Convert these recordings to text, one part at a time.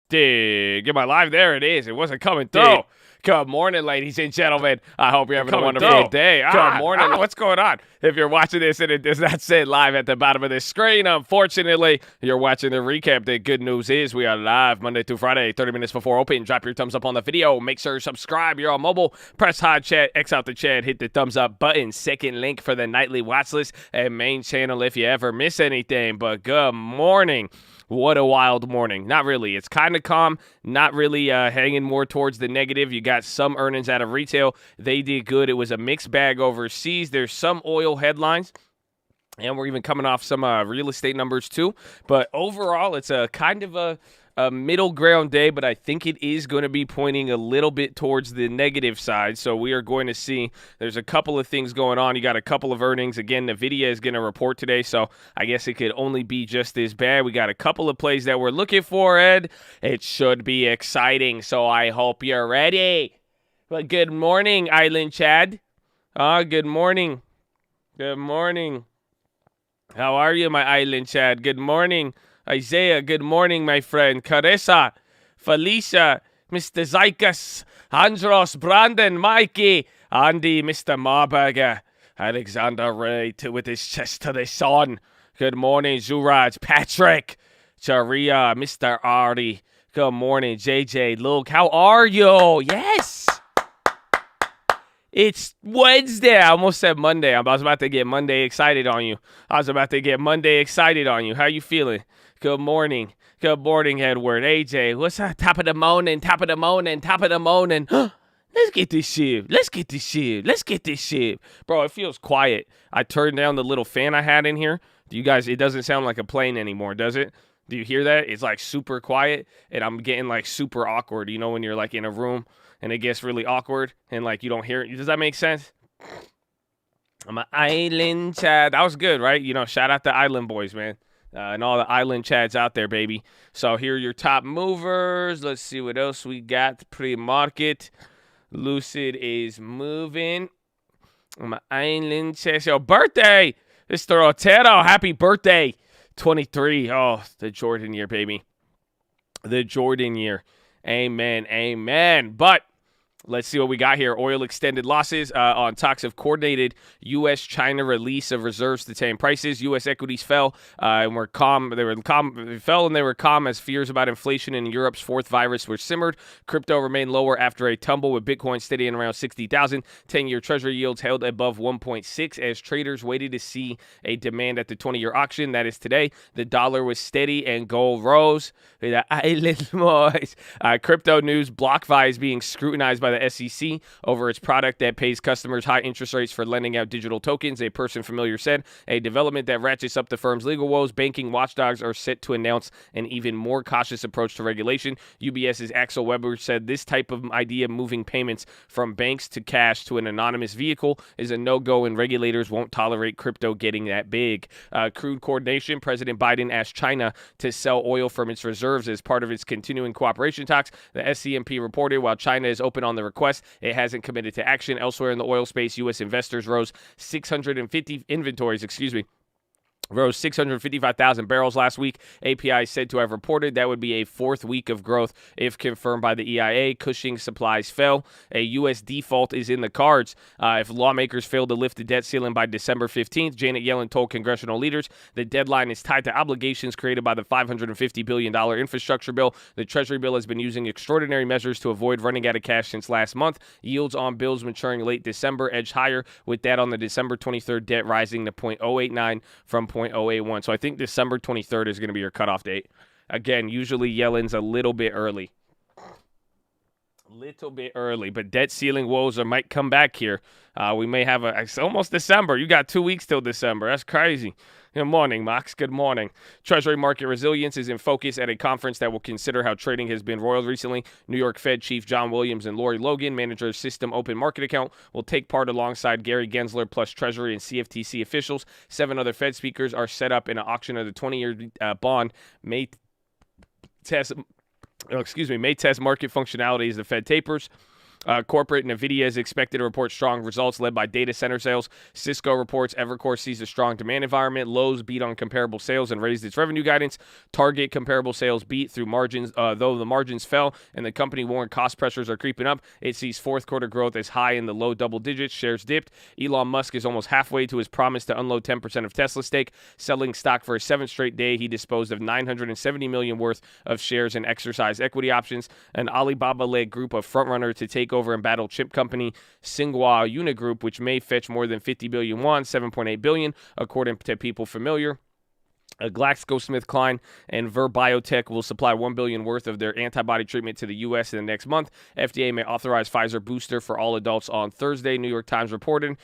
Dig. Get my live. There it is. It wasn't coming through. Dig. Good morning, ladies and gentlemen. I hope you're having a wonderful day. Good morning. What's going on? If you're watching this and it does not say live at the bottom of the screen, unfortunately, you're watching the recap. The good news is we are live Monday through Friday, 30 minutes before open. Drop your thumbs up on the video. Make sure you subscribe. You're on mobile. Press hot chat. X out the chat. Hit the thumbs up button. Second link for the nightly watch list and main channel if you ever miss anything. But good morning. What a wild morning. Not really. It's kind of calm, not really hanging more towards the negative. You got some earnings out of retail. They did good. It was a mixed bag overseas. There's some oil headlines, and we're even coming off some real estate numbers too. But overall, it's a kind of a middle ground day, but I think it is going to be pointing a little bit towards the negative side. So we are going to see there's a couple of things going on. You got a couple of earnings. Again, NVDA is going to report today, so I guess it could only be just as bad. We got a couple of plays that we're looking for, Ed. It should be exciting, so I hope you're ready. Well, good morning, Island Chad. Good morning. Good morning. How are you, my Island Chad? Good morning. Isaiah, good morning, my friend. Carissa, Felicia, Mr. Zykas, Andros, Brandon, Mikey, Andy, Mr. Marburger, Alexander Ray with his chest to the sun. Good morning, Zuraj, Patrick, Charia, Mr. Artie. Good morning, JJ, Luke. How are you? Yes. It's Wednesday. I almost said Monday. I was about to get Monday excited on you. How you feeling? Good morning. Good morning, Edward. AJ, what's up? Top of the morning. Let's get this shit. Bro, it feels quiet. I turned down the little fan I had in here. Do you guys, it doesn't sound like a plane anymore, does it? Do you hear that? It's like super quiet, and I'm getting like super awkward. You know when you're like in a room and it gets really awkward and like you don't hear it? Does that make sense? I'm an Island Chad. That was good, right? You know, shout out to Island boys, man. And all the Island Chads out there, baby. So here are your top movers. Let's see what else we got. Pre-market. Lucid is moving. I'm an Island Chad. Yo, birthday! Mr. Otero, happy birthday. 23. Oh, the Jordan year, baby. The Jordan year. Amen. But let's see what we got here. Oil extended losses on talks of coordinated U.S.-China release of reserves to tame prices. U.S. equities fell and were calm. They were calm as fears about inflation in Europe's fourth virus were simmered. Crypto remained lower after a tumble, with Bitcoin steadying around 60,000. 10-year Treasury yields held above 1.6 as traders waited to see a demand at the 20-year auction. That is today. The dollar was steady and gold rose. The Island boys. Crypto news: BlockFi is being scrutinized by the SEC over its product that pays customers high interest rates for lending out digital tokens. A person familiar said, a development that ratchets up the firm's legal woes. Banking watchdogs are set to announce an even more cautious approach to regulation. UBS's Axel Weber said this type of idea, moving payments from banks to cash to an anonymous vehicle, is a no-go, and regulators won't tolerate crypto getting that big. Crude coordination: President Biden asked China to sell oil from its reserves as part of its continuing cooperation talks. The SCMP reported while China is open on the request, it hasn't committed to action. Elsewhere in the oil space, U.S. investors rose 655,000 barrels last week. API is said to have reported that would be a fourth week of growth if confirmed by the EIA. Cushing supplies fell. A U.S. default is in the cards if lawmakers fail to lift the debt ceiling by December 15th. Janet Yellen told congressional leaders the deadline is tied to obligations created by the $550 billion infrastructure bill. The Treasury bill has been using extraordinary measures to avoid running out of cash since last month. Yields on bills maturing late December edged higher, with that on the December 23rd debt rising to 0.089 from 0.081. So I think December 23rd is going to be your cutoff date. Again, usually Yellen's a little bit early. But debt ceiling woes might come back here. We may have it's almost December. You got 2 weeks till December. That's crazy. Good morning, Max. Good morning. Treasury market resilience is in focus at a conference that will consider how trading has been roiled recently. New York Fed Chief John Williams and Lori Logan, manager of System Open Market Account, will take part alongside Gary Gensler plus Treasury and CFTC officials. 7 other Fed speakers are set up in an auction of the 20-year bond may test market functionality as the Fed tapers. Corporate NVDA is expected to report strong results led by data center sales. Cisco reports Evercore sees a strong demand environment. Lowe's beat on comparable sales and raised its revenue guidance. Target comparable sales beat through margins, though the margins fell and the company warned cost pressures are creeping up. It sees fourth quarter growth as high in the low double digits. Shares dipped. Elon Musk is almost halfway to his promise to unload 10% of Tesla stake, selling stock for a seventh straight day. He disposed of $970 million worth of shares and exercised equity options. An Alibaba-led group of frontrunner to take over and battle chip company Tsinghua Unigroup, which may fetch more than 50 billion won, 7.8 billion, according to people familiar. GlaxoSmithKline and Ver Biotech will supply $1 billion worth of their antibody treatment to the U.S. in the next month. FDA may authorize Pfizer booster for all adults on Thursday, New York Times reported.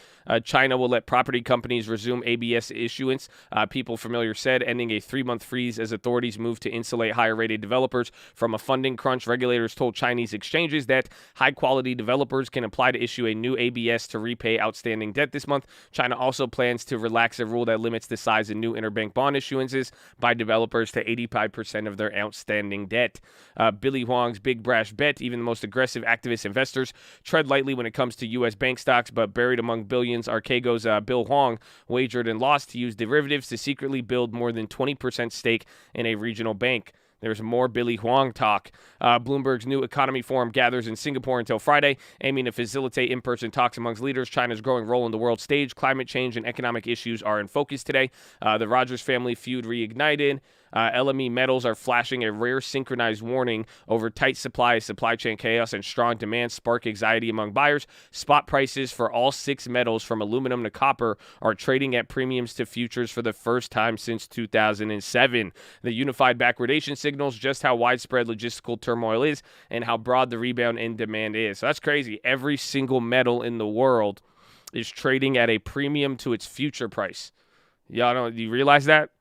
China will let property companies resume ABS issuance, people familiar said, ending a 3-month freeze as authorities move to insulate higher-rated developers from a funding crunch. Regulators told Chinese exchanges that high-quality developers can apply to issue a new ABS to repay outstanding debt this month. China also plans to relax a rule that limits the size of new interbank bond issuances by developers to 85% of their outstanding debt. Billy Huang's big brash bet: even the most aggressive activist investors tread lightly when it comes to U.S. bank stocks, but buried among billions, Archegos Bill Huang wagered and lost to use derivatives to secretly build more than 20% stake in a regional bank. There's more Billy Huang talk. Bloomberg's new economy forum gathers in Singapore until Friday, aiming to facilitate in-person talks amongst leaders. China's growing role in the world stage, climate change, and economic issues are in focus today. The Rogers family feud reignited. LME metals are flashing a rare synchronized warning over tight supply chain chaos, and strong demand spark anxiety among buyers. Spot prices for all 6 metals from aluminum to copper are trading at premiums to futures for the first time since 2007. The unified backwardation signals just how widespread logistical turmoil is and how broad the rebound in demand is. So that's crazy. Every single metal in the world is trading at a premium to its future price. Do you realize that?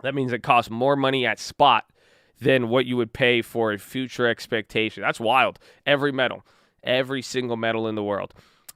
That means it costs more money at spot than what you would pay for a future expectation. That's wild. Every metal, every single metal in the world.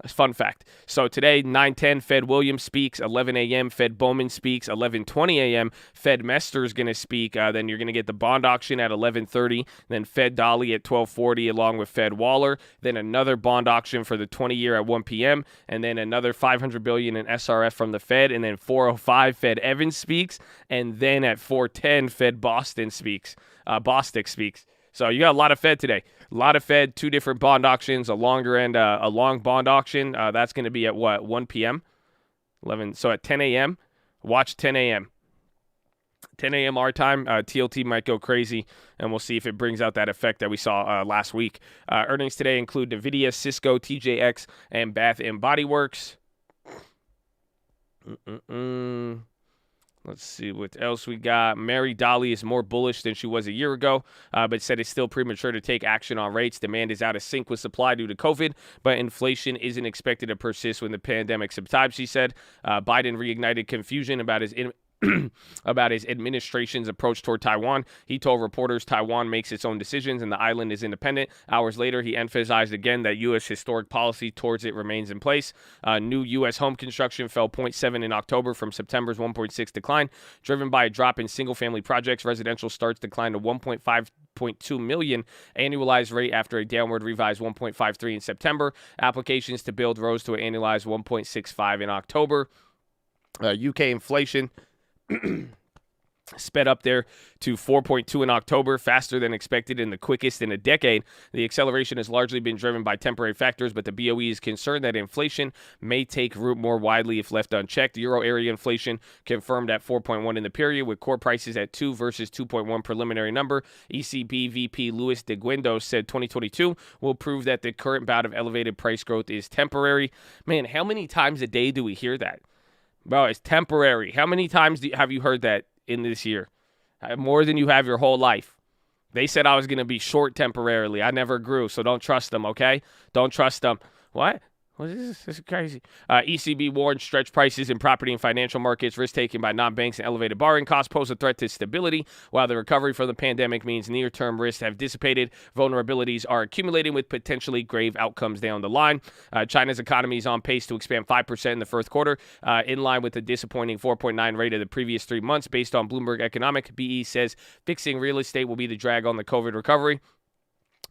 Fun fact. So today, 9:10, Fed Williams speaks. 11 a.m., Fed Bowman speaks. 11:20 a.m., Fed Mester is going to speak. Then you're going to get the bond auction at 11:30. Then Fed Dolly at 12:40 along with Fed Waller. Then another bond auction for the 20-year at 1 p.m. And then another $500 billion in SRF from the Fed. And then 4:05, Fed Evans speaks. And then at 4:10, Fed Bostic speaks. So you got a lot of Fed today. A lot of Fed, 2 different bond auctions, a longer and a long bond auction. That's going to be at 1 p.m.? 11. So at 10 a.m., watch 10 a.m. 10 a.m. our time, TLT might go crazy, and we'll see if it brings out that effect that we saw last week. Earnings today include NVIDIA, Cisco, TJX, and Bath & Body Works. Let's see what else we got. Mary Dolly is more bullish than she was a year ago, but said it's still premature to take action on rates. Demand is out of sync with supply due to COVID, but inflation isn't expected to persist when the pandemic subsides, she said. Biden reignited confusion about his administration's approach toward Taiwan. He told reporters Taiwan makes its own decisions and the island is independent. Hours later, he emphasized again that U.S. historic policy towards it remains in place. New U.S. home construction fell 0.7 in October from September's 1.6 decline, driven by a drop in single-family projects. Residential starts declined to 1.2 million annualized rate after a downward revised 1.53 in September. Applications to build rose to an annualized 1.65 in October. UK inflation sped up there to 4.2 in October, faster than expected and the quickest in a decade. The acceleration has largely been driven by temporary factors, but the BOE is concerned that inflation may take root more widely if left unchecked. Euro area inflation confirmed at 4.1 in the period, with core prices at 2 versus 2.1 preliminary number. ECB VP Luis de Guindos said 2022 will prove that the current bout of elevated price growth is temporary. Man, how many times a day do we hear that? Bro, it's temporary. How many times have you heard that in this year? More than you have your whole life. They said I was going to be short temporarily. I never grew, so don't trust them, okay? Don't trust them. What? What is this? This is crazy. ECB warned stretch prices in property and financial markets. Risk taken by non-banks and elevated borrowing costs pose a threat to stability. While the recovery from the pandemic means near-term risks have dissipated, vulnerabilities are accumulating with potentially grave outcomes down the line. China's economy is on pace to expand 5% in the first quarter, in line with the disappointing 4.9 rate of the previous 3 months. Based on Bloomberg Economic, BE says fixing real estate will be the drag on the COVID recovery.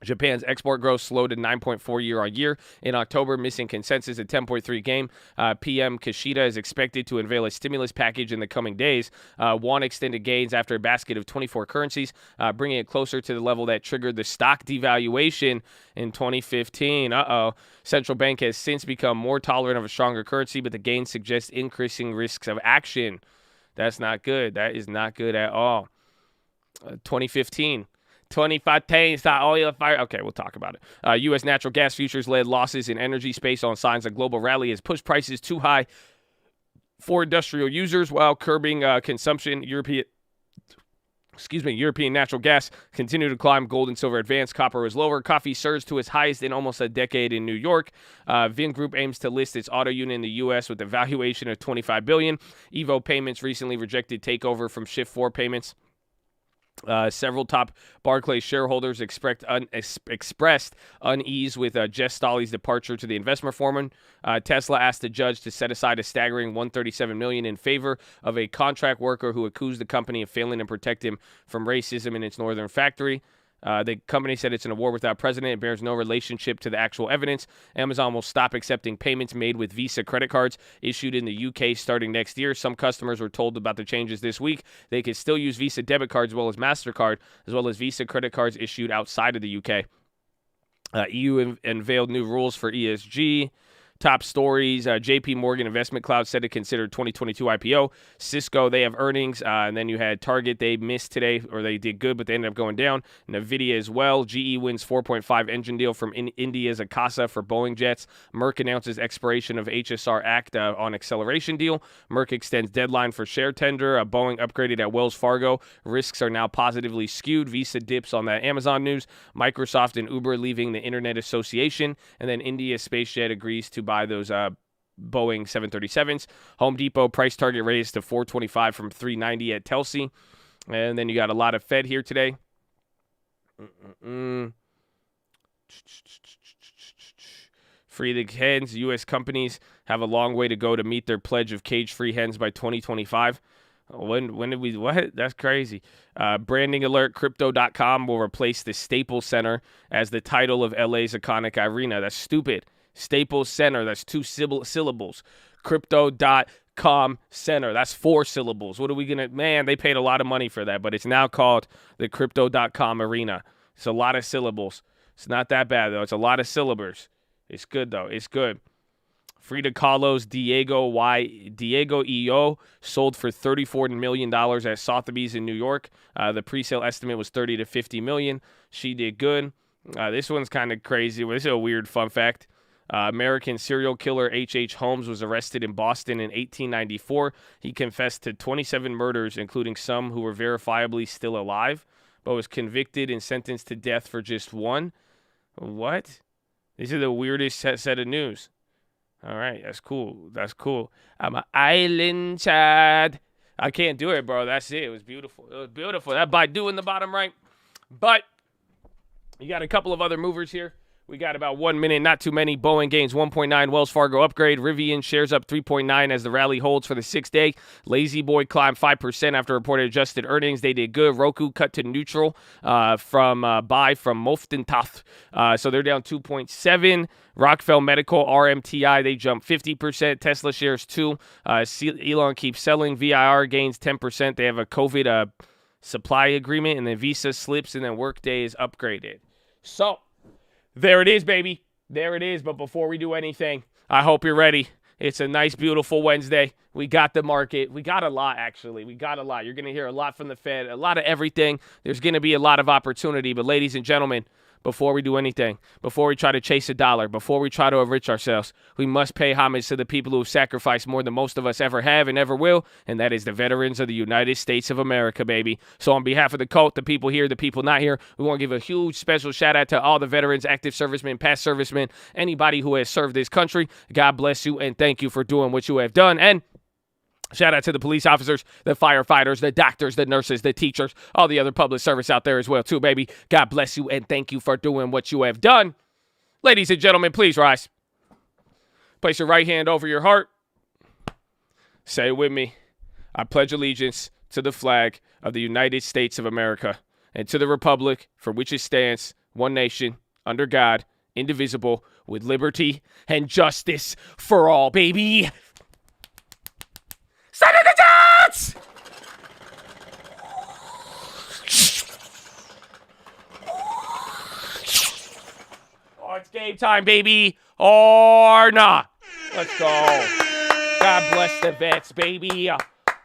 Japan's export growth slowed to 9.4 year-on-year in October, missing consensus at 10.3 gain. PM Kishida is expected to unveil a stimulus package in the coming days. Won extended gains after a basket of 24 currencies, bringing it closer to the level that triggered the stock devaluation in 2015. Central bank has since become more tolerant of a stronger currency, but the gains suggest increasing risks of action. That's not good. That is not good at all. 2015. 2015, oil fire. Okay, we'll talk about it. U.S. natural gas futures led losses in energy space on signs of global rally has pushed prices too high for industrial users while curbing consumption. European natural gas continued to climb. Gold and silver advanced. Copper was lower. Coffee surged to its highest in almost a decade in New York. Vingroup aims to list its auto unit in the U.S. with a valuation of $25 billion. Evo Payments recently rejected takeover from Shift4 Payments. Several top Barclays shareholders expressed unease with Jess Stolley's departure to the investment forum. Tesla asked the judge to set aside a staggering $137 million in favor of a contract worker who accused the company of failing to protect him from racism in its northern factory. The company said it's an award without precedent. It bears no relationship to the actual evidence. Amazon will stop accepting payments made with Visa credit cards issued in the UK starting next year. Some customers were told about the changes this week. They could still use Visa debit cards as well as MasterCard, as well as Visa credit cards issued outside of the UK. EU unveiled new rules for ESG. Top stories, JP Morgan Investment Cloud said it considered 2022 IPO. Cisco, they have earnings. And then you had Target, they missed today, or they did good, but they ended up going down. NVDA as well. GE wins 4.5 engine deal from India's Akasa for Boeing jets. Merck announces expiration of HSR Act on acceleration deal. Merck extends deadline for share tender. Boeing upgraded at Wells Fargo. Risks are now positively skewed. Visa dips on that Amazon news. Microsoft and Uber leaving the Internet Association. And then India SpaceJet agrees to buy those Boeing 737s. Home Depot price target raised to $425 from $390 at Telsey. And then you got a lot of Fed here today. Free the hens. U.S. companies have a long way to go to meet their pledge of cage-free hens by 2025. When did we, what? That's crazy. Branding alert, Crypto.com will replace the Staples Center as the title of LA's iconic arena. That's stupid. Staples Center, that's 2 syllables. Crypto.com Center, that's 4 syllables. What are we going to, man, they paid a lot of money for that, but it's now called the Crypto.com Arena. It's a lot of syllables. It's not that bad, though. It's a lot of syllables. It's good, though. It's good. Frida Kahlo's Diego EO sold for $34 million at Sotheby's in New York. The pre-sale estimate was $30 to $50 million. She did good. This one's kind of crazy. This is a weird fun fact. American serial killer H.H. Holmes was arrested in Boston in 1894. He confessed to 27 murders, including some who were verifiably still alive, but was convicted and sentenced to death for just one. What? These are the weirdest set of news. All right, that's cool. That's cool. I'm an island child. I can't do it, bro. That's it. It was beautiful. It was beautiful. That Baidu in the bottom right. But you got a couple of other movers here. We got about 1 minute, not too many. Boeing gains 1.9. Wells Fargo upgrade. Rivian shares up 3.9 as the rally holds for the 6th day. Lazy Boy climbed 5% after reported adjusted earnings. They did good. Roku cut to neutral from Moftentoth. So they're down 2.7. Rockefeller Medical, RMTI, they jumped 50%. Tesla shares 2. Elon keeps selling. VIR gains 10%. They have a COVID supply agreement. And then Visa slips. And then Workday is upgraded. So there it is, baby. There it is. But before we do anything, I hope you're ready. It's a nice, beautiful Wednesday. We got the market. We got a lot, actually. We got a lot. You're going to hear a lot from the Fed, a lot of everything. There's going to be a lot of opportunity. But ladies and gentlemen, before we do anything, before we try to chase a dollar, before we try to enrich ourselves, we must pay homage to the people who have sacrificed more than most of us ever have and ever will, and that is the veterans of the United States of America, baby. So on behalf of the cult, the people here, the people not here, we want to give a huge special shout out to all the veterans, active servicemen, past servicemen, anybody who has served this country. God bless you and thank you for doing what you have done. And shout out to the police officers, the firefighters, the doctors, the nurses, the teachers, all the other public service out there as well, too, baby. God bless you and thank you for doing what you have done. Ladies and gentlemen, please rise. Place your right hand over your heart. Say it with me. I pledge allegiance to the flag of the United States of America and to the republic for which it stands, one nation, under God, indivisible, with liberty and justice for all, baby. Senator Jones! Oh, it's game time, baby. Or nah. Let's go. God bless the vets, baby.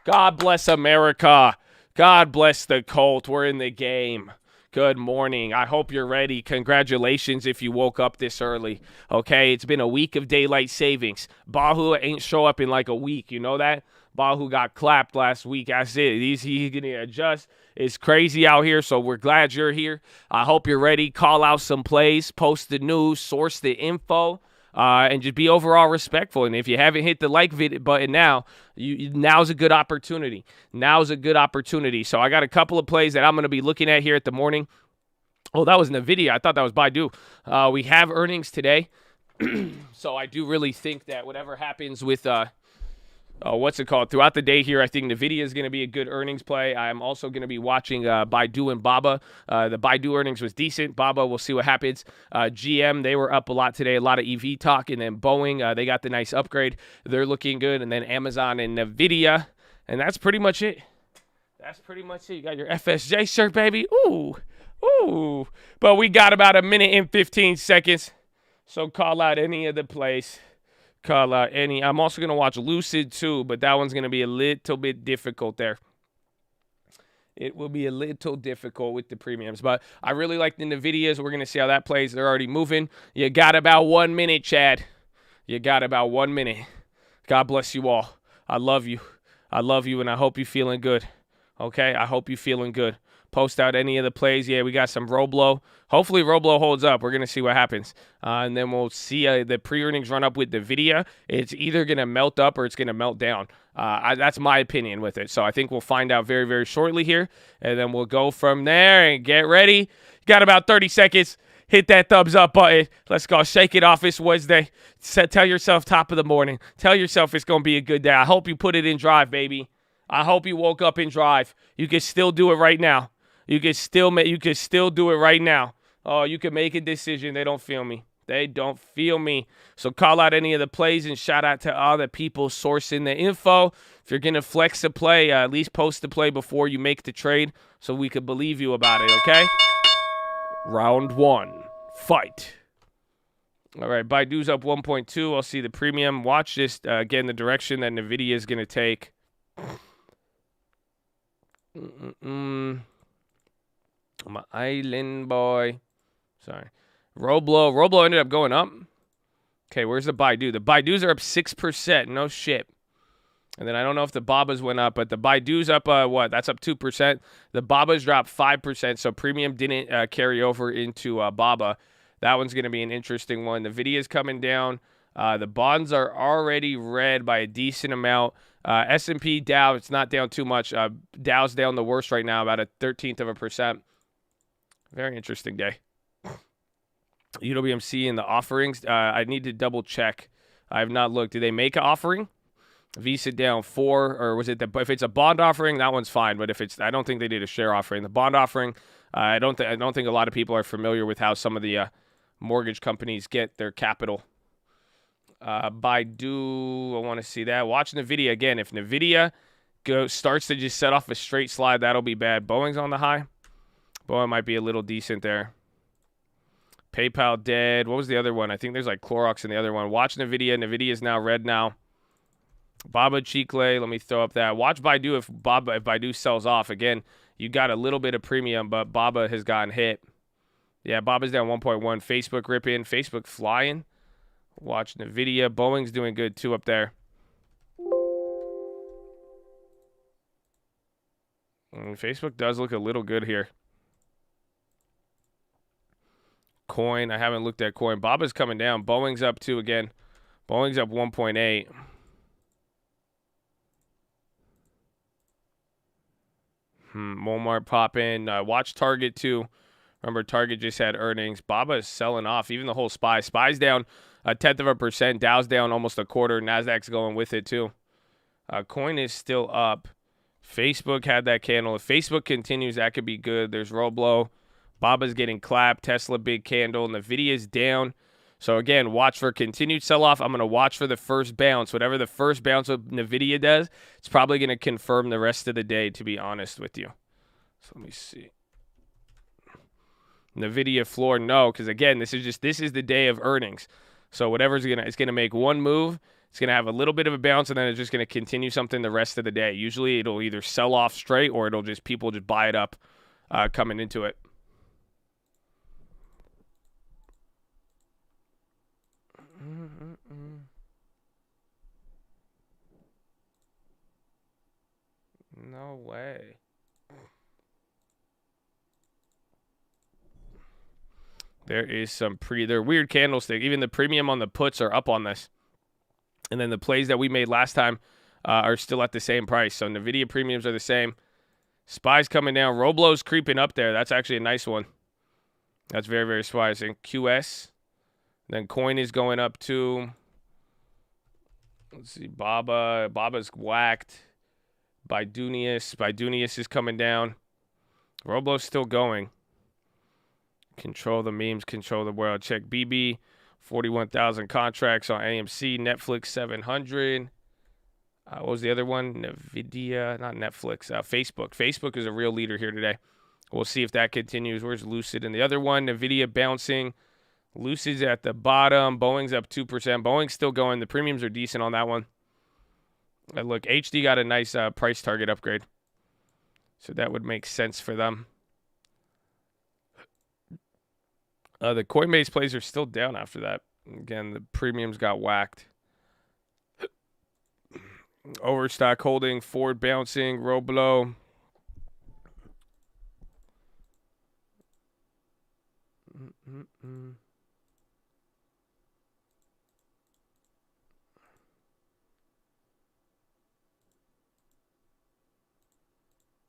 God bless America. God bless the Colt. We're in the game. Good morning. I hope you're ready. Congratulations if you woke up this early. Okay, it's been a week of daylight savings. Bahu ain't show up in like a week. You know that? Bahu got clapped last week. That's it. He's going to adjust. It's crazy out here, so we're glad you're here. I hope you're ready. Call out some plays, post the news, source the info. And just be overall respectful. And if you haven't hit the like button now, now's a good opportunity. Now's a good opportunity. So I got a couple of plays that I'm going to be looking at here at the morning. Oh, that was NVDA. I thought that was Baidu. We have earnings today. So I do really think that whatever happens with throughout the day here, I think NVIDIA is going to be a good earnings play. I'm also going to be watching Baidu and Baba. The Baidu earnings was decent. Baba, we'll see what happens. GM, they were up a lot today, a lot of EV talk. And then Boeing, they got the nice upgrade. They're looking good. And then Amazon and NVIDIA. And that's pretty much it. You got your FSJ shirt, baby. Ooh. But we got about a minute and 15 seconds. So call out any of the plays. Call out any. I'm also going to watch Lucid too, but that one's going to be a little bit difficult there. It will be a little difficult with the premiums, but I really like the NVIDIAs. We're going to see how that plays. They're already moving. You got about 1 minute, Chad. You got about 1 minute. God bless you all. I love you. And I hope you're feeling good. Okay? I hope you're feeling good. Post out any of the plays. Yeah, we got some Roblo. Hopefully Roblo holds up. We're going to see what happens. And then we'll see the pre-earnings run up with NVIDIA. It's either going to melt up or it's going to melt down. That's my opinion with it. So I think we'll find out very, very shortly here. And then we'll go from there and get ready. You got about 30 seconds. Hit that thumbs up button. Let's go. Shake it off. It's Wednesday. Tell yourself top of the morning. Tell yourself it's going to be a good day. I hope you put it in drive, baby. I hope you woke up in drive. You can still do it right now. You can still do it right now. Oh, you can make a decision. They don't feel me. So call out any of the plays and shout out to all the people sourcing the info. If you're going to flex a play, at least post the play before you make the trade so we could believe you about it, okay? Round 1. Fight. All right, Baidu's up 1.2. I'll see the premium. Watch this, again, the direction that NVIDIA is going to take. I'm an island boy. Sorry. Roblo ended up going up. Okay, where's the Baidu? The Baidus are up 6%. No shit. And then I don't know if the Babas went up, but the Baidu's up, That's up 2%. The Babas dropped 5%, so premium didn't carry over into Baba. That one's going to be an interesting one. The NVIDIA's coming down. The bonds are already red by a decent amount. S&P Dow, it's not down too much. Dow's down the worst right now, about 0.1%. Very interesting day. UWMC and the offerings. I need to double check. I have not looked. Did they make an offering? Visa down 4, or was it if it's a bond offering, that one's fine. But if it's, I don't think they did a share offering. The bond offering, I don't think a lot of people are familiar with how some of the mortgage companies get their capital. Baidu, I want to see that. Watch NVIDIA again. If NVIDIA starts to just set off a straight slide, that'll be bad. Boeing's on the high. Boeing might be a little decent there. PayPal dead. What was the other one? I think there's like Clorox in the other one. Watch NVIDIA. NVIDIA is now red now. Baba Chicle, let me throw up that. Watch Baidu if Baidu sells off. Again, you got a little bit of premium, but Baba has gotten hit. Yeah, Baba's down 1.1. Facebook ripping. Facebook flying. Watch NVIDIA. Boeing's doing good too up there. And Facebook does look a little good here. Coin, I haven't looked at Coin. Baba's coming down. Boeing's up too again. Boeing's up 1.8. Walmart popping. Watch Target too. Remember, Target just had earnings. Baba is selling off. Even the whole SPY. SPY's down 0.1%. Dow's down almost 1/4. NASDAQ's going with it too. Coin is still up. Facebook had that candle. If Facebook continues, that could be good. There's Roblo. Baba's getting clapped. Tesla, big candle. NVIDIA's down. So, again, watch for continued sell-off. I'm going to watch for the first bounce. Whatever the first bounce of NVIDIA does, it's probably going to confirm the rest of the day, to be honest with you. So, let me see. NVIDIA floor, no, because, again, this is the day of earnings. So, whatever's it's going to make one move. It's going to have a little bit of a bounce, and then it's just going to continue something the rest of the day. Usually, it'll either sell off straight or people just buy it up coming into it. No way. There is some they're weird candlestick. Even the premium on the puts are up on this. And then the plays that we made last time are still at the same price. So NVIDIA premiums are the same. SPY's coming down. Roblo's creeping up there. That's actually a nice one. That's very, very SPY's. And QS. Then Coin is going up too. Let's see. Baba's whacked. Bidunius is coming down. Roblo's still going. Control the memes, control the world. Check BB. 41,000 contracts on AMC. Netflix 700. What was the other one? NVIDIA, not Netflix. Facebook. Facebook is a real leader here today. We'll see if that continues. Where's Lucid? And the other one, NVIDIA bouncing. Lucid's at the bottom. Boeing's up 2%. Boeing's still going. The premiums are decent on that one. Look, HD got a nice price target upgrade. So that would make sense for them. The Coinbase plays are still down after that. Again, the premiums got whacked. Overstock holding, Ford bouncing, Roblo.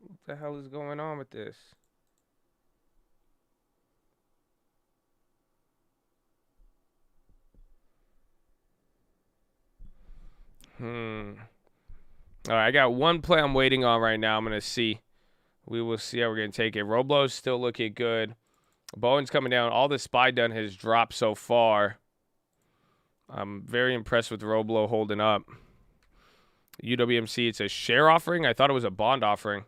What the hell is going on with this? All right, I got one play I'm waiting on right now. I'm going to see. We will see how we're going to take it. Roblo's still looking good. Bowen's coming down. All the SPY done has dropped so far. I'm very impressed with Roblo holding up. UWMC, it's a share offering. I thought it was a bond offering.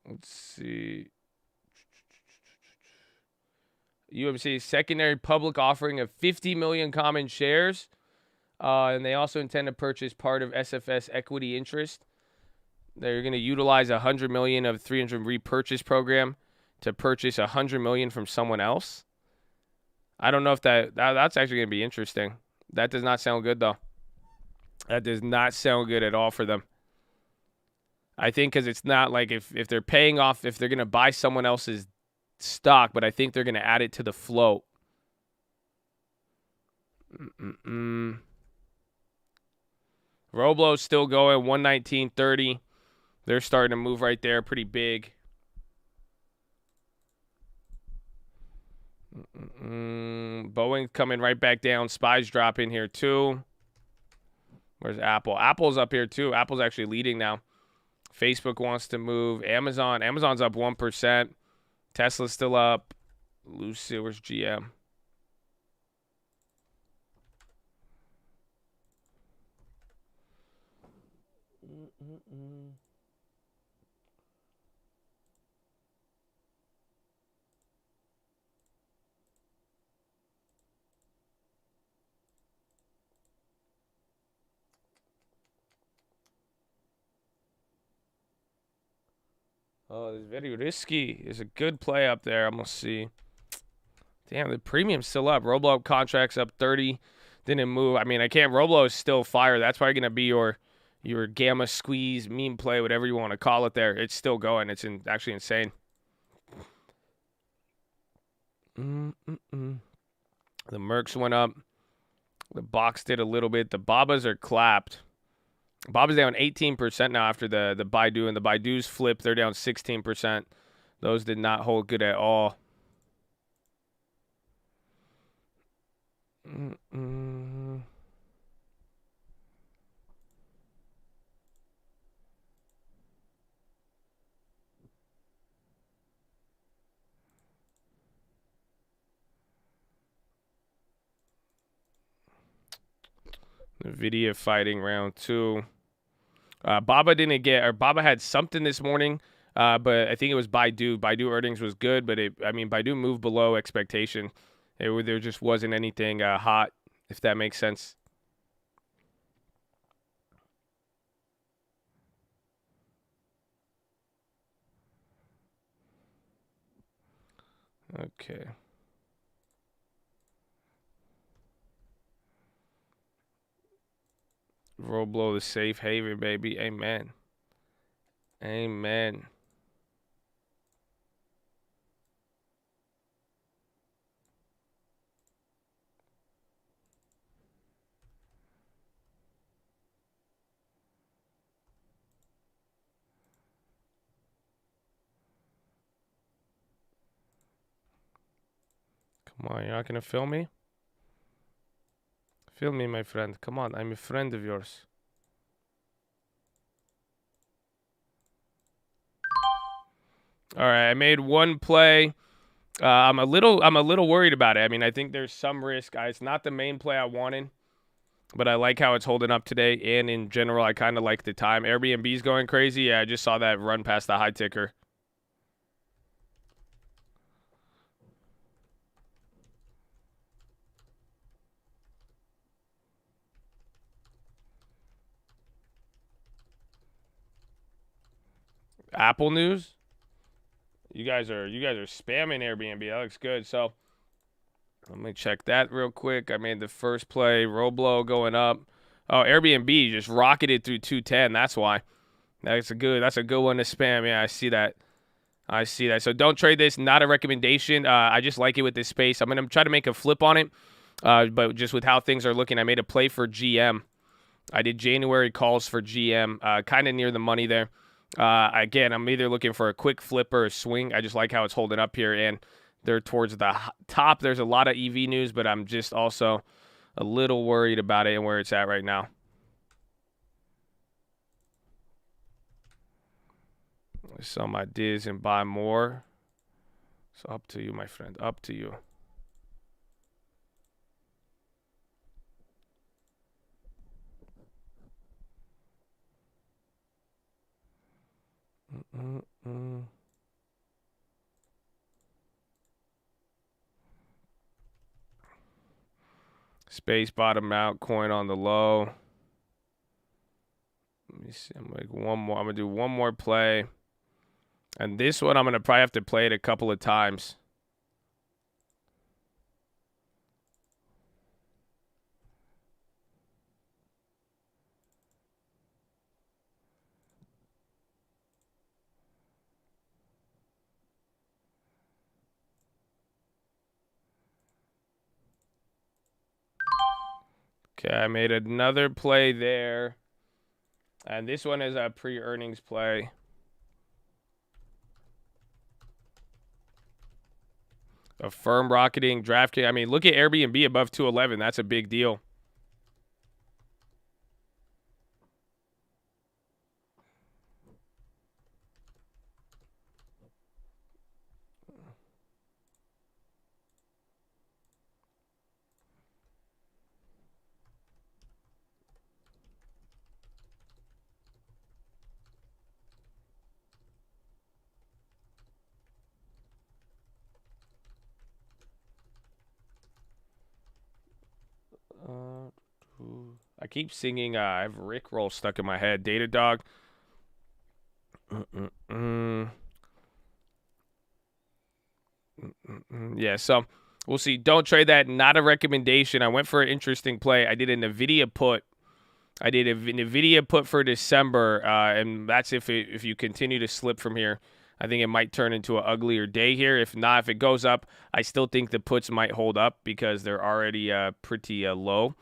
Let's see. UMC, secondary public offering of 50 million common shares. And they also intend to purchase part of SFS equity interest. They're going to utilize 100 million of 300 repurchase program to purchase 100 million from someone else. I don't know if that's actually going to be interesting. That does not sound good, though. That does not sound good at all for them. I think because it's not like if they're paying off, if they're going to buy someone else's stock, but I think they're going to add it to the float. Roblo's still going, 119.30. They're starting to move right there, pretty big. Boeing coming right back down. SPY's dropping here too. Where's Apple? Apple's up here too. Apple's actually leading now. Facebook wants to move. Amazon's up 1%. Tesla's still up. Lucid, where's GM? Oh, this is very risky. There's a good play up there. I'm going to see. Damn, the premium's still up. Roblo contracts up 30. Didn't move. I mean, I can't. Roblo is still fire. That's probably going to be your gamma squeeze meme play, whatever you want to call it there. It's still going. It's actually insane. The Mercs went up. The box did a little bit. The Babas are clapped. Baba's down 18% now after the Baidu, and the Baidu's flipped. They're down 16%. Those did not hold good at all. NVIDIA fighting round 2. Baba didn't get, or Baba had something this morning, but I think it was Baidu. Baidu earnings was good, but Baidu moved below expectation. There just wasn't anything hot, if that makes sense. Okay. Roblo the safe haven, baby. Amen. Amen. Come on, you're not gonna film me? Film me, my friend. Come on, I'm a friend of yours. All right, I made one play. I'm a little worried about it. I mean, I think there's some risk. It's not the main play I wanted, but I like how it's holding up today. And in general, I kind of like the time. Airbnb's going crazy. Yeah, I just saw that run past the high ticker. Apple News. You guys are spamming Airbnb. That looks good. So let me check that real quick. I made the first play. Roblo going up. Oh, Airbnb just rocketed through 210. That's why. That's a good one to spam. Yeah, I see that. So don't trade this. Not a recommendation. I just like it with this space. I'm gonna try to make a flip on it. But just with how things are looking, I made a play for GM. I did January calls for GM. Kind of near the money there. Again, I'm either looking for a quick flip or a swing. I just like how it's holding up here, and they're towards the top. There's a lot of EV news, but I'm just also a little worried about it and where it's at right now. Sell my Diz and buy more. So up to you, my friend. Up to you. Space bottom out, coin on the low. Let me see. I'm like one more. I'm gonna do one more play. And this one, I'm gonna probably have to play it a couple of times. Okay, I made another play there. And this one is a pre-earnings play. A firm rocketing DraftKings. I mean, look at Airbnb above 211. That's a big deal. I keep singing. I have Rickroll stuck in my head. Data Dog. Yeah, so we'll see. Don't trade that. Not a recommendation. I went for an interesting play. I did a NVIDIA put. I did a NVIDIA put for December, and that's if you continue to slip from here. I think it might turn into an uglier day here. If not, if it goes up, I still think the puts might hold up because they're already pretty low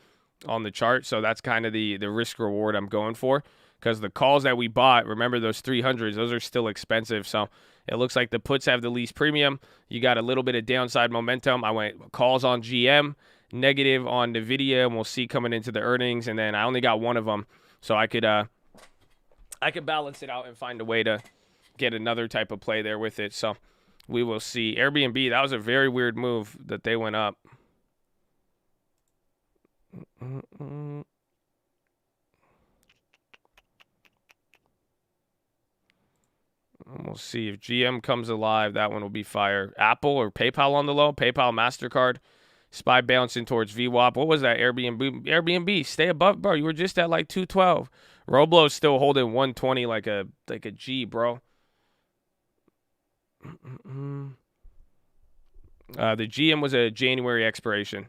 on the chart. So that's kind of the risk reward I'm going for, because the calls that we bought, remember those 300s, those are still expensive. So it looks like the puts have the least premium. You got a little bit of downside momentum. I went calls on GM, negative on NVIDIA, and we'll see coming into the earnings. And then I only got one of them, so I could balance it out and find a way to get another type of play there with it. So we will see. Airbnb, that was a very weird move that they went up. And we'll see if GM comes alive. That one will be fire. Apple or PayPal on the low. PayPal, MasterCard. SPY bouncing towards VWAP. What was that? Airbnb. Stay above, bro. You were just at like 212. Roblo's still holding 120 like a G, bro. The GM was a January expiration,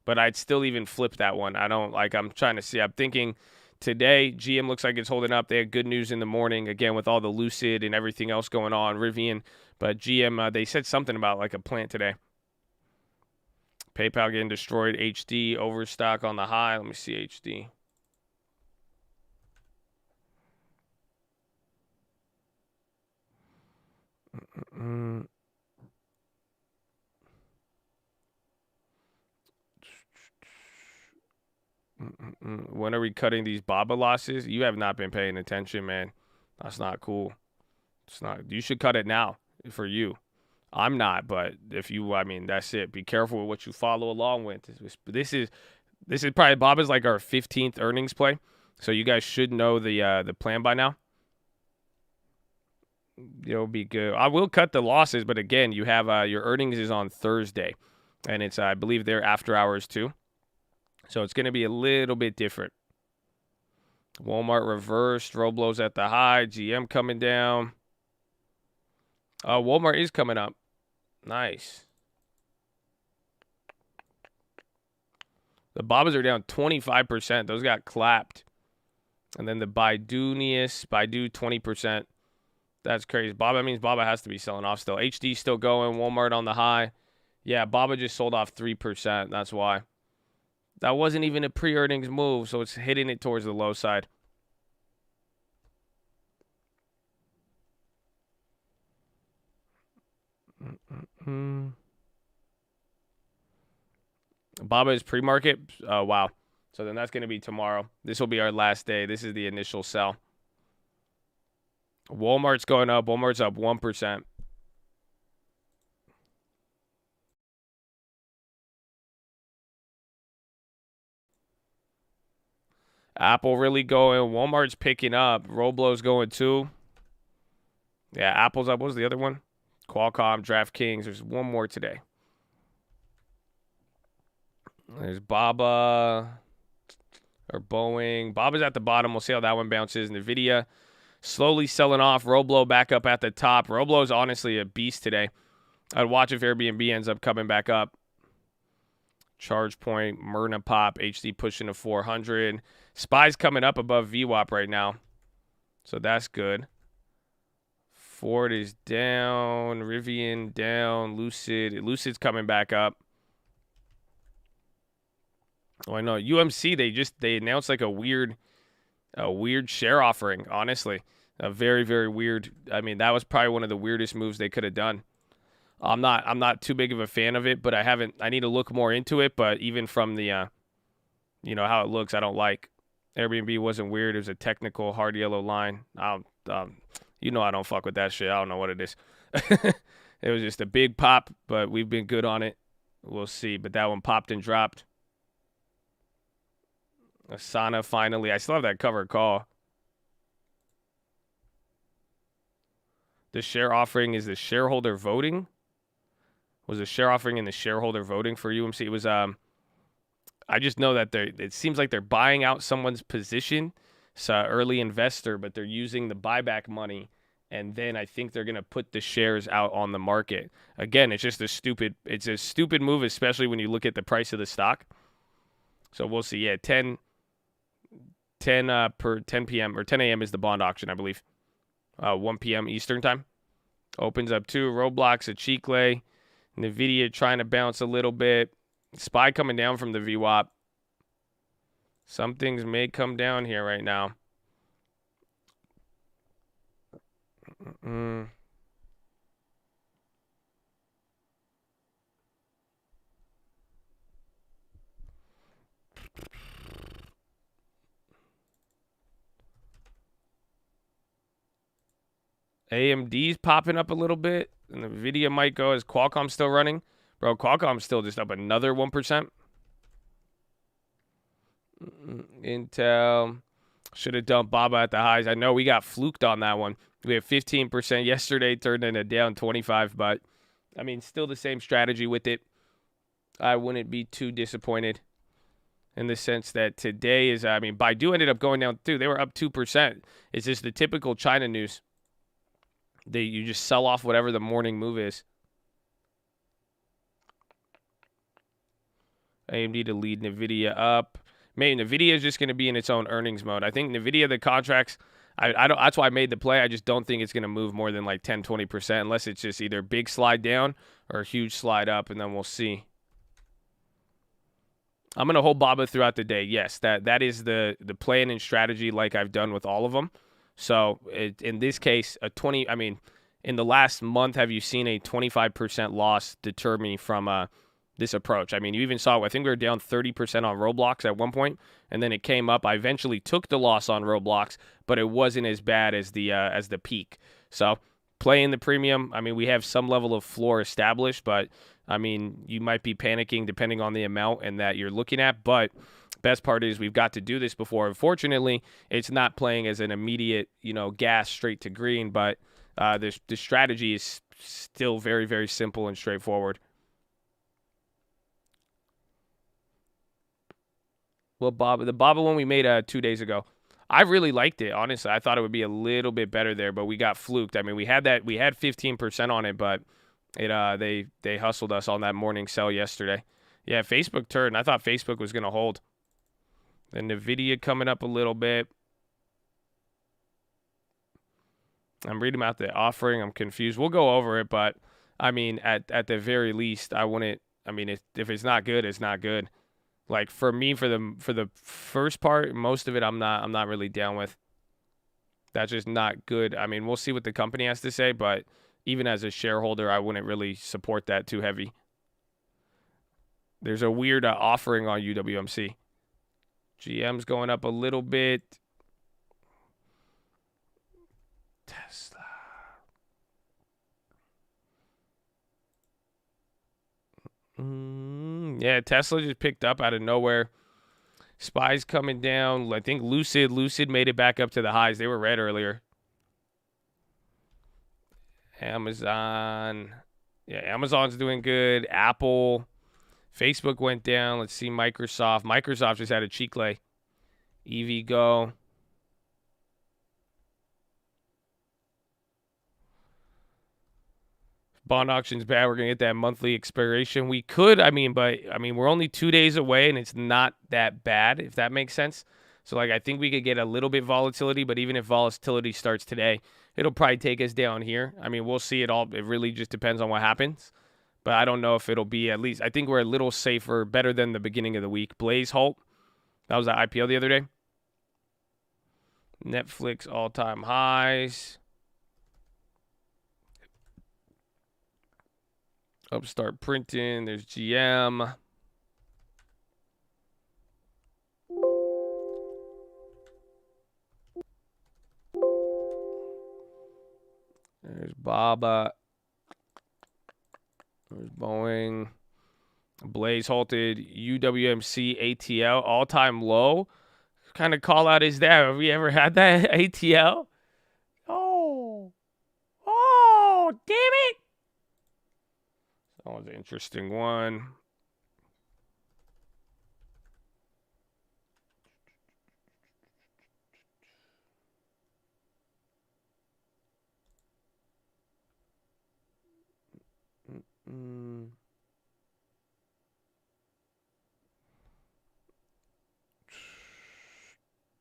but I'd still even flip that one. I'm trying to see. I'm thinking today GM looks like it's holding up. They had good news in the morning, again, with all the Lucid and everything else going on, Rivian. But GM, they said something about like a plant today. PayPal getting destroyed. HD overstock on the high. Let me see HD. When are we cutting these BABA losses? You have not been paying attention, man. That's not cool. It's not. You should cut it now for you. I'm not, but if you, I mean, that's it. Be careful with what you follow along with. This is probably BABA's like our 15th earnings play, so you guys should know the plan by now. It'll be good. I will cut the losses, but again, you have your earnings is on Thursday, and it's I believe they're after hours too, so it's going to be a little bit different. Walmart reversed. Roblo's at the high. GM coming down. Walmart is coming up. Nice. The Babas are down 25%. Those got clapped. And then the Baidu 20%. That's crazy. Baba means Baba has to be selling off still. HD still going. Walmart on the high. Yeah, Baba just sold off 3%. That's why. That wasn't even a pre-earnings move, so it's hitting it towards the low side. Baba is pre-market. Oh, wow. So then that's going to be tomorrow. This will be our last day. This is the initial sell. Walmart's going up. Walmart's up 1%. Apple really going. Walmart's picking up. Roblo's going too. Yeah, Apple's up. What was the other one? Qualcomm, DraftKings. There's one more today. There's Baba or Boeing. Baba's at the bottom. We'll see how that one bounces. NVIDIA slowly selling off. Roblo back up at the top. Roblo's honestly a beast today. I'd watch if Airbnb ends up coming back up. ChargePoint, Myrna Pop, HD pushing to 400. SPY's coming up above VWAP right now. So that's good. Ford is down. Rivian down. Lucid's coming back up. Oh, I know. UMC, they announced like a weird share offering, honestly. A very, very weird. I mean, that was probably one of the weirdest moves they could have done. I'm not too big of a fan of it, but I need to look more into it, but even from the how it looks, I don't like. Airbnb wasn't weird. It was a technical hard yellow line. I don't fuck with that shit. I don't know what it is. It was just a big pop, but we've been good on it. We'll see, but that one popped and dropped. Asana finally. I still have that covered call. The share offering is the shareholder voting. Was the share offering in the shareholder voting for UMC? It was I just know that it seems like they're buying out someone's position. It's an early investor, but they're using the buyback money, and then I think they're gonna put the shares out on the market. Again, it's just a stupid move, especially when you look at the price of the stock. So we'll see. Yeah, 10 p.m. or 10 a.m. is the bond auction, I believe. 1 p.m. Eastern time. Opens up too. Roblox, a Chicle. NVIDIA trying to bounce a little bit. SPY coming down from the VWAP. Some things may come down here right now. AMD's popping up a little bit, and the NVIDIA might go as Qualcomm's still running. Bro, Qualcomm's still just up another 1%. Intel should have dumped Baba at the highs. I know we got fluked on that one. We have 15% yesterday, turned into down 25, but I mean, still the same strategy with it. I wouldn't be too disappointed in the sense that today is, I mean, Baidu ended up going down too. They were up 2%. It's just the typical China news. You just sell off whatever the morning move is. AMD to lead NVIDIA up. Man, NVIDIA is just going to be in its own earnings mode. I think NVIDIA, the contracts, I don't. That's why I made the play. I just don't think it's going to move more than like 10, 20% unless it's just either big slide down or a huge slide up, and then we'll see. I'm going to hold BABA throughout the day. Yes, that is the plan and strategy like I've done with all of them. So in this case, in the last month, have you seen a 25% loss deter me from this approach? I mean, you even saw, I think we were down 30% on Roblox at one point, and then it came up. I eventually took the loss on Roblox, but it wasn't as bad as the peak. So playing the premium, I mean, we have some level of floor established, but I mean, you might be panicking depending on the amount and that you're looking at, but best part is we've got to do this before. Unfortunately, it's not playing as an immediate, gas straight to green, but the strategy is still very, very simple and straightforward. Well, the BABA one we made 2 days ago, I really liked it. Honestly, I thought it would be a little bit better there, but we got fluked. I mean, we had 15% on it, but they hustled us on that morning sell yesterday. Yeah, Facebook turned. I thought Facebook was going to hold. Then NVIDIA coming up a little bit. I'm reading about the offering. I'm confused. We'll go over it, but I mean, at the very least, I wouldn't. I mean, if it's not good, it's not good. Like for me, for the first part, most of it, I'm not really down with. That's just not good. I mean, we'll see what the company has to say, but even as a shareholder, I wouldn't really support that too heavy. There's a weird offering on UWMC. GM's going up a little bit. Tesla. Yeah, Tesla just picked up out of nowhere. SPY's coming down. I think Lucid made it back up to the highs. They were red earlier. Amazon. Yeah, Amazon's doing good. Apple. Facebook went down. Let's see Microsoft. Microsoft just had a cheek lay. EVgo. Bond auction's bad. We're going to get that monthly expiration. We could, but we're only 2 days away, and it's not that bad, if that makes sense. So, I think we could get a little bit volatility, but even if volatility starts today, it'll probably take us down here. I mean, we'll see it all. It really just depends on what happens. But I don't know if it'll be at least. I think we're a little safer, better than the beginning of the week. Blaze Holt. That was the IPO the other day. Netflix all-time highs. Upstart Printing. There's GM. There's BABA. There's Boeing. Blaze halted. UWMC ATL all-time low. What kind of call out is that? Have we ever had that ATL? Oh, damn it! That was an interesting one.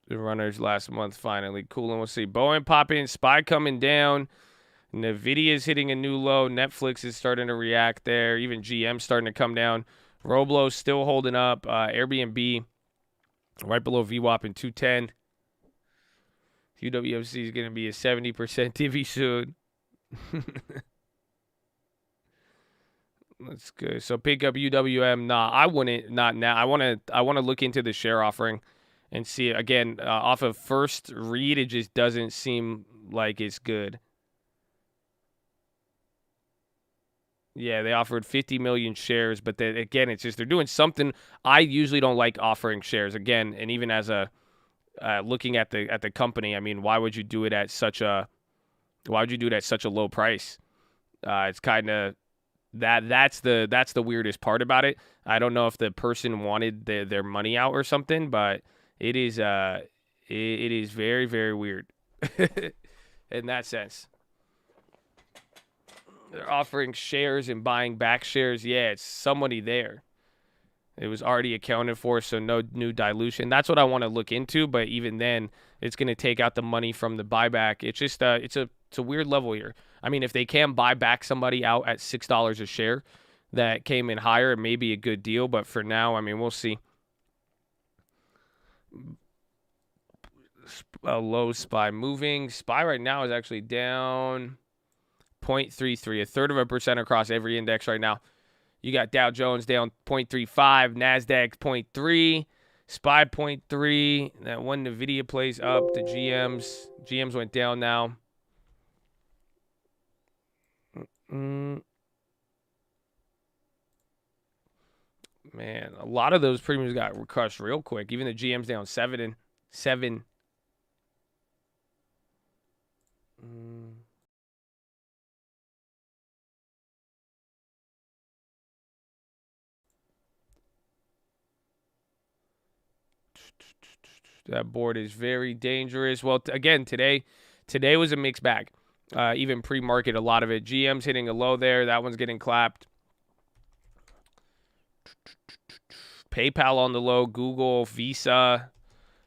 The runners last month finally cooling. We'll see. Boeing popping, SPY coming down. NVIDIA is hitting a new low. Netflix is starting to react there. Even GM starting to come down. Roblo still holding up. Airbnb right below VWAP in 210. UWMC is going to be a 70% divvy soon. That's good. So pick up UWM. Nah, I wouldn't. Not now. I want to look into the share offering and see again off of first read. It just doesn't seem like it's good. Yeah, they offered 50 million shares, but again, it's just they're doing something. I usually don't like offering shares again, and even as a looking at the company, I mean, why would you do it at such a Why would you do it at such a low price? It's kind of that's the weirdest part about it. I don't know if the person wanted their money out or something, but it is it is very, very weird in that sense. They're offering shares and buying back shares. Yeah, it's somebody there. It was already accounted for, so no new dilution. That's what I want to look into, but even then, it's going to take out the money from the buyback. It's just it's a weird level here. I mean, if they can buy back somebody out at $6 a share that came in higher, it may be a good deal, but for now, I mean, we'll see. A low SPY moving. SPY right now is actually down 0.33, 1/3% across every index right now. You got Dow Jones down 0.35, NASDAQ 0.3, SPY 0.3. That one NVDA plays up, the GMs went down now. Man, a lot of those premiums got crushed real quick. Even the GM's down 7. That board is very dangerous. Well, again, today was a mixed bag. Even pre-market, a lot of it. GM's hitting a low there. That one's getting clapped. PayPal on the low. Google, Visa.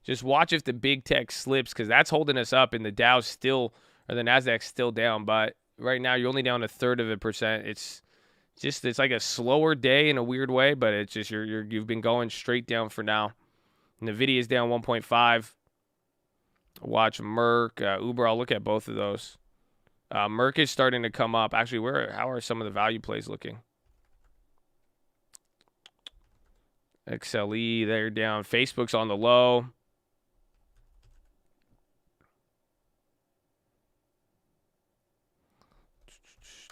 Just watch if the big tech slips, because that's holding us up, and the Dow's still, or the NASDAQ's still down. But right now, you're only down 1/3%. It's like a slower day in a weird way, but it's just you've been going straight down for now. NVIDIA is down 1.5. Watch Merck, Uber. I'll look at both of those. Merck is starting to come up. Actually, how are some of the value plays looking? XLE, they're down. Facebook's on the low.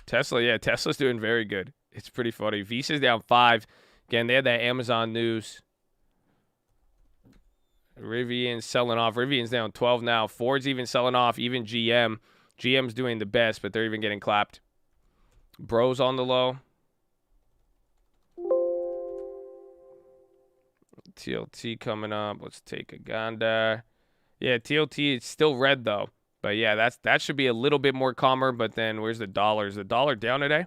Tesla, yeah, Tesla's doing very good. It's pretty funny. Visa's down 5. Again, they had that Amazon news. Rivian's selling off. Rivian's down 12 now. Ford's even selling off. Even GM. GM's doing the best, but they're even getting clapped. Bro's on the low. TLT coming up. Let's take a Ganda. Yeah, TLT is still red though. But yeah, that should be a little bit more calmer. But then where's the dollar? Is the dollar down today?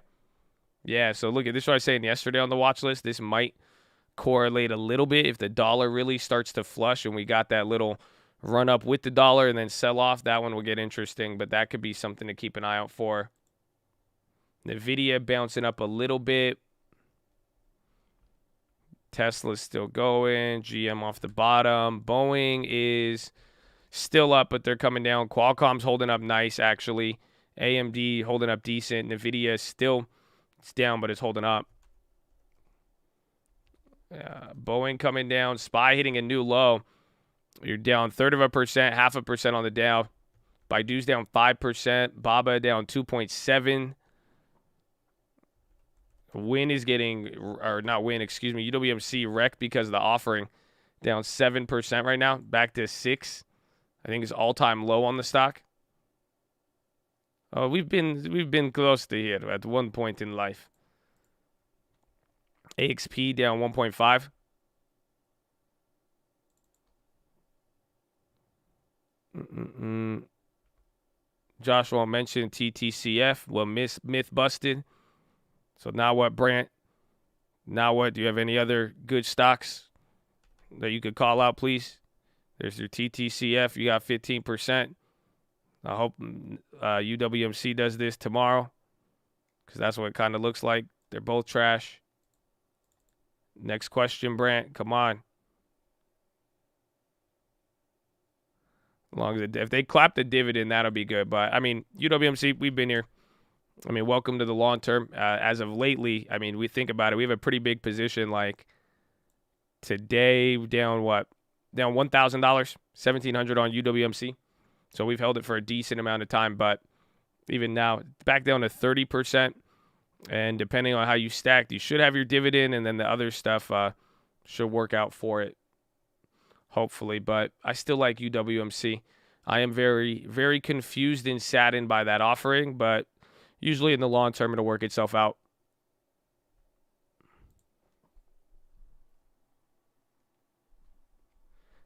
Yeah, so look at this. What I was saying yesterday on the watch list. This might correlate a little bit if the dollar really starts to flush and we got that little run up with the dollar and then sell off. That one will get interesting, but that could be something to keep an eye out for. NVIDIA bouncing up a little bit. Tesla's still going. GM off the bottom. Boeing is still up, but they're coming down. Qualcomm's holding up nice, actually. AMD holding up decent. NVIDIA it's down, but it's holding up. Boeing coming down. SPY hitting a new low. You're down 1/3%, 0.5% on the Dow. Baidu's down 5%. Baba down 2.7%. Win is getting, or not Win, excuse me, UWMC wrecked because of the offering. Down 7% right now. Back to 6. I think it's all-time low on the stock. Oh, we've been close to here at one point in life. AXP down 1.5. Joshua mentioned TTCF. Well, myth busted. So now what, Brant? Now what? Do you have any other good stocks that you could call out, please? There's your TTCF. You got 15%. I hope UWMC does this tomorrow, because that's what it kind of looks like. They're both trash. Next question, Brant. Come on. As long as if they clap the dividend, that'll be good. But, I mean, UWMC, we've been here. I mean, welcome to the long term. As of lately, I mean, we think about it. We have a pretty big position. Like today, down what? Down $1,000, $1,700 on UWMC. So we've held it for a decent amount of time. But even now, back down to 30%. And depending on how you stacked, you should have your dividend, and then the other stuff should work out for it, hopefully. But I still like UWMC. I am very, very confused and saddened by that offering, but usually in the long term, it'll work itself out.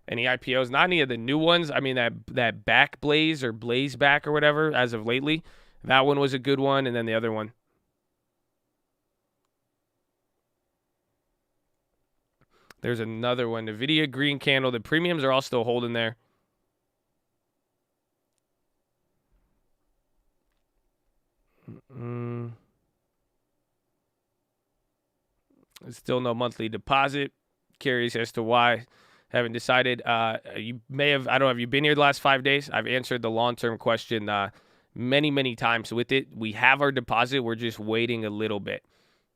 Any IPOs? Not any of the new ones. I mean, that back blaze or blaze back or whatever as of lately. That one was a good one, and then the other one. There's another one. NVDA green candle. The premiums are all still holding there. Still no monthly deposit. Curious as to why. Haven't decided. You may have, I don't know, have you been here the last 5 days? I've answered the long-term question many, many times with it. We have our deposit. We're just waiting a little bit.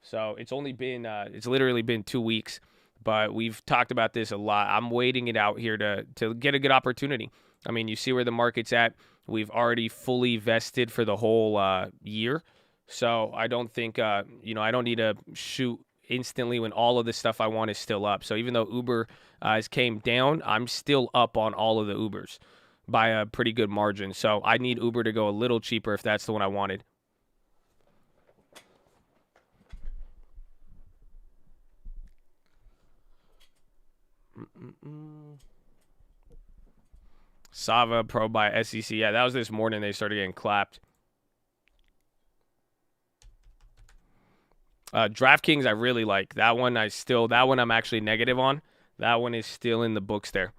So it's only been, it's literally been 2 weeks, but we've talked about this a lot. I'm waiting it out here to get a good opportunity. I mean, you see where the market's at. We've already fully vested for the whole year. So I don't think, I don't need to shoot instantly when all of the stuff I want is still up. So even though Uber has came down, I'm still up on all of the Ubers by a pretty good margin. So I need Uber to go a little cheaper if that's the one I wanted. Sava Pro by SEC. Yeah, that was this morning they started getting clapped. DraftKings I really like. That one I'm actually negative on. That one is still in the books there.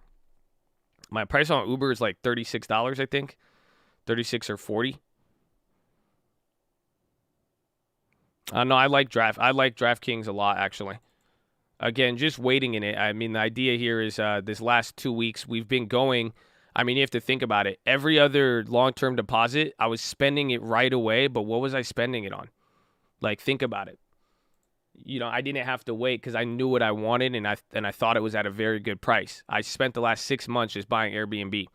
My price on Uber is like $36, I think. 36 or 40. No, I like DraftKings a lot, actually. Again, just waiting in it. I mean, the idea here is this last 2 weeks we've been going. I mean, you have to think about it. Every other long-term deposit, I was spending it right away, but what was I spending it on? Like, think about it. I didn't have to wait because I knew what I wanted and I thought it was at a very good price. I spent the last 6 months just buying Airbnb,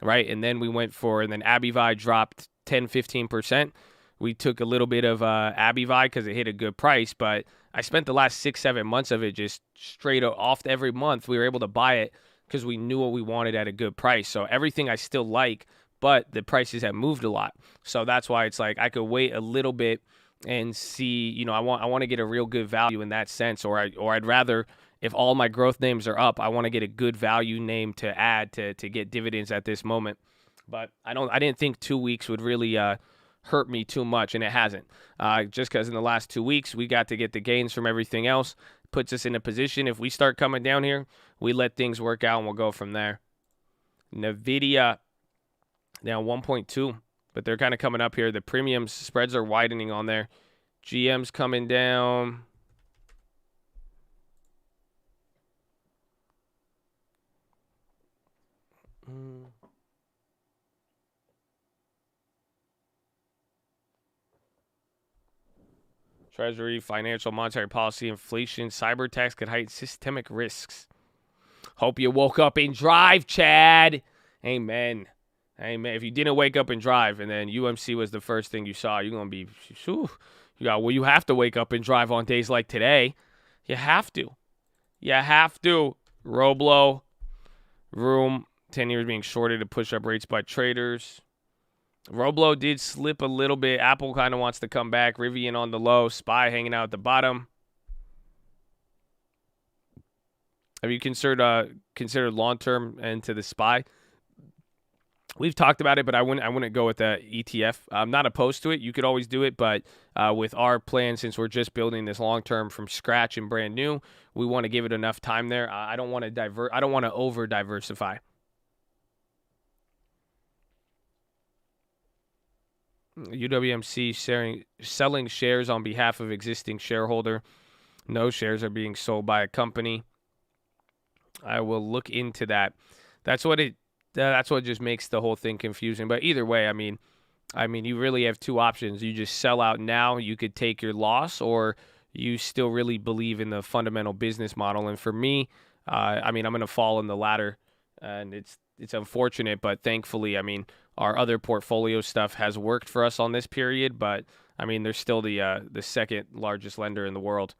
right? And then and then AbiVi dropped 10-15%. We took a little bit of AbiVi because it hit a good price, but I spent the last 6-7 months of it just straight off every month. We were able to buy it because we knew what we wanted at a good price. So everything I still like, but the prices have moved a lot. So that's why it's like I could wait a little bit and see, I want to get a real good value in that sense, or I'd rather, if all my growth names are up, I want to get a good value name to add to get dividends at this moment. But I didn't think 2 weeks would really hurt me too much, and it hasn't. Just because in the last 2 weeks we got to get the gains from everything else, puts us in a position. If we start coming down here, we let things work out and we'll go from there. NVIDIA down 1.2. But they're kind of coming up here. The premium spreads are widening on there. GM's coming down. Treasury, financial, monetary policy, inflation, cyber attacks could heighten systemic risks. Hope you woke up and drive, Chad. Amen. Hey, man, if you didn't wake up and drive and then UMC was the first thing you saw, you're going to be, you have to wake up and drive on days like today. You have to. Roblo, Room, 10 years being shorted to push up rates by traders. Roblo did slip a little bit. Apple kind of wants to come back. Rivian on the low. SPY hanging out at the bottom. Have you considered long-term into the SPY? We've talked about it, but I wouldn't go with the ETF. I'm not opposed to it. You could always do it, but with our plan, since we're just building this long-term from scratch and brand new, we want to give it enough time there. I don't want to I don't want to over-diversify. UWMC selling shares on behalf of existing shareholder. No shares are being sold by a company. I will look into that. That's what just makes the whole thing confusing. But either way, I mean, you really have two options. You just sell out now. You could take your loss, or you still really believe in the fundamental business model. And for me, I'm going to fall in the latter, and it's unfortunate, but thankfully, our other portfolio stuff has worked for us on this period. But they're still the second largest lender in the world.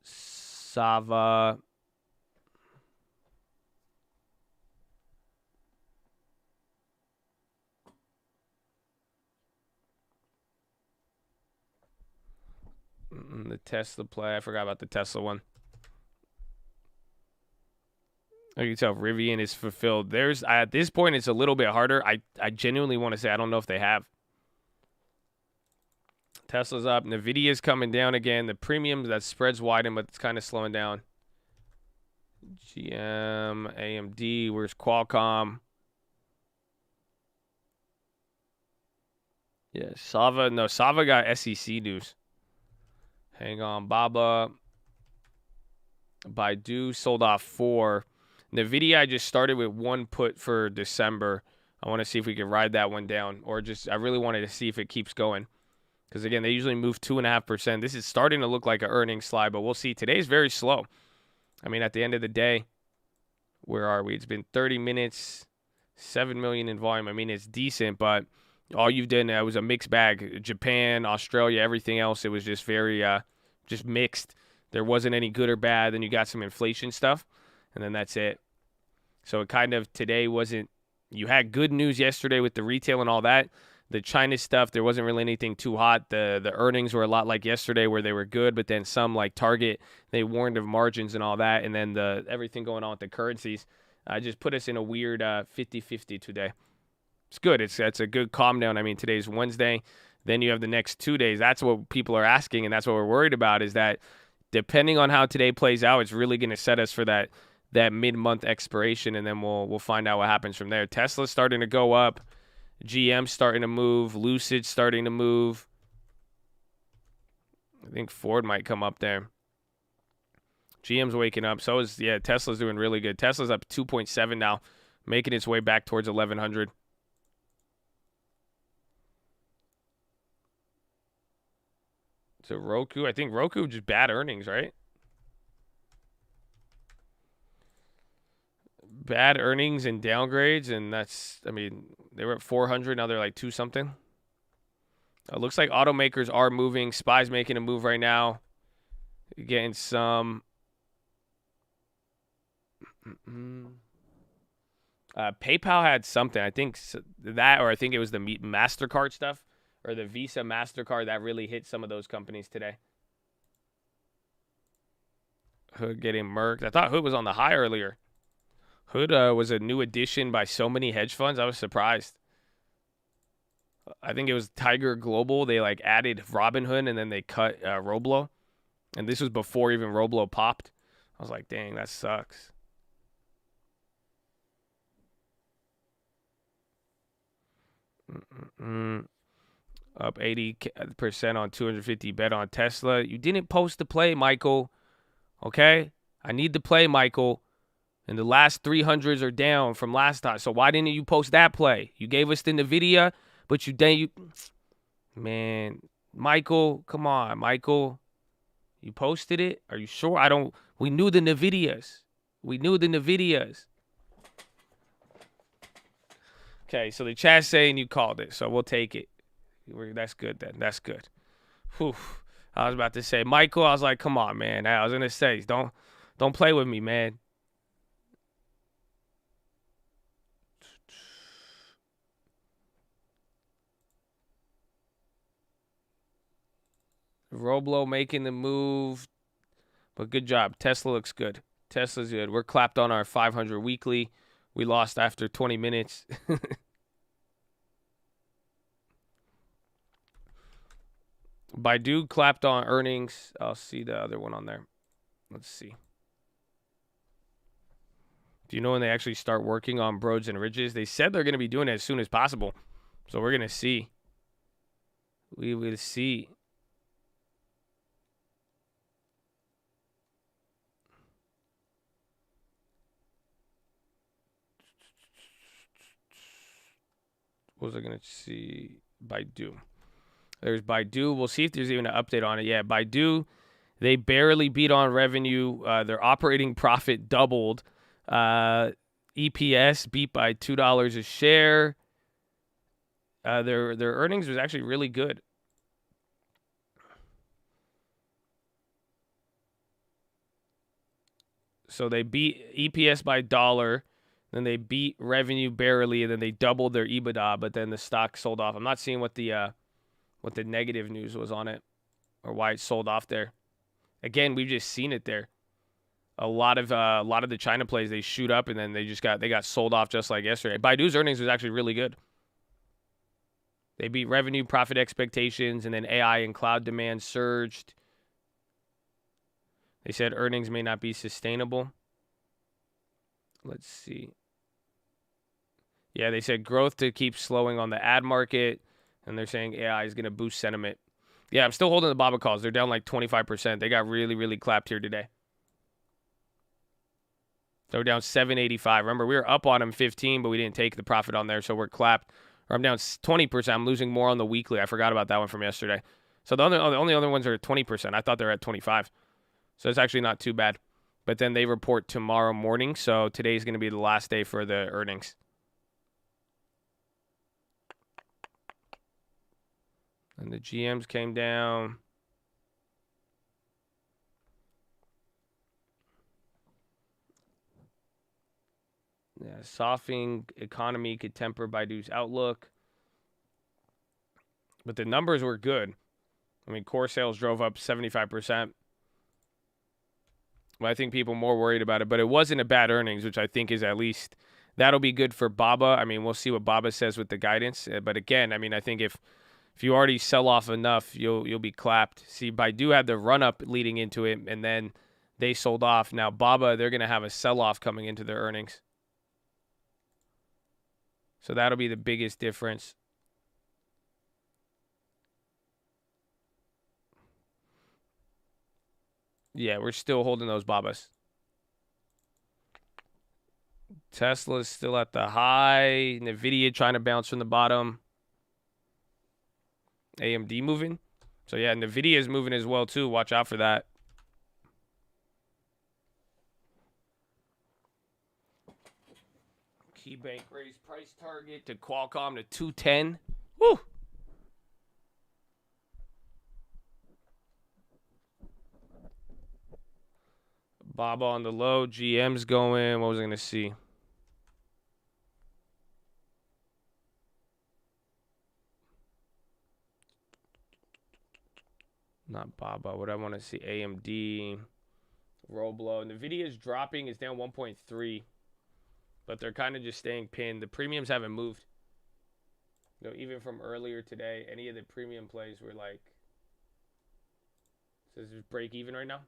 Sava, Tesla play. I forgot about the Tesla one. I can tell if Rivian is fulfilled. There's at this point it's a little bit harder. I genuinely want to say I don't know if they have. Tesla's up. NVIDIA's coming down again. The premiums, that spread's widen, but it's kind of slowing down. GM, AMD, where's Qualcomm? Yeah, Sava. No, Sava got SEC news. Hang on, Baba. Baidu sold off 4. NVIDIA, I just started with 1 put for December. I want to see if we can ride that one down, or just I really wanted to see if it keeps going. Because, again, they usually move 2.5%. This is starting to look like an earnings slide, but we'll see. Today's very slow. I mean, at the end of the day, where are we? It's been 30 minutes, 7 million in volume. I mean, it's decent, but all you've done, it was a mixed bag. Japan, Australia, everything else, it was just very just mixed. There wasn't any good or bad. Then you got some inflation stuff, and then that's it. So it kind of today wasn't – you had good news yesterday with the retail and all that. The China stuff, there wasn't really anything too hot. The earnings were a lot like yesterday where they were good, but then some like Target, they warned of margins and all that. And then everything going on with the currencies just put us in a weird 50-50 today. It's good. It's a good calm down. I mean, today's Wednesday. Then you have the next 2 days. That's what people are asking, and that's what we're worried about is that depending on how today plays out, it's really going to set us for that mid-month expiration, and then we'll find out what happens from there. Tesla's starting to go up. GM's starting to move. Lucid's starting to move. I think Ford might come up there. GM's waking up. So is, Tesla's doing really good. Tesla's up 2.7 now, making its way back towards 1,100. So Roku, I think Roku just bad earnings, right? Bad earnings and downgrades, and that's, I mean, they were at 400, now they're like 2 something. It looks like automakers are moving. SPY's making a move right now. Getting some. PayPal had something. I think that, or I think it was the MasterCard stuff, or the Visa MasterCard that really hit some of those companies today. Hood getting murked. I thought Hood was on the high earlier. Hood was a new addition by so many hedge funds. I was surprised. I think it was Tiger Global. They like added Robinhood and then they cut Roblo. And this was before even Roblo popped. I was like, dang, that sucks. Up 80% on 250 bet on Tesla. You didn't post the play, Michael. Okay? I need the play, Michael. And the last 300s are down from last time. So why didn't you post that play? You gave us the NVIDIA, but man, Michael, come on, Michael. You posted it? Are you sure? We knew the NVIDIAs. Okay, so the chat's saying you called it, so we'll take it. That's good then. That's good. Whew. I was about to say, Michael, I was like, come on, man. I was going to say, don't play with me, man. Roblo making the move. But good job. Tesla looks good. Tesla's good. We're clapped on our 500 weekly. We lost after 20 minutes. Baidu clapped on earnings. I'll see the other one on there. Let's see. Do you know when they actually start working on Broads and Ridges? They said they're going to be doing it as soon as possible. So we're going to see. We will see. What was I going to see? Baidu. There's Baidu. We'll see if there's even an update on it. Yeah, Baidu, they barely beat on revenue. Their operating profit doubled. EPS beat by $2 a share. Their earnings was actually really good. So they beat EPS by $1. Then they beat revenue barely, and then they doubled their EBITDA, but then the stock sold off. I'm not seeing what the negative news was on it or why it sold off there. Again, we've just seen it there. A lot of the China plays, they shoot up and then they got sold off just like yesterday. Baidu's earnings was actually really good. They beat revenue, profit expectations, and then AI and cloud demand surged. They said earnings may not be sustainable. Let's see. Yeah, they said growth to keep slowing on the ad market, and they're saying AI is going to boost sentiment. Yeah, I'm still holding the Baba calls. They're down like 25%. They got really, really clapped here today. So we're down 785. Remember, we were up on them 15, but we didn't take the profit on there, so we're clapped. Or I'm down 20%. I'm losing more on the weekly. I forgot about that one from yesterday. So the only other ones are 20%. I thought they were at 25. So it's actually not too bad. But then they report tomorrow morning, so today's going to be the last day for the earnings. And the GMs came down. Yeah, softening economy could temper Baidu's outlook. But the numbers were good. I mean, core sales drove up 75%. But I think people are more worried about it. But it wasn't a bad earnings, which I think is at least, that'll be good for Baba. I mean, we'll see what Baba says with the guidance. But again, I mean, I think if you already sell off enough, you'll be clapped. See, Baidu had the run-up leading into it, and then they sold off. Now, Baba, they're going to have a sell-off coming into their earnings. So that'll be the biggest difference. Yeah, we're still holding those Babas. Tesla's still at the high. NVDA trying to bounce from the bottom. AMD moving. So, yeah, NVIDIA is moving as well, too. Watch out for that. KeyBank raised price target to Qualcomm to 210. Woo! Baba on the low. GM's going. What was I going to see? Not Baba. What I want to see? AMD. Roblo. NVIDIA is dropping. It's down 1.3. But they're kind of just staying pinned. The premiums haven't moved. You know, even from earlier today, any of the premium plays were like, so this is break even right now.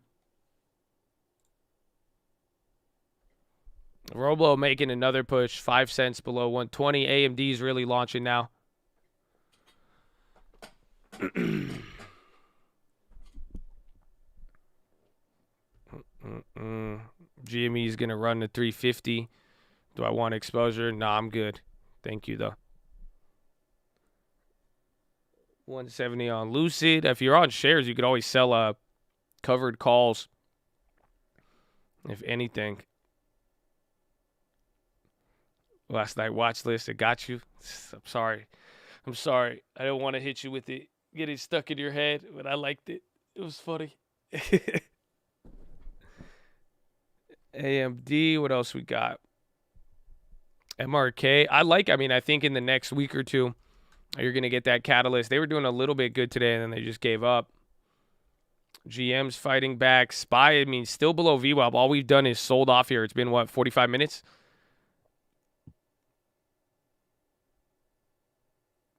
Roblo making another push, 5 cents below 120. AMD's really launching now. GME is going to run to 350. Do I want exposure? Nah, I'm good. Thank you, though. 170 on Lucid. If you're on shares, you could always sell covered calls, if anything. Last night, Watchlist, it got you. I'm sorry. I don't want to hit you with it. Get it stuck in your head, but I liked it. It was funny. AMD, what else we got? MRK. I think in the next week or two, you're going to get that catalyst. They were doing a little bit good today, and then they just gave up. GM's fighting back. SPY, still below VWAP. All we've done is sold off here. It's been, 45 minutes?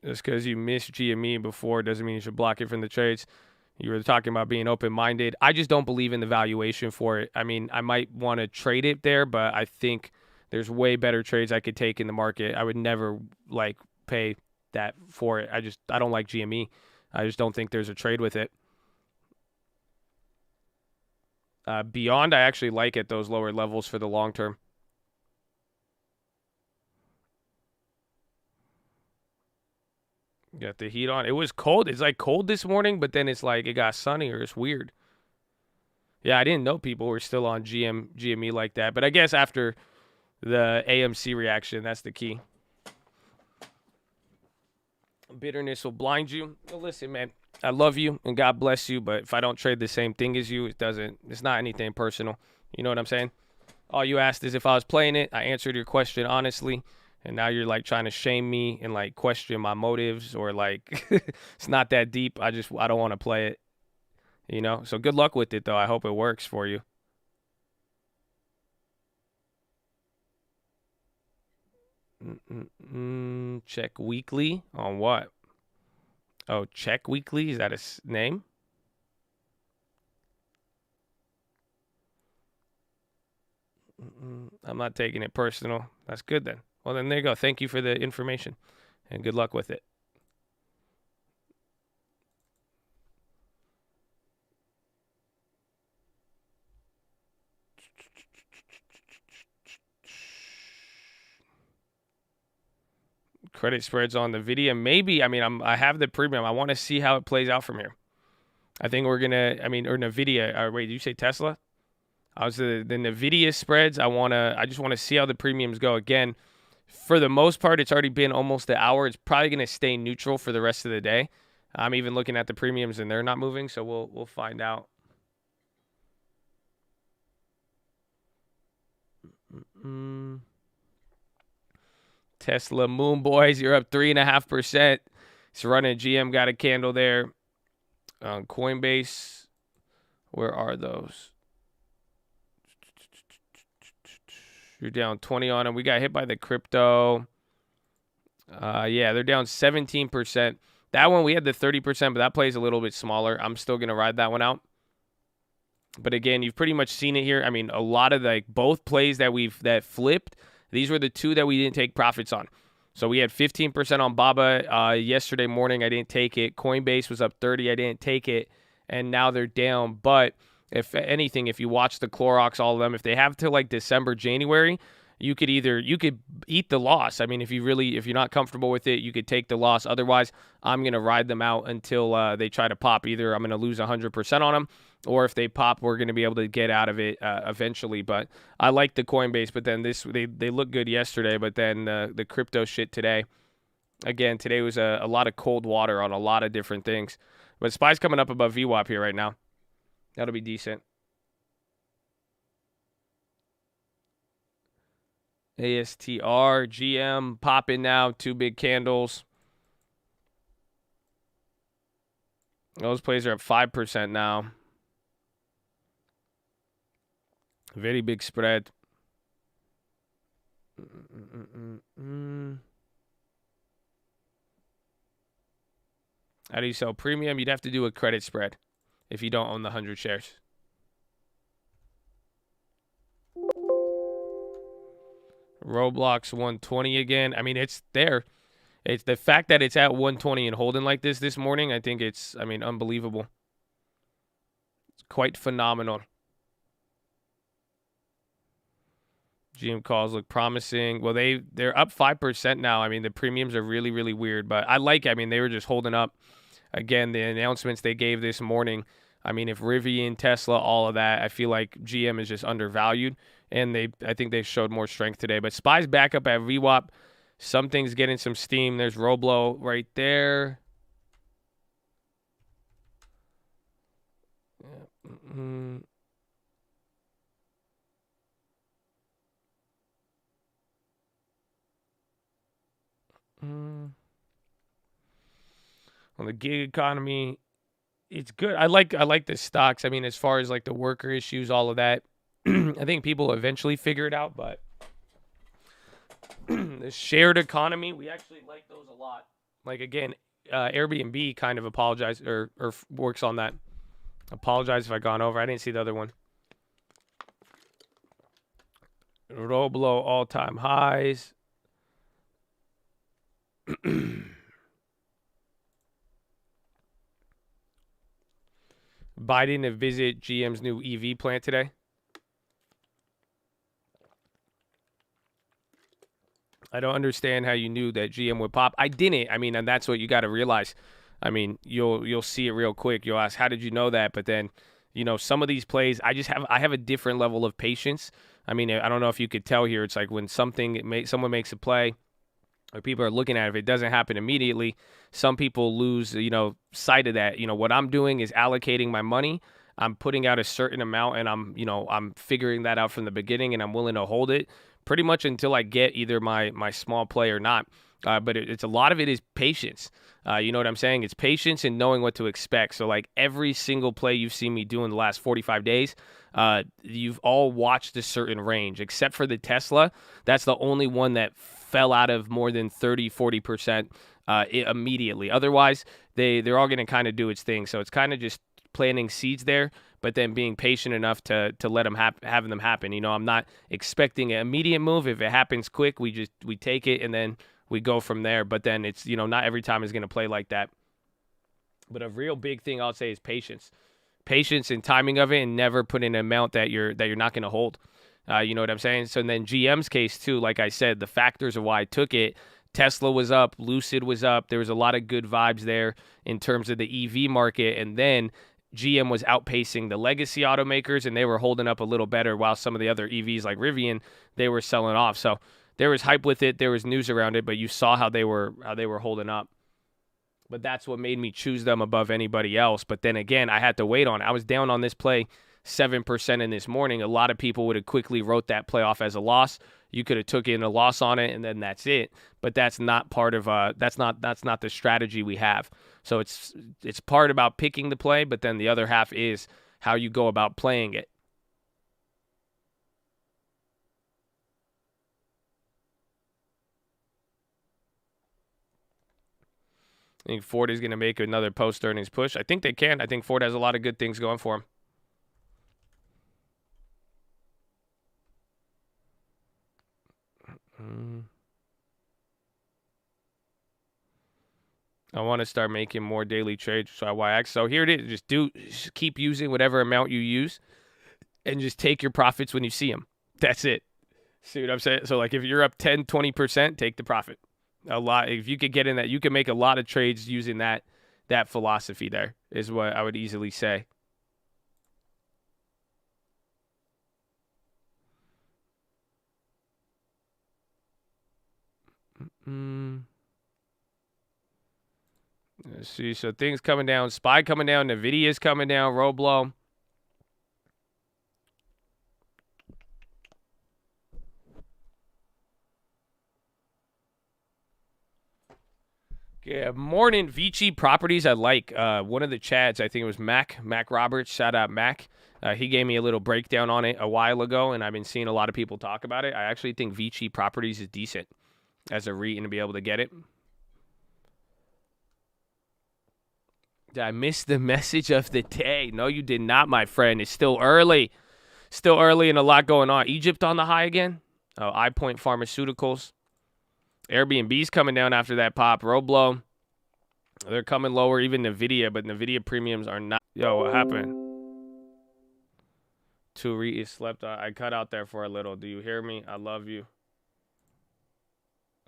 Just because you missed GME before doesn't mean you should block it from the trades. You were talking about being open-minded. I just don't believe in the valuation for it. I might want to trade it there, but I think there's way better trades I could take in the market. I would never, pay that for it. I don't like GME. I just don't think there's a trade with it. Beyond, I actually like at those lower levels for the long term. Got the heat on. It was cold. It's cold this morning, but then it's it got sunnier. It's weird. Yeah, I didn't know people were still on GME like that. But I guess after the AMC reaction, that's the key. Bitterness will blind you. Well, listen, man, I love you and God bless you, but if I don't trade the same thing as you, it's not anything personal. You know what I'm saying? All you asked is if I was playing it. I answered your question honestly. And now you're trying to shame me and question my motives or it's not that deep. I don't want to play it. You know, so good luck with it, though. I hope it works for you. Check weekly on what? Oh, check weekly? Is that a name? I'm not taking it personal. That's good then. Well, then there you go. Thank you for the information and good luck with it. Credit spreads on the video. Maybe, I mean, I have the premium. I want to see how it plays out from here. I think we're going to, or NVIDIA. Wait, did you say Tesla? I was the NVIDIA spreads. I just want to see how the premiums go. Again, for the most part, it's already been almost an hour. It's probably going to stay neutral for the rest of the day. I'm even looking at the premiums and they're not moving, so we'll find out. Tesla Moon Boys, you're up 3.5%. It's running. GM got a candle there. Coinbase, where are those? You're down 20 on them. We got hit by the crypto. Yeah, they're down 17%. That one, we had the 30%, but that plays a little bit smaller. I'm still going to ride that one out. But again, you've pretty much seen it here. I mean, a lot of both plays that flipped, these were the two that we didn't take profits on. So we had 15% on Baba yesterday morning. I didn't take it. Coinbase was up 30. I didn't take it. And now they're down. But if anything, if you watch the Clorox, all of them, if they have till like December, January, you could eat the loss. I mean, if you're not comfortable with it, you could take the loss. Otherwise, I'm going to ride them out until they try to pop. Either I'm going to lose 100% on them, or if they pop, we're going to be able to get out of it eventually. But I like the Coinbase, but then they look good yesterday, but then the crypto shit today. Again, today was a lot of cold water on a lot of different things. But SPY's coming up above VWAP here right now. That'll be decent. ASTR, GM, popping now. 2 big candles. Those plays are up 5% now. Very big spread. How do you sell premium? You'd have to do a credit spread if you don't own the 100 shares. Roblox 120 again. I mean, it's there. It's the fact that it's at 120 and holding like this morning. I think it's, unbelievable. It's quite phenomenal. GM calls look promising. Well, they're up 5% now. I mean, the premiums are really, really weird, but I like it. I mean, they were just holding up. Again, the announcements they gave this morning. I mean, if Rivian, Tesla, all of that, I feel like GM is just undervalued, and I think they showed more strength today. But SPY's back up at VWAP. Something's getting some steam. There's Roblo right there. On the gig economy, it's good. I like the stocks. I mean, as far as like the worker issues, all of that, I think people eventually figure it out. But the shared economy, we actually like those a lot. Like again, Airbnb kind of apologized or works on that. Apologize if I gone over. I didn't see the other one. Roblo all-time highs. Biden to visit GM's new EV plant today. I don't understand how you knew that GM would pop. I didn't. I mean, and that's what you got to realize. I mean, you'll see it real quick. You'll ask, how did you know that? But then, some of these plays, I have a different level of patience. I mean, I don't know if you could tell here. It's like when someone makes a play, or people are looking at it, if it doesn't happen immediately, some people lose, sight of that. What I'm doing is allocating my money. I'm putting out a certain amount, and I'm figuring that out from the beginning, and I'm willing to hold it pretty much until I get either my small play or not. But it's a lot of it is patience. You know what I'm saying? It's patience and knowing what to expect. So like every single play you've seen me do in the last 45 days, you've all watched a certain range, except for the Tesla. That's the only one that fell out of more than 30, 40% immediately. Otherwise, they're all going to kind of do its thing. So it's kind of just planting seeds there, but then being patient enough to let them having them happen. You know, I'm not expecting an immediate move. If it happens quick, we take it and then we go from there. But then it's, you know, not every time is going to play like that. But a real big thing I'll say is patience and timing of it, and never put in an amount that you're not going to hold. You know what I'm saying? So then GM's case too, like I said, the factors of why I took it. Tesla was up, Lucid was up. There was a lot of good vibes there in terms of the EV market. And then GM was outpacing the legacy automakers, and they were holding up a little better, while some of the other EVs like Rivian, they were selling off. So there was hype with it, there was news around it, but you saw how they were holding up. But that's what made me choose them above anybody else. But then again, I had to wait on it. I was down on this play 7% in this morning. A lot of people would have quickly wrote that play off as a loss. You could have took in a loss on it, and then that's it. But that's not part of that's not the strategy we have. So it's part about picking the play, but then the other half is how you go about playing it. I think Ford is going to make another post-earnings push. I think they can. I think Ford has a lot of good things going for him. I want to start making more daily trades. So YX. So here it is. Just keep using whatever amount you use, and just take your profits when you see them. That's it. See what I'm saying? So like if you're up 10, 20%, take the profit. A lot. If you could get in that, you can make a lot of trades using that philosophy. There is what I would easily say. Let's see. So things coming down. SPY coming down. NVDA is coming down. Roblo. Yeah, morning Vici Properties. I like one of the chads. I think it was Mac Roberts. Shout out Mac. He gave me a little breakdown on it a while ago, and I've been seeing a lot of people talk about it. I actually think Vici Properties is decent as a REIT and to be able to get it. Did I miss the message of the day? No, you did not, my friend. It's still early. Still early and a lot going on. Egypt on the high again. Oh, iPoint Pharmaceuticals. Airbnb's coming down after that pop. Roblo, they're coming lower. Even NVIDIA, but NVIDIA premiums are not. Yo, what happened? Two REITs slept. I cut out there for a little. Do you hear me? I love you.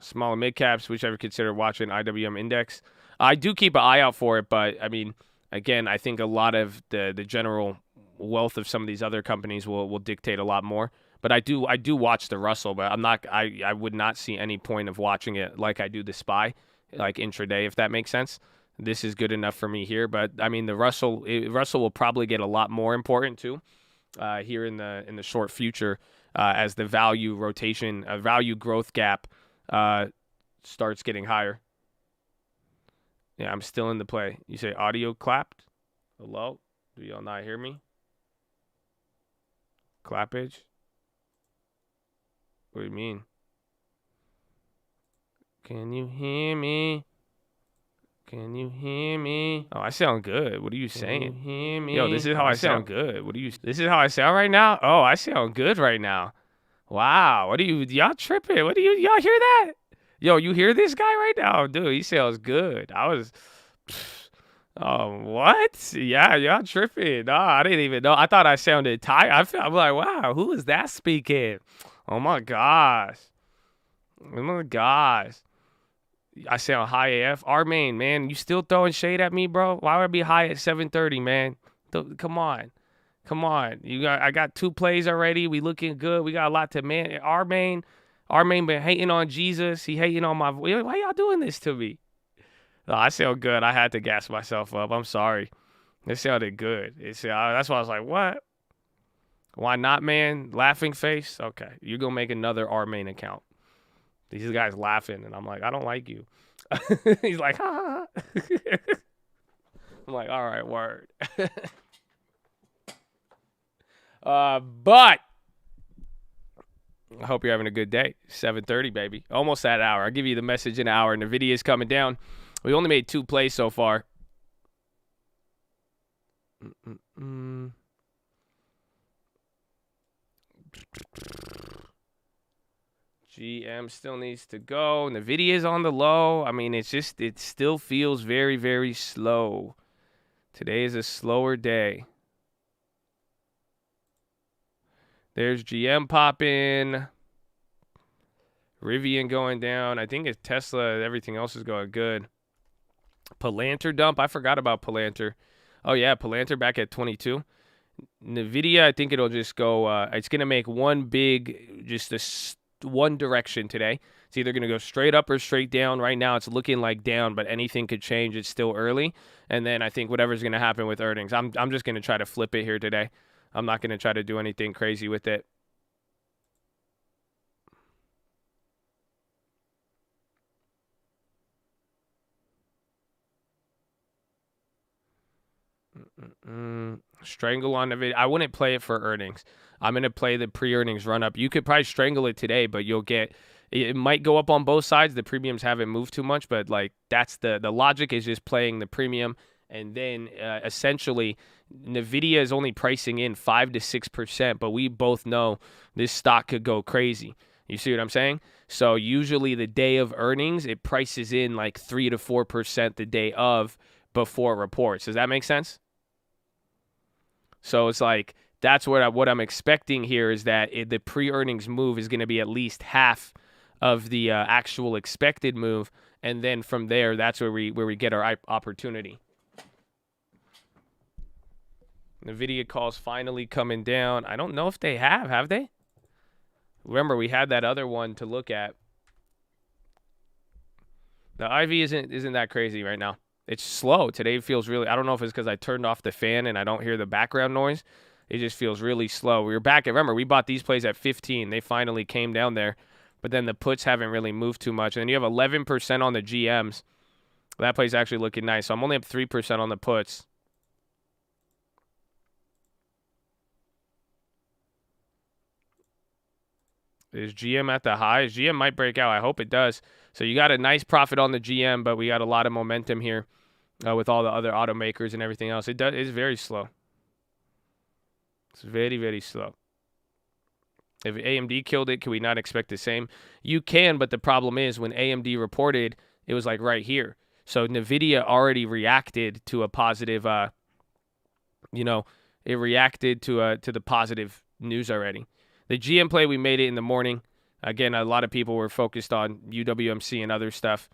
Small and mid caps, which I would consider watching IWM index. I do keep an eye out for it, but I mean, again, I think a lot of the general wealth of some of these other companies will dictate a lot more. But I do watch the Russell, but I would not see any point of watching it like I do the SPY, like intraday, if that makes sense. This is good enough for me here, but I mean the Russell will probably get a lot more important too, here in the short future, as the value rotation, value growth gap, starts getting higher. Yeah, I'm still in the play. You say audio clapped? Hello? Do y'all not hear me? Clappage? What do you mean? Can you hear me? Can you hear me? Oh, I sound good. What are you saying? Can you hear me? Yo, this is how I sound good. This is how I sound right now? Oh, I sound good right now. Wow. Y'all tripping? Y'all hear that? Yo, you hear this guy right now? Dude, he sounds good. Oh, what? Yeah, y'all tripping. No, I didn't even know. I thought I sounded tired. I'm like, wow, who is that speaking? Oh my gosh. Oh my gosh. I sound high AF. Armain, man, you still throwing shade at me, bro? Why would I be high at 7:30, man? Come on. I got 2 plays already. We looking good. We got a lot to man. Armain been hating on Jesus. He hating on my voice. Why y'all doing this to me? No, I sound good. I had to gas myself up. I'm sorry. It sounded good. That's why I was like, what? Why not, man? Laughing face? Okay. You're going to make another Armain account. These guys laughing, and I'm like, I don't like you. He's like, ha. I'm like, all right, word. But I hope you're having a good day. 7:30, baby. Almost that hour. I'll give you the message in an hour, and the video is coming down. We only made 2 plays so far. GM still needs to go. NVIDIA's on the low. I mean, it still feels very, very slow. Today is a slower day. There's GM popping. Rivian going down. I think it's Tesla. Everything else is going good. Palantir dump. I forgot about Palantir. Oh, yeah. Palantir back at 22. NVIDIA, I think it'll just go. It's going to make one big, just one direction today. It's either going to go straight up or straight down. Right now, it's looking like down, but anything could change. It's still early. And then I think whatever's going to happen with earnings, I'm just going to try to flip it here today. I'm not going to try to do anything crazy with it. Strangle on the video. I wouldn't play it for earnings. I'm going to play the pre-earnings run-up. You could probably strangle it today, but you'll get... It might go up on both sides. The premiums haven't moved too much, but like that's the logic is just playing the premium. And then essentially, NVIDIA is only pricing in 5 to 6%, but we both know this stock could go crazy. You see what I'm saying? So usually the day of earnings, it prices in like 3 to 4% the day of before reports. Does that make sense? So it's like that's what I'm expecting here is that the pre-earnings move is going to be at least half of the actual expected move, and then from there, that's where we get our opportunity. NVIDIA calls finally coming down. I don't know if they have they? Remember, we had that other one to look at. The IV isn't that crazy right now. It's slow. Today feels really, I don't know if it's because I turned off the fan and I don't hear the background noise. It just feels really slow. We were back, remember, we bought these plays at 15. They finally came down there, but then the puts haven't really moved too much. And then you have 11% on the GMs. That play's actually looking nice. So I'm only up 3% on the puts. Is GM at the highs? GM might break out. I hope it does. So you got a nice profit on the GM, but we got a lot of momentum here with all the other automakers and everything else. It's very slow. It's very, very slow. If AMD killed it, can we not expect the same? You can, but the problem is when AMD reported, it was like right here. So NVIDIA already reacted to a positive, it reacted to the positive news already. The GM play, we made it in the morning. Again, a lot of people were focused on UWMC and other stuff.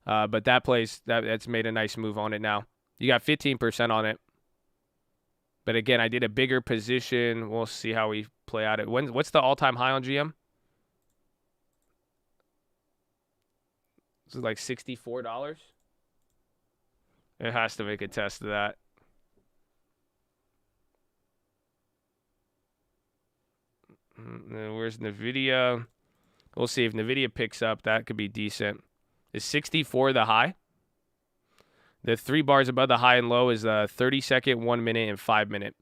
But that plays, that's made a nice move on it now. You got 15% on it. But again, I did a bigger position. We'll see how we play out it. What's the all-time high on GM? This is like $64. It has to make a test of that. Where's NVIDIA? We'll see if NVIDIA picks up. That could be decent. Is 64 the high? The 3 bars above the high and low is 30-second, 1 minute, and 5 minute.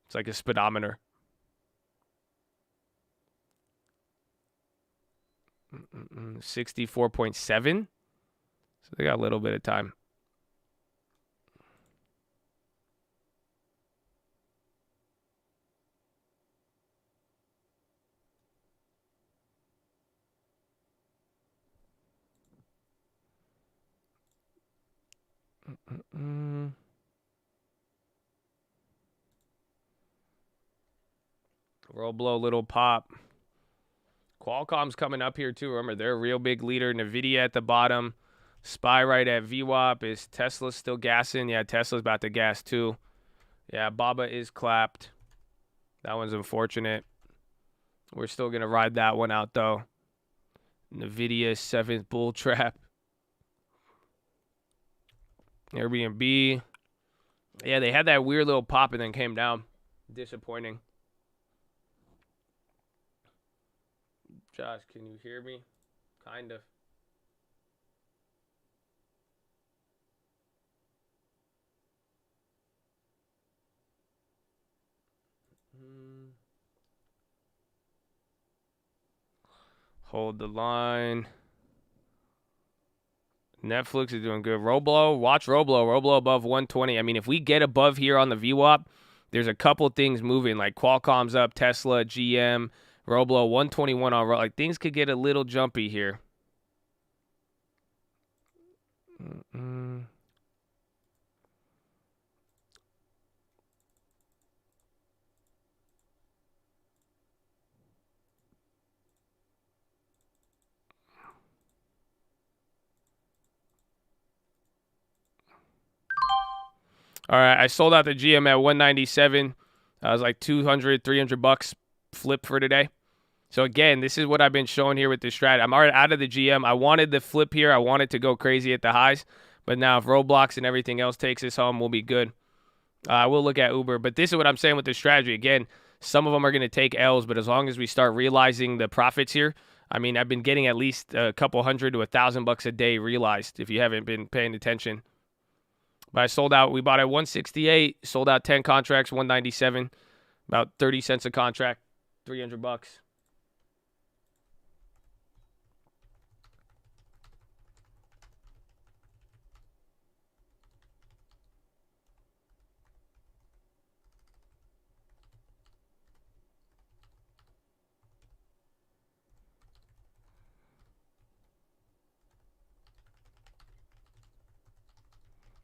It's like a speedometer. 64.7. So they got a little bit of time. Roll blow, little pop. Qualcomm's coming up here too. Remember, they're a real big leader. NVIDIA at the bottom. SPY right at VWAP. Is Tesla still gassing? Yeah, Tesla's about to gas too. Yeah, Baba is clapped. That one's unfortunate. We're still going to ride that one out though. NVIDIA 7th bull trap. Airbnb. Yeah, they had that weird little pop and then came down. Disappointing. Josh, can you hear me? Kind of. Hold the line. Netflix is doing good. Roblo, watch Roblo. Roblo above 120. I mean, if we get above here on the VWAP, there's a couple things moving, like Qualcomm's up, Tesla, GM, Roblo, 121 on. Like, things could get a little jumpy here. All right, I sold out the GM at 197. I was like 200, 300 bucks flip for today. So again, this is what I've been showing here with this strat. I'm already out of the GM. I wanted the flip here. I wanted to go crazy at the highs. But now if Roblox and everything else takes us home, we'll be good. We'll look at Uber. But this is what I'm saying with this strategy. Again, some of them are going to take L's, but as long as we start realizing the profits here, I mean, I've been getting at least a couple $100 to $1,000 a day realized if you haven't been paying attention. But I sold out. We bought at 168, sold out 10 contracts, 197, about 30 cents a contract, $300.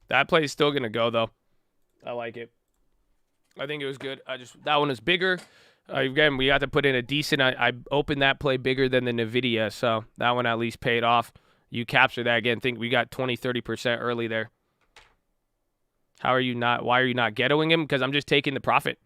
That play is still going to go, though. I like it. I think it was good. That one is bigger. Again, we got to put in a decent. I opened that play bigger than the NVDA, so that one at least paid off. You capture that again. Think we got 20, 30% early there. Why are you not ghettoing him? Because I'm just taking the profit.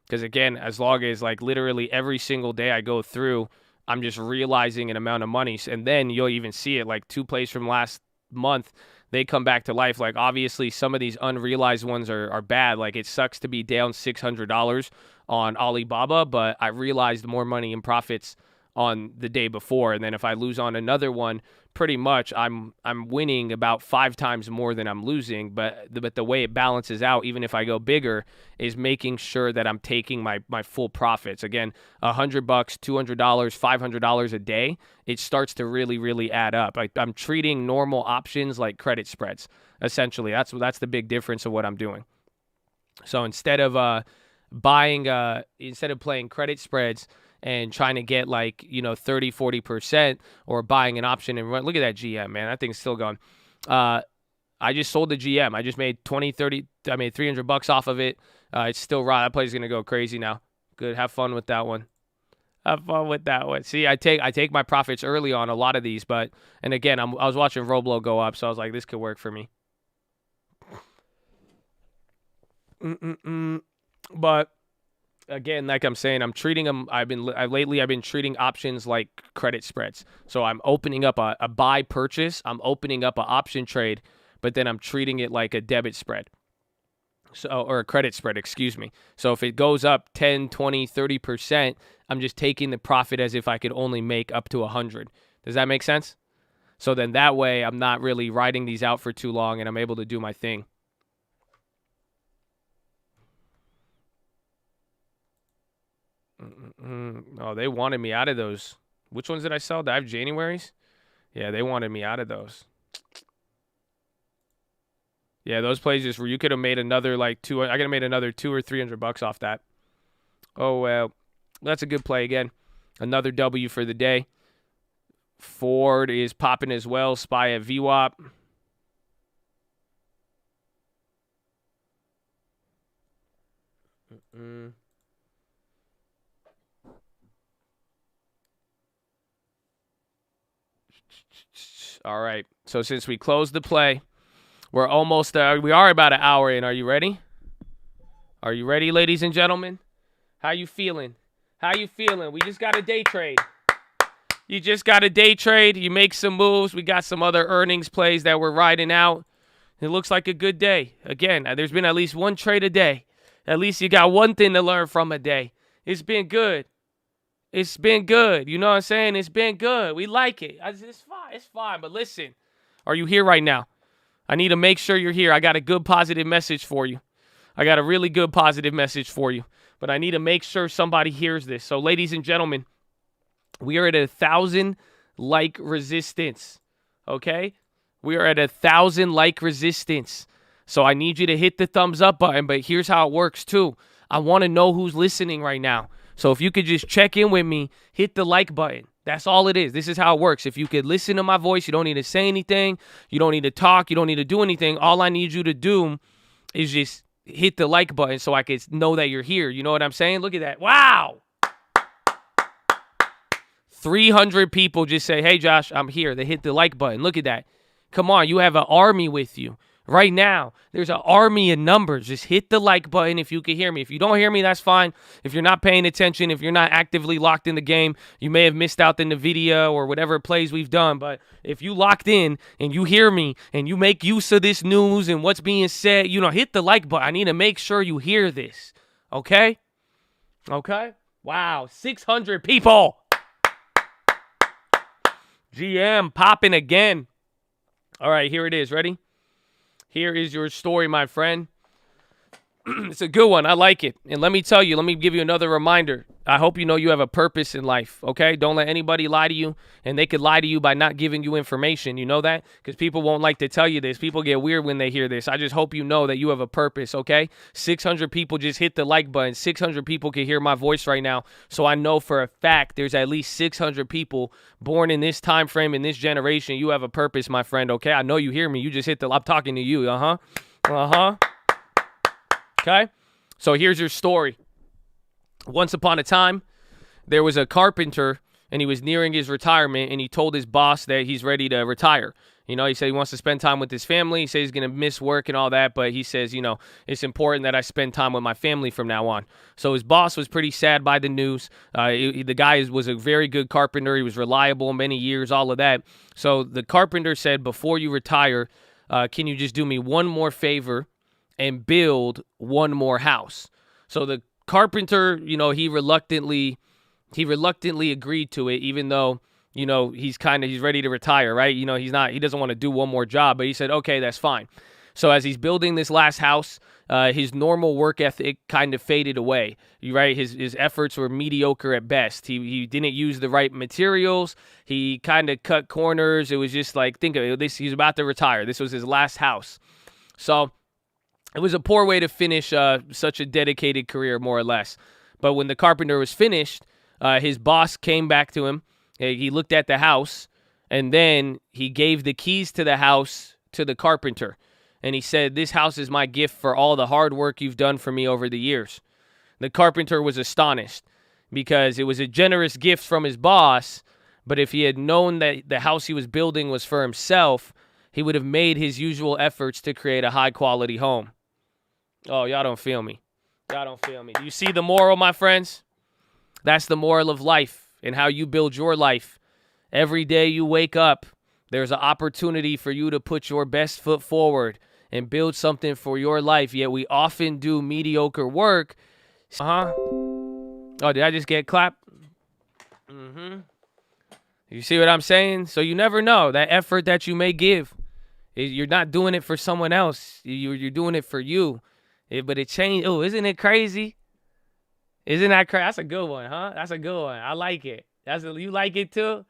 Because again, as long as like literally every single day I go through, I'm just realizing an amount of money. And then you'll even see it like 2 plays from last month. They come back to life. Like, obviously, some of these unrealized ones are bad. Like, it sucks to be down $600 on Alibaba, but I realized more money in profits on the day before. And then if I lose on another one, pretty much I'm winning about 5 times more than I'm losing. But the way it balances out, even if I go bigger, is making sure that I'm taking my full profits. Again, $100, $200, $500 a day, it starts to really, really add up. I'm treating normal options like credit spreads. Essentially, that's the big difference of what I'm doing. So instead of instead of playing credit spreads and trying to get 30, 40% or buying an option and run. Look at that GM, man. That thing's still going. I just sold the GM. I just made 20, 30, I made $300 off of it. It's still raw. That play's going to go crazy now. Good. Have fun with that one. Have fun with that one. See, I take my profits early on a lot of these, and again, I was watching Roblo go up, so I was like, this could work for me. But again, like I'm saying, I'm treating them. Lately I've been treating options like credit spreads. So I'm opening up a buy purchase. I'm opening up an option trade, but then I'm treating it like a debit spread. Or a credit spread, excuse me. So if it goes up 10, 20, 30%, I'm just taking the profit as if I could only make up to 100. Does that make sense? So then that way I'm not really riding these out for too long and I'm able to do my thing. Oh, they wanted me out of those. Which ones did I sell? Did I have January's? Yeah, they wanted me out of those. Yeah, those plays just where you could have made another I could have made another $200 or $300 off that. Oh well, that's a good play again. Another W for the day. Ford is popping as well. SPY at VWAP. All right. So since we closed the play, we're almost we are about an hour in. Are you ready? Are you ready, ladies and gentlemen? How you feeling? How you feeling? We just got a day trade. You just got a day trade. You make some moves. We got some other earnings plays that we're riding out. It looks like a good day. Again, there's been at least one trade a day. At least you got one thing to learn from a day. It's been good. It's been good. You know what I'm saying? It's been good. We like it. It's fine. It's fine. But listen, are you here right now? I need to make sure you're here. I got a good positive message for you. I got a really good positive message for you. But I need to make sure somebody hears this. So, ladies and gentlemen, we are at 1,000 like resistance. Okay? We are at 1,000 like resistance. So I need you to hit the thumbs up button. But here's how it works too. I want to know who's listening right now. So if you could just check in with me, hit the like button. That's all it is. This is how it works. If you could listen to my voice, you don't need to say anything. You don't need to talk. You don't need to do anything. All I need you to do is just hit the like button so I can know that you're here. You know what I'm saying? Look at that. Wow. 300 people just say, hey, Josh, I'm here. They hit the like button. Look at that. Come on. You have an army with you. Right now, there's an army of numbers. Just hit the like button if you can hear me. If you don't hear me, that's fine. If you're not paying attention, if you're not actively locked in the game, you may have missed out in the video or whatever plays we've done. But if you locked in and you hear me and you make use of this news and what's being said, hit the like button. I need to make sure you hear this. Okay? Okay? Wow, 600 people. GM popping again. All right, here it is. Ready? Here is your story, my friend. It's a good one. I like it. And let me tell you, let me give you another reminder. I hope you know you have a purpose in life, okay? Don't let anybody lie to you, and they could lie to you by not giving you information. You know that? Because people won't like to tell you this. People get weird when they hear this. I just hope you know that you have a purpose, okay? 600 people just hit the like button. 600 people can hear my voice right now. So I know for a fact there's at least 600 people born in this time frame, in this generation. You have a purpose, my friend, okay? I know you hear me. You just hit the, I'm talking to you, Okay? So here's your story. Once upon a time, there was a carpenter, and he was nearing his retirement, and he told his boss that he's ready to retire. He said he wants to spend time with his family. He said he's going to miss work and all that, but he says, it's important that I spend time with my family from now on. So his boss was pretty sad by the news. The guy was a very good carpenter. He was reliable many years, all of that. So the carpenter said, before you retire, can you just do me one more favor and build one more house? So the carpenter, he reluctantly agreed to it, even though, he's ready to retire, right? He doesn't want to do one more job, but he said, okay, that's fine. So as he's building this last house, his normal work ethic kind of faded away, right? His efforts were mediocre at best. He didn't use the right materials. He kind of cut corners. It was just like, think of it, he's about to retire. This was his last house. So it was a poor way to finish such a dedicated career, more or less. But when the carpenter was finished, his boss came back to him. He looked at the house, and then he gave the keys to the house to the carpenter. And he said, this house is my gift for all the hard work you've done for me over the years. The carpenter was astonished because it was a generous gift from his boss, but if he had known that the house he was building was for himself, he would have made his usual efforts to create a high-quality home. Oh, y'all don't feel me. Y'all don't feel me. Do you see the moral, my friends? That's the moral of life and how you build your life. Every day you wake up, there's an opportunity for you to put your best foot forward and build something for your life, yet we often do mediocre work. Oh, did I just get clapped? You see what I'm saying? So you never know. That effort that you may give, you're not doing it for someone else. You're doing it for you. But it changed. Oh, isn't it crazy? Isn't that crazy? That's a good one, huh? That's a good one. I like it. You like it too?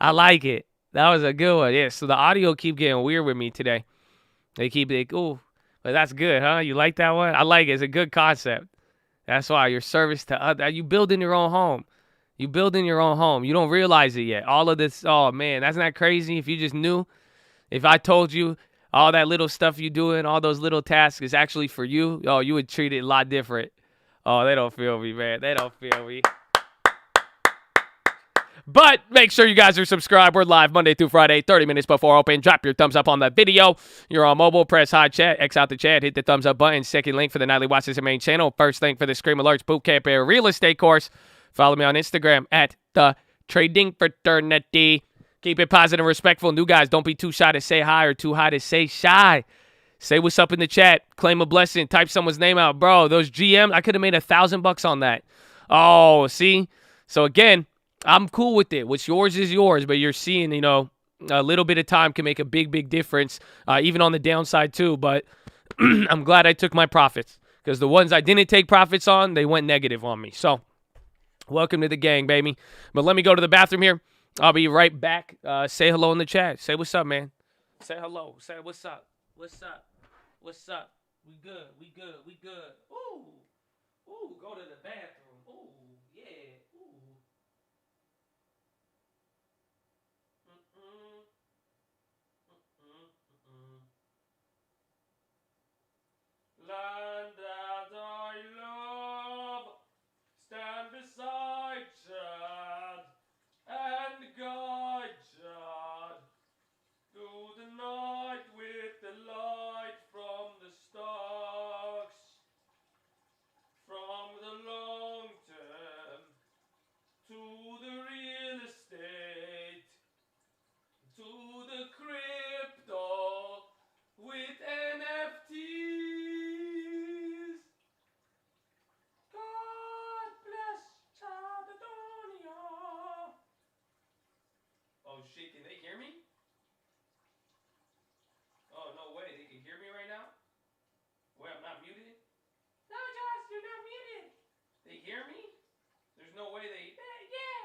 I like it. That was a good one. Yeah, so the audio keep getting weird with me today. They keep like, ooh, but that's good, huh? You like that one? I like it. It's a good concept. That's why your service to others. You building your own home. You building your own home. You don't realize it yet. All of this, oh man, that's not crazy. If you just knew, if I told you all that little stuff you doing, all those little tasks is actually for you, oh, you would treat it a lot different. Oh, they don't feel me, man. They don't feel me. But make sure you guys are subscribed. We're live Monday through Friday, 30 minutes before open. Drop your thumbs up on the video. You're on mobile. Press high chat. X out the chat. Hit the thumbs up button. Second link for the Nightly Watchlist main channel. First link for the Scream Alerts Bootcamp and Real Estate course. Follow me on Instagram at The Trading Fraternity. Keep it positive and respectful. New guys, don't be too shy to say hi or too high to say shy. Say what's up in the chat. Claim a blessing. Type someone's name out. Bro, those GMs, I could have made $1,000 on that. Oh, see? So again, I'm cool with it. What's yours is yours, but you're seeing, a little bit of time can make a big, big difference, even on the downside too. But I'm glad I took my profits because the ones I didn't take profits on, they went negative on me. So welcome to the gang, baby. But let me go to the bathroom here. I'll be right back. Say hello in the chat. Say what's up, man. Say hello. Say what's up. What's up? What's up? We good. We good. We good. Ooh. Ooh, go to the bathroom. Ooh, yeah. Ooh. Mm-mm. Mm-mm. Land that I love, stand beside Chad and guide Chad through the night with the light from the stocks, from the long term to the real estate, to the crypto with NFTs. God bless Chadadonia. Oh shit, can they hear me? Oh, no way, they can hear me right now? Wait, I'm not muted? No, Josh, you're not muted. They hear me? There's no way they... Yeah,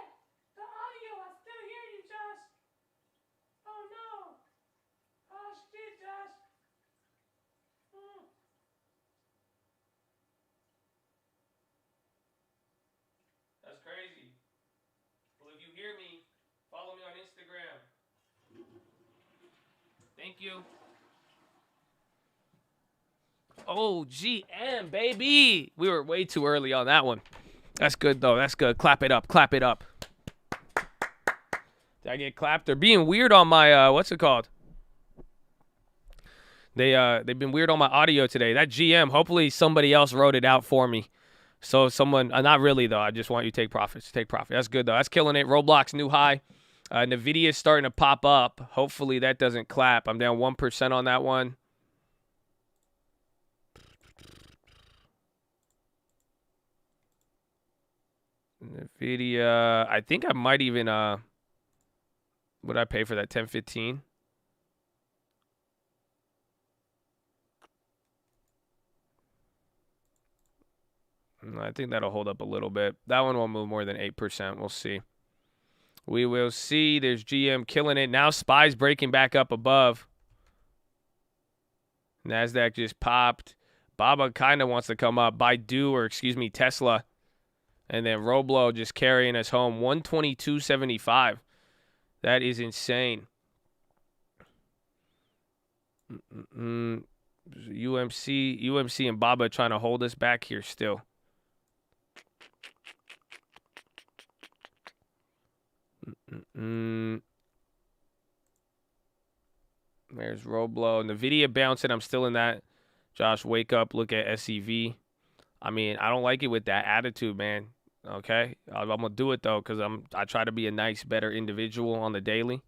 the audio, I still hear you, Josh. Oh no. Oh shit, Josh. That's crazy. Well, if you hear me, follow me on Instagram. Thank you. Oh, GM, baby. We were way too early on that one. That's good, though. That's good. Clap it up. Clap it up. Did I get clapped? They're being weird on my, what's it called? They've been weird on my audio today. That GM, hopefully somebody else wrote it out for me. So someone, not really, though. I just want you to take profits. Take profit. That's good, though. That's killing it. Roblox, new high. NVDA is starting to pop up. Hopefully that doesn't clap. I'm down 1% on that one. NVIDIA, I think I might even, would I pay for that? 10.15? I think that'll hold up a little bit. That one won't move more than 8%. We'll see. We will see. There's GM killing it. Now SPY's breaking back up above. NASDAQ just popped. Baba kind of wants to come up. Baidu, or excuse me, Tesla. And then Roblo just carrying us home. 122.75. That is insane. UMC and Baba trying to hold us back here still. There's Roblo. NVIDIA bouncing. I'm still in that. Josh, wake up. Look at SEV. I mean, I don't like it with that attitude, man. Okay? I'm going to do it, though, because I try to be a nice, better individual on the daily.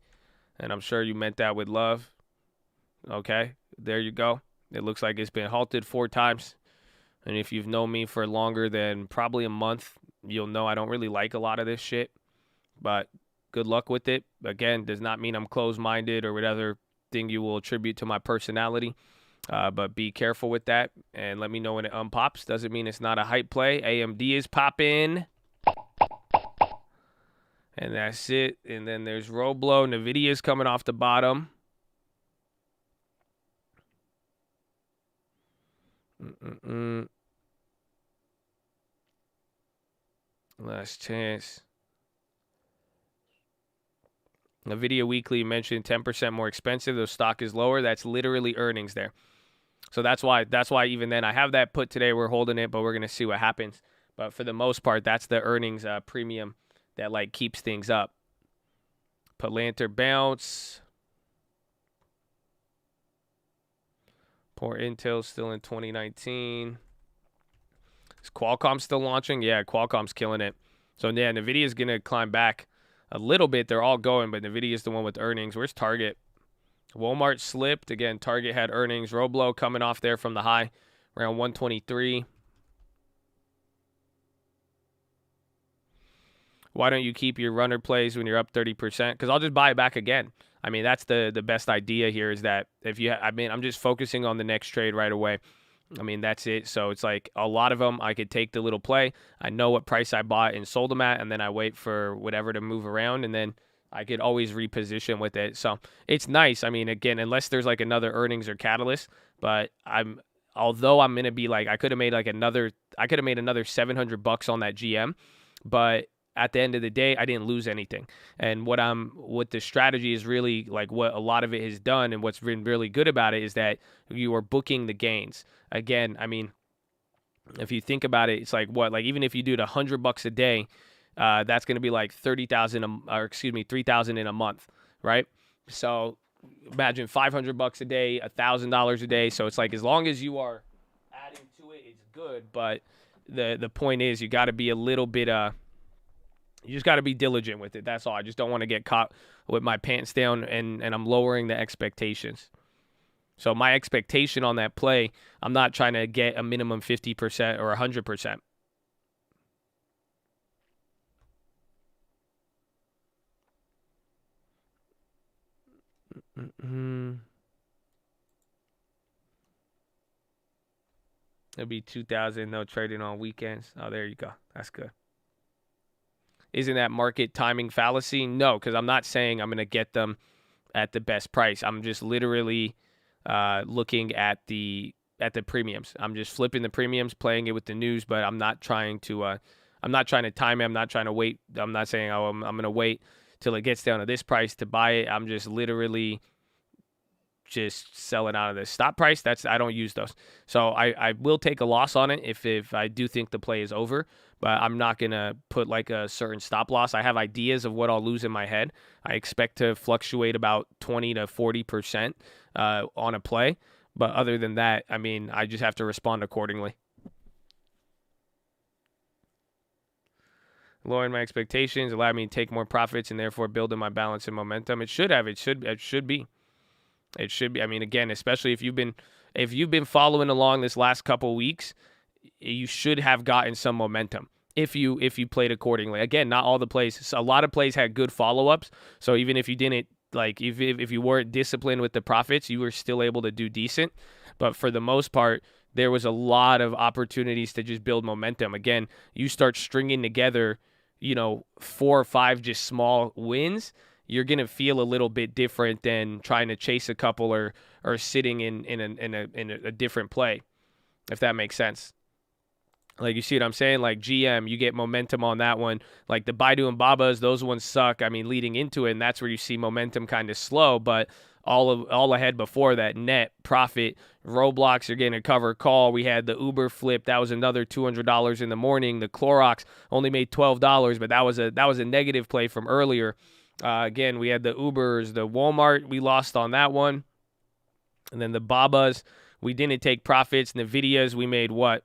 And I'm sure you meant that with love. Okay? There you go. It looks like it's been halted 4 times. And if you've known me for longer than probably a month, you'll know I don't really like a lot of this shit. But good luck with it. Again, does not mean I'm closed-minded or whatever thing you will attribute to my personality. But be careful with that. And let me know when it unpops. Doesn't mean it's not a hype play. AMD is popping. And that's it. And then there's Roblo. NVIDIA's coming off the bottom. Last chance. NVIDIA Weekly mentioned 10% more expensive. The stock is lower. That's literally earnings there. So that's why even then I have that put today. We're holding it, but we're going to see what happens. But for the most part, that's the earnings premium that like keeps things up. Palantir bounce. Poor Intel still in 2019. Is Qualcomm still launching? Yeah, Qualcomm's killing it. So yeah, NVIDIA's going to climb back a little bit. They're all going, but NVIDIA's the one with earnings. Where's Target? Walmart slipped. Again, Target had earnings. Roblo coming off there from the high, around 123. Why don't you keep your runner plays when you're up 30%? Because I'll just buy it back again. I mean, that's the best idea here is that if you, I mean, I'm just focusing on the next trade right away. I mean, that's it. So it's like a lot of them, I could take the little play. I know what price I bought and sold them at, and then I wait for whatever to move around, and then I could always reposition with it. So it's nice. I mean, again, unless there's like another earnings or catalyst, but although I'm going to be like, I could have made another $700 on that GM, but at the end of the day, I didn't lose anything. And what the strategy is really like what a lot of it has done and what's been really good about it is that you are booking the gains. Again, I mean, if you think about it, it's like what, like even if you do it $100 a day, that's going to be like 3,000 in a month, right? So imagine $500 a day, $1,000 a day. So it's like, as long as you are adding to it, it's good. But the point is you got to be a little bit, you just got to be diligent with it. That's all. I just don't want to get caught with my pants down and I'm lowering the expectations. So my expectation on that play, I'm not trying to get a minimum 50% or 100%. It'll be 2,000. No trading on weekends. Oh, there you go. That's good. Isn't that market timing fallacy? No, because I'm not saying I'm going to get them at the best price. I'm just literally looking at the premiums. I'm just flipping the premiums, playing it with the news, but I'm not trying to time it. I'm not trying to wait. I'm not saying, oh, I'm going to wait till it gets down to this price to buy it. I'm just literally just selling out of the stop price. I don't use those. So I will take a loss on it if I do think the play is over, but I'm not going to put like a certain stop loss. I have ideas of what I'll lose in my head. I expect to fluctuate about 20 to 40% on a play. But other than that, I mean, I just have to respond accordingly. Lowering my expectations allowed me to take more profits and therefore building my balance and momentum. It should have. It should be. It should be. I mean, again, especially if you've been following along this last couple weeks, you should have gotten some momentum if you played accordingly. Again, not all the plays. A lot of plays had good follow-ups. So even if you didn't, like, if you weren't disciplined with the profits, you were still able to do decent. But for the most part, there was a lot of opportunities to just build momentum. Again, you start stringing together, 4 or 5 just small wins, you're going to feel a little bit different than trying to chase a couple or sitting in a different play, if that makes sense. Like, you see what I'm saying? Like GM, you get momentum on that one. Like the Baidu and Babas, those ones suck. I mean, leading into it, and that's where you see momentum kind of slow. But all ahead before that, net profit, Roblox, you're getting a cover call. We had the Uber flip. That was another $200 in the morning. The Clorox only made $12, but that was a negative play from earlier. Again, we had the Ubers, the Walmart. We lost on that one, and then the Babas, we didn't take profits. NVDAs, we made what?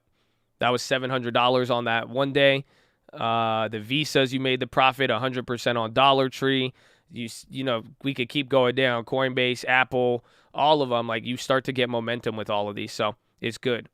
That was $700 on that one day. The Visas, you made the profit 100% on Dollar Tree. We could keep going down. Coinbase, Apple, all of them. Like, you start to get momentum with all of these, so it's good.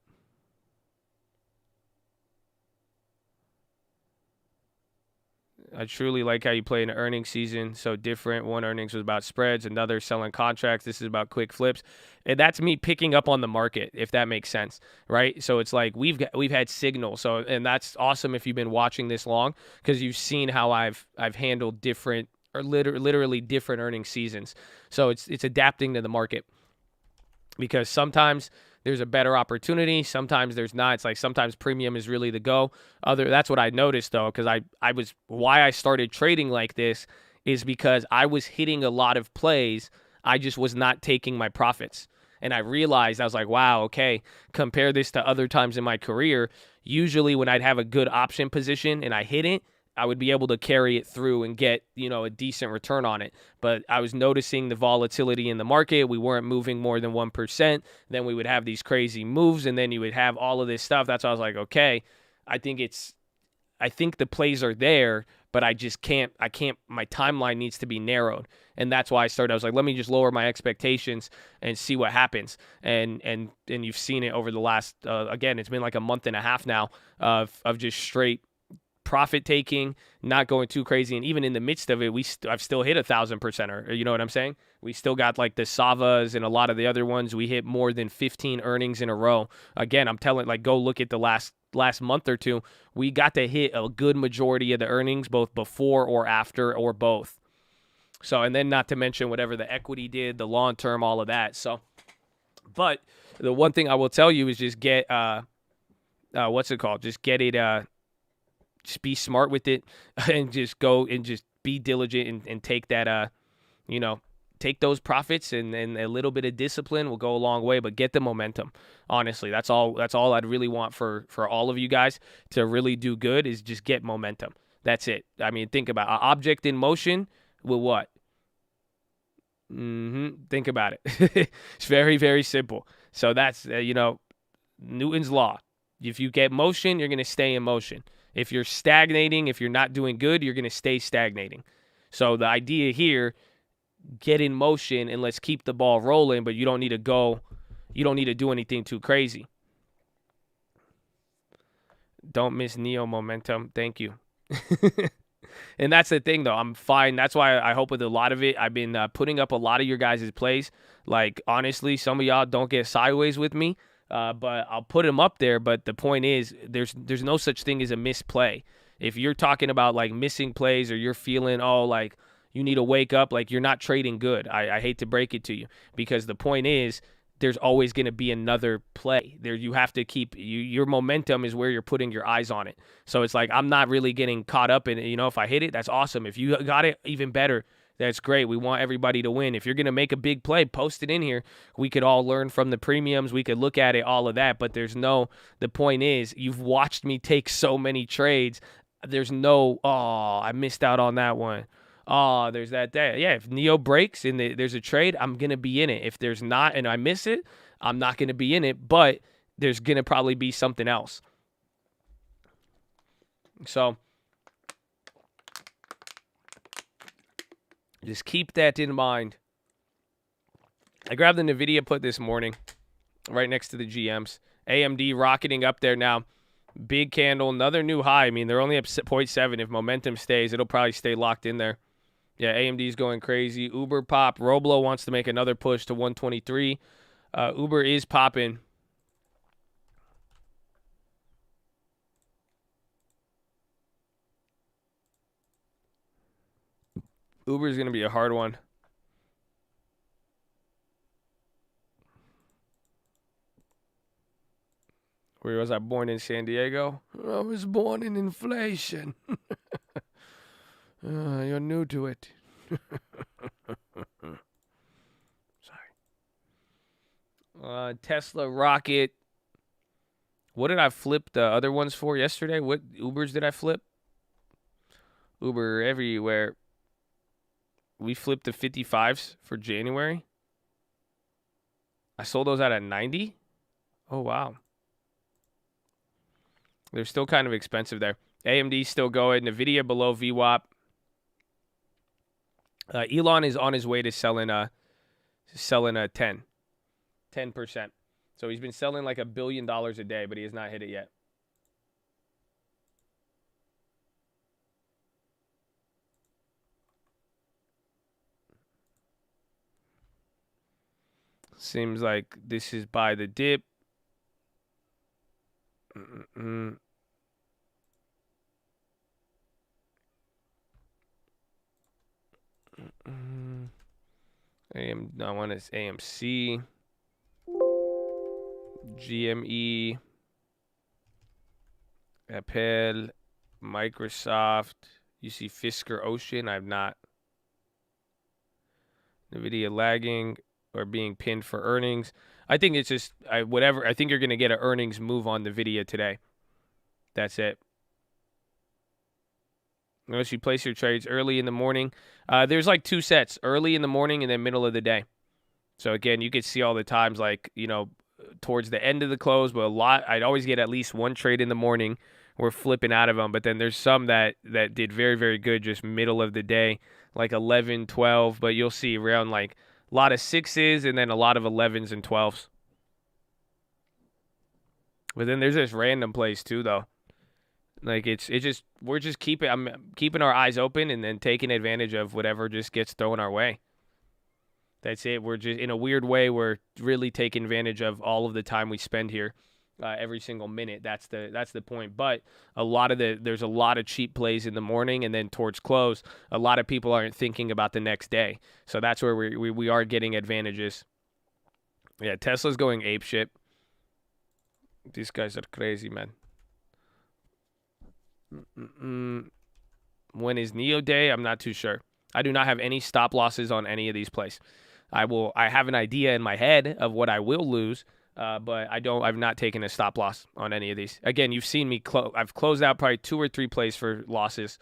I truly like how you play in an earnings season. So different. One earnings was about spreads, another selling contracts. This is about quick flips. And that's me picking up on the market, if that makes sense, right? So it's like we've had signal. So, and that's awesome if you've been watching this long, because you've seen how I've handled different or literally different earnings seasons. So it's adapting to the market, because sometimes there's a better opportunity. Sometimes there's not. It's like sometimes premium is really the go. That's what I noticed, though, because why I started trading like this is because I was hitting a lot of plays. I just was not taking my profits. And I realized, I was like, wow, okay, compare this to other times in my career. Usually when I'd have a good option position and I hit it, I would be able to carry it through and get, a decent return on it. But I was noticing the volatility in the market. We weren't moving more than 1%. Then we would have these crazy moves, and then you would have all of this stuff. That's why I was like, okay, I think the plays are there, but I can't, my timeline needs to be narrowed. And that's why I was like, let me just lower my expectations and see what happens. And you've seen it over the last, again, it's been like a month and a half now of just straight profit taking, not going too crazy. And even in the midst of it, I've still hit 1,000%. You know what I'm saying? We still got like the Savas and a lot of the other ones. We hit more than 15 earnings in a row. Again, I'm telling, like, go look at the last month or two. We got to hit a good majority of the earnings, both before or after or both. So, and then not to mention whatever the equity did, the long term, all of that. So, but the one thing I will tell you is just get, what's it called? Just get it, just be smart with it and just go and just be diligent and take that, take those profits and a little bit of discipline will go a long way, but get the momentum. Honestly, that's all I'd really want for all of you guys to really do good is just get momentum. That's it. I mean, think about an object in motion will what? Think about it. It's very, very simple. So that's, Newton's law. If you get motion, you're going to stay in motion. If you're stagnating, if you're not doing good, you're going to stay stagnating. So the idea here, get in motion and let's keep the ball rolling, but you don't need to do anything too crazy. Don't miss Neo momentum. Thank you. And that's the thing, though. I'm fine. That's why I hope with a lot of it, I've been putting up a lot of your guys' plays. Like, honestly, some of y'all don't get sideways with me, but I'll put them up there. But the point is, there's no such thing as a missed play. If you're talking about, like, missing plays or you're feeling, like, you need to wake up, like, you're not trading good. I hate to break it to you because the point is, there's always going to be another play. There, you have to keep your momentum is where you're putting your eyes on it. So it's like I'm not really getting caught up in it. If I hit it, that's awesome. If you got it, even better. That's great. We want everybody to win. If you're going to make a big play, post it in here. We could all learn from the premiums. We could look at it, all of that. But the point is, you've watched me take so many trades. There's no, I missed out on that one. There's that. Yeah, if Neo breaks and there's a trade, I'm going to be in it. If there's not and I miss it, I'm not going to be in it, but there's going to probably be something else. So just keep that in mind. I grabbed the NVDA put this morning right next to the GMs. AMD rocketing up there now. Big candle, another new high. I mean, they're only up 0.7. If momentum stays, it'll probably stay locked in there. Yeah, AMD's going crazy. Uber pop. Roblo wants to make another push to 123. Uber is popping. Uber is going to be a hard one. Where was I born in San Diego? I was born in inflation. You're new to it. Sorry. Tesla rocket. What did I flip the other ones for yesterday? What Ubers did I flip? Uber everywhere. We flipped the 55s for January. I sold those out at 90. Oh, wow. They're still kind of expensive there. AMD still going. NVIDIA below VWAP. Elon is on his way to selling a 10%. So he's been selling like $1 billion a day, but he has not hit it yet. Seems like this is by the dip. I want is AMC, GME, Apple, Microsoft. You see Fisker Ocean. I've not. NVIDIA lagging or being pinned for earnings. I think it's just whatever. I think you're going to get an earnings move on NVIDIA today. That's it. Unless you place your trades early in the morning. There's like two sets, early in the morning and then middle of the day. So, again, you could see all the times like, towards the end of the close, but I'd always get at least one trade in the morning. We're flipping out of them. But then there's some that did very, very good just middle of the day, like 11, 12. But you'll see around like a lot of 6s and then a lot of 11s and 12s. But then there's this random plays too, though. Like I'm keeping our eyes open and then taking advantage of whatever just gets thrown our way. That's it. We're just, in a weird way, we're really taking advantage of all of the time we spend here, every single minute. That's the point. But there's a lot of cheap plays in the morning, and then towards close, a lot of people aren't thinking about the next day. So that's where we are getting advantages. Yeah, Tesla's going apeshit. These guys are crazy, man. When is Neo Day? I'm not too sure. I do not have any stop losses on any of these plays. I have an idea in my head of what I will lose, but I've not taken a stop loss on any of these. Again, you've seen me I've closed out probably 2 or 3 plays for losses.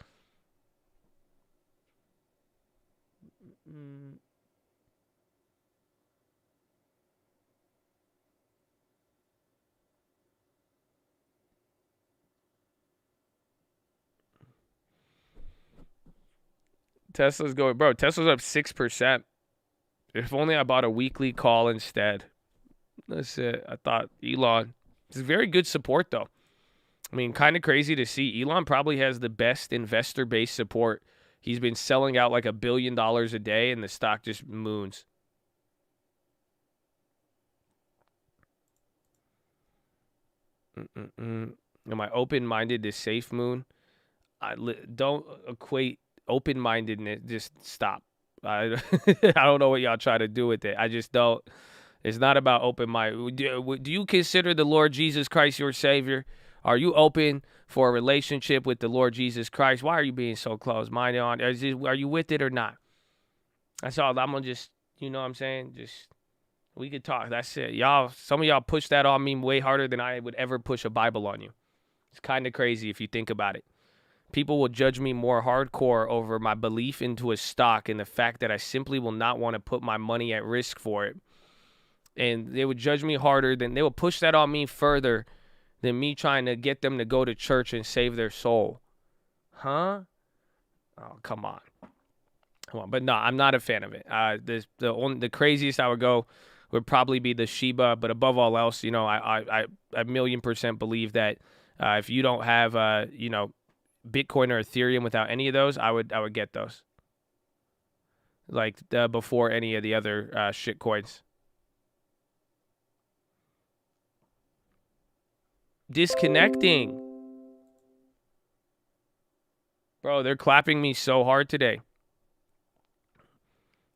Tesla's going, bro. Tesla's up 6%. If only I bought a weekly call instead. That's it. I thought Elon. It's very good support, though. I mean, kind of crazy to see. Elon probably has the best investor base support. He's been selling out like $1 billion a day, and the stock just moons. Am I open-minded to safe moon? Don't equate open-mindedness. Just stop. I don't know what y'all try to do with it. I just don't. It's not about open mind. Do you consider the Lord Jesus Christ your Savior? Are you open for a relationship with the Lord Jesus Christ? Why are you being so close-minded on? Are you with it or not? That's all. I'm gonna just, you know what I'm saying? Just, we could talk. That's it. Some of y'all push that on me way harder than I would ever push a Bible on you. It's kind of crazy if you think about it. People will judge me more hardcore over my belief into a stock and the fact that I simply will not want to put my money at risk for it. And they would judge me harder they will push that on me further than me trying to get them to go to church and save their soul. Huh? Oh, come on. But no, I'm not a fan of it. The craziest I would go would probably be the Shiba, but above all else, I 1,000,000% believe that if you don't have Bitcoin or Ethereum without any of those, I would get those. Like before any of the other shit coins. Disconnecting. Bro, they're clapping me so hard today.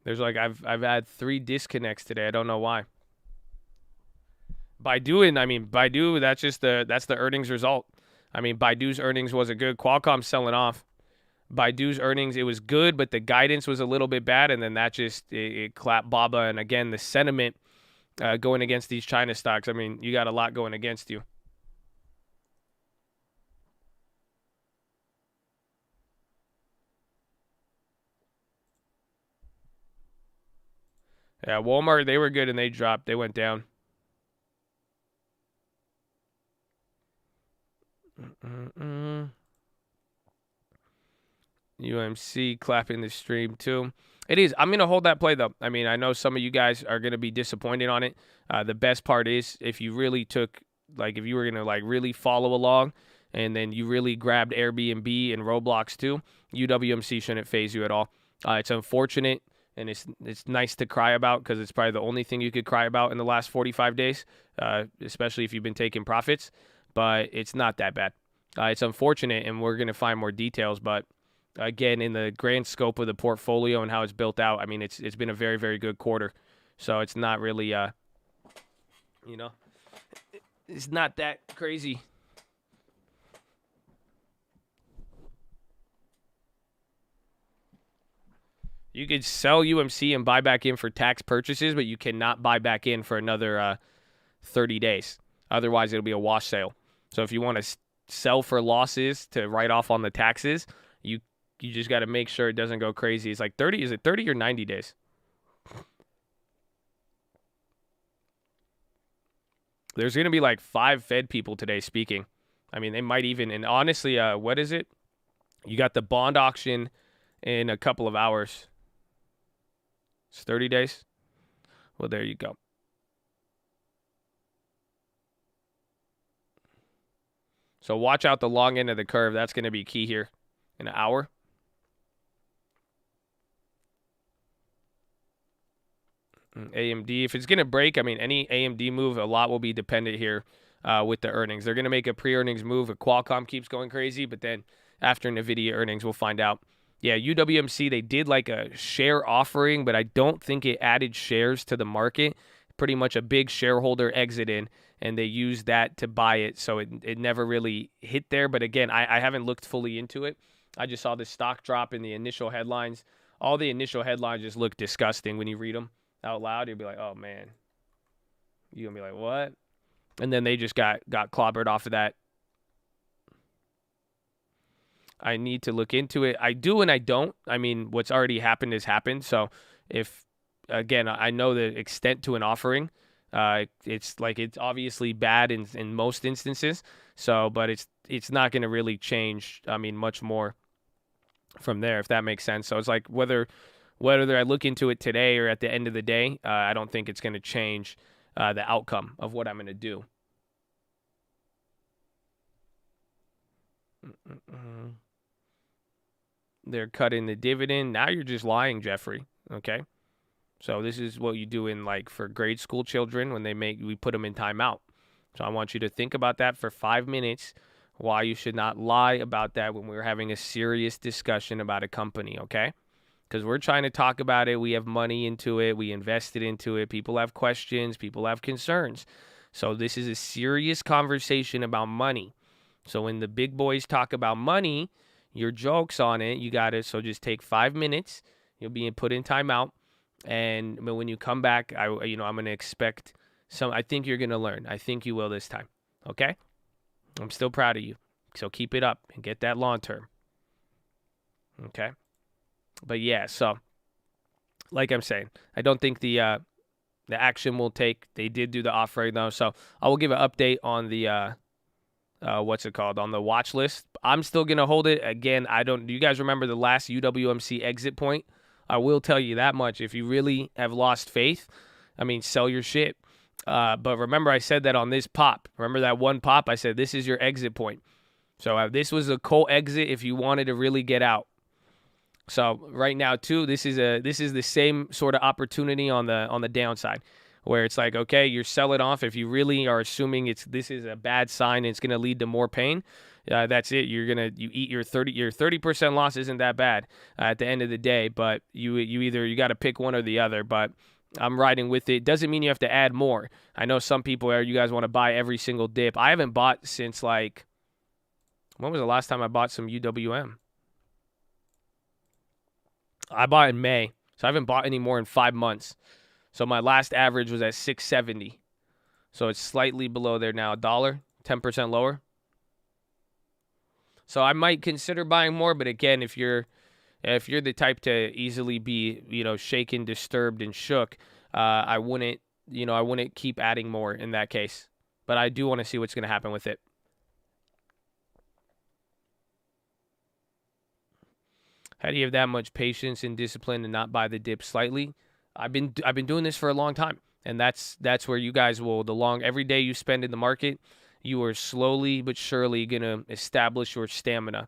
There's like I've had 3 disconnects today. I don't know why. Baidu, that's the earnings result. I mean, Baidu's earnings wasn't good. Qualcomm's selling off. Baidu's earnings, it was good, but the guidance was a little bit bad, and then that just it clapped Baba. And again, the sentiment going against these China stocks. I mean, you got a lot going against you. Yeah, Walmart, they were good and they dropped. They went down. UMC clapping the stream too. It is. I'm going to hold that play, though. I mean, I know some of you guys are going to be disappointed on it. The best part is if you really if you were going to really follow along and then you really grabbed Airbnb and Roblox too, UWMC shouldn't phase you at all. It's unfortunate. And it's nice to cry about because it's probably the only thing you could cry about in the last 45 days, especially if you've been taking profits. But it's not that bad. It's unfortunate, and we're going to find more details. But, again, in the grand scope of the portfolio and how it's built out, I mean, it's been a very, very good quarter. So it's not really, it's not that crazy. You could sell UMC and buy back in for tax purchases, but you cannot buy back in for another 30 days. Otherwise, it'll be a wash sale. So if you want to sell for losses to write off on the taxes, you just got to make sure it doesn't go crazy. It's like 30. Is it 30 or 90 days? There's going to be like 5 Fed people today speaking. I mean, they might even, and honestly, what is it? You got the bond auction in a couple of hours. It's 30 days. Well, there you go. So watch out the long end of the curve. That's going to be key here in an hour. AMD, if it's going to break, I mean, any AMD move, a lot will be dependent here with the earnings. They're going to make a pre-earnings move if Qualcomm keeps going crazy, but then after NVIDIA earnings, we'll find out. Yeah, UWMC, they did like a share offering, but I don't think it added shares to the market. Pretty much a big shareholder exit in, and they used that to buy it, so it never really hit there. But again, I haven't looked fully into it. I just saw the stock drop in the initial headlines. All the initial headlines just look disgusting when you read them out loud. You'll be like, oh, man. You're going to be like, what? And then they just got clobbered off of that. I need to look into it. I do and I don't. I mean, what's already happened has happened. So if, again, I know the extent to an offering. It's like it's obviously bad in most instances. So, but it's not going to really change, I mean, much more from there, if that makes sense. So it's like whether I look into it today or at the end of the day, I don't think it's going to change the outcome of what I'm going to do. They're cutting the dividend. Now you're just lying, Jeffrey. Okay. So this is what you do in like for grade school children when we put them in timeout. So I want you to think about that for 5 minutes, why you should not lie about that when we're having a serious discussion about a company, okay? Because we're trying to talk about it. We have money into it. We invested into it. People have questions. People have concerns. So this is a serious conversation about money. So when the big boys talk about money, your jokes on it, you got it. So just take 5 minutes. You'll be put in timeout. And when you come back, I'm going to expect I think you're going to learn. I think you will this time. Okay? I'm still proud of you. So keep it up and get that long term. Okay? But yeah, so like I'm saying, I don't think the action will take. They did do the offering though. So I will give an update on the on the watch list. I'm still going to hold it. Again, do you guys remember the last UWMC exit point? I will tell you that much. If you really have lost faith, I mean, sell your shit. But remember, I said that on this pop. Remember that one pop? I said, this is your exit point. So this was a cold exit if you wanted to really get out. So right now, too, this is the same sort of opportunity on the downside, where it's like, okay, you're selling off. If you really are assuming this is a bad sign and it's going to lead to more pain, that's it. You eat your 30% loss isn't that bad at the end of the day, but you got to pick one or the other. But I'm riding with it. Doesn't mean you have to add more. I know some people you guys want to buy every single dip. I haven't bought since like, when was the last time I bought some UWM? I bought in May, so I haven't bought any more in 5 months. So my last average was at 670. So it's slightly below there now, $1, 10% lower. So I might consider buying more, but again, if you're the type to easily be, shaken, disturbed, and shook, I wouldn't keep adding more in that case. But I do want to see what's going to happen with it. How do you have that much patience and discipline and not buy the dip slightly? I've been doing this for a long time, and that's where you guys will, every day you spend in the market, you are slowly but surely going to establish your stamina,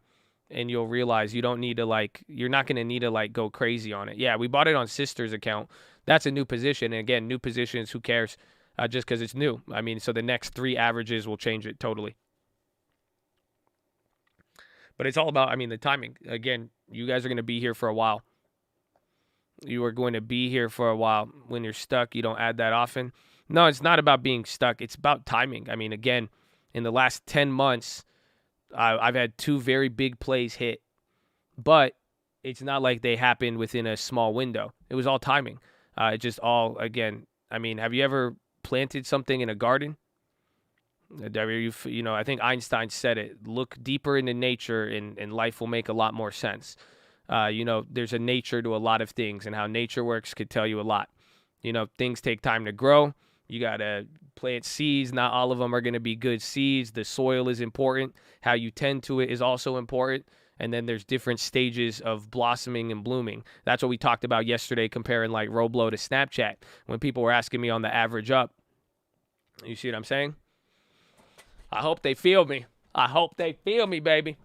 and you'll realize you're not going to need to go crazy on it. Yeah, we bought it on Sister's account. That's a new position, and again, new positions, who cares? Just because it's new. I mean, so the next 3 averages will change it totally. But it's all about, the timing. Again, you guys are going to be here for a while. You are going to be here for a while. When you're stuck, you don't add that often. No, it's not about being stuck. It's about timing. Again, in the last 10 months, I've had 2 very big plays hit. But it's not like they happened within a small window. It was all timing. It just all, again, have you ever planted something in a garden? I think Einstein said it. Look deeper into nature, and life will make a lot more sense. There's a nature to a lot of things, and how nature works could tell you a lot. Things take time to grow. You got to plant seeds. Not all of them are going to be good seeds. The soil is important. How you tend to it is also important. And then there's different stages of blossoming and blooming. That's what we talked about yesterday, comparing like Roblo to Snapchat. When people were asking me on the average up, you see what I'm saying? I hope they feel me. I hope they feel me, baby.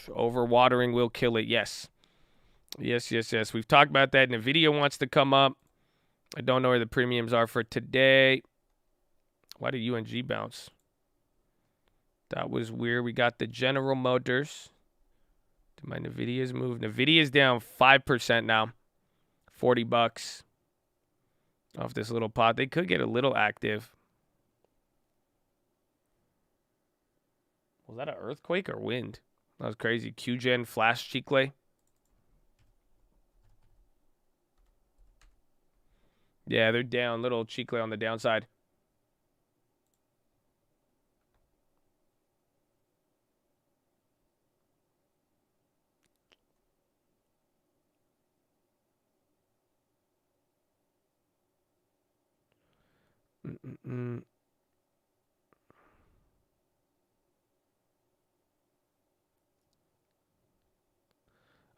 Overwatering will kill it. Yes. Yes. We've talked about that. NVIDIA wants to come up. I don't know where the premiums are for today. Why did UNG bounce? That was weird. We got the General Motors. Did my NVIDIA's move? NVIDIA's down 5% now. $40 off this little pot. They could get a little active. Was that an earthquake or wind? That was crazy. QGen Flash Chicle. Yeah, they're down. Little Chicle on the downside.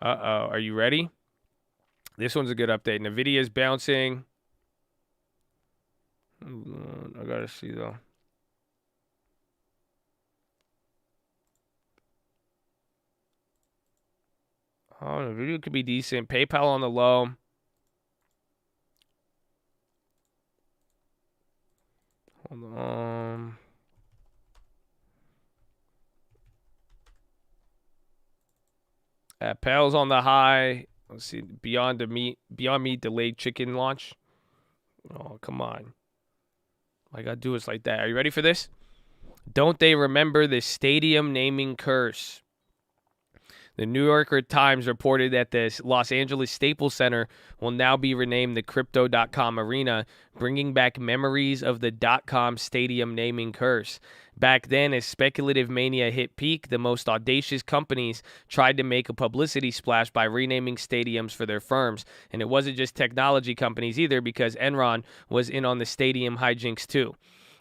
Uh-oh. Are you ready? This one's a good update. NVIDIA's bouncing. I gotta see, though. Oh, NVIDIA could be decent. PayPal on the low. Hold on. Pal's on the high. Let's see. Beyond Meat delayed chicken launch. Oh, come on. All I gotta do is like that. Are you ready for this? Don't they remember the stadium naming curse? The New Yorker Times reported that the Los Angeles Staples Center will now be renamed the Crypto.com Arena, bringing back memories of the .com stadium naming curse. Back then, as speculative mania hit peak, the most audacious companies tried to make a publicity splash by renaming stadiums for their firms. And it wasn't just technology companies either, because Enron was in on the stadium hijinks too.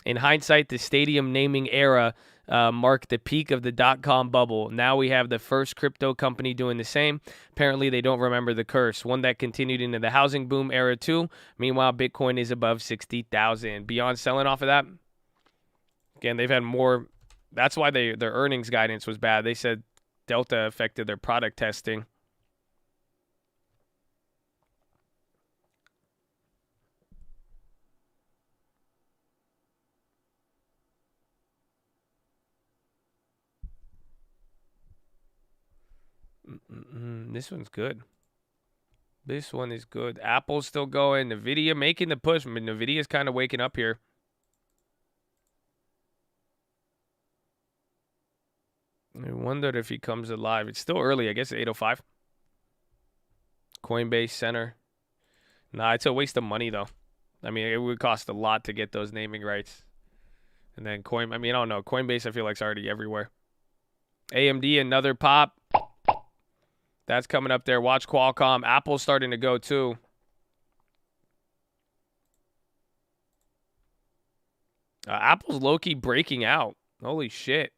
In hindsight, the stadium naming era marked the peak of the .com bubble. Now we have the first crypto company doing the same. Apparently, they don't remember the curse, one that continued into the housing boom era too. Meanwhile, Bitcoin is above 60,000. Beyond selling off of that, again, they've had more. That's why their earnings guidance was bad. They said Delta affected their product testing. This one's good. This one is good. Apple's still going. NVIDIA making the push. NVIDIA's kind of waking up here. I wondered if he comes alive. It's still early. I guess it's 8:05. Coinbase Center. Nah, it's a waste of money, though. I mean, it would cost a lot to get those naming rights. And then I don't know. Coinbase, I feel like, is already everywhere. AMD, another pop. That's coming up there. Watch Qualcomm. Apple's starting to go, too. Apple's low-key breaking out. Holy shit.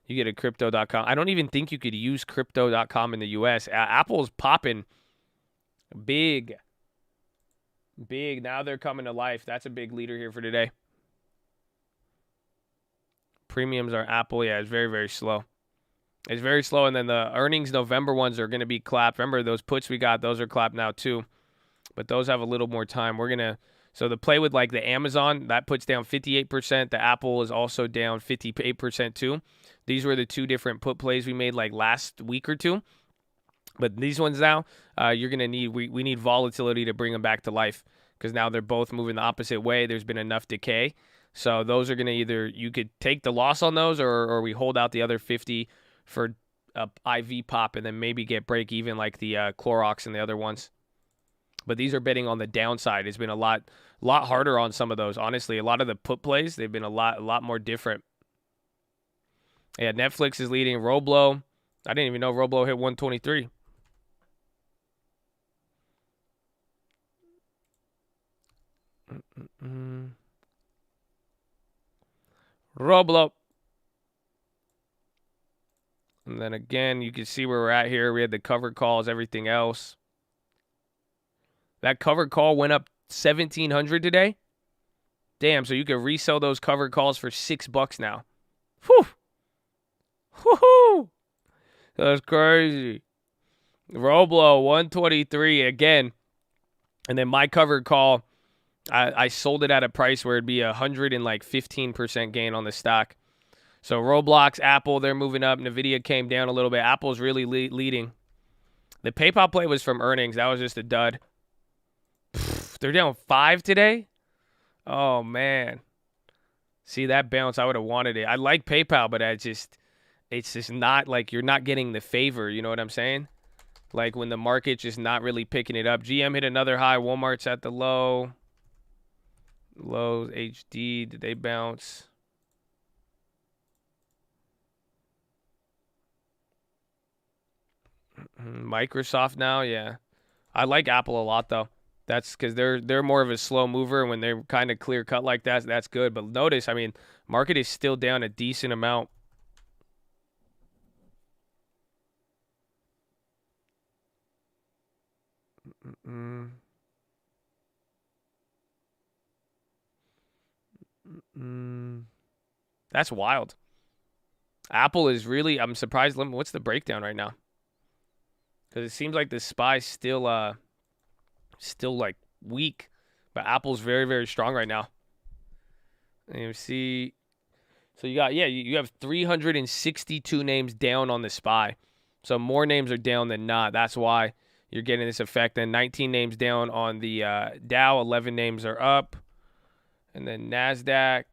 You get a crypto.com. I don't even think you could use crypto.com in the U.S. Apple's popping big. Big. Now they're coming to life. That's a big leader here for today. Premiums are Apple. Yeah, it's very, very slow. It's very slow. And then the earnings November ones are going to be clapped. Remember, those puts we got, those are clapped now too. But those have a little more time. So the play with like the Amazon, that puts down 58%. The Apple is also down 58% too. These were the two different put plays we made like last week or two. But these ones now, you're going to need, we need volatility to bring them back to life, because now they're both moving the opposite way. There's been enough decay. So those are going to either, you could take the loss on those, or we hold out the other 50 for a IV pop and then maybe get break even like the Clorox and the other ones. But these are betting on the downside. It's been a lot harder on some of those. Honestly, a lot of the put plays, they've been a lot more different. Yeah, Netflix is leading. Roblo, I didn't even know Roblo hit 123. Roblo. And then again, you can see where we're at here. We had the covered calls, everything else. That covered call went up 1,700 today. Damn, so you can resell those covered calls for $6 now. Whew. Woohoo! That's crazy. Roblo 123 again. And then my covered call, I sold it at a price where it'd be 115% gain on the stock. So Roblox, Apple, they're moving up. NVIDIA came down a little bit. Apple's really leading. The PayPal play was from earnings. That was just a dud. They're down 5 today? Oh, man. See, that bounce, I would have wanted it. I like PayPal, but it's just not like you're not getting the favor. You know what I'm saying? Like when the market's just not really picking it up. GM hit another high. Walmart's at the low. Lows, HD, did they bounce? Microsoft now, yeah. I like Apple a lot though. That's because they're more of a slow mover. When they're kind of clear cut like that, that's good. But notice, I mean, market is still down a decent amount. That's wild. Apple is really, I'm surprised. What's the breakdown right now? Because it seems like the SPY's still like weak, but Apple's very, very strong right now. And you see, so you got, yeah, you have 362 names down on the SPY. So more names are down than not. That's why you're getting this effect. And 19 names down on the Dow, 11 names are up. And then NASDAQ.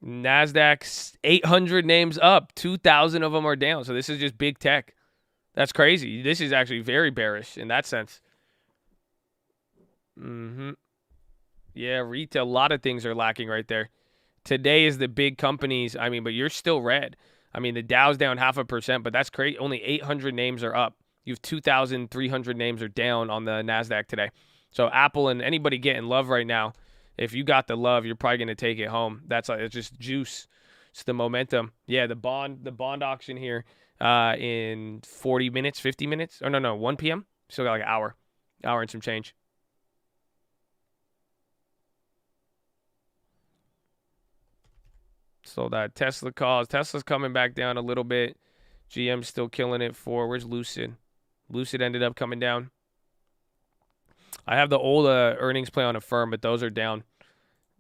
NASDAQ's 800 names up. 2,000 of them are down. So this is just big tech. That's crazy. This is actually very bearish in that sense. Yeah, retail. A lot of things are lacking right there. Today is the big companies. I mean, but you're still red. I mean, the Dow's down 0.5%, but that's crazy. Only 800 names are up. You have 2,300 names are down on the NASDAQ today. So Apple and anybody getting love right now, if you got the love, you're probably going to take it home. That's like, it's just juice. It's the momentum. Yeah, the bond auction here in 40 minutes, 50 minutes. Or no, 1 p.m. Still got like an hour and some change. So that Tesla calls. Tesla's coming back down a little bit. GM's still killing it for, where's Lucid? Lucid ended up coming down. I have the old earnings play on Affirm, but those are down.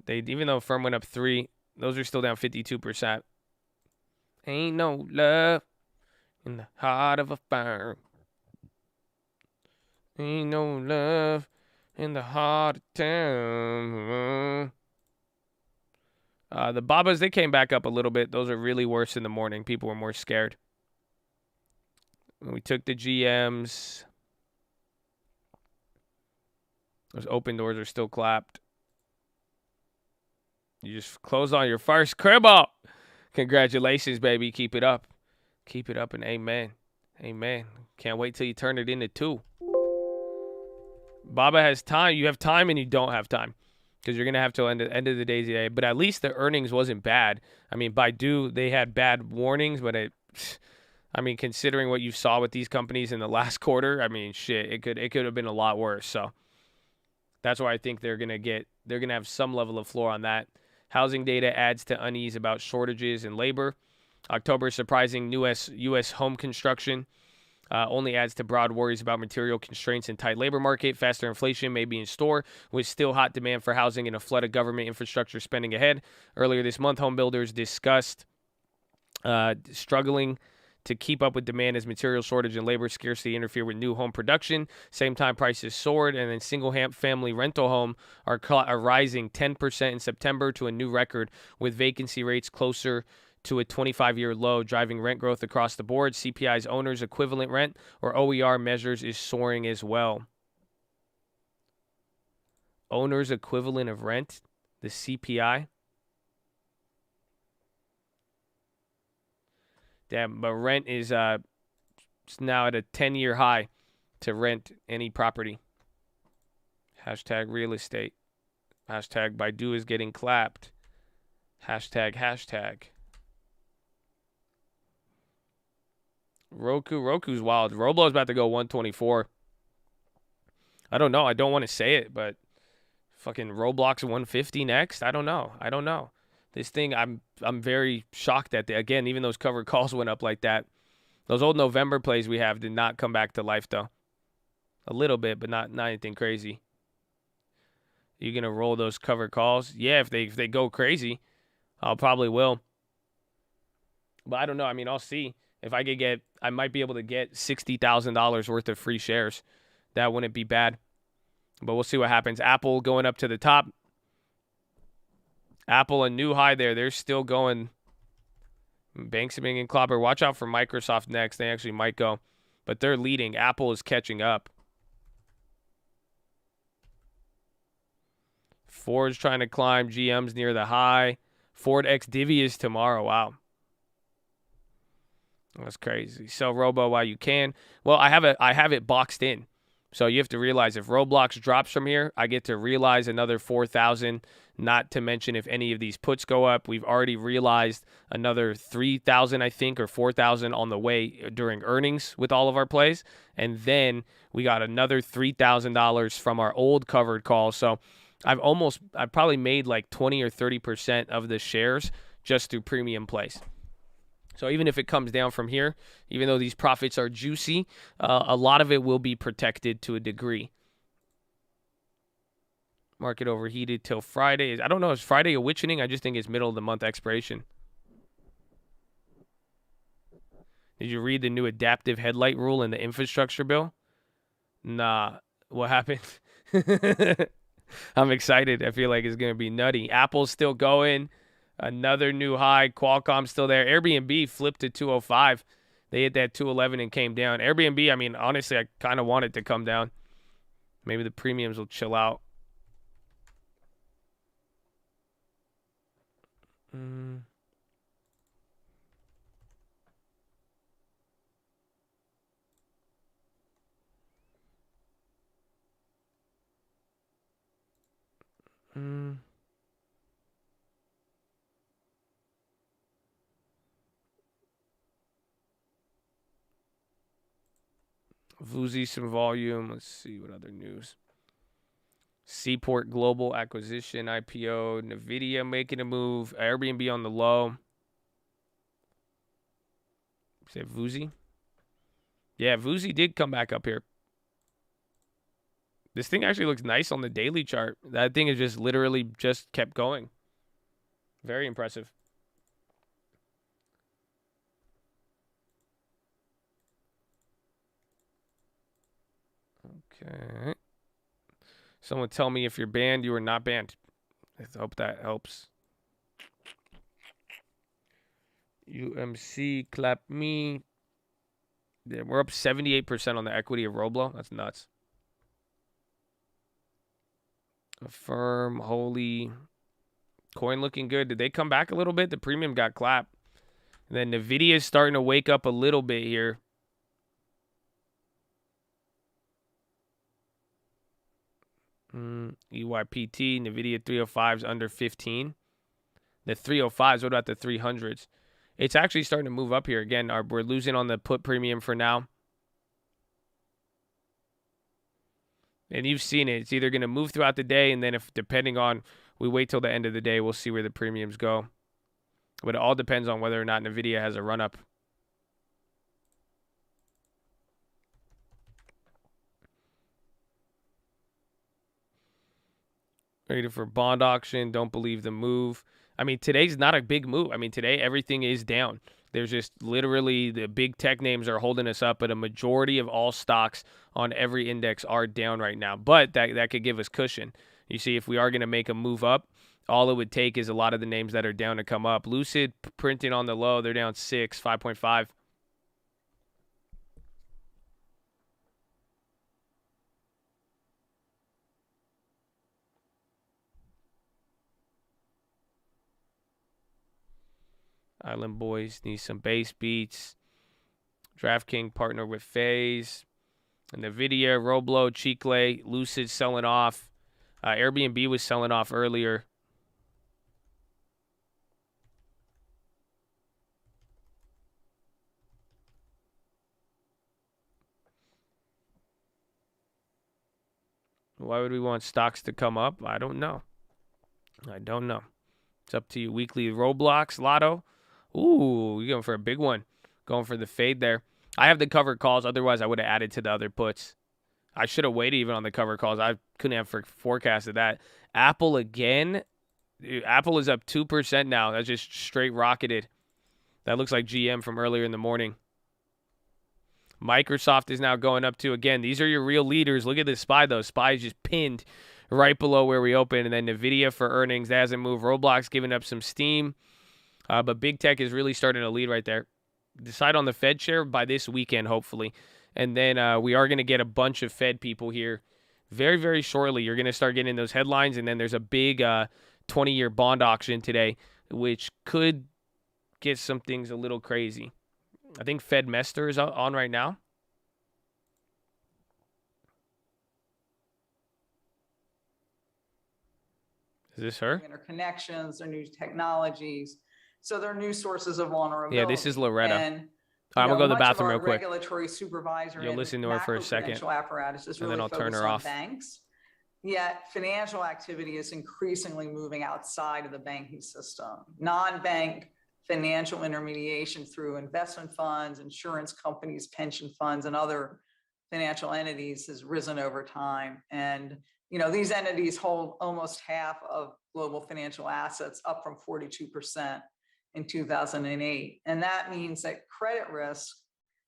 Even though Affirm went up 3, those are still down 52%. Ain't no love in the heart of Affirm. Ain't no love in the heart of town. The Babas, they came back up a little bit. Those are really worse in the morning. People were more scared. We took the GMs. Those open doors are still clapped. You just closed on your first cribble. Congratulations, baby. Keep it up. Keep it up and amen. Amen. Can't wait till you turn it into 2. Baba has time. You have time and you don't have time. Because you're going to have till end of the day today. But at least the earnings wasn't bad. I mean, Baidu, they had bad warnings, but considering what you saw with these companies in the last quarter, I mean, shit, it could have been a lot worse. So that's why I think they're going to have some level of floor on that. Housing data adds to unease about shortages in labor. October surprising U.S. home construction only adds to broad worries about material constraints and tight labor market. Faster inflation may be in store with still hot demand for housing and a flood of government infrastructure spending ahead. Earlier this month, home builders discussed struggling to keep up with demand as material shortage and labor scarcity interfere with new home production. Same time, prices soared, and then single-family rental home are rising 10% in September to a new record, with vacancy rates closer to a 25-year low, driving rent growth across the board. CPI's owner's equivalent rent, or OER, measures is soaring as well. Owner's equivalent of rent? The CPI. Damn, but rent is it's now at a 10-year high to rent any property. Hashtag real estate. Hashtag Baidu is getting clapped. Hashtag. Roku's wild. Roblo's about to go 124. I don't know. I don't want to say it, but fucking Roblox 150 next? I don't know. This thing, I'm very shocked at. Again, even those covered calls went up like that. Those old November plays we have did not come back to life, though. A little bit, but not anything crazy. You gonna roll those covered calls? Yeah, if they go crazy, I'll probably will. But I don't know. I mean, I'll see. If I could I might be able to get $60,000 worth of free shares. That wouldn't be bad. But we'll see what happens. Apple going up to the top. Apple, a new high there. They're still going. Banksman and Clobber. Watch out for Microsoft next. They actually might go. But they're leading. Apple is catching up. Ford's trying to climb. GM's near the high. Ford X Divi is tomorrow. Wow. That's crazy. Sell Robo while you can. Well, I have it boxed in. So you have to realize if Roblox drops from here, I get to realize another 4,000. Not to mention if any of these puts go up, we've already realized another 3,000, I think, or 4,000 on the way during earnings with all of our plays. And then we got another $3,000 from our old covered call. So I've probably made like 20 or 30% of the shares just through premium plays. So even if it comes down from here, even though these profits are juicy, a lot of it will be protected to a degree. Market overheated till Friday. I don't know. Is Friday a witchening? I just think it's middle of the month expiration. Did you read the new adaptive headlight rule in the infrastructure bill? Nah. What happened? I'm excited. I feel like it's going to be nutty. Apple's still going. Another new high. Qualcomm's still there. Airbnb flipped to 205. They hit that 211 and came down. Airbnb, I mean, honestly, I kind of want it to come down. Maybe the premiums will chill out. Vuzi some volume. Let's see what other news. Seaport Global acquisition, IPO, NVDA making a move, Airbnb on the low. Is that Vuzi? Yeah, Vuzi did come back up here. This thing actually looks nice on the daily chart. That thing is just literally just kept going. Very impressive. Okay. Someone tell me if you're banned, you are not banned. I hope that helps. UMC, clap me. Yeah, we're up 78% on the equity of Roblo. That's nuts. Affirm, Holy. Coin looking good. Did they come back a little bit? The premium got clapped. And then NVIDIA is starting to wake up a little bit here. EYPT, NVIDIA 305s under 15. The 305s, what about the 300s? It's actually starting to move up here. Again, we're losing on the put premium for now. And you've seen it. It's either going to move throughout the day, and then if depending on, we wait till the end of the day, we'll see where the premiums go. But it all depends on whether or not NVIDIA has a run-up. Ready for bond auction. Don't believe the move. I mean, today's not a big move. I mean, today everything is down. There's just literally the big tech names are holding us up, but a majority of all stocks on every index are down right now. But that could give us cushion. You see, if we are going to make a move up, all it would take is a lot of the names that are down to come up. Lucid printing on the low. They're down 6, 5.5. Island Boys need some bass beats. DraftKings partner with FaZe. NVDA, Roblo, Chicle, Lucid selling off. Airbnb was selling off earlier. Why would we want stocks to come up? I don't know. It's up to you. Weekly Roblox, Lotto. Ooh, you're going for a big one. Going for the fade there. I have the covered calls. Otherwise, I would have added to the other puts. I should have waited even on the cover calls. I couldn't have forecasted that. Apple again. Dude, Apple is up 2% now. That's just straight rocketed. That looks like GM from earlier in the morning. Microsoft is now going up to, again, these are your real leaders. Look at this SPY, though. SPY is just pinned right below where we opened. And then NVIDIA for earnings. That hasn't moved. Roblox giving up some steam. But big tech is really starting to lead right there. Decide on the Fed share by this weekend, hopefully. And then we are going to get a bunch of Fed people here very, very shortly. You're going to start getting those headlines. And then there's a big 20-year bond auction today, which could get some things a little crazy. I think Fed Mester is on right now. Is this her? Interconnections or new technologies. So they're new sources of vulnerability. Yeah, this is Loretta. And, I'm going to go to the bathroom real quick. Regulatory supervisor. You'll listen to her for a second. Apparatus is really and then I'll turn her off. Banks. Yet financial activity is increasingly moving outside of the banking system. Non-bank financial intermediation through investment funds, insurance companies, pension funds, and other financial entities has risen over time. And, these entities hold almost half of global financial assets, up from 42% in 2008. And that means that credit risk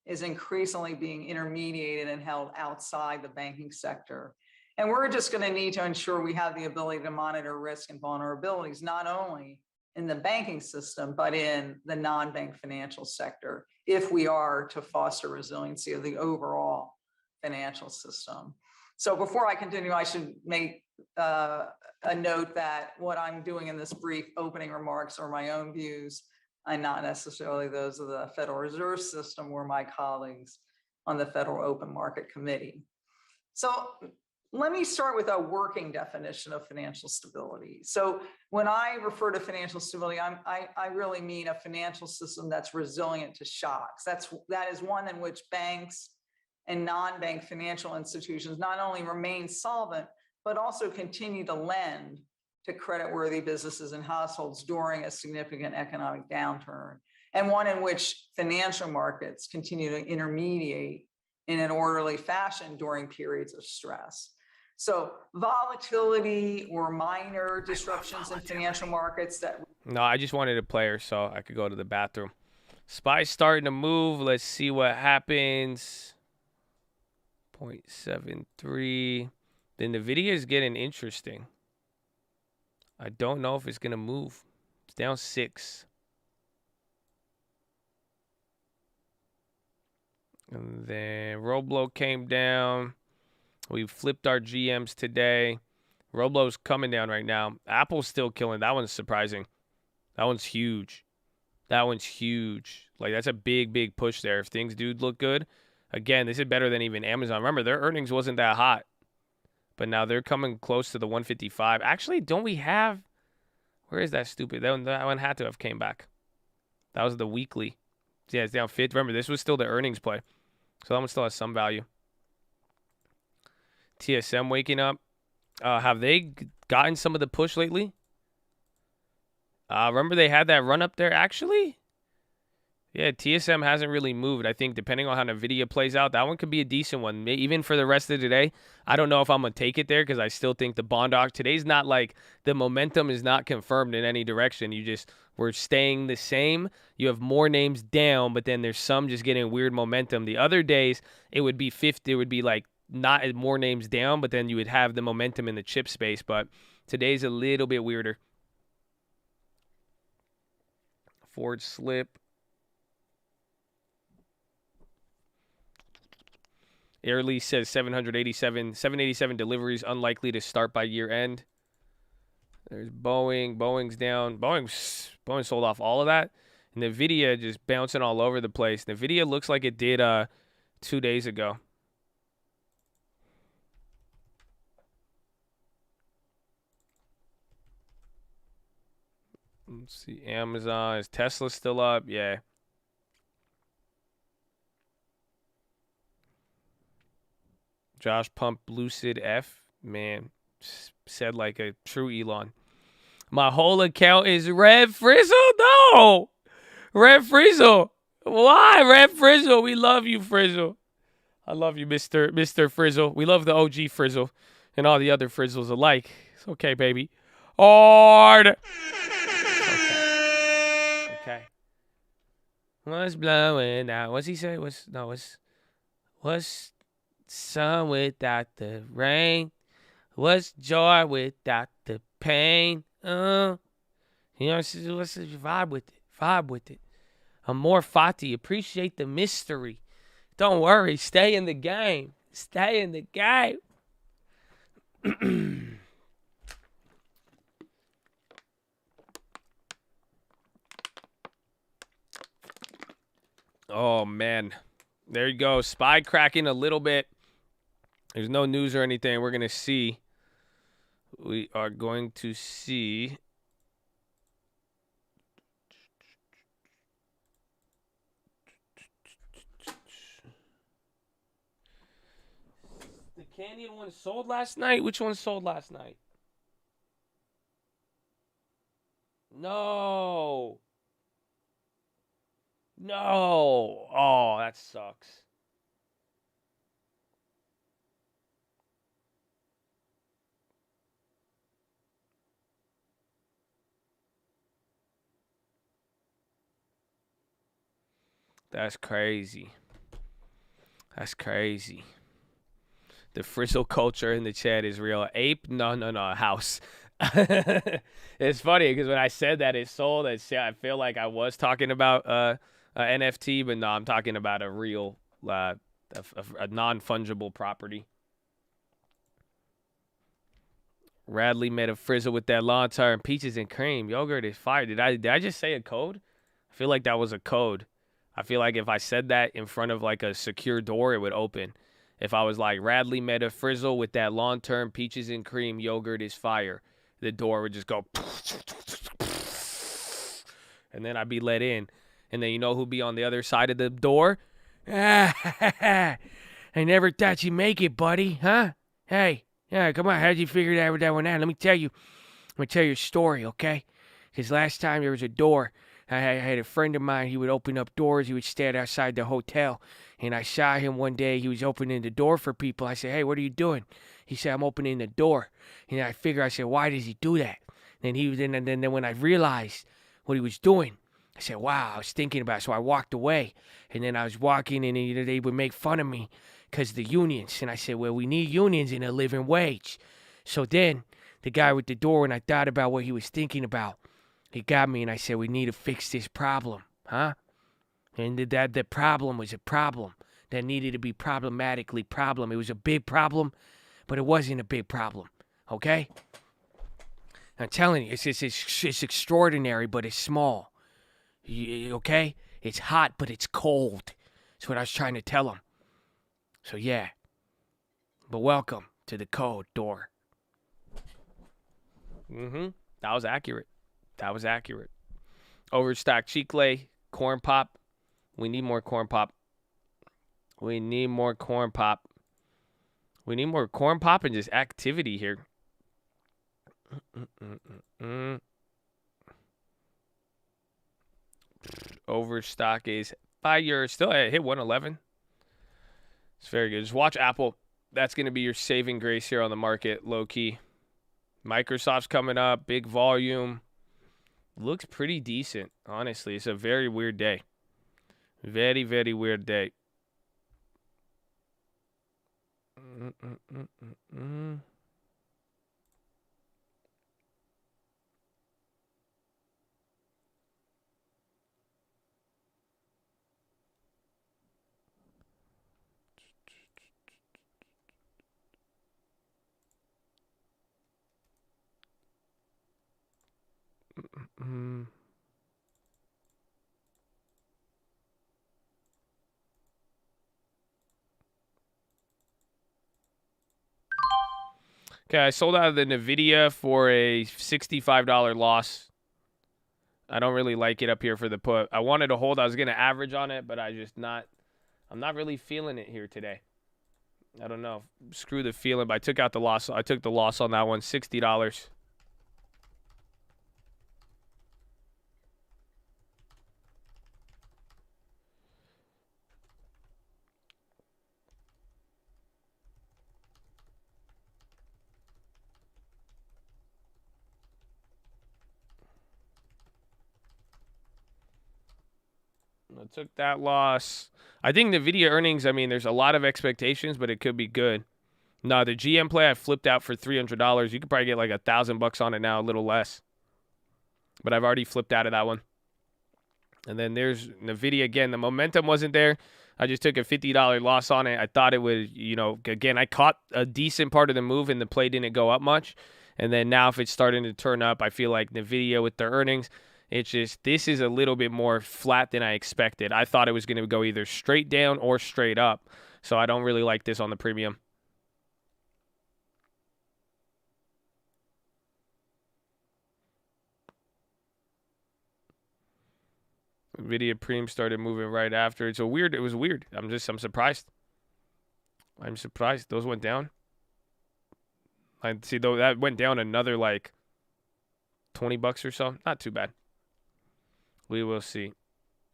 is increasingly being intermediated and held outside the banking sector. And we're just going to need to ensure we have the ability to monitor risk and vulnerabilities, not only in the banking system, but in the non-bank financial sector, if we are to foster resiliency of the overall financial system. So before I continue, I should make a note that what I'm doing in this brief opening remarks are my own views and not necessarily those of the Federal Reserve System or my colleagues on the Federal Open Market Committee. So let me start with a working definition of financial stability. So when I refer to financial stability, I really mean a financial system that's resilient to shocks. That is one in which banks and non-bank financial institutions not only remain solvent, but also continue to lend to creditworthy businesses and households during a significant economic downturn, and one in which financial markets continue to intermediate in an orderly fashion during periods of stress. So volatility or minor disruptions in financial markets that... No, I just wanted a player so I could go to the bathroom. SPY's starting to move. Let's see what happens. 0.73. Then the video is getting interesting. I don't know if it's going to move. It's down 6. And then Roblo came down. We flipped our GMs today. Roblo's coming down right now. Apple's still killing. That one's surprising. That one's huge. Like, that's a big, big push there. If things do look good. Again, this is better than even Amazon. Remember, their earnings wasn't that hot. But now they're coming close to the 155. Actually, don't we have... Where is that stupid? That one had to have came back. That was the weekly. Yeah, it's down 50. Remember, this was still the earnings play. So that one still has some value. TSM waking up. Have they gotten some of the push lately? Remember they had that run up there, actually? Yeah, TSM hasn't really moved. I think depending on how NVIDIA plays out, that one could be a decent one. Even for the rest of the day, I don't know if I'm going to take it there because I still think the bond doc today's not like the momentum is not confirmed in any direction. We're staying the same. You have more names down, but then there's some just getting weird momentum. The other days, it would be 50. It would be like not more names down, but then you would have the momentum in the chip space. But today's a little bit weirder. Forward slip. Airly says 787 deliveries unlikely to start by year end. There's Boeing. Boeing's down. Boeing sold off all of that. NVDA just bouncing all over the place. NVDA looks like it did 2 days ago. Let's see, Amazon. Is Tesla still up? Yeah. Josh Pump Lucid F. Man, said like a true Elon. My whole account is Red Frizzle? No! Red Frizzle. Why, Red Frizzle? We love you, Frizzle. I love you, Mr. Frizzle. We love the OG Frizzle and all the other Frizzles alike. It's okay, baby. Hard. Okay. What's blowing out? What's he say? What's sun without the rain? What's joy without the pain? You know, let's vibe with it. Vibe with it. Amor fati. Appreciate the mystery. Don't worry. Stay in the game. Stay in the game. Oh, man. There you go. Spy cracking a little bit. There's no news or anything. We're going to see. We are going to see. The Canyon one sold last night? Which one sold last night? No. No. Oh, that sucks. That's crazy. That's crazy. The frizzle culture in the chat is real. Ape? No. House. It's funny because when I said that it sold, I feel like I was talking about NFT, but no, I'm talking about a real, a non-fungible property. Radley made a frizzle with that long term peaches and cream. Yogurt is fire. Did I just say a code? I feel like that was a code. I feel like if I said that in front of like a secure door, it would open. If I was like, Radley made a frizzle with that long-term peaches and cream, yogurt is fire, the door would just go, and then I'd be let in. And then you know who'd be on the other side of the door? I never thought you'd make it, buddy, huh? Hey, yeah, come on, how'd you figure that one out? Let me tell you a story, okay? Because last time there was a door. I had a friend of mine, he would open up doors, he would stand outside the hotel, and I saw him one day, he was opening the door for people. I said, hey, what are you doing? He said, I'm opening the door. And I said, why does he do that? And then when I realized what he was doing, I said, wow, I was thinking about it. So I walked away, and then I was walking, and they would make fun of me because of the unions. And I said, well, we need unions in a living wage. So then the guy with the door, when I thought about what he was thinking about, he got me, and I said, we need to fix this problem, huh? And that the problem was a problem that needed to be problematically problem. It was a big problem, but it wasn't a big problem, okay? I'm telling you, it's extraordinary, but it's small, okay? It's hot, but it's cold. That's what I was trying to tell him. So, yeah. But welcome to the code door. That was accurate. Overstock Chicle, corn pop. We need more corn pop. We need more corn pop and just activity here. Overstock is fire. Still hit 111. It's very good. Just watch Apple. That's going to be your saving grace here on the market, low key. Microsoft's coming up, big volume. Looks pretty decent, honestly. It's a very weird day. Very, very weird day. Okay, I sold out of the NVDA for a $65 loss. I don't really like it up here for the put. I wanted to hold. I was going to average on it, but I'm not really feeling it here today. I don't know. Screw the feeling, but I took out the loss. I took the loss on that one, $60. I took that loss. I think the NVIDIA earnings, I mean, there's a lot of expectations, but it could be good. No, the GM play I flipped out for $300. You could probably get like $1,000 on it now, a little less. But I've already flipped out of that one. And then there's NVIDIA again. The momentum wasn't there. I just took a $50 loss on it. I thought it would, you know, again, I caught a decent part of the move and the play didn't go up much. And then now if it's starting to turn up, I feel like NVIDIA with their earnings, it's just, this is a little bit more flat than I expected. I thought it was going to go either straight down or straight up. So I don't really like this on the premium. NVIDIA Preem started moving right after. It was weird. I'm surprised. I'm surprised. Those went down. I see though that went down another like $20 or so. Not too bad. We will see.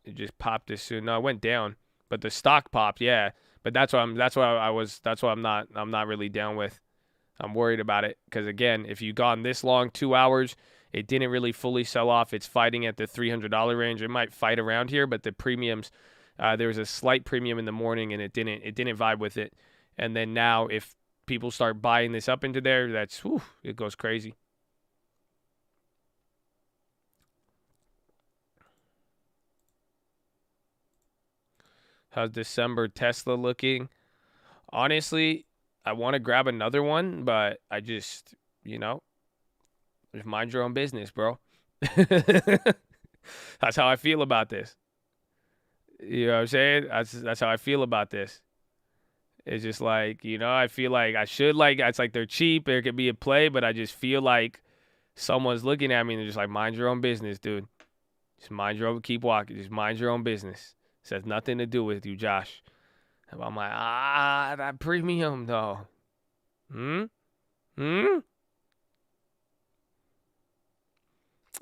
It just popped as soon. No, it went down, but the stock popped. Yeah, but that's why I'm not really down with. I'm worried about it because again, if you gone this long, 2 hours, it didn't really fully sell off. It's fighting at the $300 range. It might fight around here, but the premiums, there was a slight premium in the morning, and it didn't vibe with it. And then now, if people start buying this up into there, it goes crazy. How's December Tesla looking? Honestly, I want to grab another one, but I just, just mind your own business, bro. That's how I feel about this. You know what I'm saying? That's how I feel about this. It's just like, I feel like I should it's like they're cheap. There could be a play, but I just feel like someone's looking at me and they're just like, mind your own business, dude. Just keep walking. Just mind your own business. This has nothing to do with you, Josh. I'm like, that premium though.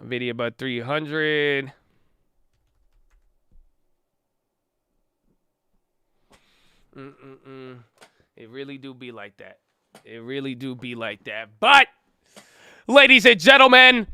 Video about 300. It really do be like that. It really do be like that. But, ladies and gentlemen,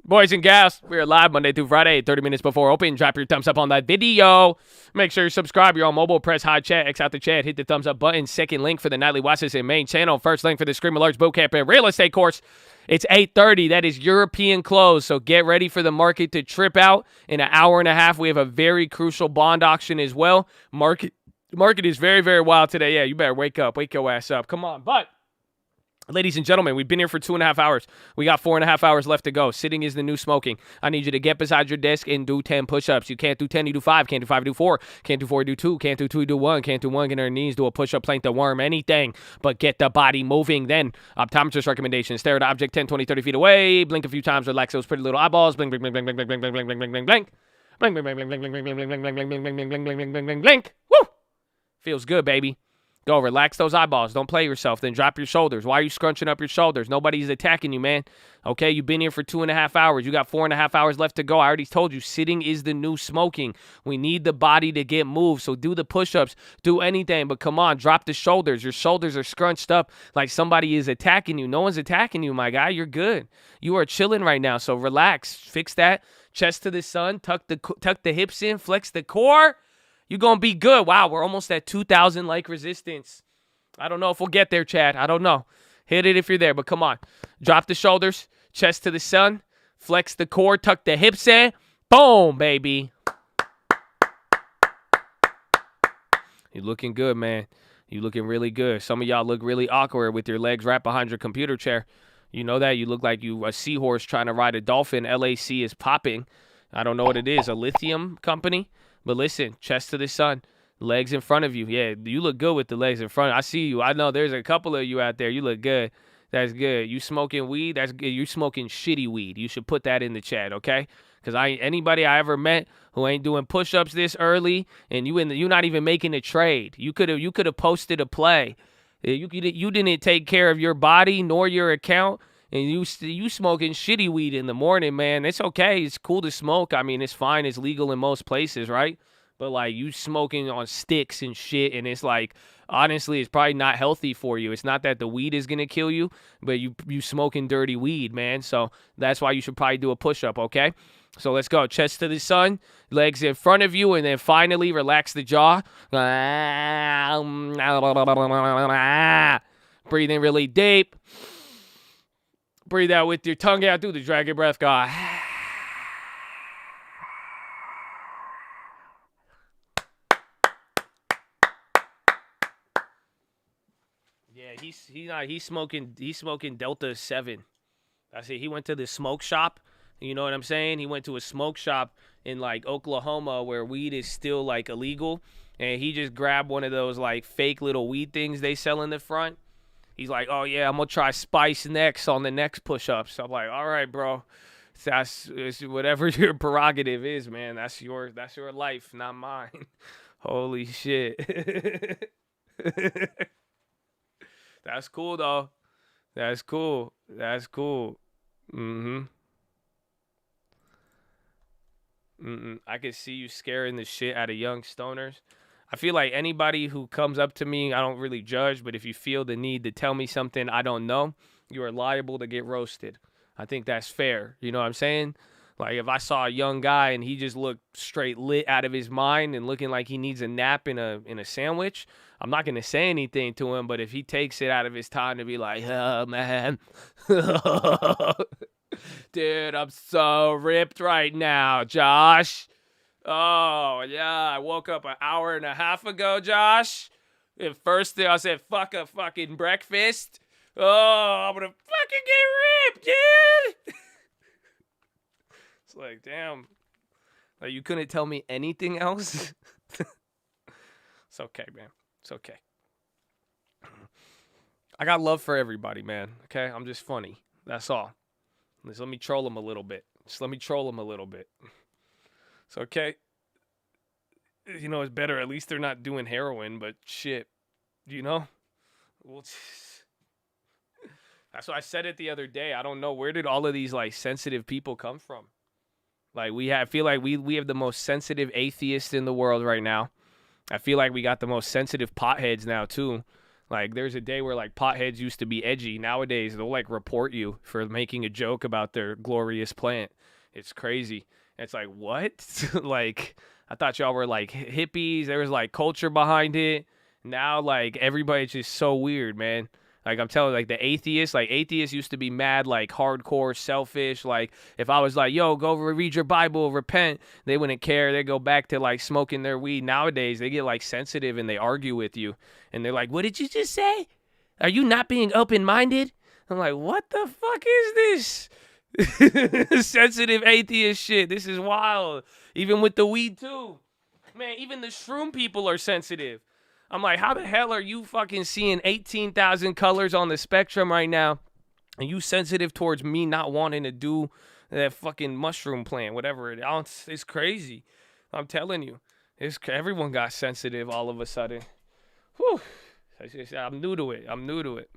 boys and gals, we are live Monday through Friday, 30 minutes before open. Drop your thumbs up on that video. Make sure you subscribe. You're on mobile. Press high chat. X out the chat. Hit the thumbs up button. Second link for the nightly Watchlist and main channel. First link for the Scream Alerts Bootcamp and Real Estate course. It's 8:30. That is European close. So get ready for the market to trip out in an hour and a half. We have a very crucial bond auction as well. Market is very, very wild today. Yeah, you better wake up. Wake your ass up. Come on. But, ladies and gentlemen, we've been here for 2.5 hours. We got 4.5 hours left to go. Sitting is the new smoking. I need you to get beside your desk and do 10 push-ups. You can't do 10, you do 5. Can't do 5, you do 4. Can't do 4, you do 2. Can't do 2, you do 1. Can't do 1, get on your knees, do a push-up, plank the worm, anything. But get the body moving. Then, optometrist recommendations. Stare at the object 10, 20, 30 feet away. Blink a few times. Relax those pretty little eyeballs. Blink, blink, blink, blink, blink, blink, blink, blink, blink, blink, blink, blink. Blink, blink, blink, blink, blink, blink, blink, blink, blink, blink, blink, blink, blink, blink, blink, blink. Woo! Feels good, baby. Go, relax those eyeballs. Don't play yourself. Then drop your shoulders. Why are you scrunching up your shoulders? Nobody's attacking you, man. Okay, you've been here for 2.5 hours. You got 4.5 hours left to go. I already told you, sitting is the new smoking. We need the body to get moved. So do the push-ups. Do anything. But come on, drop the shoulders. Your shoulders are scrunched up like somebody is attacking you. No one's attacking you, my guy. You're good. You are chilling right now. So relax. Fix that. Chest to the sun. Tuck the hips in. Flex the core. You're going to be good. Wow, we're almost at 2,000 like resistance. I don't know if we'll get there, Chad. I don't know. Hit it if you're there, but come on. Drop the shoulders, chest to the sun, flex the core, tuck the hips in. Boom, baby. You're looking good, man. You're looking really good. Some of y'all look really awkward with your legs wrapped behind your computer chair. You know that? You look like you a seahorse trying to ride a dolphin. LAC is popping. I don't know what it is, a lithium company? But listen, chest to the sun, legs in front of you. Yeah, you look good with the legs in front. I see you. I know there's a couple of you out there. You look good. That's good. You smoking weed? That's good. You smoking shitty weed. You should put that in the chat, okay? Because anybody I ever met who ain't doing push-ups this early, and you not even making a trade. You could have posted a play. You didn't take care of your body nor your account, and you smoking shitty weed in the morning, man. It's okay. It's cool to smoke. I mean, it's fine. It's legal in most places, right? But like you smoking on sticks and shit, and it's like honestly, it's probably not healthy for you. It's not that the weed is gonna kill you, but you smoking dirty weed, man. So that's why you should probably do a push-up, okay? So let's go. Chest to the sun, legs in front of you, and then finally relax the jaw. Breathe in really deep. Breathe out with your tongue out. Do the dragon breath. Go. Yeah, he's smoking Delta 7. That's it. He went to the smoke shop. You know what I'm saying? He went to a smoke shop in like Oklahoma where weed is still like illegal, and he just grabbed one of those like fake little weed things they sell in the front. He's like, "Oh yeah, I'm gonna try spice next on the next push-up." So I'm like, "All right, bro. It's whatever your prerogative is, man. That's your life, not mine." Holy shit. That's cool though. That's cool. I could see you scaring the shit out of young stoners. I feel like anybody who comes up to me, I don't really judge, but if you feel the need to tell me something I don't know, you are liable to get roasted. I think that's fair. You know what I'm saying? Like if I saw a young guy and he just looked straight lit out of his mind and looking like he needs a nap in a sandwich, I'm not going to say anything to him, but if he takes it out of his time to be like, "Oh man, dude, I'm so ripped right now, Josh. Oh, yeah, I woke up an hour and a half ago, Josh. And first thing I said, fuck a fucking breakfast. Oh, I'm gonna fucking get ripped, dude." It's like, damn. Like, you couldn't tell me anything else? It's okay, man. It's okay. I got love for everybody, man. Okay? I'm just funny. That's all. Just let me troll them a little bit. It's okay. You know, it's better. At least they're not doing heroin, but shit. You know? Well, that's what I said it the other day. I don't know. Where did all of these, like, sensitive people come from? Like, I feel like we have the most sensitive atheists in the world right now. I feel like we got the most sensitive potheads now, too. Like, there's a day where, like, potheads used to be edgy. Nowadays, they'll, like, report you for making a joke about their glorious plant. It's crazy. It's like, what? Like, I thought y'all were, like, hippies. There was, like, culture behind it. Now, like, everybody's just so weird, man. Like, I'm telling you, like, the atheists used to be mad, like, hardcore, selfish. Like, if I was like, yo, go read your Bible, repent, they wouldn't care. They go back to, like, smoking their weed. Nowadays, they get, like, sensitive and they argue with you. And they're like, what did you just say? Are you not being open-minded? I'm like, what the fuck is this? Sensitive atheist shit. This is wild. Even with the weed, too. Man, even the shroom people are sensitive. I'm like, how the hell are you fucking seeing 18,000 colors on the spectrum right now? And you sensitive towards me not wanting to do that fucking mushroom plant, whatever it is. It's crazy. I'm telling you. Everyone got sensitive all of a sudden. Whew. I'm new to it.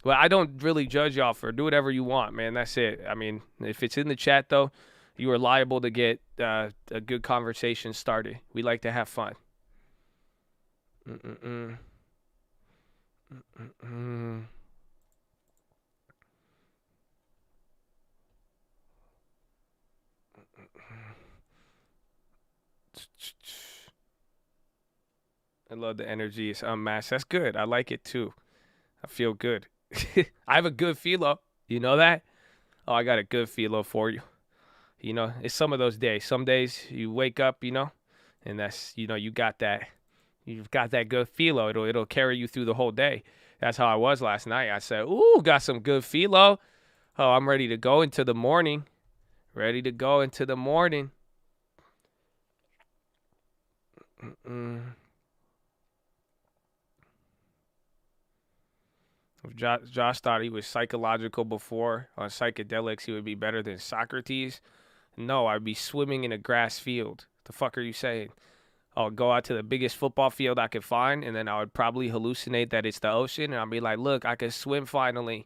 Well, I don't really judge y'all for do whatever you want, man. That's it. I mean, if it's in the chat, though, you are liable to get a good conversation started. We like to have fun. I love the energy. It's unmasked. That's good. I like it too. I feel good. I have a good philo. You know that? Oh, I got a good philo for you. You know, it's some of those days. Some days you wake up, you know, and that's, you know, you got that. You've got that good philo. It'll carry you through the whole day. That's how I was last night. I said, ooh, got some good philo. Oh, I'm ready to go into the morning. Josh thought he was psychological before. On psychedelics, he would be better than Socrates. No, I'd be swimming in a grass field. The fuck are you saying? I'll go out to the biggest football field I could find, and then I would probably hallucinate that it's the ocean, and I'll be like, look, I can swim finally.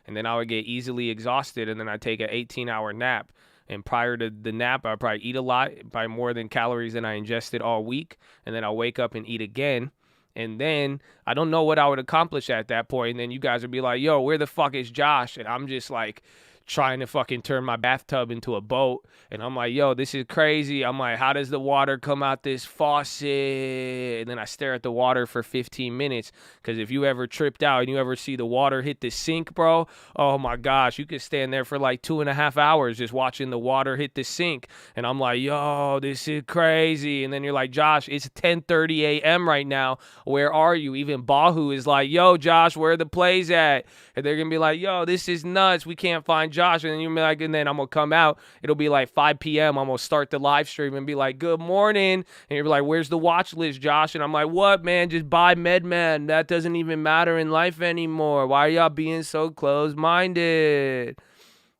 And then I would get easily exhausted, and then I'd take an 18-hour nap. And prior to the nap, I'd probably eat a lot, by more than calories than I ingested all week, and then I'll wake up and eat again. And then I don't know what I would accomplish at that point. And then you guys would be like, yo, where the fuck is Josh? And I'm just like trying to fucking turn my bathtub into a boat. And I'm like, yo, this is crazy. I'm like, how does the water come out this faucet? And then I stare at the water for 15 minutes. Because if you ever tripped out and you ever see the water hit the sink, bro, oh my gosh, you could stand there for like 2.5 hours just watching the water hit the sink. And I'm like, yo, this is crazy. And then you're like, Josh, it's 10:30 a.m. right now. Where are you? Even Bahu is like, yo, Josh, where are the plays at? And they're going to be like, yo, this is nuts. We can't find Josh. And then you'll be like, and then I'm going to come out. It'll be like 5 p.m. I'm going to start the live stream and be like, good morning. And you'll be like, where's the watch list, Josh? And I'm like, what, man? Just buy MedMan. That doesn't even matter in life anymore. Why are y'all being so closed-minded?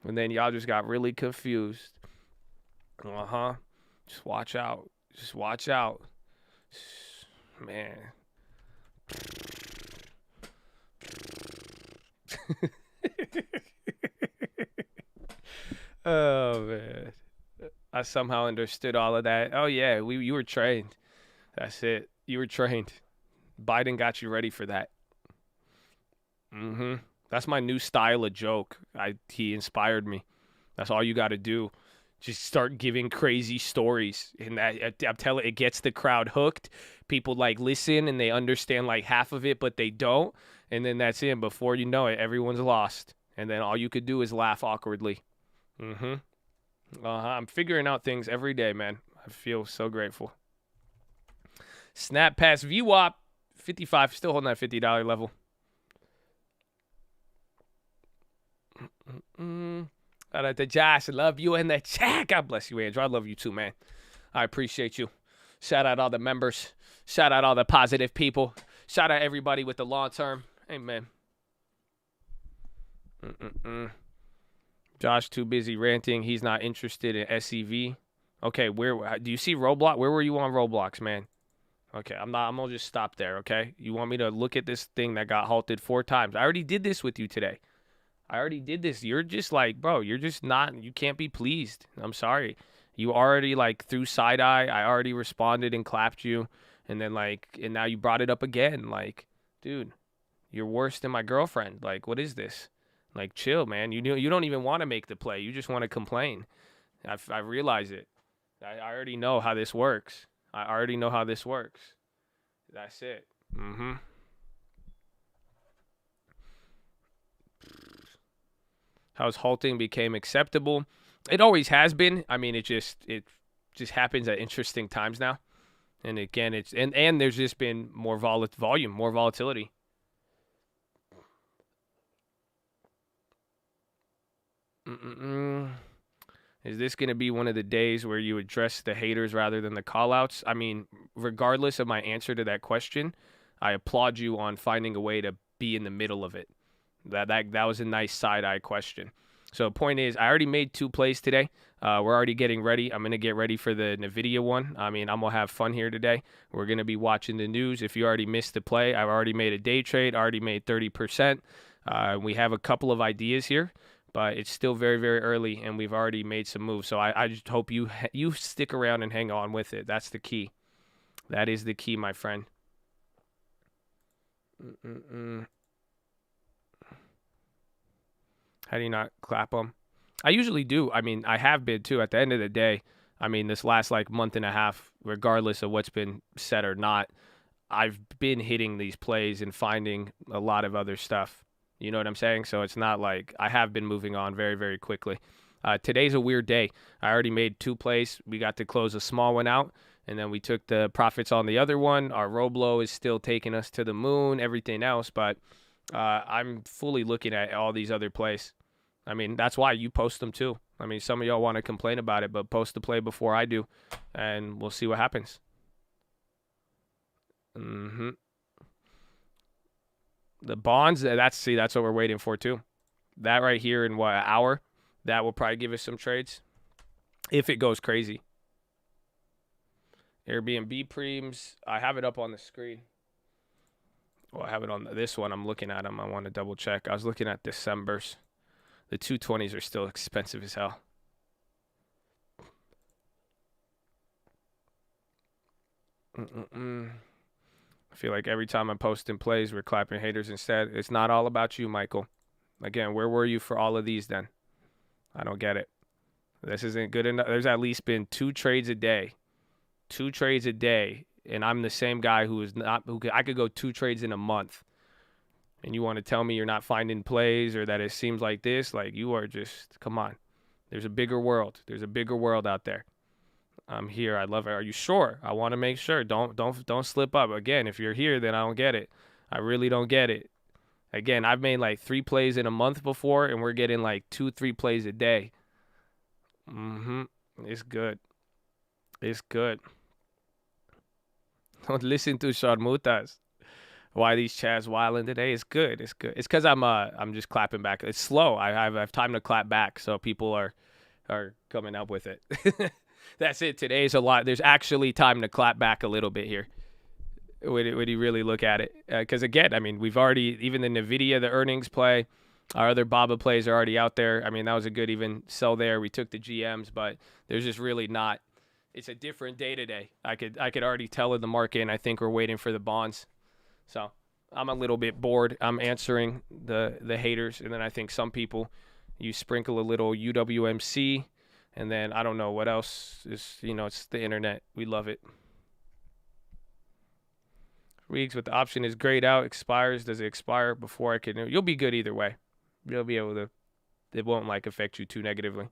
And then y'all just got really confused. Just watch out. Just watch out. Man. Oh, man. I somehow understood all of that. Oh, yeah, you were trained. That's it. You were trained. Biden got you ready for that. That's my new style of joke. He inspired me. That's all you got to do. Just start giving crazy stories. And I'm telling, it gets the crowd hooked. People like listen and they understand like half of it, but they don't. And then that's it. Before you know it, everyone's lost. And then all you could do is laugh awkwardly. I'm figuring out things every day, man. I feel so grateful. Snap pass VWAP 55, still holding that $50 level. Shout out to Josh. I love you in the chat. God bless you, Andrew. I love you too, man. I appreciate you. Shout out all the members. Shout out all the positive people. Shout out everybody with the long term. Amen. Josh too busy ranting. He's not interested in SEV. Okay, where do you see Roblox? Where were you on Roblox, man? Okay, I'm gonna just stop there, okay? You want me to look at this thing that got halted 4 times? I already did this with you today. I already did this. You're just like, bro, you're just not, you can't be pleased. I'm sorry. You already like threw side eye. I already responded and clapped you. And then like, and now you brought it up again. Like, dude, you're worse than my girlfriend. Like, what is this? Like, chill, man. You don't even want to make the play. You just want to complain. I realize it. I already know how this works. That's it. How's halting became acceptable? It always has been. I mean, it just happens at interesting times now. And again, it's and there's just been more volume, more volatility. Is this going to be one of the days where you address the haters rather than the call-outs? I mean, regardless of my answer to that question, I applaud you on finding a way to be in the middle of it. That was a nice side-eye question. So the point is, I already made 2 plays today. We're already getting ready. I'm going to get ready for the NVDA one. I mean, I'm going to have fun here today. We're going to be watching the news. If you already missed the play, I've already made a day trade, already made 30%. We have a couple of ideas here, but it's still very, very early, and we've already made some moves. So I just hope you stick around and hang on with it. That's the key. That is the key, my friend. How do you not clap them? I usually do. I mean, I have been too. At the end of the day, I mean, this last like month and a half, regardless of what's been said or not, I've been hitting these plays and finding a lot of other stuff. You know what I'm saying? So it's not like I have been moving on very, very quickly. Today's a weird day. I already made 2 plays. We got to close a small one out, and then we took the profits on the other one. Our Roblo is still taking us to the moon, everything else, but I'm fully looking at all these other plays. I mean, that's why you post them too. I mean, some of y'all want to complain about it, but post the play before I do, and we'll see what happens. The bonds, that's what we're waiting for too. That right here in what, an hour, that will probably give us some trades if it goes crazy. Airbnb prems, I have it up on the screen. Well, I have it on this one. I'm looking at them. I want to double check. I was looking at December's. The 220s are still expensive as hell. I feel like every time I'm posting plays, we're clapping haters instead. It's not all about you, Michael. Again, where were you for all of these then? I don't get it. This isn't good enough. There's at least been 2 trades a day. 2 trades a day. And I'm the same guy I could go 2 trades in a month. And you want to tell me you're not finding plays or that it seems like this? Like, you are just, come on. There's a bigger world. There's a bigger world out there. I'm here. I love it. Are you sure? I want to make sure. Don't slip up. Again, if you're here, then I don't get it. I really don't get it. Again, I've made like 3 plays in a month before, and we're getting like 2-3 plays a day. It's good. It's good. Don't listen to Sharmutas. Why these chats wilding today? It's good. It's good. It's because I'm just clapping back. It's slow. I have time to clap back, so people are coming up with it. That's it. Today's a lot. There's actually time to clap back a little bit here. Would you really look at it? Because again, I mean, we've already, even the NVDA, the earnings play, our other BABA plays are already out there. I mean, that was a good even sell there. We took the GMs, but there's just really not. It's a different day today. I could already tell in the market, and I think we're waiting for the bonds. So I'm a little bit bored. I'm answering the haters, and then I think some people, you sprinkle a little UWMC, and then I don't know what else is, it's the internet. We love it. Weeks with the option is grayed out, expires. Does it expire before I can? You'll be good either way. You'll be able to, it won't affect you too negatively.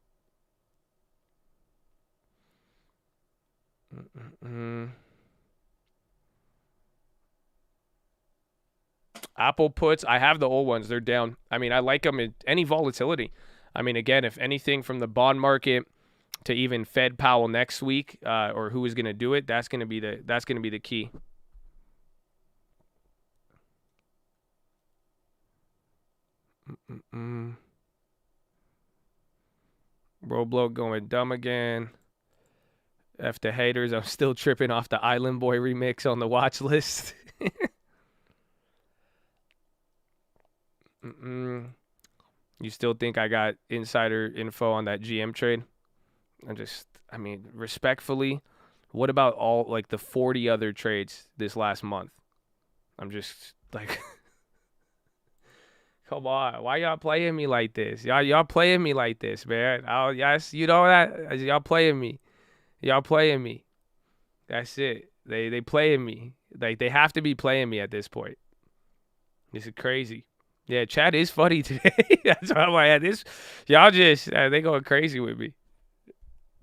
Apple puts, I have the old ones. They're down. I mean, I like them in any volatility. I mean, again, if anything from the bond market to even Fed Powell next week, or who is going to do it, that's going to be the key. Roblo going dumb again. F the haters. I'm still tripping off the Island Boy remix on the watch list. You still think I got insider info on that GM trade? I mean, respectfully, what about all like the 40 other trades this last month? I'm just like, come on, why y'all playing me like this? Y'all playing me like this, man. Yes, you know that y'all playing me. Y'all playing me. That's it. They playing me. Like, they have to be playing me at this point. This is crazy. Yeah, chat is funny today. That's why I'm like, y'all just, they going crazy with me.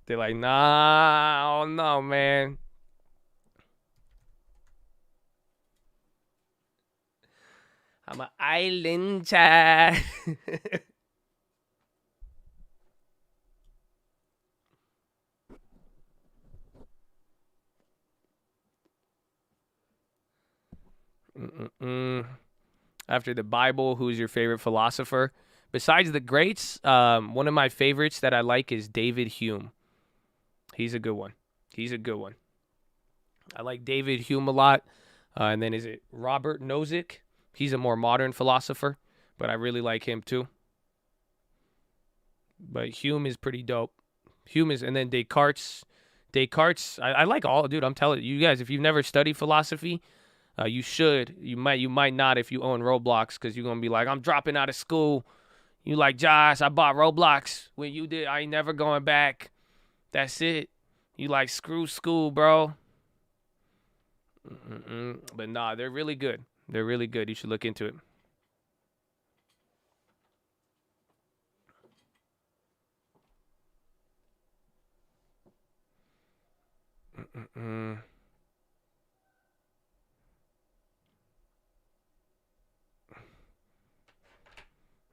They're like, nah, oh no, man. I'm an island chat. After the Bible, who's your favorite philosopher? Besides the greats, one of my favorites that I like is David Hume. He's a good one. I like David Hume a lot. And then is it Robert Nozick? He's a more modern philosopher, but I really like him too. But Hume is pretty dope. And then Descartes. I like all, dude, I'm telling you guys, if you've never studied philosophy, you should. You might not if you own Roblox, because you're going to be like, I'm dropping out of school. You like, Josh, I bought Roblox. When you did, I ain't never going back. That's it. You like, screw school, bro. But nah, they're really good. You should look into it.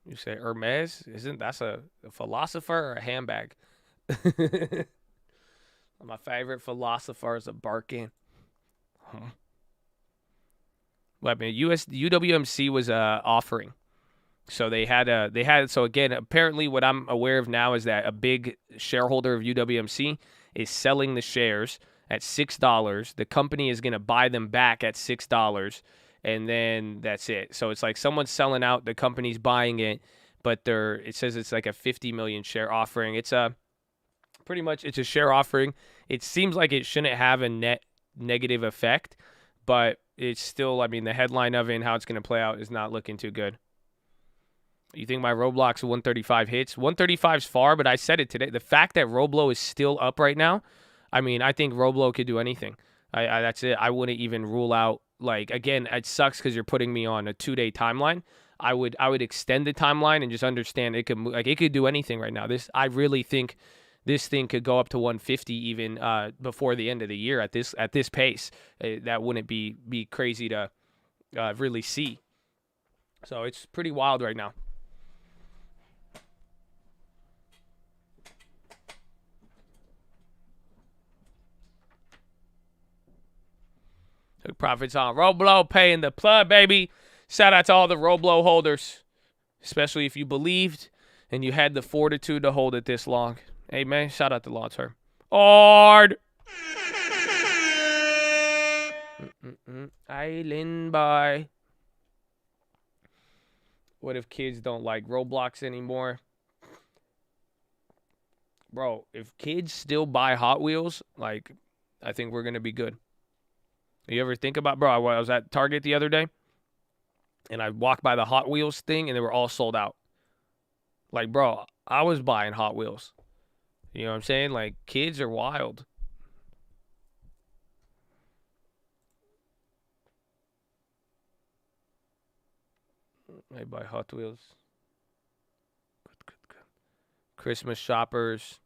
You say Hermes? That's a philosopher or a handbag? My favorite philosopher is a Birkin. Well, I mean, UWMC was offering. So so again, apparently what I'm aware of now is that a big shareholder of UWMC is selling the shares at $6. The company is going to buy them back at $6, and then that's it. So it's like someone's selling out, the company's buying it, but it says it's like a 50 million share offering. It's pretty much it's a share offering. It seems like it shouldn't have a net negative effect, but it's still, I mean, the headline of it and how it's going to play out is not looking too good. You think my Roblox 135 hits? 135's far, but I said it today. The fact that Roblo is still up right now, I mean, I think Roblo could do anything. That's it. I wouldn't even rule out, like, again, it sucks because you're putting me on a 2-day timeline. I would extend the timeline and just understand it could do anything right now. I really think this thing could go up to 150 even before the end of the year at this pace. That wouldn't be crazy to really see. So it's pretty wild right now. Took profits on Roblo, paying the plug, baby. Shout out to all the Roblo holders, especially if you believed and you had the fortitude to hold it this long. Hey, man, shout out to long term. Hard. Island boy. What if kids don't like Roblox anymore? Bro, if kids still buy Hot Wheels, like, I think we're going to be good. You ever think about, bro, I was at Target the other day, and I walked by the Hot Wheels thing, and they were all sold out. Like, bro, I was buying Hot Wheels. You know what I'm saying? Like, kids are wild. I buy Hot Wheels. Good. Christmas shoppers.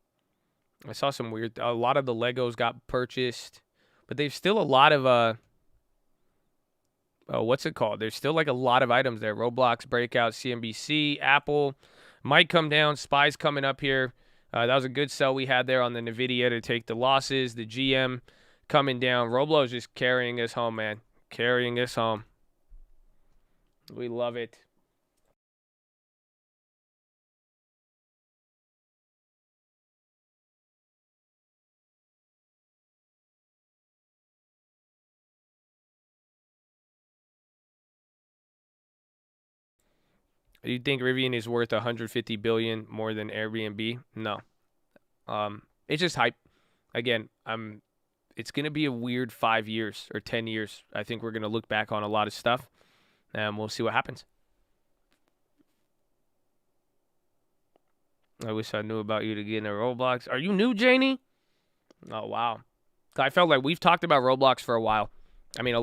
I saw some weird, a lot of the Legos got purchased. But there's still a lot of, what's it called? There's still like a lot of items there. Roblox, Breakout, CNBC, Apple. Might come down. Spy's coming up here. That was a good sell we had there on the NVDA to take the losses. The GM coming down. Roblo's just carrying us home, man. Carrying us home. We love it. Do you think Rivian is worth $150 billion more than Airbnb? No. It's just hype. Again, it's going to be a weird 5 years or 10 years. I think we're going to look back on a lot of stuff, and we'll see what happens. I wish I knew about you to get in a Roblox. Are you new, Janie? Oh, wow. I felt like we've talked about Roblox for a while. I mean,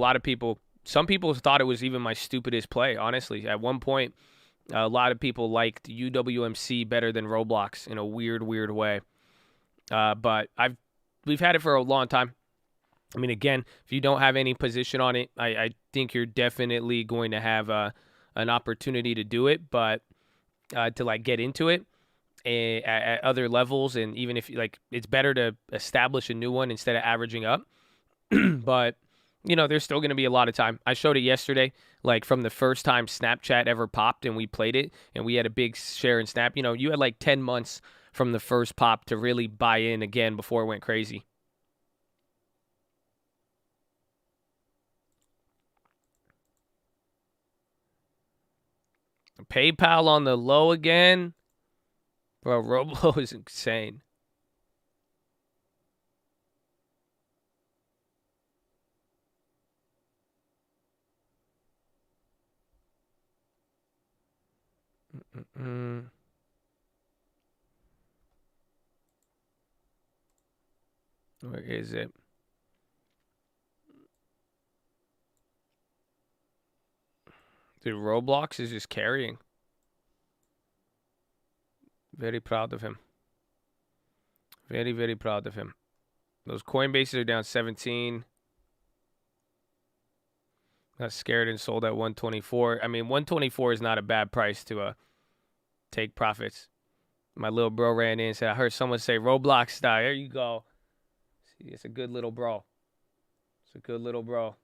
some people thought it was even my stupidest play, honestly. At one point, a lot of people liked UWMC better than Roblox in a weird way. But we've had it for a long time. I mean, again, if you don't have any position on it, I think you're definitely going to have an opportunity to do it, but to like get into it at other levels, and even if like it's better to establish a new one instead of averaging up. But you know, there's still going to be a lot of time. I showed it yesterday, like from the first time Snapchat ever popped and we played it and we had a big share in Snap. You know, you had like 10 months from the first pop to really buy in again before it went crazy. PayPal on the low again. Bro, Roblo is insane. Where is it? Dude, Roblox is just carrying. Very proud of him. Very proud of him. Those Coinbases are down 17. Got scared and sold at 124. I mean, 124 is not a bad price to take profits. My little bro ran in and said, I heard someone say Roblox style. There you go. See, it's a good little bro. It's a good little bro.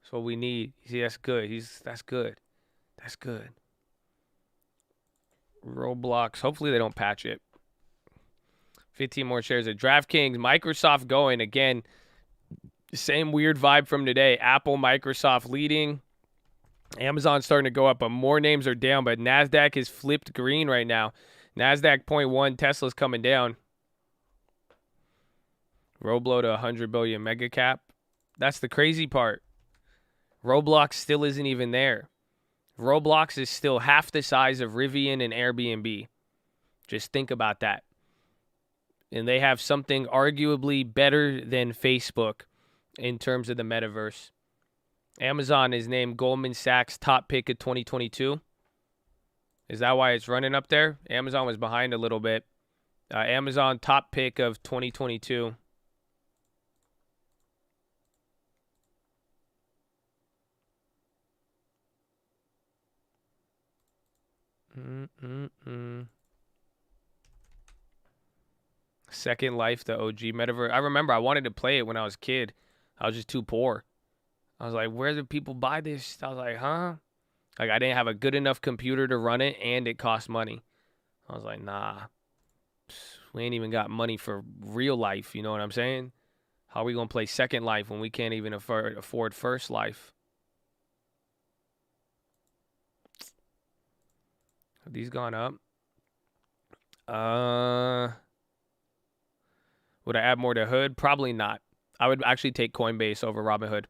That's what we need. See, that's good. That's good. That's good. Roblox. Hopefully they don't patch it. 15 more shares at DraftKings. Microsoft going again. Same weird vibe from today. Apple, Microsoft leading. Amazon starting to go up, but more names are down. But NASDAQ is flipped green right now. NASDAQ 0.1. Tesla's coming down. Roblo to 100 billion mega cap. That's the crazy part. Roblox still isn't even there. Roblox is still half the size of Rivian and Airbnb. Just think about that. And they have something arguably better than Facebook in terms of the metaverse. Amazon is named Goldman Sachs top pick of 2022. Is that why it's running up there? Amazon was behind a little bit. Amazon top pick of 2022. Second Life, the OG metaverse. I remember I wanted to play it when I was a kid. I was just too poor. I was like, where do people buy this? I was like, huh? Like, I didn't have a good enough computer to run it, and it cost money. I was like, nah. We ain't even got money for real life. You know what I'm saying? How are we going to play Second Life when we can't even afford First Life? Have these gone up? Would I add more to Hood? Probably not. I would actually take Coinbase over Robinhood.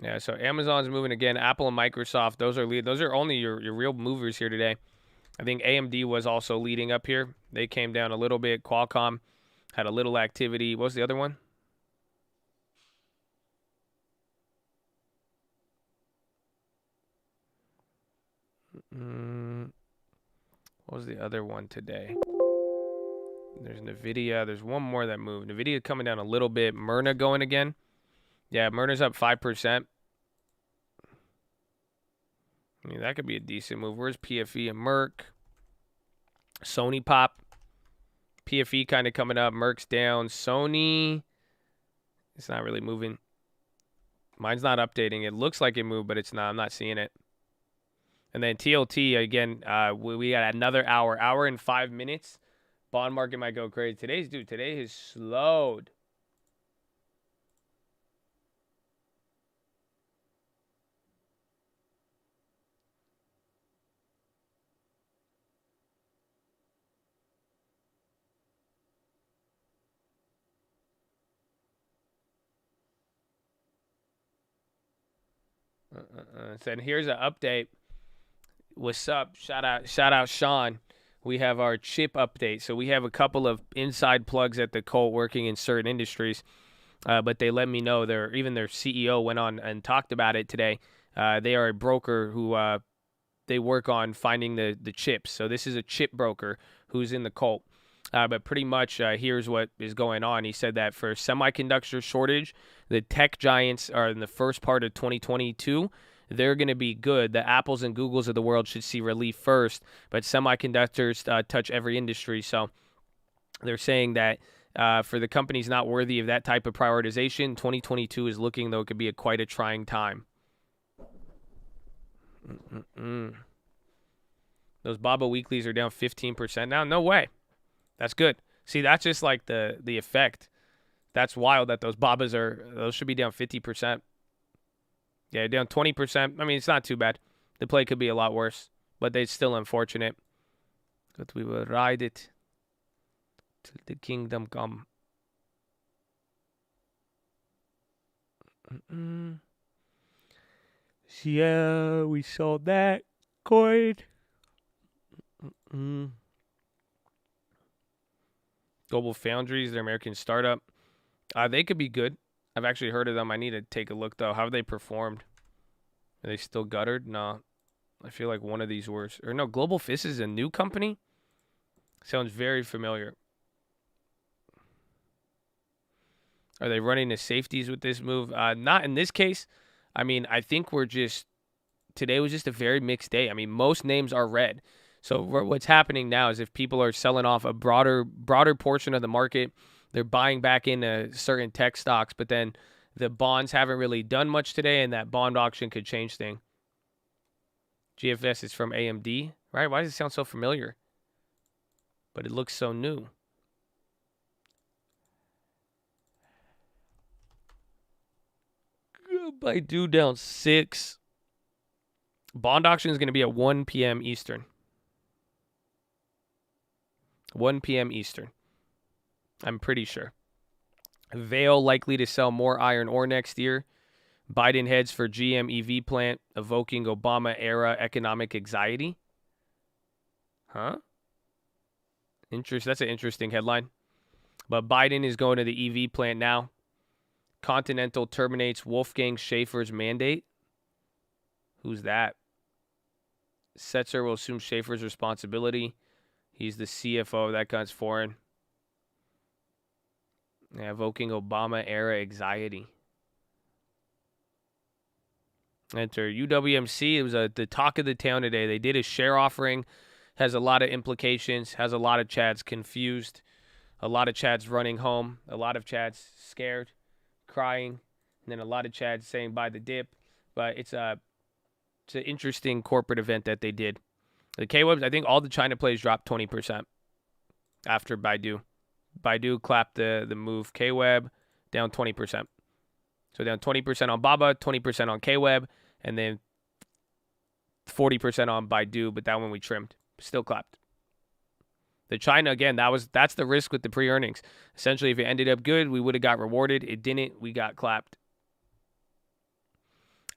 Yeah, so Amazon's moving again. Apple and Microsoft, those are only your real movers here today. I think AMD was also leading up here. They came down a little bit. Qualcomm had a little activity. What was the other one? What was the other one today? There's NVDA. There's one more that moved. NVIDIA coming down a little bit. Myrna going again. Yeah, Myrna's up 5%. I mean, that could be a decent move. Where's PFE and Merck? Sony pop. PFE kind of coming up. Merck's down. Sony, it's not really moving. Mine's not updating. It looks like it moved, but it's not. I'm not seeing it. And then TLT, again, we got another hour and 5 minutes. Bond market might go crazy. Today has slowed. Said here's an update. What's up? Shout out Sean. We have our chip update. So we have a couple of inside plugs at the Colt working in certain industries, but they let me know even their CEO went on and talked about it today. They are a broker who they work on finding the chips. So this is a chip broker who's in the Colt. But pretty much here's what is going on. He said that for semiconductor shortage, the tech giants are in the first part of 2022. They're going to be good. The Apples and Googles of the world should see relief first, but semiconductors touch every industry. So they're saying that for the companies not worthy of that type of prioritization, 2022 is looking, though, it could be quite a trying time. Those Baba Weeklies are down 15% now. No way. That's good. See, that's just like the effect. That's wild that those those should be down 50%. Yeah, down 20%. I mean, it's not too bad. The play could be a lot worse, but it's still unfortunate. But we will ride it till the kingdom come. Yeah, we sold that coin. Global Foundries, their American startup. They could be good. I've actually heard of them. I need to take a look, though. How have they performed? Are they still guttered? No. I feel like one of these words. Or no, Global Fist is a new company? Sounds very familiar. Are they running the safeties with this move? Not in this case. I mean, I think we're just today was just a very mixed day. I mean, most names are red. So what's happening now is if people are selling off a broader portion of the market, they're buying back into certain tech stocks, but then the bonds haven't really done much today, and that bond auction could change things. GFS is from AMD, right? Why does it sound so familiar? But it looks so new. Baidu down 6. Bond auction is going to be at 1 p.m. Eastern. 1 p.m. Eastern. I'm pretty sure. Vail likely to sell more iron ore next year. Biden heads for GM EV plant, evoking Obama-era economic anxiety. Huh? That's an interesting headline. But Biden is going to the EV plant now. Continental terminates Wolfgang Schaefer's mandate. Who's that? Setzer will assume Schaefer's responsibility. He's the CFO. That guy's foreign. Yeah, evoking Obama-era anxiety. Enter UWMC. It was the talk of the town today. They did a share offering. Has a lot of implications. Has a lot of chads confused. A lot of chads running home. A lot of chads scared, crying. And then a lot of chads saying buy the dip. But it's an interesting corporate event that they did. The K-Webs, I think all the China plays dropped 20% after Baidu. Baidu clapped the move. K-Web down 20%. So down 20% on Baba, 20% on K-Web, and then 40% on Baidu, but that one we trimmed. Still clapped. The China, again, that's the risk with the pre-earnings. Essentially, if it ended up good, we would have got rewarded. It didn't. We got clapped.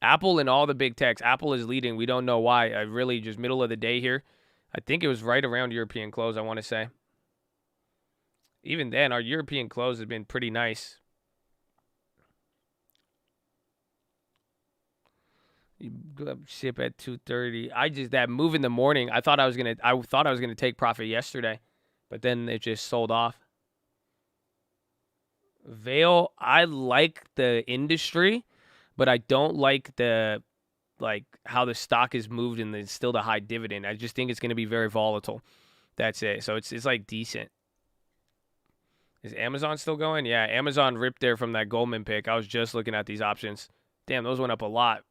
Apple and all the big techs. Apple is leading. We don't know why. I really just middle of the day here. I think it was right around European close, I want to say. Even then, our European close has been pretty nice. You ship at 2:30. That move in the morning. I thought I was gonna take profit yesterday, but then it just sold off. Vail, I like the industry, but I don't like how the stock is moved and it's still the high dividend. I just think it's gonna be very volatile. That's it. So it's like decent. Is Amazon still going? Yeah, Amazon ripped there from that Goldman pick. I was just looking at these options. Damn, those went up a lot.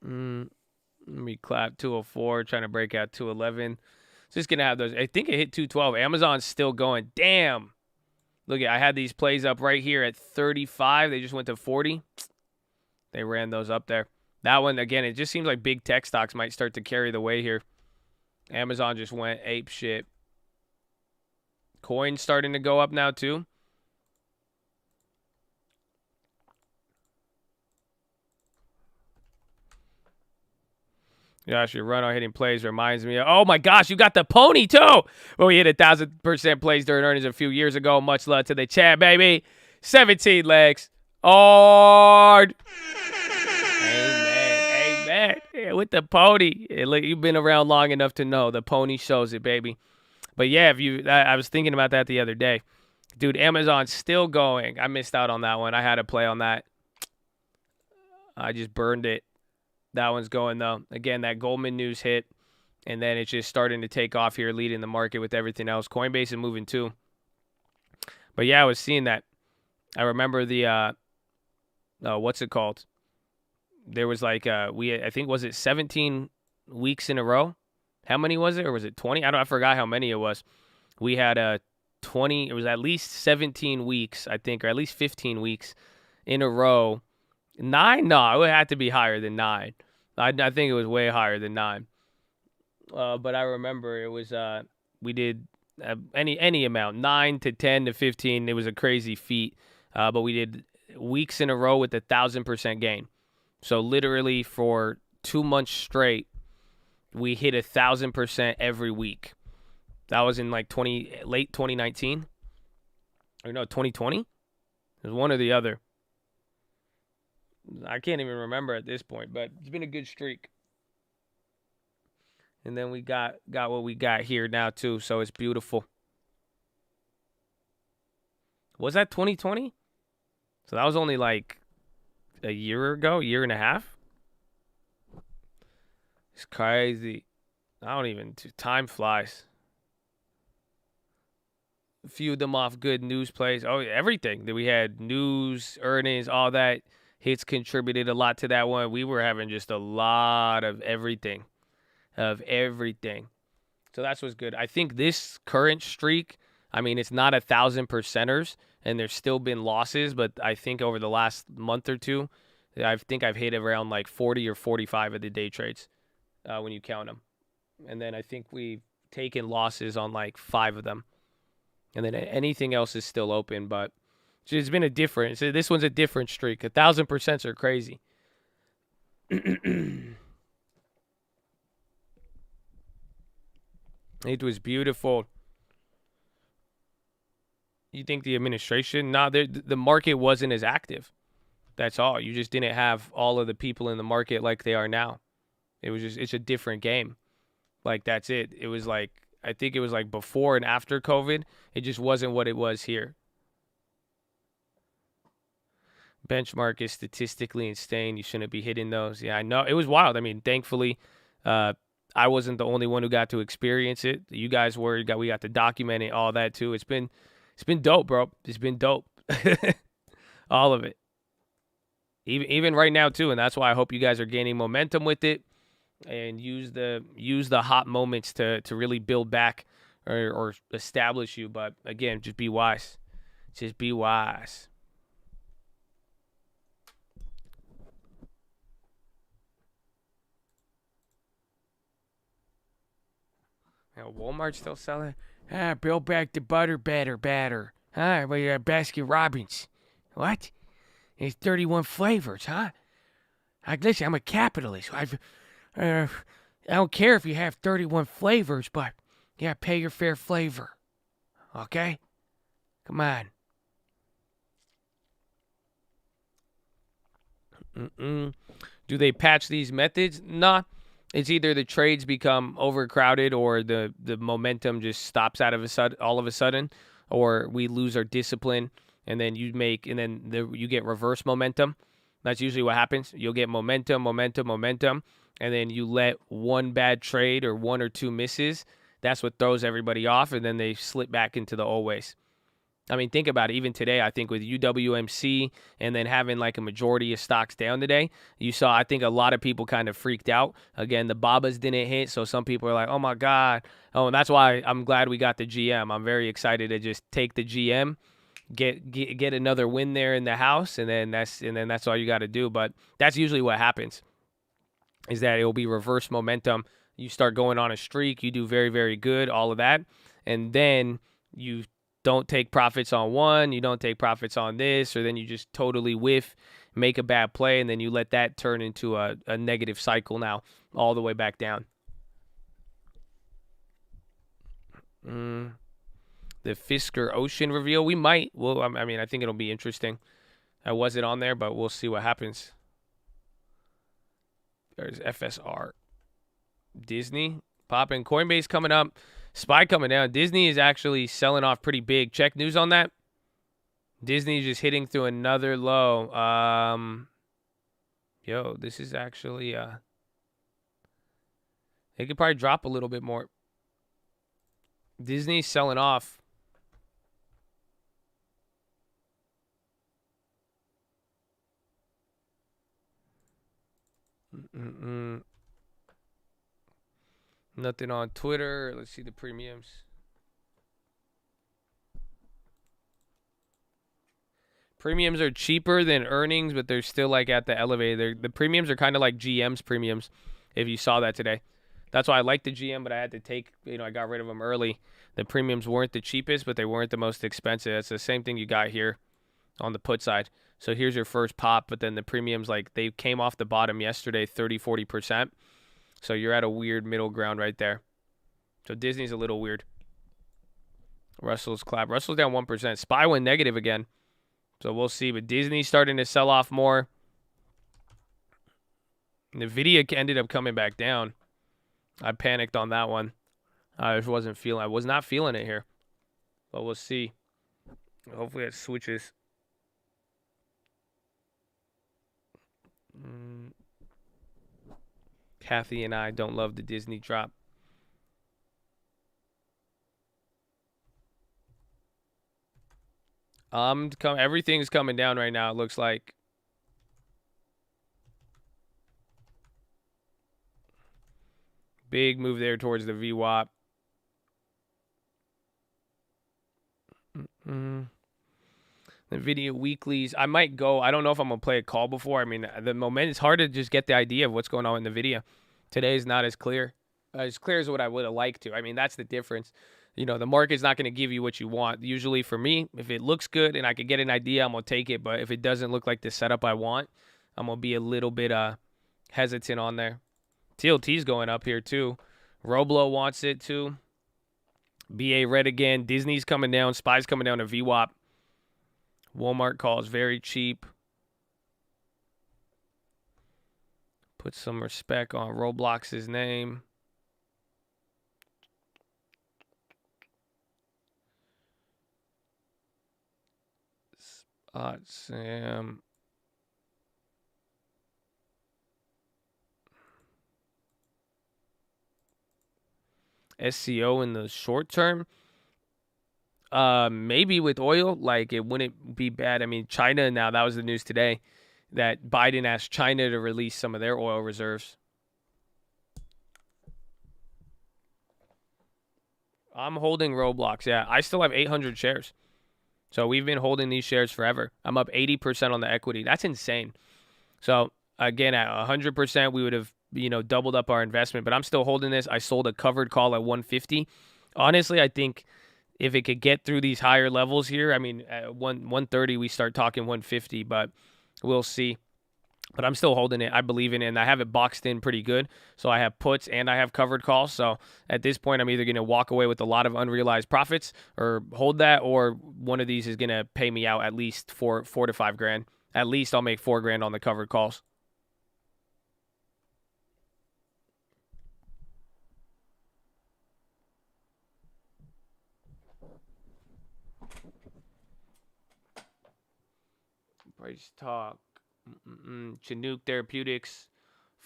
Let me clap 204, trying to break out 211. Just going to have those. I think it hit 212. Amazon's still going. Damn. Look, I had these plays up right here at 35. They just went to 40. They ran those up there. That one, again, it just seems like big tech stocks might start to carry the way here. Amazon just went ape shit. Coin's starting to go up now, too. Gosh, your run on hitting plays reminds me of, oh my gosh, you got the pony too. Well, we hit 1,000% plays during earnings a few years ago. Much love to the chat, baby. 17 legs. Amen. Yeah, with the pony. Look, you've been around long enough to know the pony shows it, baby. But yeah, I was thinking about that the other day. Dude, Amazon's still going. I missed out on that one. I had a play on that. I just burned it. That one's going, though. Again, that Goldman news hit, and then it's just starting to take off here, leading the market with everything else. Coinbase is moving, too. But, yeah, I was seeing that. I remember the, what's it called? There was like, I think, was it 17 weeks in a row? How many was it, or was it 20? I forgot how many it was. We had 20, it was at least 17 weeks, I think, or at least 15 weeks in a row. 9? No, it would have to be higher than 9. I think it was way higher than 9. But I remember it was we did any amount, 9 to 10 to 15. It was a crazy feat. But we did weeks in a row with 1,000% gain. So literally for 2 months straight, we hit 1,000% every week. That was in like late 2019. Or no, 2020. It was one or the other. I can't even remember at this point, but it's been a good streak. And then we got what we got here now too, so it's beautiful. Was that 2020? So that was only like a year ago, year and a half. It's crazy. Time flies. A few of them off good news plays. Oh, everything that we had, news, earnings, all that. Hits contributed a lot to that one. We were having just a lot of everything. So that's what's good. I think this current streak, I mean, it's not 1,000%ers, and there's still been losses, but I think over the last month or two, I think I've hit around like 40 or 45 of the day trades when you count them. And then I think we've taken losses on like 5 of them. And then anything else is still open, but it's been a different. So this one's a different streak. 1,000% are crazy. It was beautiful. You think the administration? No, the market wasn't as active. That's all. You just didn't have all of the people in the market like they are now. It's a different game. Like, that's it. It was like, I think it was like before and after COVID. It just wasn't what it was here. Benchmark is statistically insane. You shouldn't be hitting those. Yeah, I know. It was wild. I mean, thankfully, I wasn't the only one who got to experience it. You guys were. We got to document it, all that too. It's been dope, bro. It's been dope. All of it. Even right now too, and that's why I hope you guys are gaining momentum with it and use the hot moments to really build back or establish you. But again, just be wise. Just be wise. Now, Walmart's still selling. Build back the butter batter. Well, you're Baskin Robbins. What? It's 31 flavors, huh? Listen, I'm a capitalist. I don't care if you have 31 flavors, but you gotta pay your fair flavor. Okay? Come on. Do they patch these methods? Nah. It's either the trades become overcrowded or the momentum just stops all of a sudden, or we lose our discipline, and then you get reverse momentum. That's usually what happens. You'll get momentum, and then you let one bad trade or one or two misses. That's what throws everybody off, and then they slip back into the old ways. I mean, think about it. Even today, I think with UWMC and then having like a majority of stocks down today, you saw, I think a lot of people kind of freaked out. Again, the BABAs didn't hit, so some people are like, oh my God. Oh, and that's why I'm glad we got the GM. I'm very excited to just take the GM, get another win there in the house, and then that's all you got to do. But that's usually what happens, is that it will be reverse momentum. You start going on a streak, you do very, very good, all of that, and then you don't take profits on one, you don't take profits on this, or then you just totally whiff, make a bad play, and then you let that turn into a negative cycle now, all the way back down. The Fisker Ocean reveal, we might. Well, I mean, I think it'll be interesting. I wasn't on there, but we'll see what happens. There's FSR. Disney, popping. Coinbase coming up. SPY coming down. Disney is actually selling off pretty big. Check news on that. Disney is just hitting through another low. This is actually it could probably drop a little bit more. Disney's selling off. Nothing on Twitter. Let's see the premiums. Premiums are cheaper than earnings, but they're still like at the elevator. The premiums are kind of like GM's premiums, if you saw that today. That's why I like the GM, but I had to take, I got rid of them early. The premiums weren't the cheapest, but they weren't the most expensive. That's the same thing you got here on the put side. So here's your first pop, but then the premiums, like, they came off the bottom yesterday, 30-40%. So you're at a weird middle ground right there. So Disney's a little weird. Russell's clap. Russell's down 1%. SPY went negative again. So we'll see. But Disney's starting to sell off more. NVIDIA ended up coming back down. I panicked on that one. I was not feeling it here. But we'll see. Hopefully it switches. Kathy and I don't love the Disney drop. Everything's coming down right now, it looks like. Big move there towards the VWAP. The video weeklies. I might go. I don't know if I'm going to play a call before. I mean, the moment, it's hard to just get the idea of what's going on in the video. Today is not as clear as what I would have liked to. I mean, that's the difference. You know, the market's not going to give you what you want. Usually for me, if it looks good and I could get an idea, I'm going to take it. But if it doesn't look like the setup I want, I'm going to be a little bit hesitant on there. TLT's going up here too. Roblo wants it too. BA red again. Disney's coming down. SPY's coming down to VWAP. Walmart calls very cheap. Put some respect on Roblox's name. Spot Sam. SCO in the short term. Maybe with oil, like it wouldn't be bad. I mean, China now, that was the news today, that Biden asked China to release some of their oil reserves. I'm holding Roblox. Yeah, I still have 800 shares. So we've been holding these shares forever. I'm up 80% on the equity. That's insane. So again, at 100%, we would have, doubled up our investment, but I'm still holding this. I sold a covered call at 150. Honestly, I think if it could get through these higher levels here, I mean, at 130, we start talking 150, but we'll see. But I'm still holding it. I believe in it, and I have it boxed in pretty good. So I have puts and I have covered calls. So at this point, I'm either going to walk away with a lot of unrealized profits or hold that, or one of these is going to pay me out at least four to $5,000. At least I'll make $4,000 on the covered calls. Price talk. Chinook Therapeutics,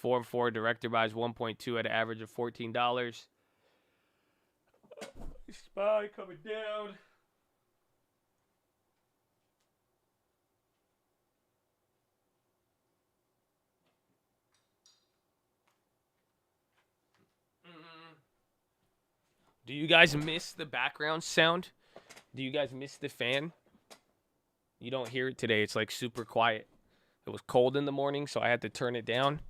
4-4. Director buys 1.2 at an average of $14. SPY coming down. Do you guys miss the background sound? Do you guys miss the fan? You don't hear it today. It's like super quiet. It was cold in the morning, so I had to turn it down,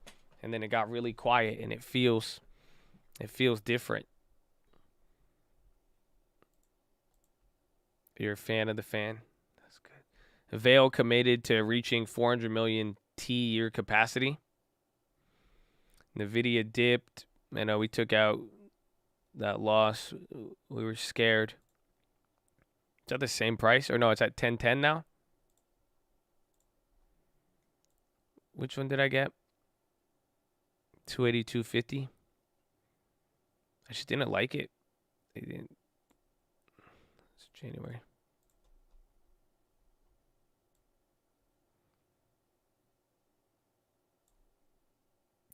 and then it got really quiet, and it feels different. You're a fan of the fan. That's good. Vail committed to reaching 400 million T-year capacity. NVIDIA dipped. I know we took out that loss. We were scared. Is that the same price? Or no, it's at 1010 now? Which one did I get? 282.50. I just didn't like it. They didn't. It's January.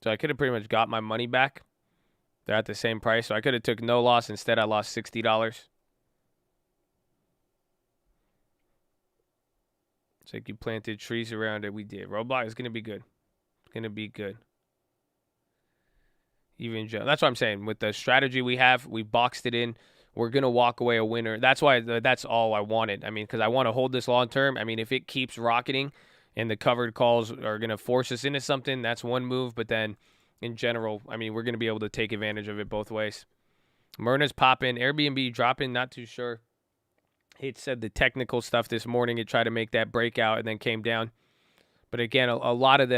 So I could have pretty much got my money back. They're at the same price. So I could have took no loss. Instead, I lost $60. It's like you planted trees around it. We did. Roblox is going to be good. It's going to be good. Even Joe. That's what I'm saying. With the strategy we have, we boxed it in. We're going to walk away a winner. That's why that's all I wanted. I mean, because I want to hold this long term. I mean, if it keeps rocketing and the covered calls are going to force us into something, that's one move. But then in general, I mean, we're going to be able to take advantage of it both ways. Myrna's popping. Airbnb dropping. Not too sure. It said the technical stuff this morning. It tried to make that breakout and then came down. But again, a lot of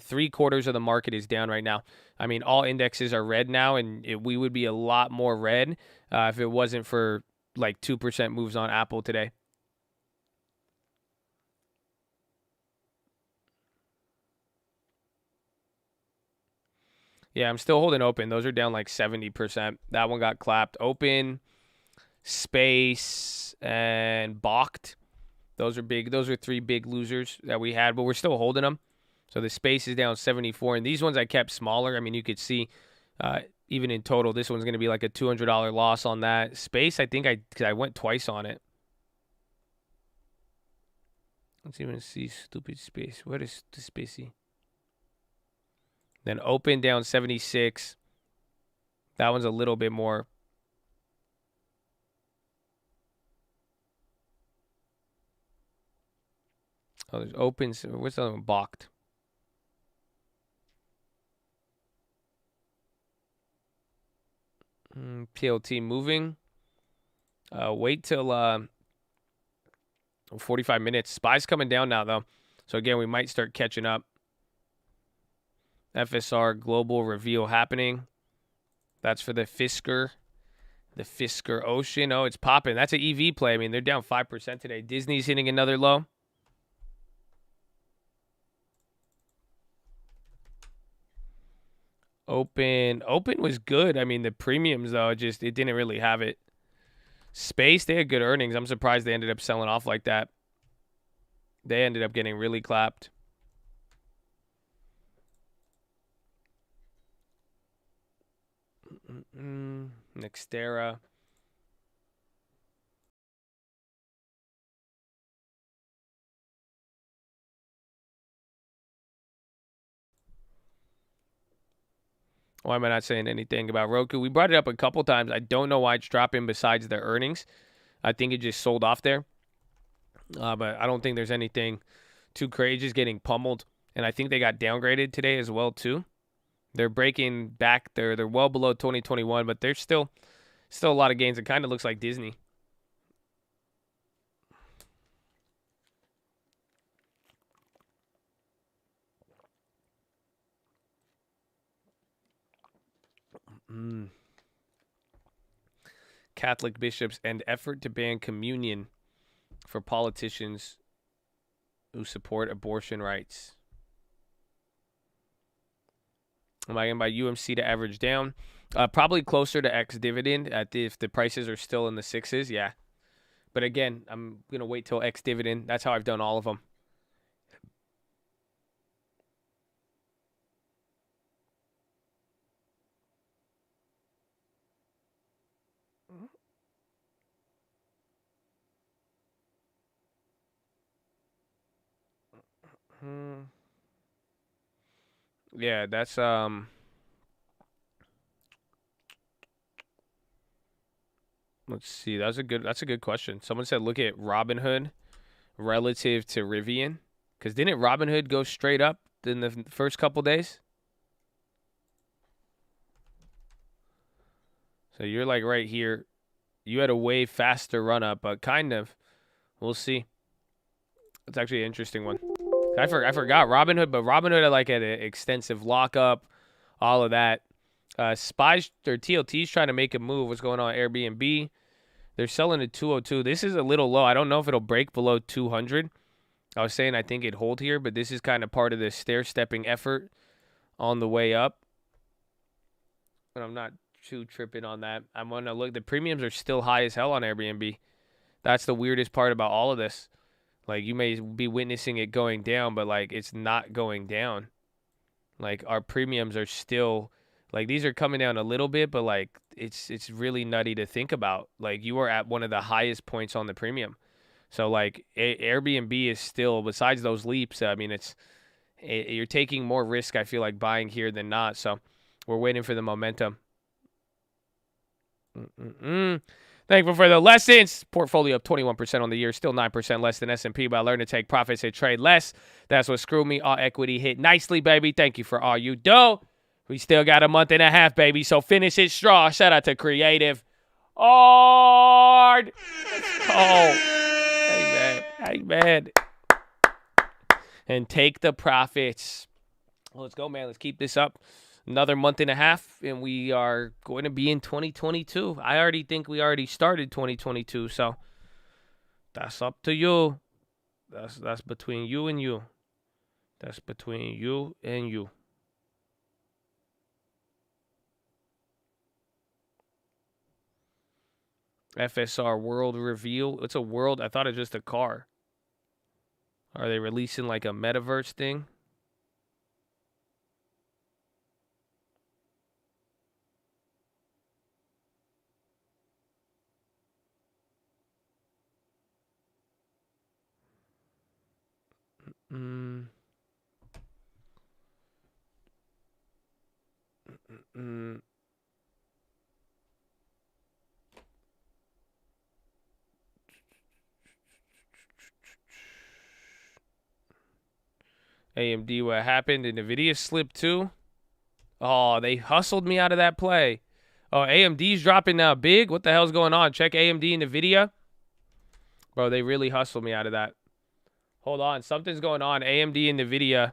three-quarters of the market is down right now. I mean, all indexes are red now, and we would be a lot more red if it wasn't for like 2% moves on Apple today. Yeah, I'm still holding open. Those are down like 70%. That one got clapped. Open, space, and balked. Those are big. Those are three big losers that we had, but we're still holding them. So the space is down 74, and these ones I kept smaller. I mean, you could see even in total, this one's going to be like a $200 loss on that. Space, I think I went twice on it. Let's even see stupid space. What is the spacey? Then open down 76. That one's a little bit more. Oh, there's open. What's the other one? Balked. PLT moving. Wait till 45 minutes. SPY's coming down now, though. So, again, we might start catching up. FSR global reveal happening. That's for the Fisker. The Fisker Ocean. Oh, it's popping. That's an EV play. I mean, they're down 5% today. Disney's hitting another low. Open was good. I mean, the premiums, though, it didn't really have it. Space, they had good earnings. I'm surprised they ended up selling off like that. They ended up getting really clapped. Nextera. Why am I not saying anything about Roku? We brought it up a couple times. I don't know why it's dropping besides their earnings. I think it just sold off there. But I don't think there's anything too crazy. Just getting pummeled. And I think they got downgraded today as well, too. They're breaking back. They're well below 2021, but there's still a lot of gains. It kind of looks like Disney. Catholic bishops end effort to ban communion for politicians who support abortion rights. Am I going to buy UMC to average down? Probably closer to X dividend if the prices are still in the sixes, yeah. But again, I'm going to wait till X dividend. That's how I've done all of them. Yeah, that's let's see. That's a good question. Someone said look at Robinhood relative to Rivian, cuz didn't Robinhood go straight up in the first couple days? So you're like right here. You had a way faster run up, but kind of. We'll see. It's actually an interesting one. I forgot Robinhood, but Robinhood had like an extensive lockup, all of that. Spies or TLT's trying to make a move. What's going on? Airbnb. They're selling at 202. This is a little low. I don't know if it'll break below 200. I was saying I think it'd hold here, but this is kind of part of the stair-stepping effort on the way up. And I'm not too tripping on that. I'm going to look. The premiums are still high as hell on Airbnb. That's the weirdest part about all of this. Like, you may be witnessing it going down, but, like, it's not going down. Like, our premiums are still, like, these are coming down a little bit, but, like, it's really nutty to think about. Like, you are at one of the highest points on the premium. So, like, Airbnb is still, besides those leaps, I mean, you're taking more risk, I feel like, buying here than not. So, we're waiting for the momentum. Thankful for the lessons. Portfolio up 21% on the year, still 9% less than S&P, but I learned to take profits and trade less. That's what screwed me. All equity hit nicely, baby. Thank you for all you do. We still got a month and a half, baby, so finish it strong. Shout out to Creative. Ard. Amen. And take the profits. Well, let's go, man. Let's keep this up. Another month and a half, and we are going to be in 2022. I already think we already started 2022, so that's up to you. That's between you and you. That's between you and you. FSR World Reveal. It's a world. I thought it was just a car. Are they releasing like a metaverse thing? Mm. Mm. AMD, what happened? Did NVIDIA slip too? Oh, they hustled me out of that play. Oh, AMD's dropping now big? What the hell's going on? Check AMD and NVIDIA. Bro, they really hustled me out of that. Hold on. Something's going on. AMD and NVIDIA.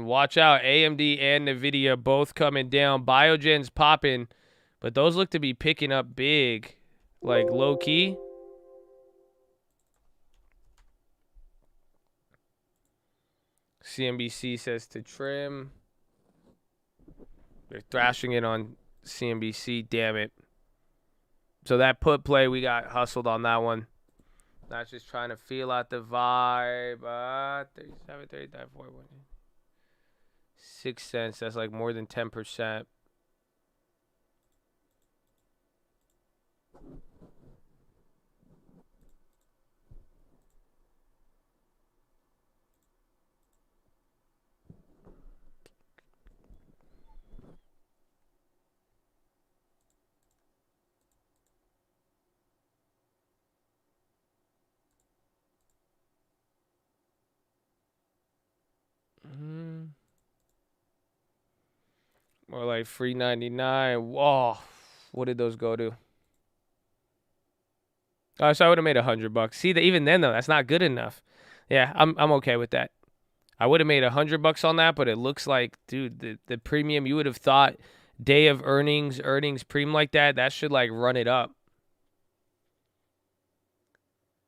Watch out. AMD and NVIDIA both coming down. Biogen's popping. But those look to be picking up big. Like low key. CNBC says to trim. They're thrashing it on CNBC. Damn it. So that put play, we got hustled on that one. Not just trying to feel out the vibe. 37, 39, 41. 6 cents. That's like more than 10%. More like $3.99. Whoa. What did those go to? Oh, so I would have made $100. See, even then though, that's not good enough. Yeah, I'm okay with that. I would have made $100 on that, but it looks like, dude, the premium, you would have thought day of earnings premium like that should like run it up.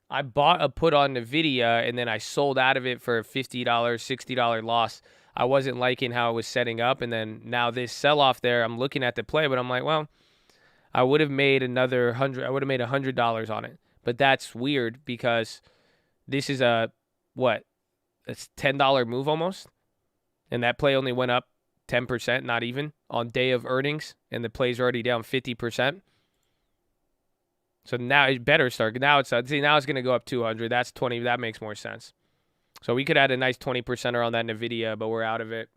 I bought a put on NVIDIA and then I sold out of it for a $50, $60 loss. I wasn't liking how it was setting up. And then now this sell off there, I'm looking at the play, but I'm like, well, I would have made another I would have made $100 on it. But that's weird because this is it's $10 move almost. And that play only went up 10%, not even, on day of earnings. And the play's already down 50%. So now it better start. Now it's going to go up 200. That's 20. That makes more sense. So we could add a nice 20% on that NVIDIA, but we're out of it.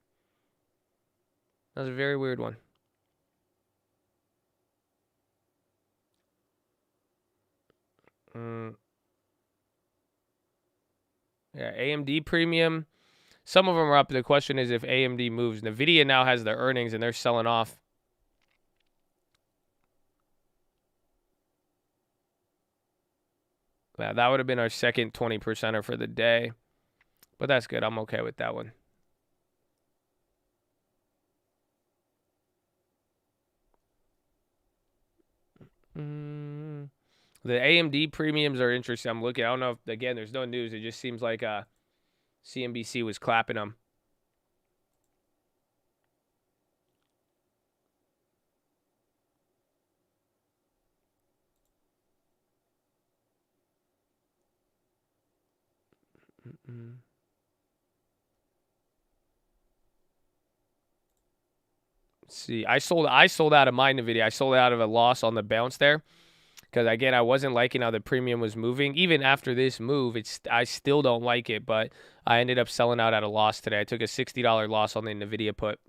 That was a very weird one. Yeah, AMD premium. Some of them are up. The question is if AMD moves. NVIDIA now has their earnings and they're selling off. Yeah, that would have been our second 20%er for the day. But that's good. I'm okay with that one. The AMD premiums are interesting. I'm looking. I don't know if, again, there's no news. It just seems like CNBC was clapping them. Let's see, I sold out of my NVIDIA. I sold out of a loss on the bounce there. Because, again, I wasn't liking how the premium was moving. Even after this move, I still don't like it. But I ended up selling out at a loss today. I took a $60 loss on the NVIDIA put.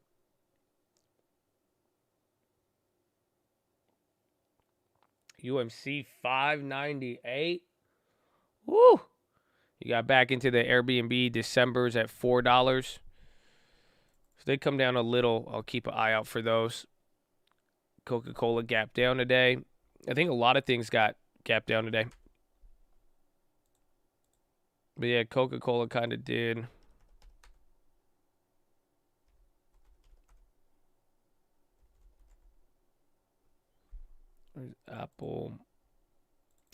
UMC 598. Woo! You got back into the Airbnb December's at $4. If they come down a little, I'll keep an eye out for those. Coca-Cola gap down today. I think a lot of things got gapped down today. But yeah, Coca-Cola kind of did. Apple.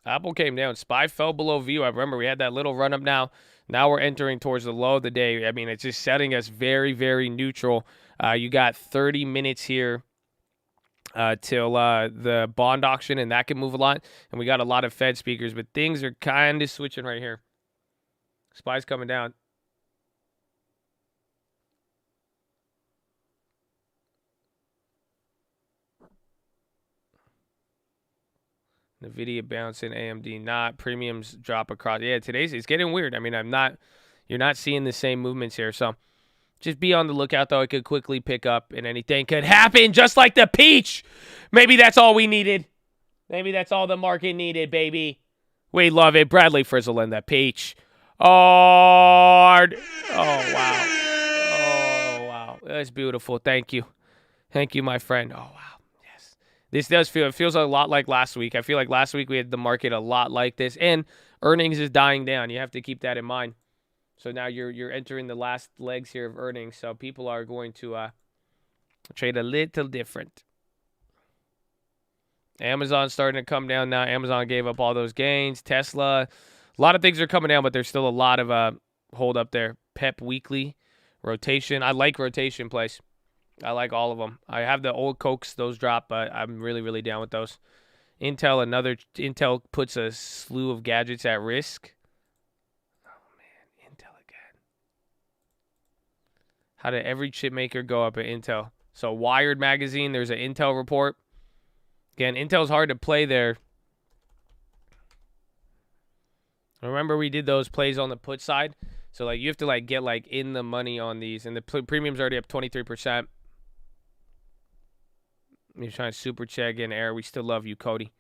Apple came down. SPY fell below view. I remember we had that little run up now. Now we're entering towards the low of the day. I mean, it's just setting us very, very neutral. You got 30 minutes here till the bond auction, and that can move a lot. And we got a lot of Fed speakers, but things are kind of switching right here. SPY's coming down. NVDA bouncing, AMD not. Premiums drop across. Yeah, it's getting weird. I mean, you're not seeing the same movements here. So just be on the lookout, though. It could quickly pick up and anything could happen, just like the peach. Maybe that's all we needed. Maybe that's all the market needed, baby. We love it. Bradley Frizzle and the peach. Oh, wow. Oh, wow. That's beautiful. Thank you. Thank you, my friend. Oh, wow. This it feels a lot like last week. I feel like last week we had the market a lot like this, and earnings is dying down. You have to keep that in mind. So now you're entering the last legs here of earnings, so people are going to trade a little different. Amazon's starting to come down now. Amazon gave up all those gains. Tesla, a lot of things are coming down, but there's still a lot of hold up there. Pep Weekly, rotation. I like rotation plays. I like all of them. I have the old Cokes. Those drop, but I'm really, really down with those. Intel puts a slew of gadgets at risk. Oh, man. Intel again. How did every chip maker go up at Intel? So Wired Magazine, there's an Intel report. Again, Intel's hard to play there. Remember we did those plays on the put side? So, like, you have to, like, get, like, in the money on these. And the premium's already up 23%. You're trying to super check in, Air. We still love you, Cody.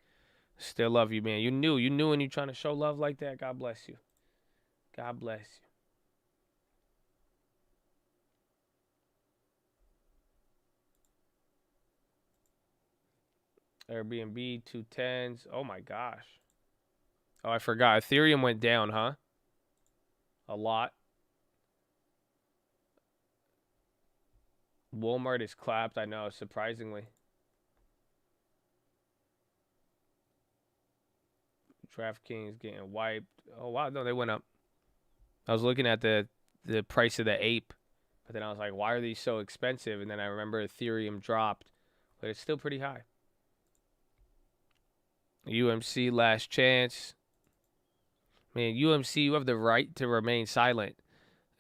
Still love you, man. You knew when you're trying to show love like that. God bless you. God bless you. Airbnb, 210s. Oh, my gosh. Oh, I forgot. Ethereum went down, huh? A lot. Walmart is clapped, I know, surprisingly. DraftKings getting wiped. Oh, wow. No, they went up. I was looking at the price of the ape, but then I was like, why are these so expensive? And then I remember Ethereum dropped, but it's still pretty high. UMC last chance. Man, UMC, you have the right to remain silent.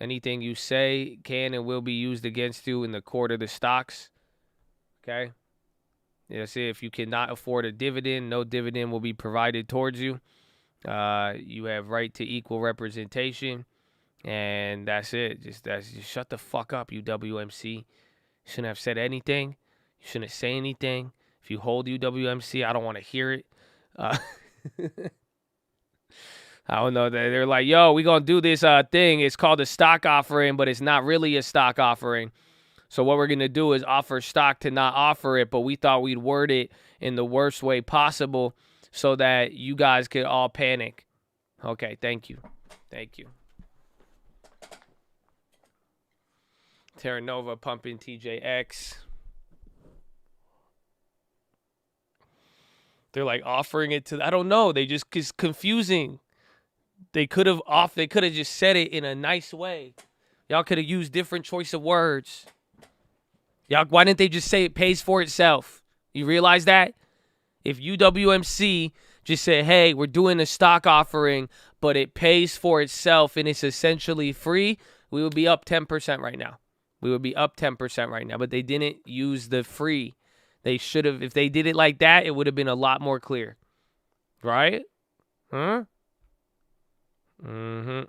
Anything you say can and will be used against you in the court of the stocks. Okay? Yeah, see, if you cannot afford a dividend, no dividend will be provided towards you. You have right to equal representation. And that's it. Just shut the fuck up, you WMC. You shouldn't have said anything. You shouldn't say anything. If you hold UWMC, I don't want to hear it. I don't know. They're like, yo, we going to do this thing. It's called a stock offering, but it's not really a stock offering. So what we're going to do is offer stock to not offer it, but we thought we'd word it in the worst way possible so that you guys could all panic. Okay, thank you. Thank you. Terra Nova pumping TJX. They're like offering it to, I don't know. It's confusing. They could have just said it in a nice way. Y'all could have used different choice of words. Y'all, why didn't they just say it pays for itself? You realize that? If UWMC just said, hey, we're doing a stock offering, but it pays for itself and it's essentially free, we would be up 10% right now. We would be up 10% right now, but they didn't use the free. They should have. If they did it like that, it would have been a lot more clear. Right? Huh? Mm-hmm.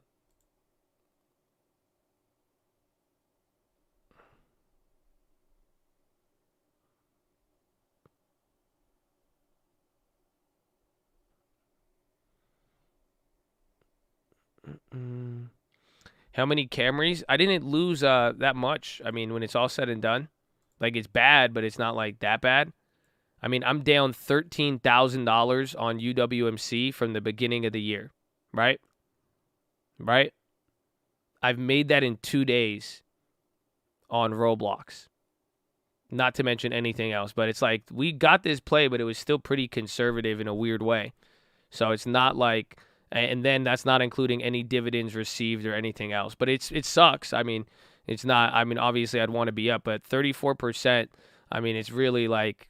How many Camrys? I didn't lose that much. I mean, when it's all said and done. Like, it's bad, but it's not, like, that bad. I mean, I'm down $13,000 on UWMC from the beginning of the year. Right? Right? I've made that in 2 days on Roblox. Not to mention anything else. But it's like, we got this play, but it was still pretty conservative in a weird way. So it's not like, and then that's not including any dividends received or anything else. But it sucks. I mean, it's not. I mean, obviously I'd want to be up, but 34%. I mean, it's really like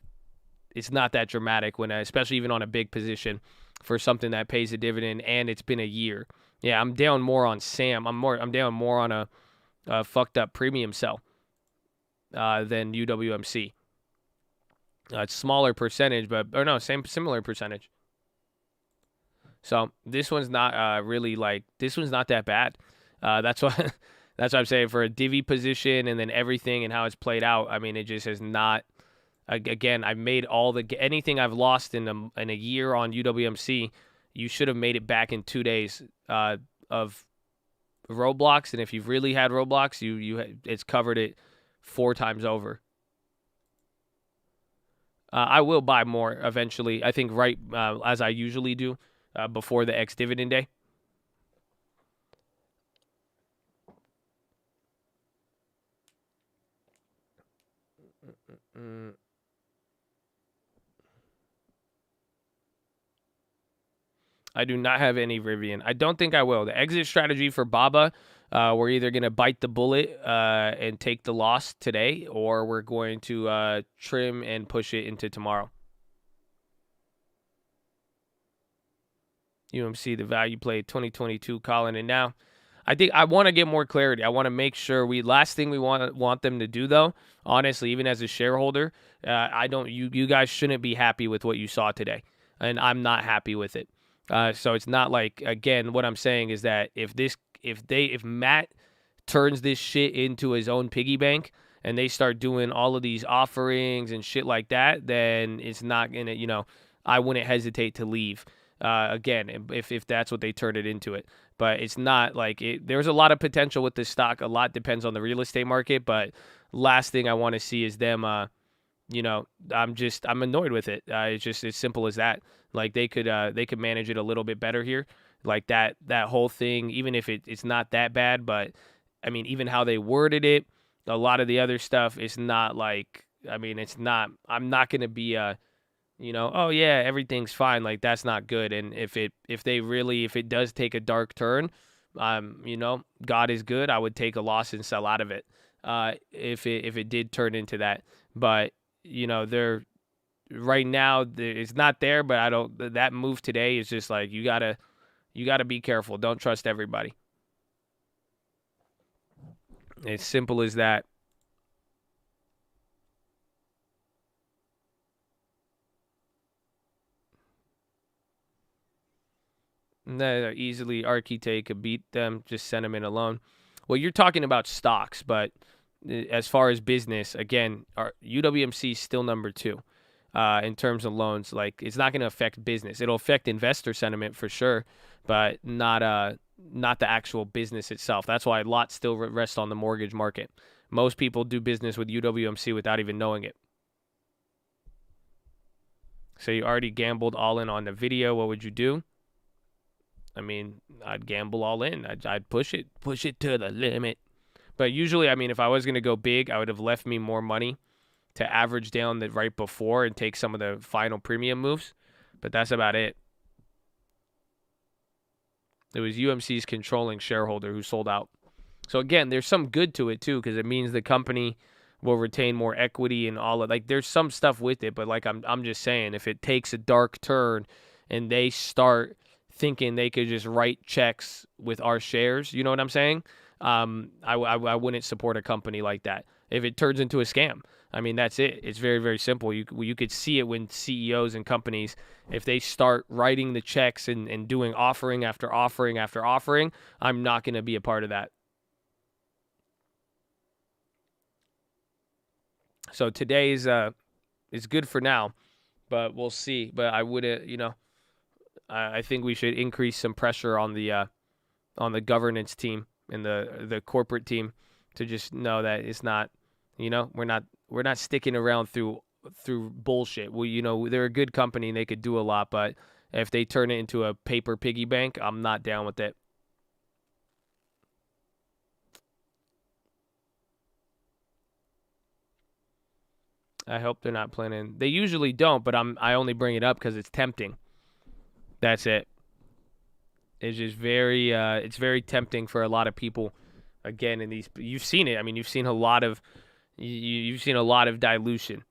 it's not that dramatic when, especially even on a big position for something that pays a dividend and it's been a year. Yeah, I'm down more on Sam. I'm down more on a fucked up premium sell than UWMC. It's smaller percentage, but or no, similar percentage. So this one's not really like this one's not that bad. That's why that's what I'm saying for a divvy position and then everything and how it's played out. I mean, it just has not. Again, I've made anything I've lost in a year on UWMC. You should have made it back in 2 days of roadblocks, and if you've really had roadblocks, it's covered it 4 times over. I will buy more eventually. I think right as I usually do before the ex-dividend day. I do not have any Rivian. I don't think I will. The exit strategy for Baba, we're either going to bite the bullet and take the loss today, or we're going to trim and push it into tomorrow. UMC, the value play 2022, calling it now. I think I want to get more clarity. I want to make sure last thing we want them to do though, honestly, even as a shareholder, you guys shouldn't be happy with what you saw today. And I'm not happy with it. So it's not like, again, what I'm saying is that if Matt turns this shit into his own piggy bank and they start doing all of these offerings and shit like that, then it's not going to, I wouldn't hesitate to leave. Again, if that's what they turn it into it. But it's not like there's a lot of potential with this stock. A lot depends on the real estate market. But last thing I want to see is them, I'm annoyed with it. It's just as simple as that. Like they could manage it a little bit better here. Like that whole thing, even if it's not that bad, but I mean, even how they worded it, a lot of the other stuff is not like, I mean, I'm not going to be oh yeah, everything's fine. Like that's not good. And if it does take a dark turn, God is good. I would take a loss and sell out of it. If it did turn into that, but they're right now it's not there. But that move today is just like you gotta be careful. Don't trust everybody. It's simple as that. Easily Archite could beat them, just sentiment alone. Well, you're talking about stocks, but as far as business, again, UWMC is still number 2 in terms of loans. Like it's not going to affect business. It'll affect investor sentiment for sure, but not the actual business itself. That's why a lot still rests on the mortgage market. Most people do business with UWMC without even knowing it. So you already gambled all in on the video. What would you do? I mean, I'd gamble all in. I'd push it to the limit. But usually, I mean, if I was going to go big, I would have left me more money to average down the right before and take some of the final premium moves. But that's about it. It was UMC's controlling shareholder who sold out. So again, there's some good to it too, because it means the company will retain more equity and all of, like, there's some stuff with it. But like I'm just saying, if it takes a dark turn and they start thinking they could just write checks with our shares, you know what I'm saying? I wouldn't support a company like that if it turns into a scam. I mean, that's it. It's very, very simple. You could see it when CEOs and companies, if they start writing the checks and doing offering after offering after offering, I'm not going to be a part of that. So today is good for now, but we'll see. But I wouldn't, I think we should increase some pressure on the governance team and the corporate team to just know that it's not, we're not sticking around through bullshit. They're a good company and they could do a lot, but if they turn it into a paper piggy bank, I'm not down with it. I hope they're not planning. They usually don't, but I only bring it up because it's tempting. That's it. It's just very it's very tempting for a lot of people. Again, in these, you've seen it. I mean, you've seen a lot of you've seen a lot of dilution.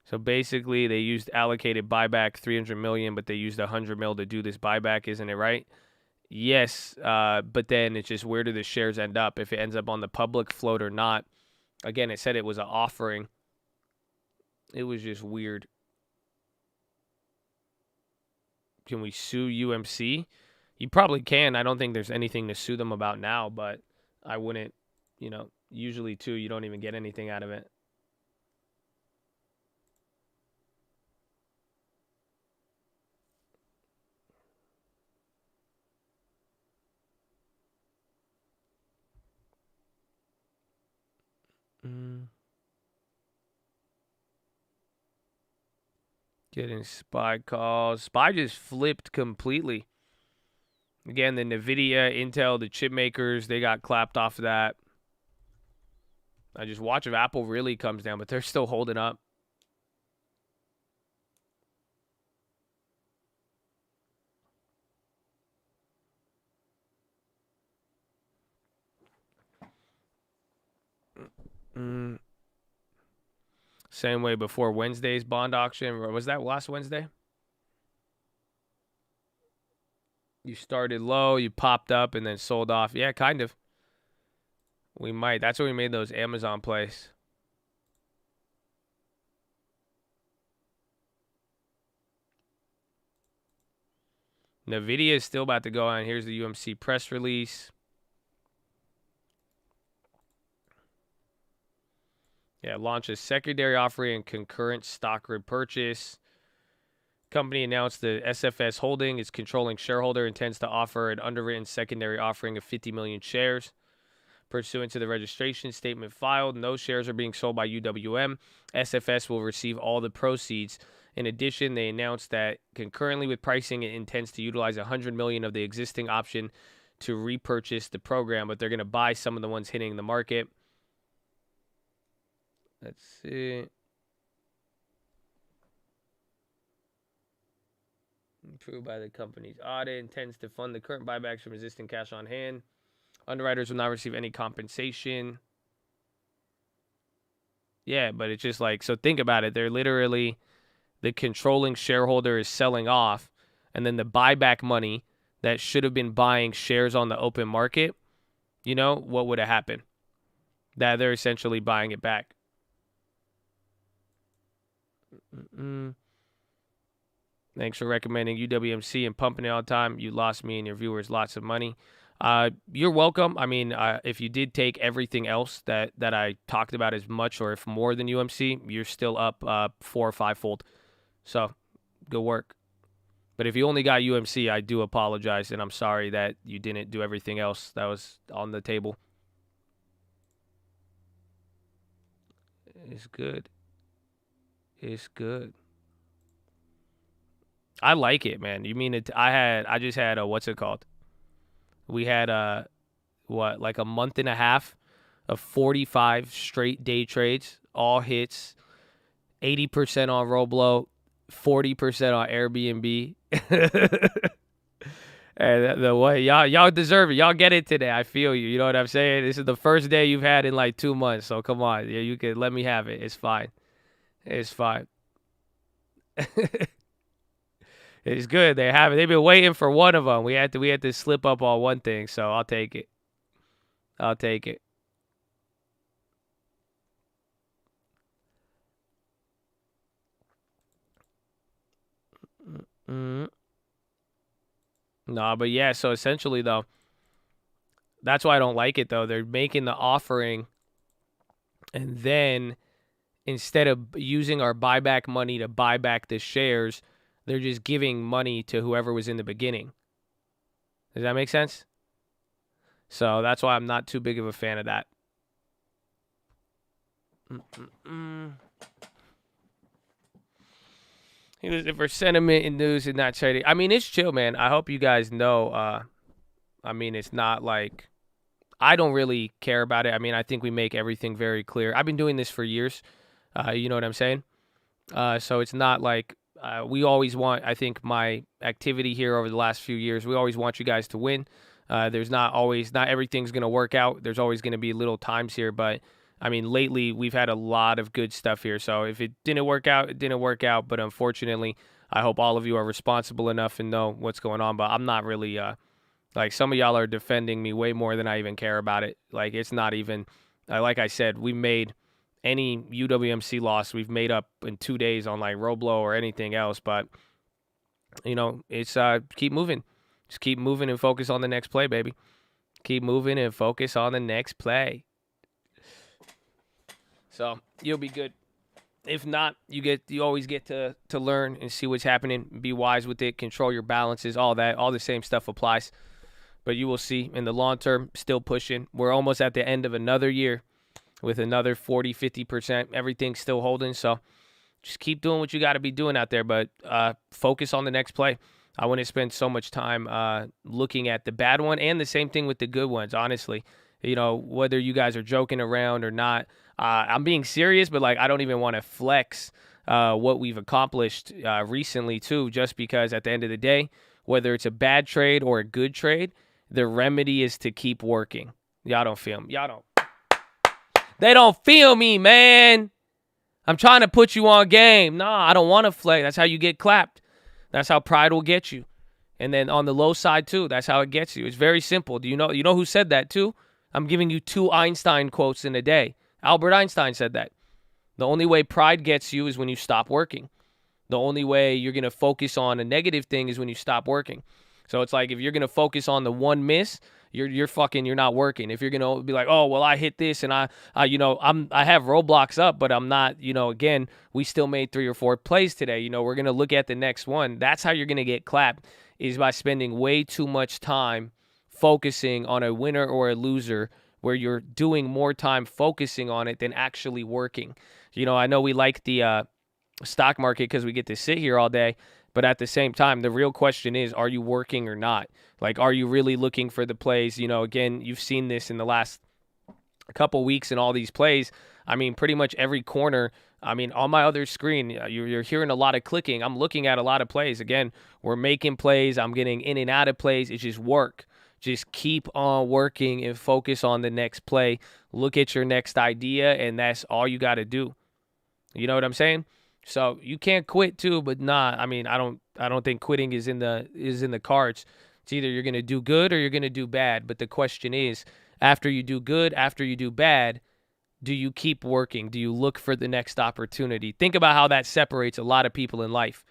So basically, they used allocated buyback 300 million, but they used 100 mil to do this buyback, isn't it right? Yes, but then it's just, where do the shares end up? If it ends up on the public float or not. Again, it said it was an offering. It was just weird. Can we sue UMC? You probably can. I don't think there's anything to sue them about now, but I wouldn't, usually too, you don't even get anything out of it. Getting SPY calls. SPY just flipped completely. Again, the NVDA, Intel, the chip makers, they got clapped off of that. I just watch if Apple really comes down, but they're still holding up. Same way before Wednesday's bond auction. Was that last Wednesday? You started low, you popped up, and then sold off. Yeah, kind of. We might. That's when we made those Amazon plays. NVIDIA is still about to go on. Here's the UMC press release. Yeah, launches secondary offering and concurrent stock repurchase. Company announced the SFS Holding, its controlling shareholder, intends to offer an underwritten secondary offering of 50 million shares. Pursuant to the registration statement filed, no shares are being sold by UWM. SFS will receive all the proceeds. In addition, they announced that concurrently with pricing, it intends to utilize 100 million of the existing option to repurchase the program, but they're going to buy some of the ones hitting the market. Let's see. Approved by the company's audit. Intends to fund the current buybacks from existing cash on hand. Underwriters will not receive any compensation. Yeah, but it's just like, so think about it. They're literally, the controlling shareholder is selling off, and then the buyback money that should have been buying shares on the open market, what would have happened? That they're essentially buying it back. Thanks for recommending UWMC and pumping it all the time. You lost me and your viewers lots of money. You're welcome. I mean, if you did take everything else that I talked about as much or if more than UMC, you're still up 4 or 5-fold. So, good work. But if you only got UMC, I do apologize, and I'm sorry that you didn't do everything else that was on the table. It's good. It's good. I like it, man. You mean it? I just had what's it called? We had like a month and a half of 45 straight day trades, all hits, 80% on Roblo, 40% on Airbnb. And the way y'all deserve it. Y'all get it today. I feel you. You know what I'm saying? This is the first day you've had in like 2 months. So come on. Yeah, you can let me have it. It's fine. It's fine. It's good. They have it. They've been waiting for one of them. We had to slip up on one thing, so I'll take it. I'll take it. No, but yeah, so essentially, though, that's why I don't like it, though. They're making the offering, and then instead of using our buyback money to buy back the shares, they're just giving money to whoever was in the beginning. Does that make sense? So that's why I'm not too big of a fan of that. For sentiment and news and not trading. I mean, it's chill, man. I hope you guys know. I mean, it's not like I don't really care about it. I mean, I think we make everything very clear. I've been doing this for years. You know what I'm saying? So it's not like we always want, I think my activity here over the last few years, we always want you guys to win. There's not everything's going to work out. There's always going to be little times here. But I mean, lately we've had a lot of good stuff here. So if it didn't work out, it didn't work out. But unfortunately, I hope all of you are responsible enough and know what's going on. But I'm not really, like some of y'all are defending me way more than I even care about it. Like it's not even, like I said, we made any UWMC loss we've made up in 2 days on like Roblo or anything else. But, you know, it's keep moving. Just keep moving and focus on the next play, baby. Keep moving and focus on the next play. So you'll be good. If not, you always get to learn and see what's happening. Be wise with it. Control your balances. All that. All the same stuff applies. But you will see in the long term, still pushing. We're almost at the end of another year with another 40, 50%. Everything's still holding. So just keep doing what you got to be doing out there. But focus on the next play. I wouldn't spend so much time looking at the bad one, and the same thing with the good ones, honestly. You know, whether you guys are joking around or not, I'm being serious, but like I don't even want to flex what we've accomplished recently too, just because at the end of the day, whether it's a bad trade or a good trade, the remedy is to keep working. Y'all don't feel me. They don't feel me, man. I'm trying to put you on game. Nah, I don't want to flex. That's how you get clapped. That's how pride will get you. And then on the low side too, that's how it gets you. It's very simple. Do you know who said that too? I'm giving you 2 Einstein quotes in a day. Albert Einstein said that. The only way pride gets you is when you stop working. The only way you're going to focus on a negative thing is when you stop working. So it's like if you're going to focus on the one miss, you're not working. If you're going to be like, "Oh, well I hit this and I have roadblocks up, but I'm not, again, we still made 3 or 4 plays today. We're going to look at the next one." That's how you're going to get clapped, is by spending way too much time focusing on a winner or a loser, where you're doing more time focusing on it than actually working. I know we like the stock market because we get to sit here all day, but at the same time, the real question is, are you working or not? Like, are you really looking for the plays? Again, you've seen this in the last couple weeks in all these plays. I mean, pretty much every corner. I mean, on my other screen, you're hearing a lot of clicking. I'm looking at a lot of plays. Again, we're making plays. I'm getting in and out of plays. It's just work. Just keep on working and focus on the next play. Look at your next idea, and that's all you got to do. You know what I'm saying? So you can't quit too, but I mean, I don't think quitting is in the cards. It's either you're going to do good or you're going to do bad. But the question is, after you do good, after you do bad, do you keep working? Do you look for the next opportunity? Think about how that separates a lot of people in life.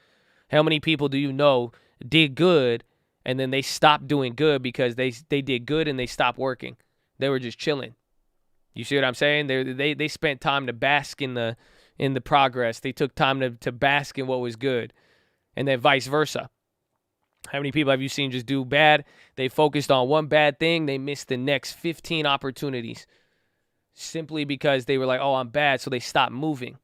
How many people do you know did good and then they stopped doing good because they did good and they stopped working? They were just chilling. You see what I'm saying? They spent time to bask in the progress. They took time to bask in what was good, and then vice versa. How many people have you seen just do bad? They focused on one bad thing. They missed the next 15 opportunities simply because they were like, "Oh, I'm bad," so they stopped moving.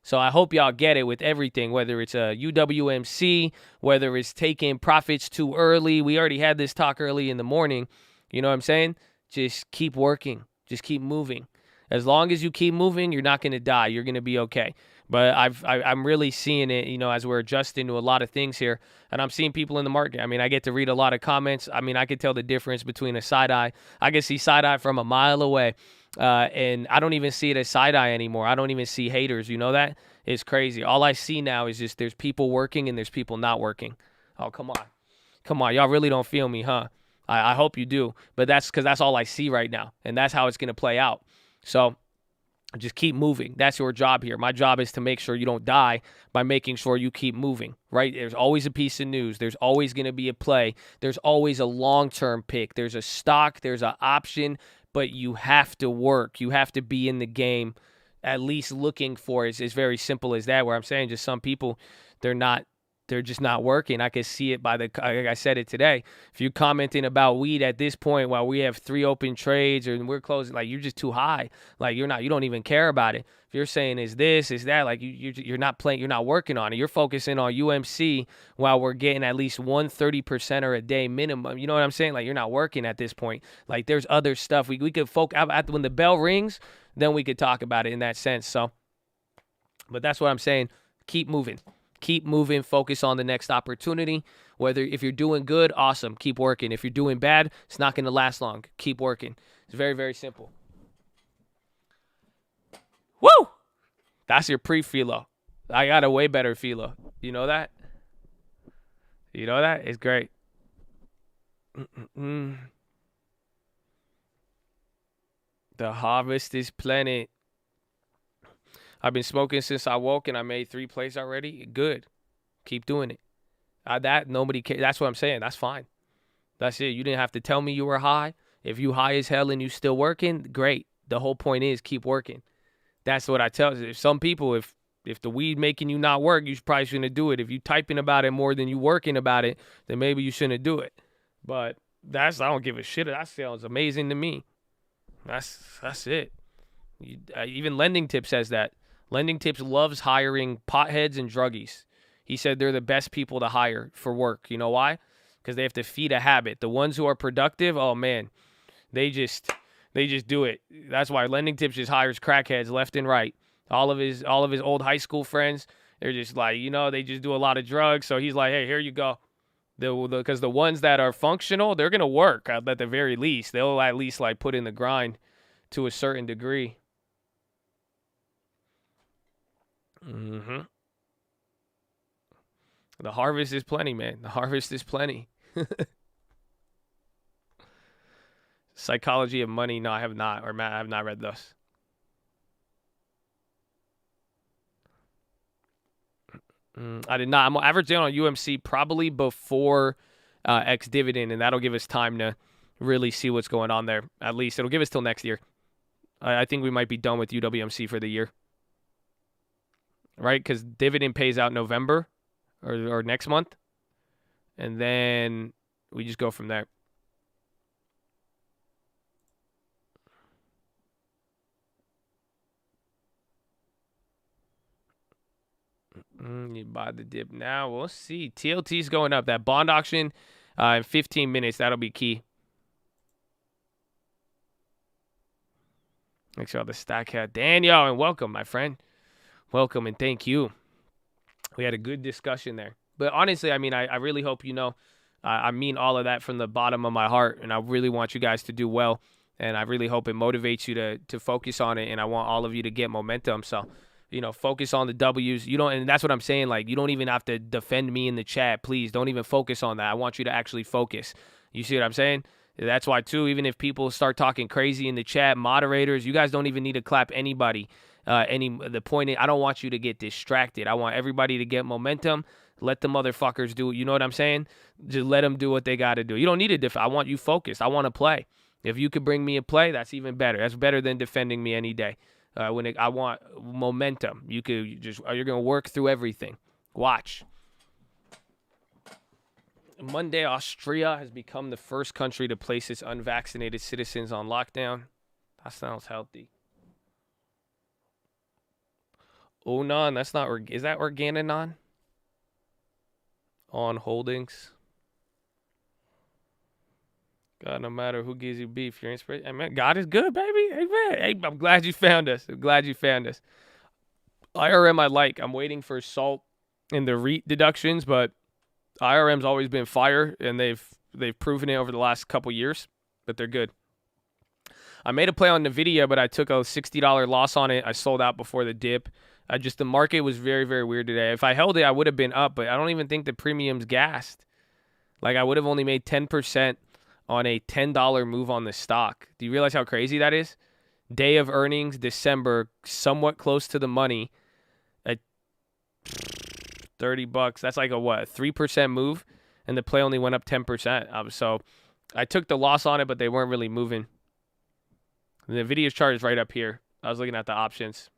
So I hope y'all get it with everything, whether it's a UWMC, whether it's taking profits too early. We already had this talk early in the morning. You know what I'm saying? Just keep working. Just keep moving. As long as you keep moving, you're not going to die. You're going to be okay. But I'm really seeing it, as we're adjusting to a lot of things here. And I'm seeing people in the market. I mean, I get to read a lot of comments. I mean, I could tell the difference between a side-eye. I can see side-eye from a mile away. And I don't even see it as side-eye anymore. I don't even see haters. You know that? It's crazy. All I see now is just there's people working and there's people not working. Oh, come on. Come on. Y'all really don't feel me, huh? I hope you do. But that's because that's all I see right now. And that's how it's going to play out. So just keep moving. That's your job here. My job is to make sure you don't die by making sure you keep moving, right? There's always a piece of news. There's always going to be a play. There's always a long-term pick. There's a stock. There's an option. But you have to work. You have to be in the game, at least looking for it. It's very simple as that, where I'm saying just some people, they're not they're just not working. I can see it by like I said it today. If you're commenting about weed at this point while we have 3 open trades or we're closing, like you're just too high. Like you don't even care about it. If you're saying is this, is that, like you're not playing, you're not working on it. You're focusing on UMC while we're getting at least 130% a day minimum. You know what I'm saying? Like you're not working at this point. Like there's other stuff we could focus when the bell rings, then we could talk about it in that sense. So, but that's what I'm saying. Keep moving. Keep moving. Focus on the next opportunity. If you're doing good, awesome. Keep working. If you're doing bad, it's not going to last long. Keep working. It's very, very simple. Woo! That's your pre-PHILO. I got a way better PHILO. You know that? You know that? It's great. The harvest is plenty. I've been smoking since I woke, and I made 3 plays already. Good. Keep doing it. That nobody cares. That's what I'm saying. That's fine. That's it. You didn't have to tell me you were high. If you high as hell and you still working, great. The whole point is keep working. That's what I tell you. Some people, if the weed making you not work, you probably shouldn't do it. If you typing about it more than you working about it, then maybe you shouldn't do it. But I don't give a shit. That sounds amazing to me. That's it. Even Lending Tip says that. Lending Tips loves hiring potheads and druggies. He said they're the best people to hire for work. You know why? Because they have to feed a habit. The ones who are productive, oh man, they just do it. That's why Lending Tips just hires crackheads left and right. All of his old high school friends, they're just like, they just do a lot of drugs. So he's like, hey, here you go. Because the ones that are functional, they're gonna work at the very least. They'll at least like put in the grind to a certain degree. The harvest is plenty, man. The harvest is plenty. Psychology of Money. No, I have not. Or Matt, I have not read those. I did not. I'm averaging on UMC probably before X dividend, and that'll give us time to really see what's going on there. At least it'll give us till next year. I think we might be done with UWMC for the year. Right? Because dividend pays out November or next month. And then we just go from there. You buy the dip now. We'll see. TLT's going up. That bond auction in 15 minutes. That'll be key. Make sure the stack hat. Daniel, and welcome, my friend. Welcome and thank you. We had a good discussion there. But honestly, I mean, I really hope I mean all of that from the bottom of my heart, and I really want you guys to do well, and I really hope it motivates you to focus on it, and I want all of you to get momentum. So, focus on the W's. And that's what I'm saying. Like, you don't even have to defend me in the chat. Please don't even focus on that. I want you to actually focus. You see what I'm saying? That's why, too, even if people start talking crazy in the chat, moderators, you guys don't even need to clap anybody. The point is, I don't want you to get distracted. I want everybody to get momentum. Let the motherfuckers do it. You know what I'm saying? Just let them do what they got to do. You don't need to I want you focused. I want to play. If you could bring me a play, that's even better. That's better than defending me any day. I want momentum. You're going to work through everything. Watch. Monday, Austria has become the first country to place its unvaccinated citizens on lockdown. That sounds healthy. Onan, that's not, is that Organanon? On holdings. God, no matter who gives you beef, you're inspiration. Hey, man, God is good, baby. Amen. Hey, I'm glad you found us. IRM I like. I'm waiting for SALT and the REIT deductions, but IRM's always been fire, and they've proven it over the last couple years, but they're good. I made a play on NVDA, but I took a $60 loss on it. I sold out before the dip. The market was very, very weird today. If I held it, I would have been up, but I don't even think the premium's gassed. Like, I would have only made 10% on a $10 move on the stock. Do you realize how crazy that is? Day of earnings, December, somewhat close to the money at $30. That's like a 3% move, and the play only went up 10%. So I took the loss on it, but they weren't really moving. The NVIDIA's chart is right up here. I was looking at the options.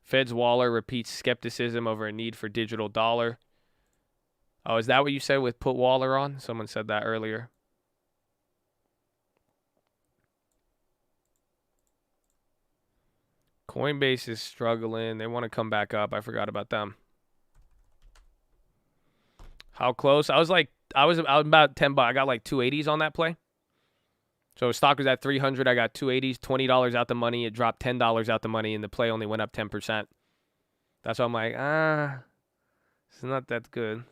Fed's Waller repeats skepticism over a need for digital dollar. Oh, is that what you said with put Waller on? Someone said that earlier. Coinbase is struggling. They want to come back up. I forgot about them. How close? I was about 10 bucks. I got like 280s on that play. So stock was at 300. I got 280s, $20 out the money. It dropped $10 out the money, and the play only went up 10%. That's why I'm like, it's not that good.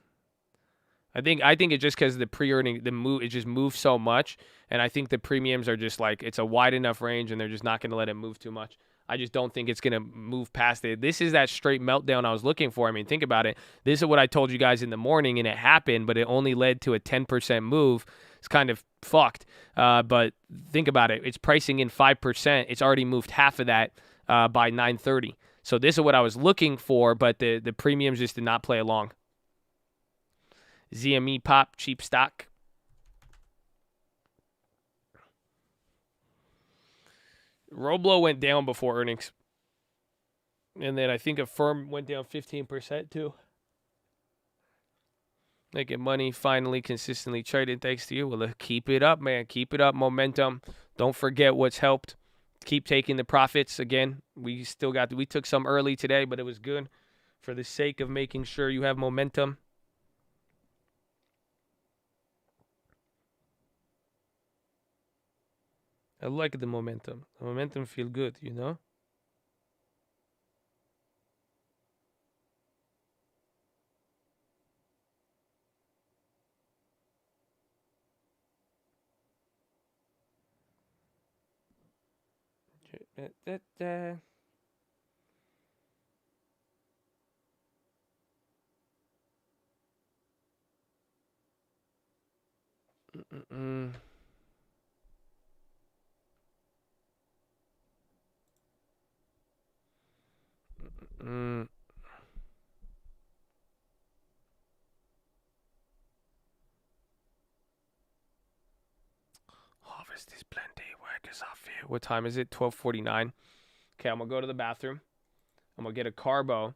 I think it's just because the pre-earning, it just moves so much, and I think the premiums are just like, it's a wide enough range, and they're just not going to let it move too much. I just don't think it's going to move past it. This is that straight meltdown I was looking for. I mean, think about it. This is what I told you guys in the morning, and it happened, but it only led to a 10% move. It's kind of fucked. But think about it. It's pricing in 5%. It's already moved half of that by 9:30. So this is what I was looking for, but the premiums just did not play along. ZME pop, cheap stock. Roblo went down before earnings. And then I think Affirm went down 15% too. Making money, finally, consistently trading. Thanks to you. Well, keep it up, man. Keep it up. Momentum. Don't forget what's helped. Keep taking the profits. Again, we took some early today, but it was good for the sake of making sure you have momentum. I like the momentum. The momentum feel good, you know? Harvest is plenty. Work is off here. What time is it? 12:49. Okay, I'm going to go to the bathroom. I'm going to get a carbo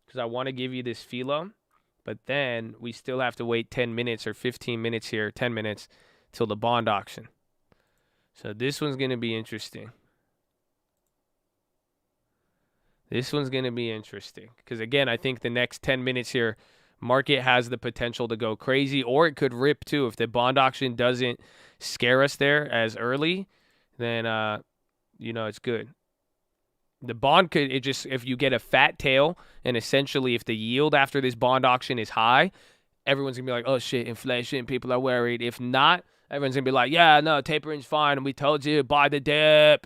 because I want to give you this PHILO, but then we still have to wait 10 minutes or 15 minutes here, 10 minutes, till the bond auction. So this one's going to be interesting. This one's going to be interesting because, again, I think the next 10 minutes here, market has the potential to go crazy, or it could rip too. If the bond auction doesn't scare us there as early, then, it's good. The bond could, if you get a fat tail, and essentially if the yield after this bond auction is high, everyone's going to be like, oh shit, inflation, people are worried. If not, everyone's going to be like, yeah, no, tapering's fine, and we told you, buy the dip.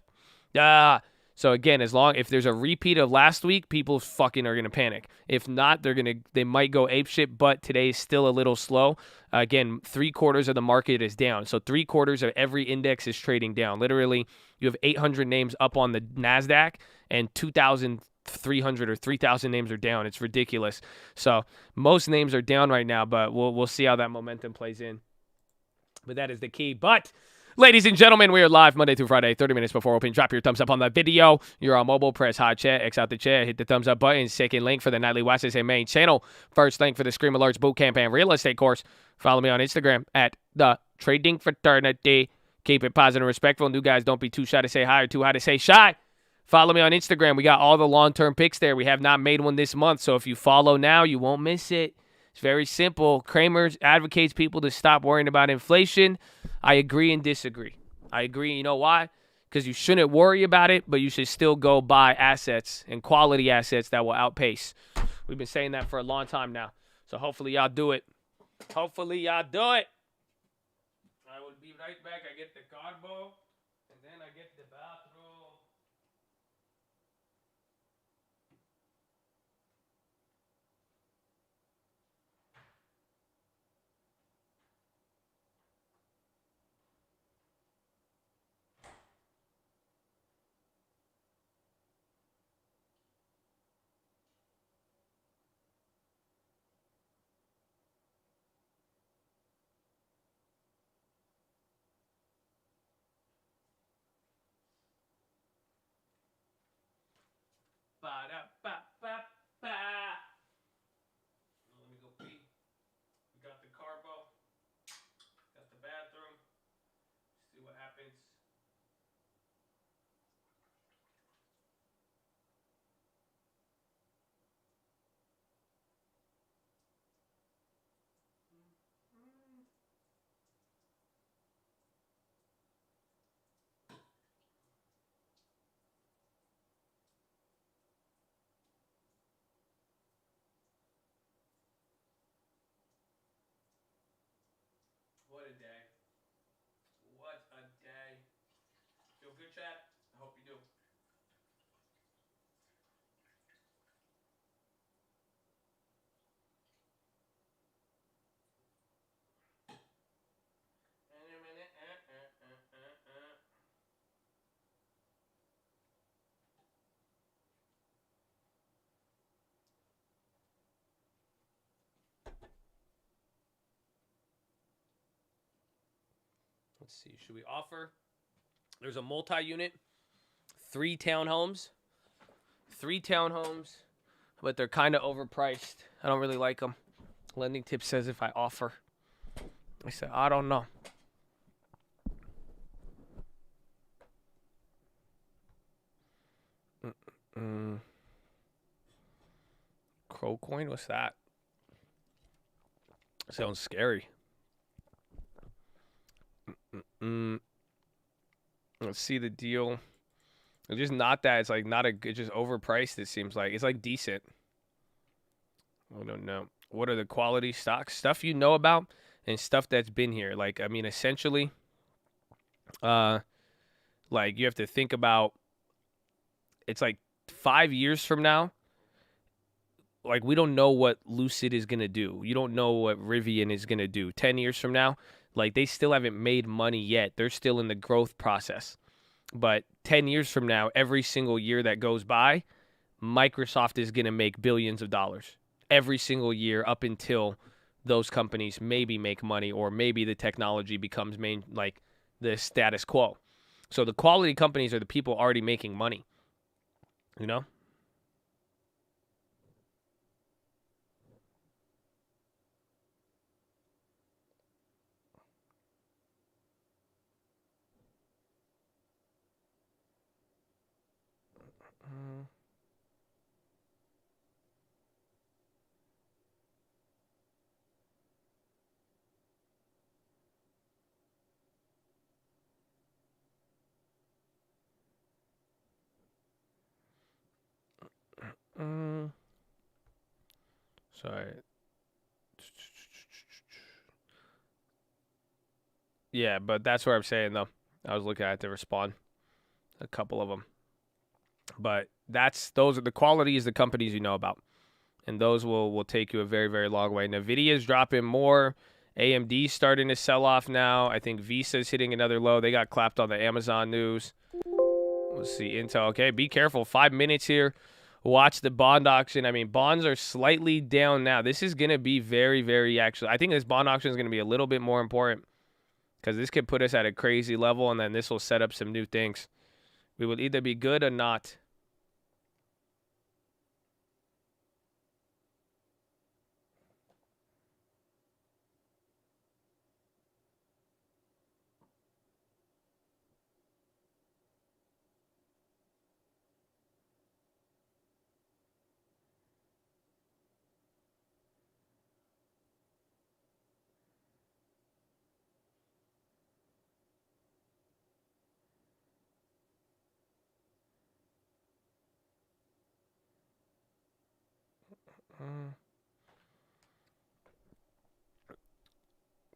Yeah. So again, if there's a repeat of last week, people fucking are gonna panic. If not, they might go apeshit. But today is still a little slow. Again, 3/4 of the market is down. So 3/4 of every index is trading down. Literally, you have 800 names up on the Nasdaq, and 2,300 or 3,000 names are down. It's ridiculous. So most names are down right now, but we'll see how that momentum plays in. But that is the key. But ladies and gentlemen, we are live Monday through Friday, 30 minutes before open. Drop your thumbs up on the video. You're on mobile, press hot chat, X out the chat, hit the thumbs up button. Second link for the Nightly Watchlist and main channel. First link for the Scream Alerts Bootcamp and Real Estate course. Follow me on Instagram at The Trading Fraternity. Keep it positive and respectful. New guys, don't be too shy to say hi or too high to say shy. Follow me on Instagram. We got all the long-term picks there. We have not made one this month, so if you follow now, you won't miss it. It's very simple. Kramer advocates people to stop worrying about inflation. I agree and disagree. I agree. You know why? Because you shouldn't worry about it, but you should still go buy assets and quality assets that will outpace. We've been saying that for a long time now. So hopefully y'all do it. Hopefully y'all do it. I will be right back. I get the carbo, and then I get the bathroom. Ba-da-ba-ba-ba. Let me go pee. chat? I hope you do. Let's see. Should we offer? There's a multi-unit, 3 townhomes. 3 townhomes, but they're kind of overpriced. I don't really like them. Lending Tip says if I offer. I said, I don't know. Crow coin? What's that? Sounds scary. Let's see the deal. It's just not that. It's like not a good, just overpriced, it seems like. It's like decent. I don't know. What are the quality stocks? Stuff you know about and stuff that's been here. Like, I mean, essentially, like you have to think about, it's like 5 years from now, like we don't know what Lucid is going to do. You don't know what Rivian is going to do. 10 years from now, like they still haven't made money yet. They're still in the growth process. But 10 years from now, every single year that goes by, Microsoft is going to make billions of dollars every single year up until those companies maybe make money or maybe the technology becomes like the status quo. So the quality companies are the people already making money, you know? Sorry. Yeah, but that's what I'm saying, though. I was looking at to respond. A couple of them. But those are the qualities the companies you know about. And those will take you a very, very long way. NVIDIA is dropping more. AMD's starting to sell off now. I think Visa's hitting another low. They got clapped on the Amazon news. Let's see, Intel. Okay, be careful. 5 minutes here. Watch the bond auction. I mean, bonds are slightly down now. This is going to be very, very actually. I think this bond auction is going to be a little bit more important because this could put us at a crazy level, and then this will set up some new things. We will either be good or not.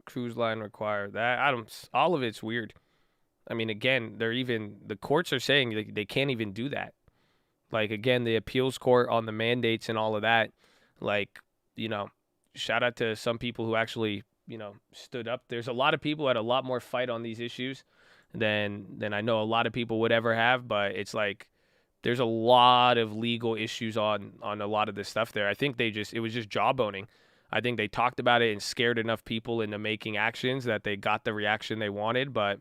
Cruise line required that. I don't. All of it's weird. I mean, again, the courts are saying they can't even do that. Like again, the appeals court on the mandates and all of that. Like, shout out to some people who actually stood up. There's a lot of people who had a lot more fight on these issues than I know a lot of people would ever have. But it's like there's a lot of legal issues on a lot of this stuff there. I think it was just jawboning. I think they talked about it and scared enough people into making actions that they got the reaction they wanted. But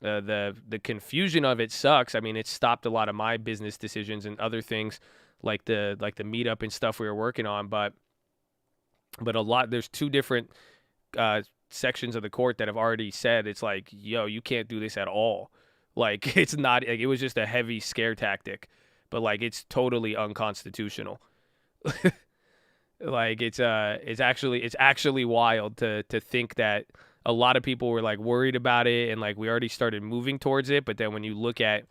the confusion of it sucks. I mean, it stopped a lot of my business decisions and other things like the meetup and stuff we were working on. But there's 2 different sections of the court that have already said it's like, yo, you can't do this at all. Like it's not. Like, it was just a heavy scare tactic, but like it's totally unconstitutional. Like it's actually wild to think that a lot of people were like worried about it and like we already started moving towards it, but then when you look at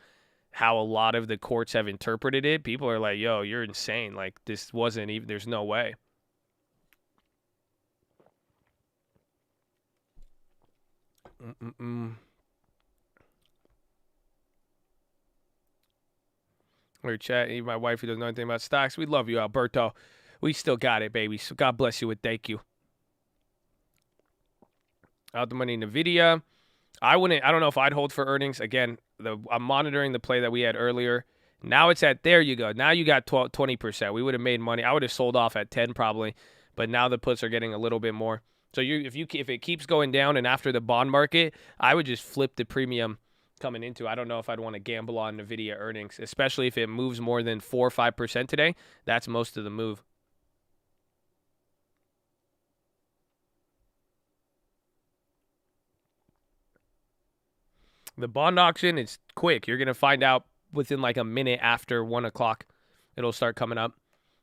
how a lot of the courts have interpreted it, people are like, yo, you're insane. Like this wasn't even, there's no way. We're chatting. My wife who doesn't know anything about stocks. We love you, Alberto. We still got it, baby. So God bless you and thank you. Out the money in NVIDIA. I don't know if I'd hold for earnings. Again, I'm monitoring the play that we had earlier. Now it's there you go. Now you got 20%. We would have made money. I would have sold off at 10 probably, but now the puts are getting a little bit more. So if it keeps going down and after the bond market, I would just flip the premium coming into. I don't know if I'd want to gamble on NVIDIA earnings, especially if it moves more than 4 or 5% today. That's most of the move. The bond auction is quick. You're going to find out within like a minute after 1 o'clock. It'll start coming up.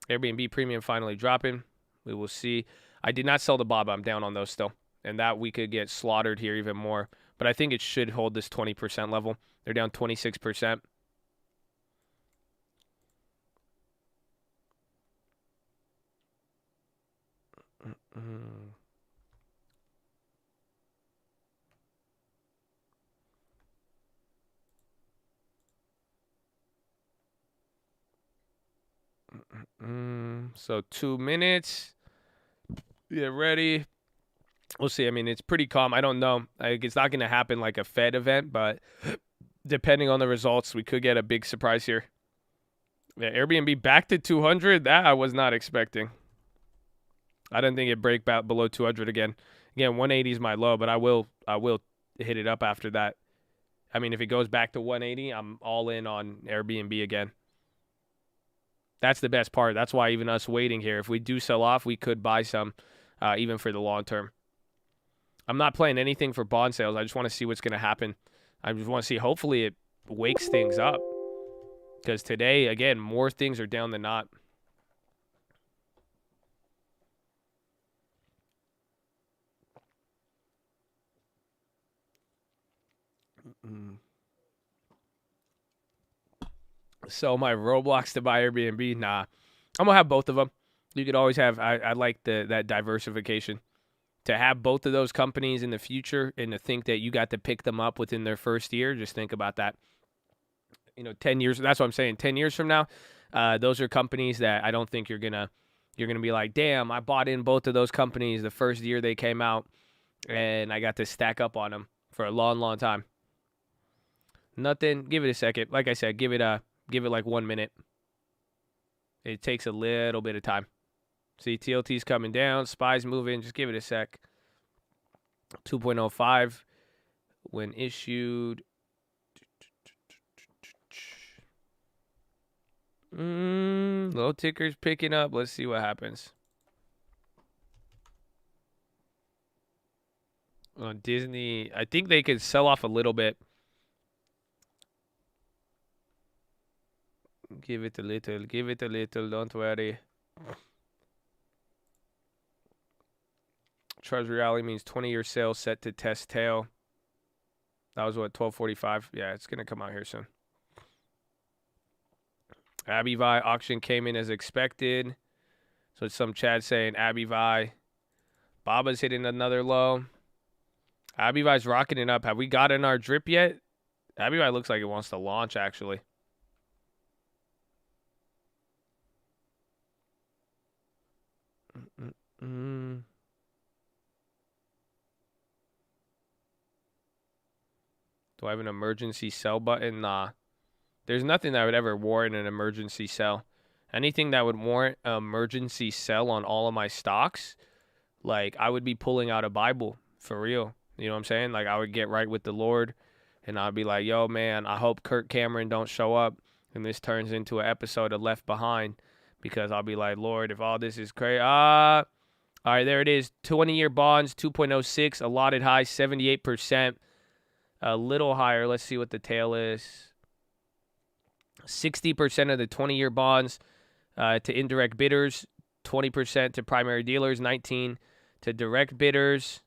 Airbnb premium finally dropping. We will see. I did not sell the Bob. I'm down on those still. And that we could get slaughtered here even more. But I think it should hold this 20% level. They're down 26%. So 2 minutes. Get ready. We'll see. I mean, it's pretty calm. I don't know. It's not going to happen like a Fed event, but depending on the results, we could get a big surprise here. Yeah, Airbnb back to 200. That I was not expecting. I didn't think it'd break back below 200 again. Again, 180 is my low, but I will hit it up after that. I mean, if it goes back to 180, I'm all in on Airbnb again. That's the best part. That's why even us waiting here, if we do sell off, we could buy some even for the long term. I'm not playing anything for bond sales. I just want to see what's going to happen. I just want to see, hopefully it wakes things up. Because today, again, more things are down than not. So my Roblox to buy Airbnb, nah. I'm going to have both of them. You could always have, I like that diversification. To have both of those companies in the future and to think that you got to pick them up within their first year, just think about that. 10 years, that's what I'm saying. 10 years from now, those are companies that I don't think you're going to be like, damn, I bought in both of those companies the first year they came out and I got to stack up on them for a long, long time. Nothing. Give it a second. Like I said, give it like 1 minute. It takes a little bit of time. See, TLT's coming down. SPY's moving. Just give it a sec. 2.05 when issued. Low ticker's picking up. Let's see what happens. On Disney, I think they could sell off a little bit. Give it a little. Give it a little. Don't worry. Treasury rally means 20-year sale set to test tail. That was what, 12:45? Yeah, it's going to come out here soon. AbiVi auction came in as expected. So it's some Chad saying AbiVi. Baba's hitting another low. AbiVi's rocking it up. Have we gotten our drip yet? AbiVi looks like it wants to launch, actually. Do I have an emergency sell button? Nah. There's nothing that would ever warrant an emergency sell. Anything that would warrant an emergency sell on all of my stocks, like I would be pulling out a Bible for real. You know what I'm saying? Like I would get right with the Lord and I'd be like, yo, man, I hope Kirk Cameron don't show up and this turns into an episode of Left Behind because I'll be like, Lord, if all this is crazy. All right, there it is. 20-year bonds, 2.06, allotted high, 78%. A little higher. Let's see what the tail is. 60% of the 20-year bonds to indirect bidders, 20% to primary dealers, 19% to direct bidders.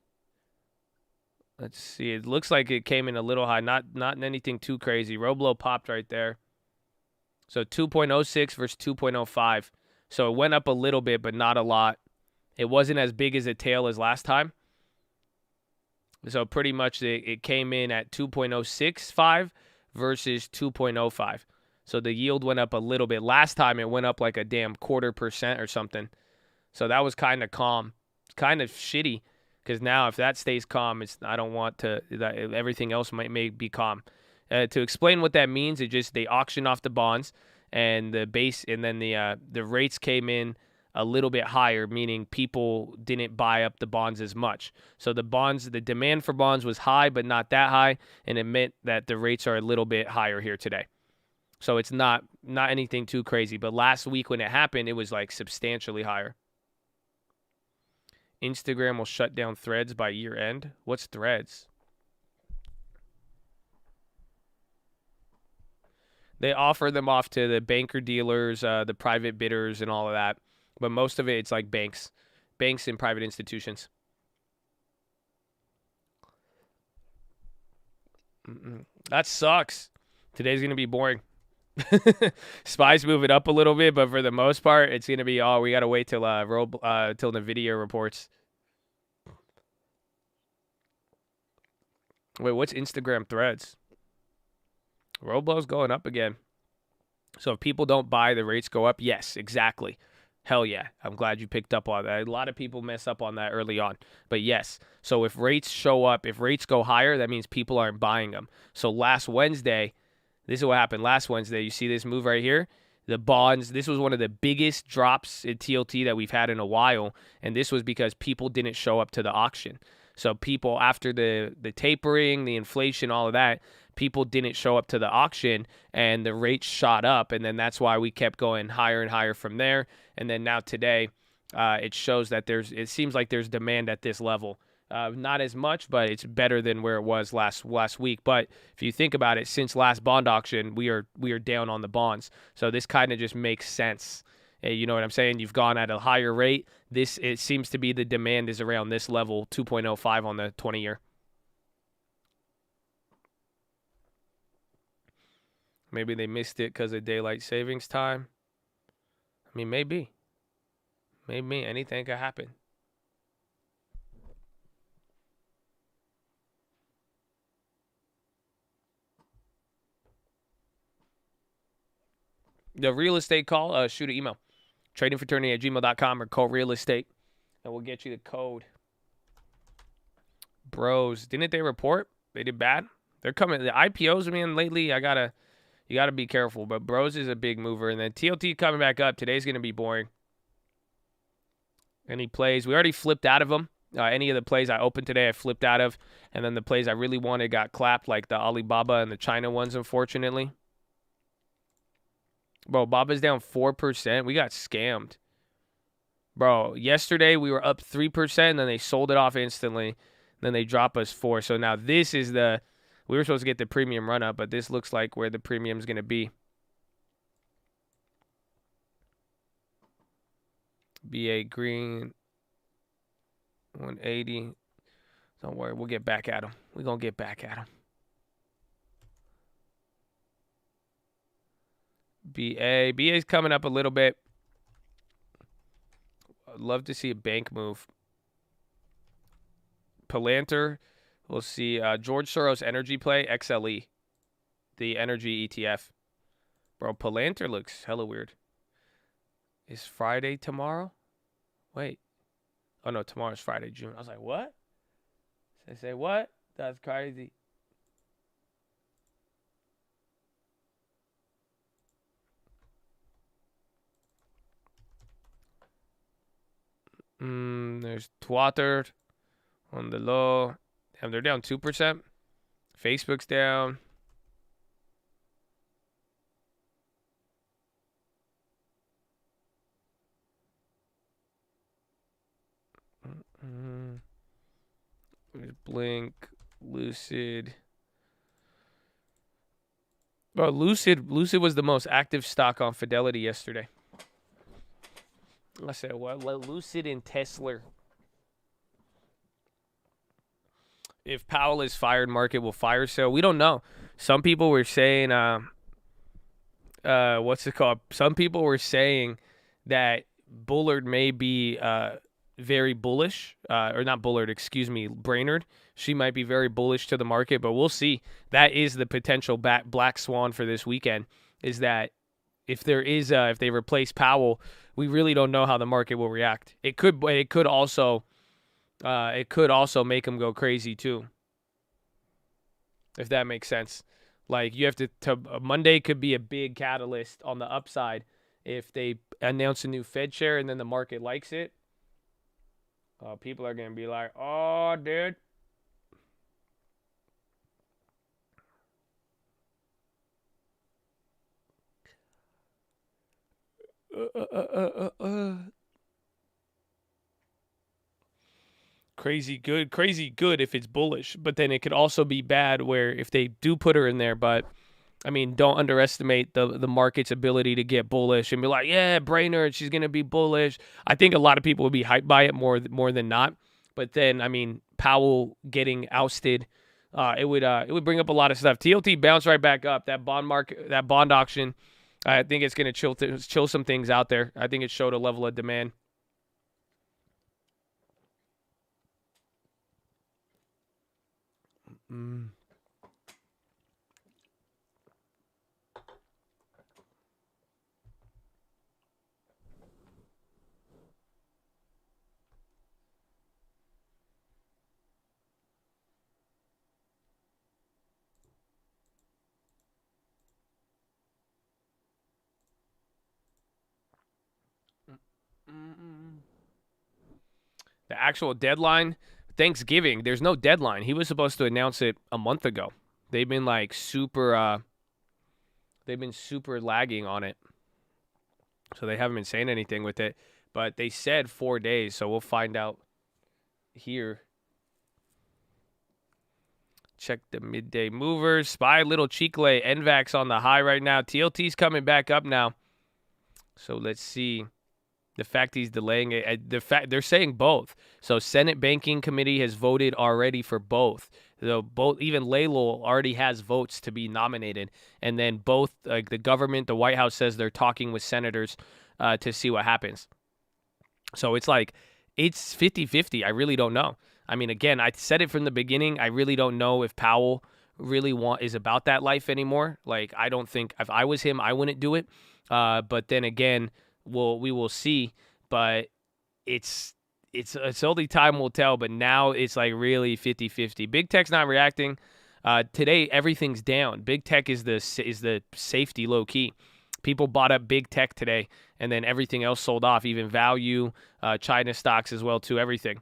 Let's see. It looks like it came in a little high. Not anything too crazy. Roblo popped right there. So 2.06 versus 2.05. So it went up a little bit, but not a lot. It wasn't as big as a tail as last time. So pretty much it came in at 2.065 versus 2.05. So the yield went up a little bit. Last time it went up like a damn 0.25% or something. So that was kind of calm. It's kind of shitty because now if that stays calm, I don't want to. Everything else may be calm. To explain what that means, they auction off the bonds and the base, and then the rates came in a little bit higher, meaning people didn't buy up the bonds as much. So the demand for bonds was high, but not that high, and it meant that the rates are a little bit higher here today. So it's not anything too crazy. But last week when it happened, it was like substantially higher. Instagram will shut down Threads by year end. What's Threads? They offer them off to the banker dealers, the private bidders, and all of that. But most of it's like banks and private institutions. That sucks. Today's going to be boring. SPY's moving up a little bit, but for the most part, it's going to be, we got to wait till NVDA reports. Wait, what's Instagram Threads? Roblo's going up again. So if people don't buy, the rates go up? Yes, exactly. Hell yeah. I'm glad you picked up on that. A lot of people mess up on that early on. But yes, so if rates show up, if rates go higher, that means people aren't buying them. So last Wednesday, this is what happened last Wednesday. You see this move right here? The bonds, this was one of the biggest drops in TLT that we've had in a while. And this was because people didn't show up to the auction. So people, after the tapering, the inflation, all of that, people didn't show up to the auction and the rates shot up. And then that's why we kept going higher and higher from there. And then now today, it shows that it seems like there's demand at this level. Not as much, but it's better than where it was last week. But if you think about it, since last bond auction, we are down on the bonds. So this kind of just makes sense. You know what I'm saying? You've gone at a higher rate. It seems to be the demand is around this level, 2.05 on the 20-year. Maybe they missed it because of daylight savings time. I mean, maybe. Maybe anything could happen. The real estate call, shoot an email. Tradingfraternity@gmail.com or call real estate, and we'll get you the code. Bros, didn't they report? They did bad. They're coming. The IPOs, man, lately, you gotta be careful. But Bros is a big mover, and then TLT coming back up. Today's gonna be boring. Any plays? We already flipped out of them. Any of the plays I opened today, I flipped out of, and then the plays I really wanted got clapped, like the Alibaba and the China ones, unfortunately. Bro, Baba's down 4%. We got scammed. Bro, yesterday we were up 3%, and then they sold it off instantly. Then they drop us 4. So now this is we were supposed to get the premium run up, but this looks like where the premium's going to be. BA Green, 180. Don't worry, we'll get back at them. We're going to get back at them. BA's coming up a little bit. I'd love to see a bank move. Palantir, we'll see George Soros energy play, XLE, the energy ETF. Bro, Palantir looks hella weird. Is Friday tomorrow? Wait. Oh, no, tomorrow's Friday, June. I was like, what? They say what? That's crazy. There's Twitter on the low. Damn, they're down 2%. Facebook's down. There's Blink, Lucid. Bro, Lucid was the most active stock on Fidelity yesterday. I said, what? Lucid and Tesla. If Powell is fired, market will fire sale. We don't know. Some people were saying, what's it called? Some people were saying that Bullard may be very bullish, or not Bullard, excuse me, Brainerd. She might be very bullish to the market, but we'll see. That is the potential black swan for this weekend. is that if they replace Powell, we really don't know how the market will react. It could also make them go crazy too, if that makes sense. Like you have to Monday could be a big catalyst on the upside if they announce a new Fed chair and then the market likes it. People are gonna be like, "Oh, dude." Crazy good if it's bullish, but then it could also be bad where if they do put her in there. But I mean, don't underestimate the market's ability to get bullish and be like, yeah, Brainerd, she's gonna be bullish. I think a lot of people would be hyped by it more than not. But then, I mean, Powell getting ousted, it would bring up a lot of stuff. TLT bounced right back up. That bond auction, I think it's gonna chill some things out there. I think it showed a level of demand. The actual deadline, Thanksgiving. There's no deadline. He was supposed to announce it a month ago. They've been like super. They've been super lagging on it, so they haven't been saying anything with it. But they said 4 days, so we'll find out here. Check the midday movers. SPY little Chicle. NVAX on the high right now. TLT's coming back up now. So let's see. The fact he's delaying it, they're saying both. So Senate Banking Committee has voted already for both. So both, even Laylo already has votes to be nominated, and then both, like the government, the White House says they're talking with senators to see what happens. So it's like it's 50-50. I really don't know. I mean, again, I said it from the beginning. I really don't know if Powell really is about that life anymore. Like, I don't think if I was him, I wouldn't do it. But then again, we will see. But it's only time will tell. But now it's like really 50-50. Big Tech's not reacting. Today everything's down. Big Tech is the safety low key. People bought up Big Tech today, and then everything else sold off. Even value, China stocks as well too. Everything.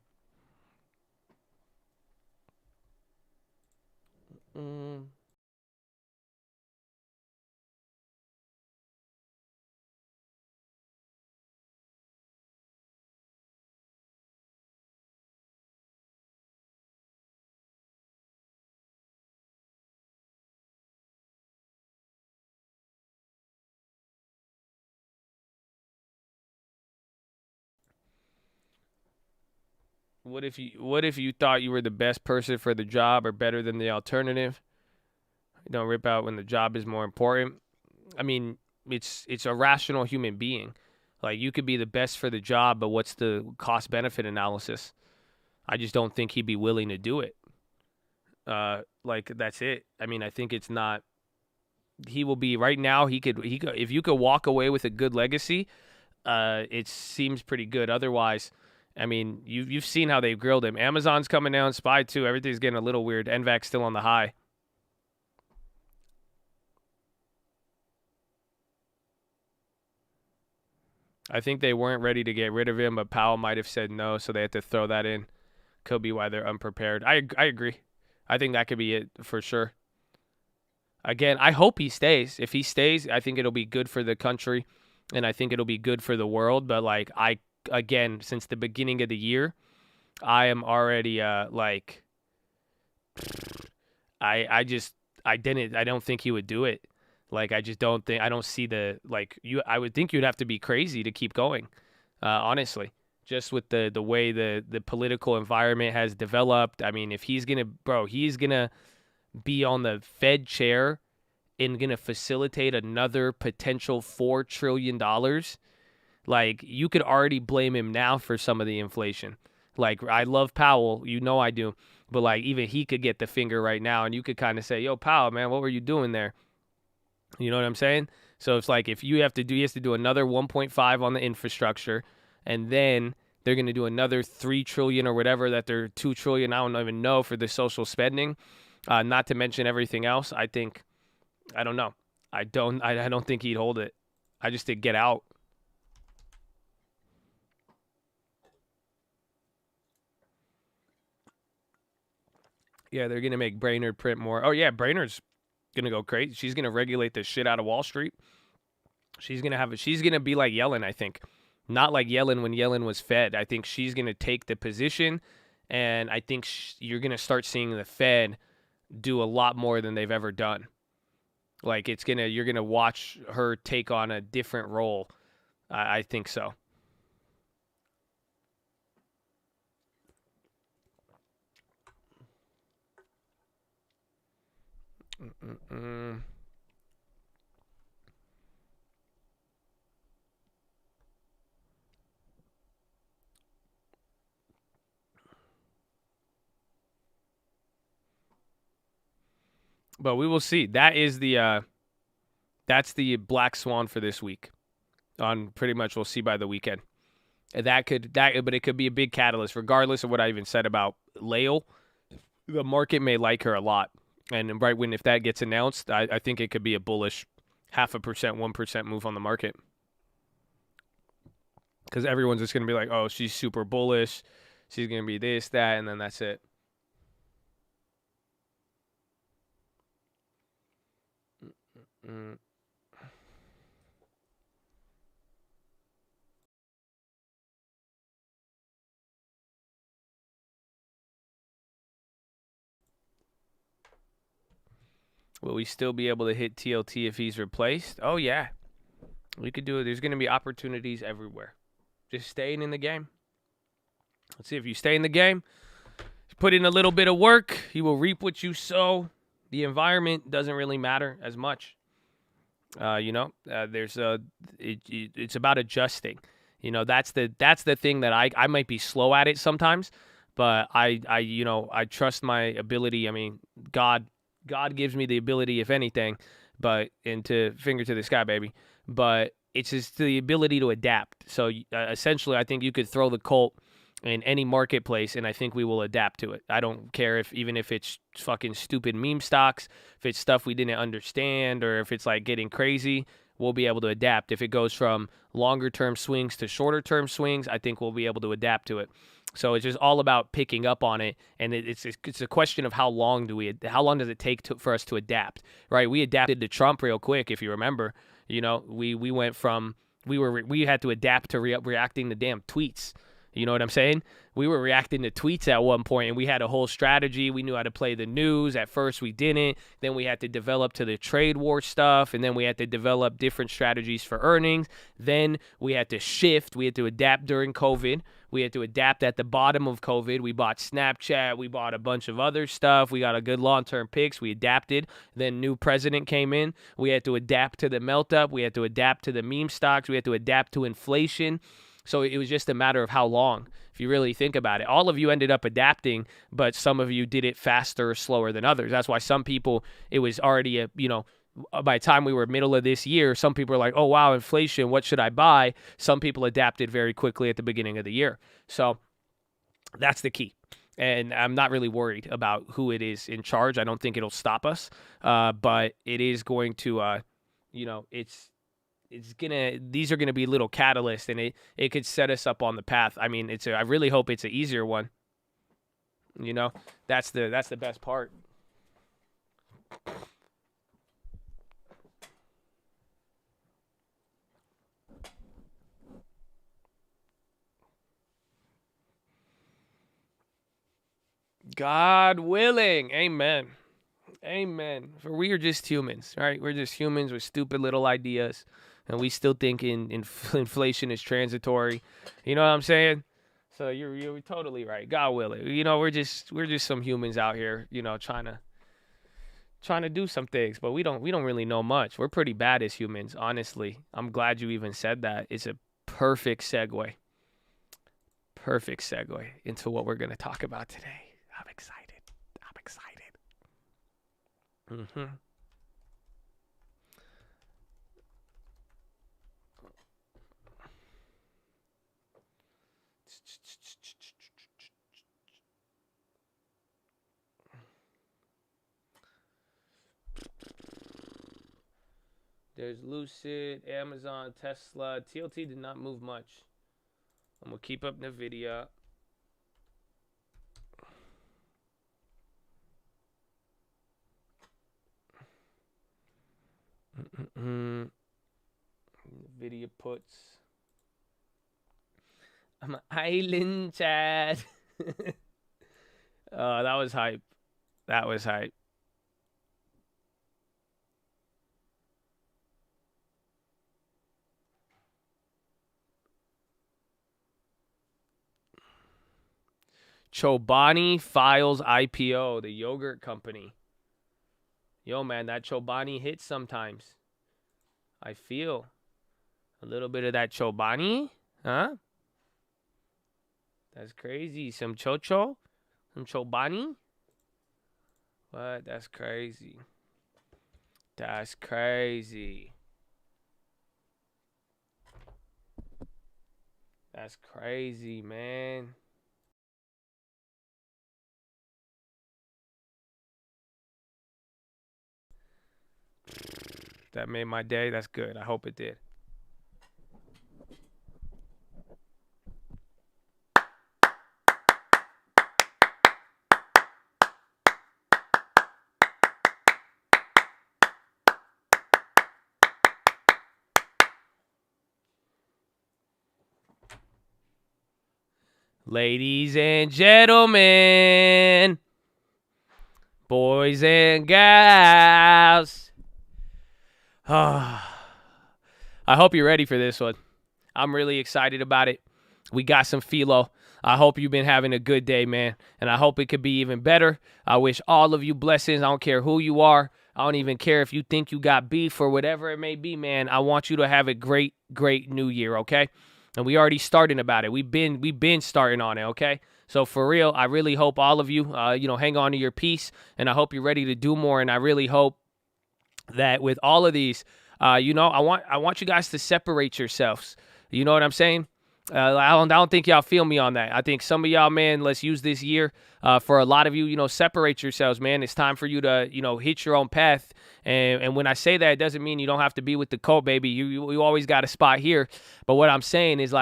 What if you thought you were the best person for the job or better than the alternative? You don't rip out when the job is more important. I mean, it's a rational human being. Like, you could be the best for the job, but what's the cost benefit analysis? I just don't think he'd be willing to do it. Like, that's it. I mean, I think it's not. He will be right now. He could if you could walk away with a good legacy, it seems pretty good. Otherwise, I mean, you've seen how they've grilled him. Amazon's coming down, SPY too. Everything's getting a little weird. NVAC's still on the high. I think they weren't ready to get rid of him, but Powell might have said no, so they had to throw that in. Could be why they're unprepared. I agree. I think that could be it for sure. Again, I hope he stays. If he stays, I think it'll be good for the country, and I think it'll be good for the world. But like, again, since the beginning of the year, I am already I don't think he would do it. Like, I don't see I would think you'd have to be crazy to keep going. Honestly, just with the way the political environment has developed. I mean, if he's going to be on the Fed chair and going to facilitate another potential $4 trillion. Like, you could already blame him now for some of the inflation. Like, I love Powell. You know I do. But, like, even he could get the finger right now, and you could kind of say, yo, Powell, man, what were you doing there? You know what I'm saying? So it's like if you have to do, he has to do another 1.5 on the infrastructure, and then they're going to do another 3 trillion or whatever that they're 2 trillion. I don't even know for the social spending, not to mention everything else. I don't know. I don't think he'd hold it. I just think get out. Yeah, they're going to make Brainerd print more. Oh, yeah, Brainerd's going to go crazy. She's going to regulate the shit out of Wall Street. She's going to be like Yellen, I think. Not like Yellen when Yellen was Fed. I think she's going to take the position, and I think you're going to start seeing the Fed do a lot more than they've ever done. Like you're going to watch her take on a different role. I think so. But we will see. That's the black swan for this week. On pretty much we'll see by the weekend. But it could be a big catalyst, regardless of what I even said about Lael. The market may like her a lot. And right if that gets announced, I think it could be a bullish 0.5%, 1% move on the market. Because everyone's just going to be like, oh, she's super bullish. She's going to be this, that, and then that's it. Will we still be able to hit TLT if he's replaced? Oh, yeah. We could do it. There's going to be opportunities everywhere. Just staying in the game. Let's see if you stay in the game. Put in a little bit of work. You will reap what you sow. The environment doesn't really matter as much. It's about adjusting. That's the thing that I might be slow at it sometimes, but I trust my ability. I mean, God gives me the ability, if anything, and to finger to the sky, baby. But it's just the ability to adapt. So essentially, I think you could throw the Colt in any marketplace, and I think we will adapt to it. I don't care even if it's fucking stupid meme stocks, if it's stuff we didn't understand, or if it's like getting crazy, we'll be able to adapt. If it goes from longer term swings to shorter term swings, I think we'll be able to adapt to it. So it's just all about picking up on it, and it's a question of how long does it take for us to adapt, right? We adapted to Trump real quick, if you remember. We went from we had to adapt to reacting to damn tweets. You know what I'm saying? We were reacting to tweets at one point, and we had a whole strategy. We knew how to play the news. At first, we didn't. Then we had to develop to the trade war stuff, and then we had to develop different strategies for earnings. Then we had to shift. We had to adapt during COVID. We had to adapt at the bottom of COVID. We bought Snapchat. We bought a bunch of other stuff. We got a good long-term picks. We adapted. Then new president came in. We had to adapt to the melt-up. We had to adapt to the meme stocks. We had to adapt to inflation. So it was just a matter of how long, if you really think about it. All of you ended up adapting, but some of you did it faster or slower than others. That's why some people, it was already by the time we were middle of this year, some people are like, oh, wow, inflation, what should I buy? Some people adapted very quickly at the beginning of the year. So that's the key. And I'm not really worried about who it is in charge. I don't think it'll stop us. But it is going to, these are gonna be little catalysts, and it could set us up on the path. I mean, I really hope it's an easier one. That's the best part. God willing, amen. Amen. For we are just humans, right? We're just humans with stupid little ideas, and we still think inflation is transitory. You know what I'm saying? So you're totally right. God willing. We're just some humans out here, trying to do some things, but we don't really know much. We're pretty bad as humans, honestly. I'm glad you even said that. It's a perfect segue. Perfect segue into what we're going to talk about today. I'm excited. There's Lucid, Amazon, Tesla. TLT did not move much. I'm going to keep up NVDA. NVIDIA puts. I'm an island, Chad. Oh, that was hype. That was hype. Chobani files IPO, the yogurt company. Yo, man, that Chobani hits sometimes. I feel a little bit of that Chobani, huh? That's crazy. Some Chocho? Some Chobani? What? That's crazy. That's crazy. That's crazy, man. That made my day. That's good. I hope it did. Ladies and gentlemen, boys and gals. I hope you're ready for this one. I'm really excited about it. We got some PHILO. I hope you've been having a good day, man. And I hope it could be even better. I wish all of you blessings. I don't care who you are. I don't even care if you think you got beef or whatever it may be, man. I want you to have a great, great new year, okay? And we already starting about it. We've been starting on it, okay? So for real, I really hope all of you, hang on to your peace. And I hope you're ready to do more. And I really hope that with all of these, I want you guys to separate yourselves. You know what I'm saying? I don't think y'all feel me on that. I think some of y'all, man, let's use this year for a lot of you, separate yourselves, man. It's time for you to, hit your own path. And when I say that, it doesn't mean you don't have to be with the cult, baby. You always got a spot here. But what I'm saying is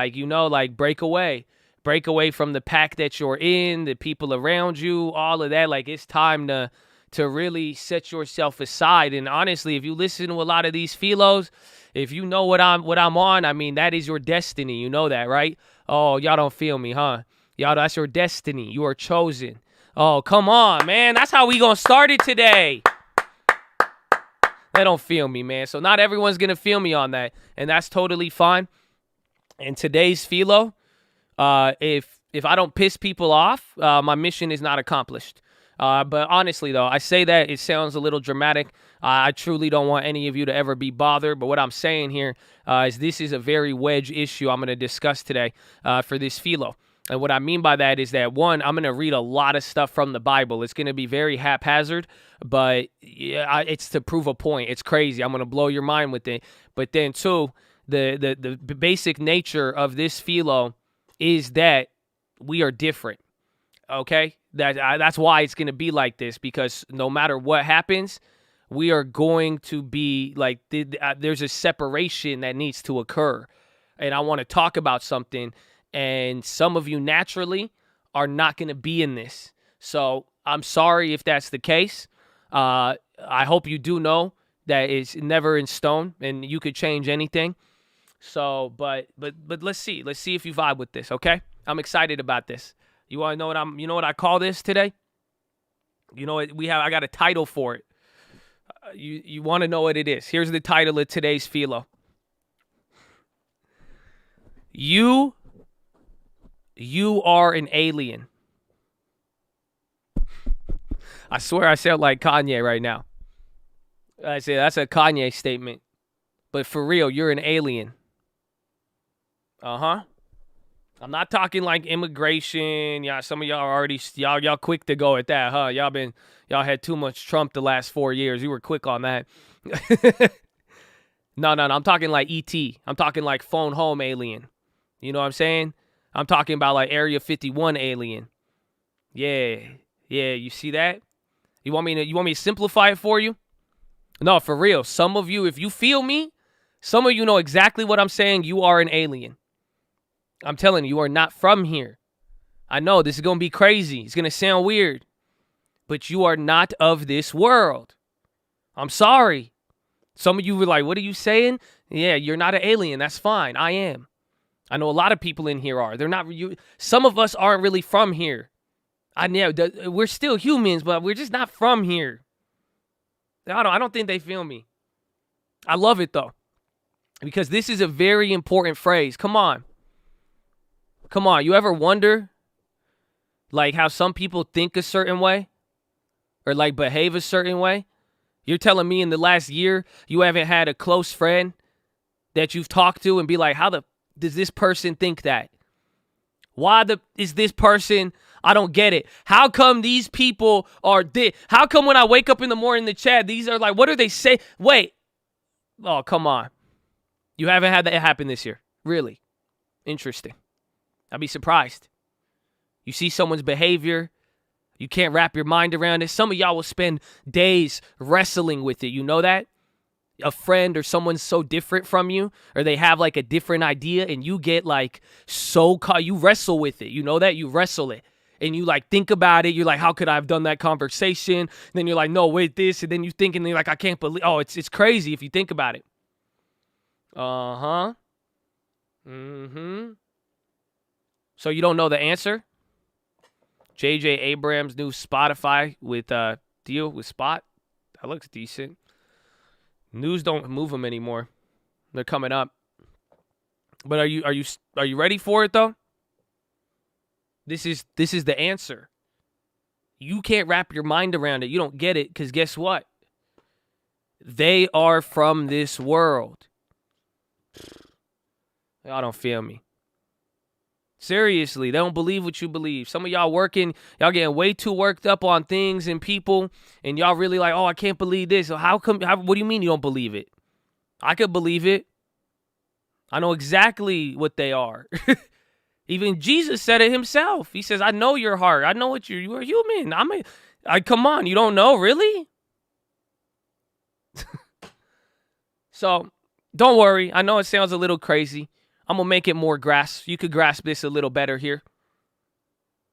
break away. Break away from the pack that you're in, the people around you, all of that. Like, it's time to really set yourself aside. And honestly, if you listen to a lot of these PHILOs, if you know what I'm on, I mean, that is your destiny. You know that, right? Oh, y'all don't feel me, huh? Y'all, that's your destiny. You are chosen. Oh, come on, man. That's how we gonna start it today. They don't feel me, man. So not everyone's gonna feel me on that, and that's totally fine. And today's PHILO, if I don't piss people off, my mission is not accomplished. But honestly, though, I say that it sounds a little dramatic. I truly don't want any of you to ever be bothered. But what I'm saying here is this is a very wedge issue I'm going to discuss today for this PHILO. And what I mean by that is that, one, I'm going to read a lot of stuff from the Bible. It's going to be very haphazard, but it's to prove a point. It's crazy. I'm going to blow your mind with it. But then, two, the basic nature of this PHILO is that we are different. Okay? That's why it's going to be like this, because no matter what happens, we are going to be like, there's a separation that needs to occur. And I want to talk about something, and some of you naturally are not going to be in this. So I'm sorry if that's the case. I hope you do know that it's never in stone and you could change anything. So, but let's see if you vibe with this. Okay. I'm excited about this. You want to know what I call this today? You know what I got a title for it. You want to know what it is. Here's the title of today's PHILO. You are an alien. I swear I sound like Kanye right now. I say that's a Kanye statement. But for real, you're an alien. Uh-huh. I'm not talking like immigration. Yeah, some of y'all are already y'all quick to go at that, huh? Y'all had too much Trump the last 4 years. You were quick on that. No. I'm talking like ET. I'm talking like phone home alien. You know what I'm saying? I'm talking about like Area 51 alien. Yeah, you see that? You want me to simplify it for you? No, for real. Some of you, if you feel me, some of you know exactly what I'm saying. You are an alien. I'm telling you, you are not from here. I know this is going to be crazy. It's going to sound weird. But you are not of this world. I'm sorry. Some of you were like, what are you saying? Yeah, you're not an alien. That's fine. I am. I know a lot of people in here are. They're not. Some of us aren't really from here. I know we're still humans, but we're just not from here. I don't think they feel me. I love it though, because this is a very important phrase. Come on. You ever wonder, like, how some people think a certain way, or like behave a certain way? You're telling me in the last year you haven't had a close friend that you've talked to and be like, how does this person think that? Why is this person? I don't get it. How come these people are how come when I wake up in the morning in the chat, these are like, what do they say? Wait. Oh, come on. You haven't had that happen this year. Really? Interesting. I'd be surprised. You see someone's behavior, you can't wrap your mind around it. Some of y'all will spend days wrestling with it. You know that? A friend or someone's so different from you, or they have like a different idea, and you get like so caught. You wrestle with it. You know that? You wrestle it. And you like think about it. You're like, how could I have done that conversation? And then you're like, no, wait, this. And then you think, and you're like, I can't believe. Oh, it's crazy if you think about it. Uh-huh. Mm-hmm. So you don't know the answer? J.J. Abrams' new Spotify with deal with Spot. That looks decent. News don't move them anymore. They're coming up. But are you ready for it though? This is the answer. You can't wrap your mind around it. You don't get it because guess what? They are from this world. Y'all don't feel me. Seriously, they don't believe what you believe. Some of y'all working, y'all getting way too worked up on things and people, and y'all really like, oh, I can't believe this. So what do you mean you don't believe it? I could believe it. I know exactly what they are. Even Jesus said it himself. He says, I know your heart. I know what you are human. Come on, you don't know, really? So, don't worry. I know it sounds a little crazy. I'm going to make it more grasp. You could grasp this a little better here.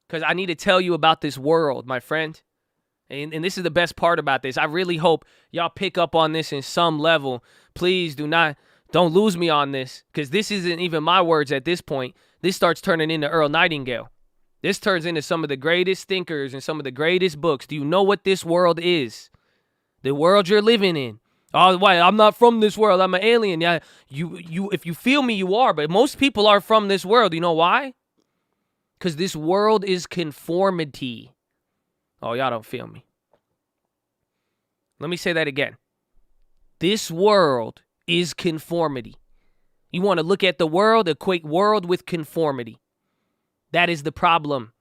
Because I need to tell you about this world, my friend. And this is the best part about this. I really hope y'all pick up on this in some level. Please don't lose me on this. Because this isn't even my words at this point. This starts turning into Earl Nightingale. This turns into some of the greatest thinkers and some of the greatest books. Do you know what this world is? The world you're living in. Oh, why? I'm not from this world. I'm an alien. Yeah, you. If you feel me, you are. But most people are from this world. You know why? Because this world is conformity. Oh, y'all don't feel me. Let me say that again. This world is conformity. You want to look at the world, equate world with conformity. That is the problem.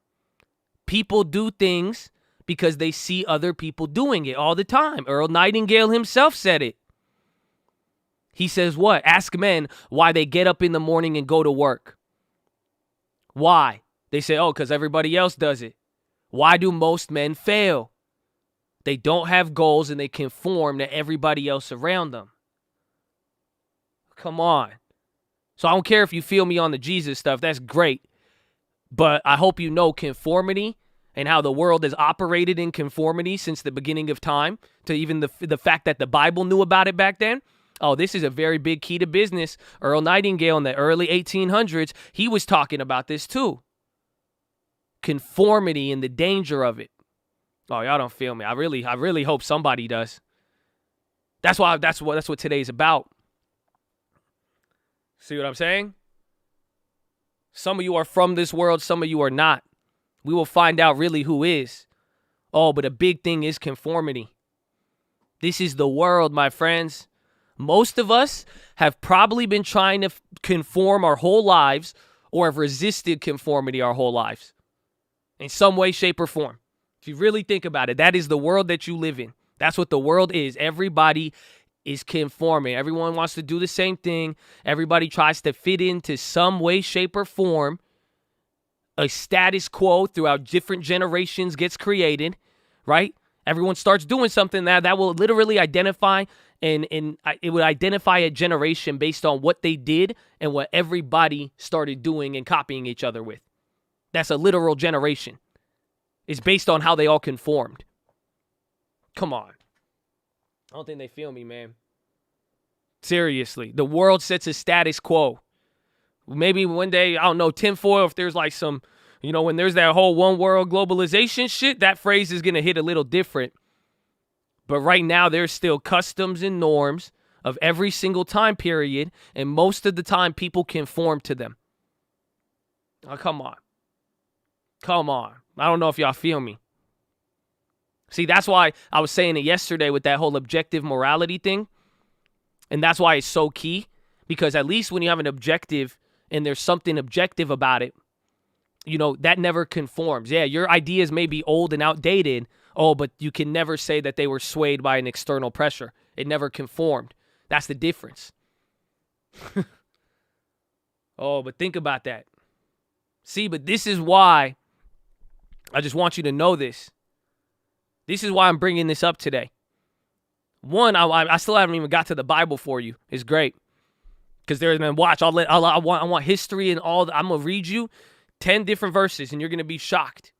People do things because they see other people doing it all the time. Earl Nightingale himself said it. He says what? Ask men why they get up in the morning and go to work. Why? They say, oh, because everybody else does it. Why do most men fail? They don't have goals and they conform to everybody else around them. Come on. So I don't care if you feel me on the Jesus stuff. That's great. But I hope you know conformity and how the world has operated in conformity since the beginning of time, to even the fact that the Bible knew about it back then. Oh, this is a very big key to business. Earl Nightingale in the early 1800s, he was talking about this too. Conformity and the danger of it. Oh, y'all don't feel me. I really hope somebody does. That's what today's about. See what I'm saying? Some of you are from this world, some of you are not. We will find out really who is. Oh, but a big thing is conformity. This is the world, my friends. Most of us have probably been trying to conform our whole lives or have resisted conformity our whole lives in some way, shape, or form. If you really think about it, that is the world that you live in. That's what the world is. Everybody is conforming. Everyone wants to do the same thing. Everybody tries to fit into some way, shape, or form. A status quo throughout different generations gets created, right? Everyone starts doing something that will literally identify and it would identify a generation based on what they did and what everybody started doing and copying each other with. That's a literal generation. It's based on how they all conformed. Come on. I don't think they feel me, man. Seriously. The world sets a status quo. Maybe one day, I don't know, tinfoil, if there's like some, when there's that whole one world globalization shit, that phrase is going to hit a little different. But right now, there's still customs and norms of every single time period, and most of the time, people conform to them. Oh, come on. Come on. I don't know if y'all feel me. See, that's why I was saying it yesterday with that whole objective morality thing. And that's why it's so key, because at least when you have an objective and there's something objective about it, that never conforms. Yeah, your ideas may be old and outdated. Oh, but you can never say that they were swayed by an external pressure. It never conformed. That's the difference. Oh, but think about that. See, but this is why I just want you to know this. This is why I'm bringing this up today. One, I still haven't even got to the Bible for you. It's great. Because there's been, watch, I want history and all. I'm going to read you 10 different verses and you're going to be shocked.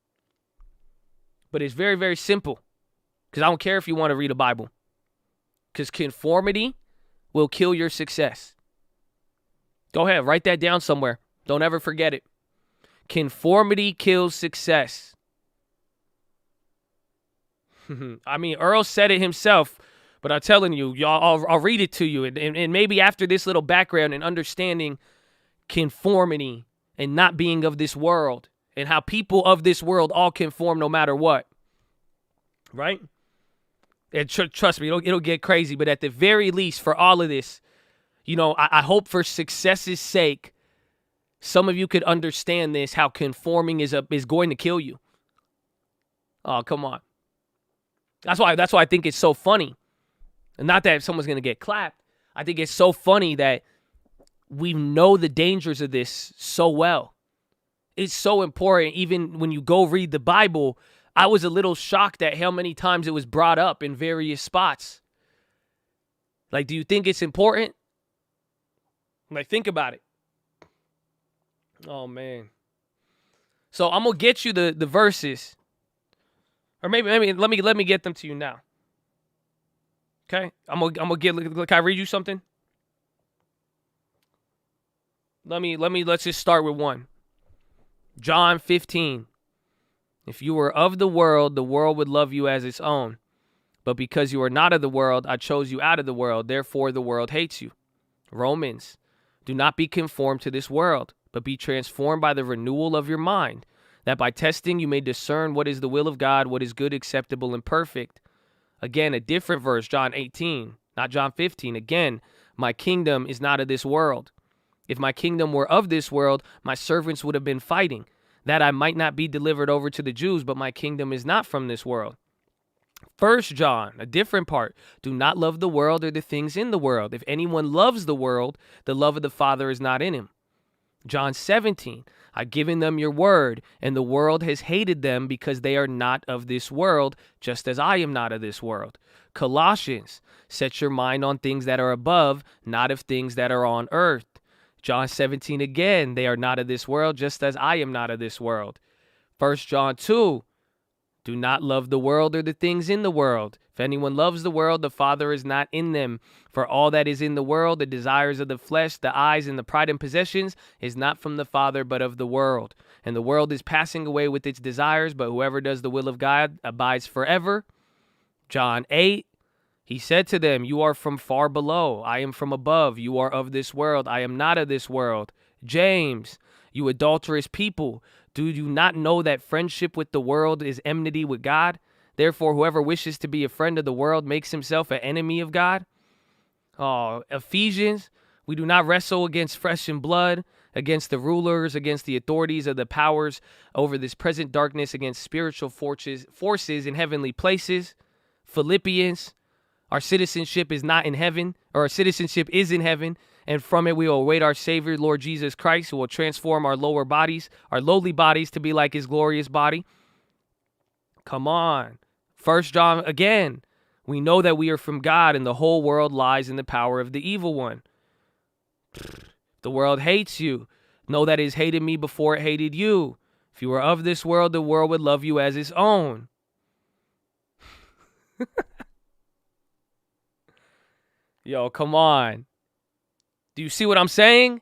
But it's very, very simple. Because I don't care if you want to read a Bible. Because conformity will kill your success. Go ahead, write that down somewhere. Don't ever forget it. Conformity kills success. I mean, Earl said it himself, but I'm telling you, y'all, I'll read it to you. And maybe after this little background and understanding conformity and not being of this world and how people of this world all conform no matter what, right? And trust me, it'll get crazy. But at the very least, for all of this, I hope for success's sake, some of you could understand this, how conforming is going to kill you. Oh, come on. That's why I think it's so funny. And not that someone's going to get clapped. I think it's so funny that we know the dangers of this so well. It's so important. Even when you go read the Bible, I was a little shocked at how many times it was brought up in various spots. Like, do you think it's important? Like, think about it. Oh, man. So I'm going to get you the verses. Or maybe let me get them to you now. Okay? Can I read you something? Let's just start with one. John 15. If you were of the world would love you as its own. But because you are not of the world, I chose you out of the world. Therefore, the world hates you. Romans. Do not be conformed to this world, but be transformed by the renewal of your mind, that by testing you may discern what is the will of God, what is good, acceptable, and perfect. Again, a different verse, John 18, not John 15. Again, my kingdom is not of this world. If my kingdom were of this world, my servants would have been fighting, that I might not be delivered over to the Jews, but my kingdom is not from this world. 1 John, a different part. Do not love the world or the things in the world. If anyone loves the world, the love of the Father is not in him. John 17, I've given them your word, and the world has hated them because they are not of this world, just as I am not of this world. Colossians, set your mind on things that are above, not of things that are on earth. John 17 again, they are not of this world, just as I am not of this world. 1 John 2, do not love the world or the things in the world. If anyone loves the world, the Father is not in them. For all that is in the world, the desires of the flesh, the eyes, and the pride and possessions, is not from the Father, but of the world. And the world is passing away with its desires, but whoever does the will of God abides forever. John 8, he said to them, you are from far below. I am from above. You are of this world. I am not of this world. James, you adulterous people, do you not know that friendship with the world is enmity with God? Therefore, whoever wishes to be a friend of the world makes himself an enemy of God. Oh, Ephesians, we do not wrestle against flesh and blood, against the rulers, against the authorities of the powers over this present darkness, against spiritual forces in heavenly places. Philippians, our citizenship is not in heaven, or our citizenship is in heaven, And from it we will await our Savior, Lord Jesus Christ, who will transform our lowly bodies to be like his glorious body. Come on. 1 John, again, we know that we are from God and the whole world lies in the power of the evil one. The world hates you. Know that it has hated me before it hated you. If you were of this world, the world would love you as its own. Yo, come on. Do you see what I'm saying?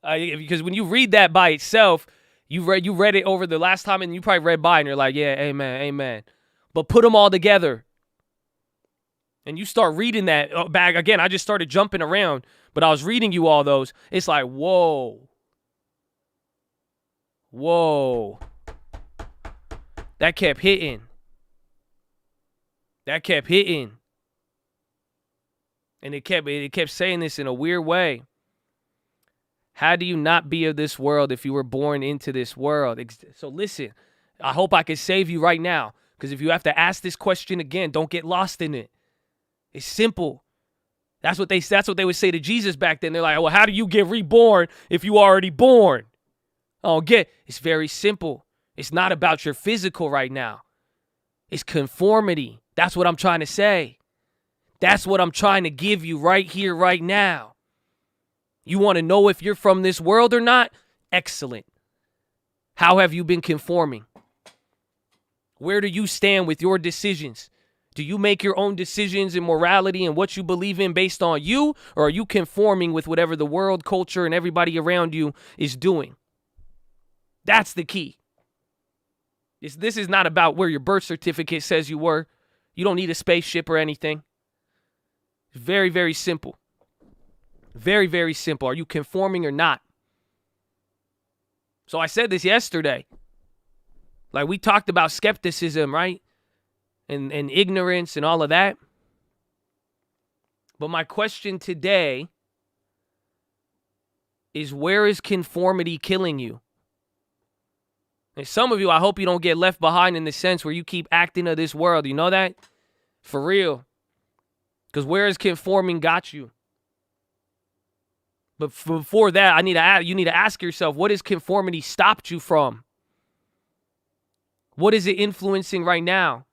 Because when you read that by itself, you read it over the last time and you probably read by and you're like, yeah, amen, amen. But put them all together. And you start reading that back. Again, I just started jumping around, but I was reading you all those. It's like, whoa. Whoa. That kept hitting. That kept hitting. And it kept saying this in a weird way. How do you not be of this world if you were born into this world? So listen, I hope I can save you right now. Because if you have to ask this question again, don't get lost in it. It's simple. That's what they would say to Jesus back then. They're like, well, how do you get reborn if you already born? It's very simple. It's not about your physical right now. It's conformity. That's what I'm trying to say. That's what I'm trying to give you right here, right now. You want to know if you're from this world or not? Excellent. How have you been conforming? Where do you stand with your decisions? Do you make your own decisions in morality and what you believe in based on you? Or are you conforming with whatever the world, culture, and everybody around you is doing? That's the key. This is not about where your birth certificate says you were. You don't need a spaceship or anything. It's very, very simple. Very, very simple. Are you conforming or not? So I said this yesterday. Like we talked about skepticism, right? And ignorance and all of that. But my question today is, where is conformity killing you? And some of you, I hope you don't get left behind in the sense where you keep acting of this world. You know that? For real. Because where is conforming got you? But before that, you need to ask yourself, what has conformity stopped you from? What is it influencing right now?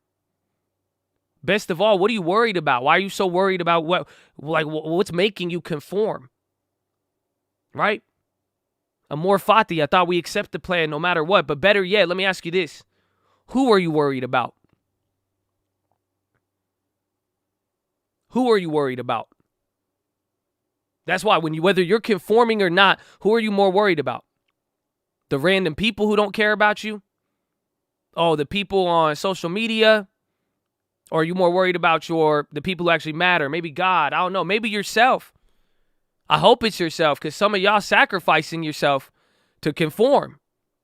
Best of all, what are you worried about? Why are you so worried about what's making you conform? Right? Amor fati, I thought we accept the plan no matter what. But better yet, let me ask you this. Who are you worried about? Who are you worried about? That's why whether you're conforming or not, who are you more worried about? The random people who don't care about you? Oh, the people on social media? Or are you more worried about the people who actually matter? Maybe God. I don't know. Maybe yourself. I hope it's yourself, because some of y'all sacrificing yourself to conform.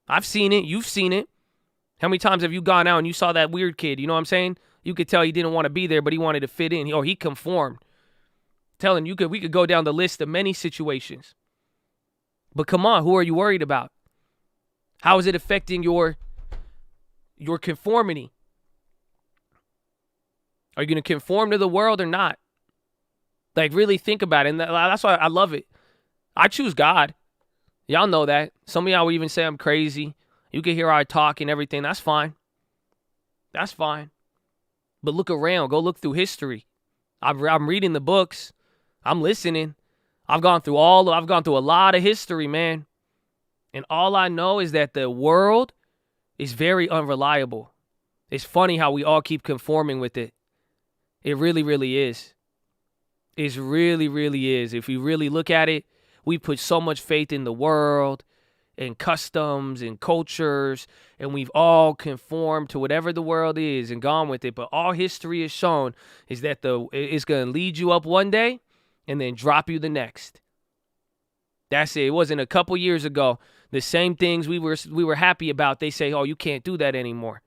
I've seen it. You've seen it. How many times have you gone out and you saw that weird kid? You know what I'm saying? You could tell he didn't want to be there, but he wanted to fit in. He conformed. Telling you, we could go down the list of many situations. But come on, who are you worried about? How is it affecting your conformity? Are you going to conform to the world or not? Like, really think about it. And that's why I love it. I choose God. Y'all know that. Some of y'all will even say I'm crazy. You can hear how I talk and everything. That's fine. That's fine. But look around. Go look through history. I'm reading the books. I'm listening. I've gone through a lot of history, man. And all I know is that the world is very unreliable. It's funny how we all keep conforming with it. It really, really is. It really, really is. If you really look at it, we put so much faith in the world and customs and cultures, and we've all conformed to whatever the world is and gone with it. But all history has shown is that it's going to lead you up one day and then drop you the next. That's it. It wasn't a couple years ago. The same things we were happy about, they say, oh, you can't do that anymore.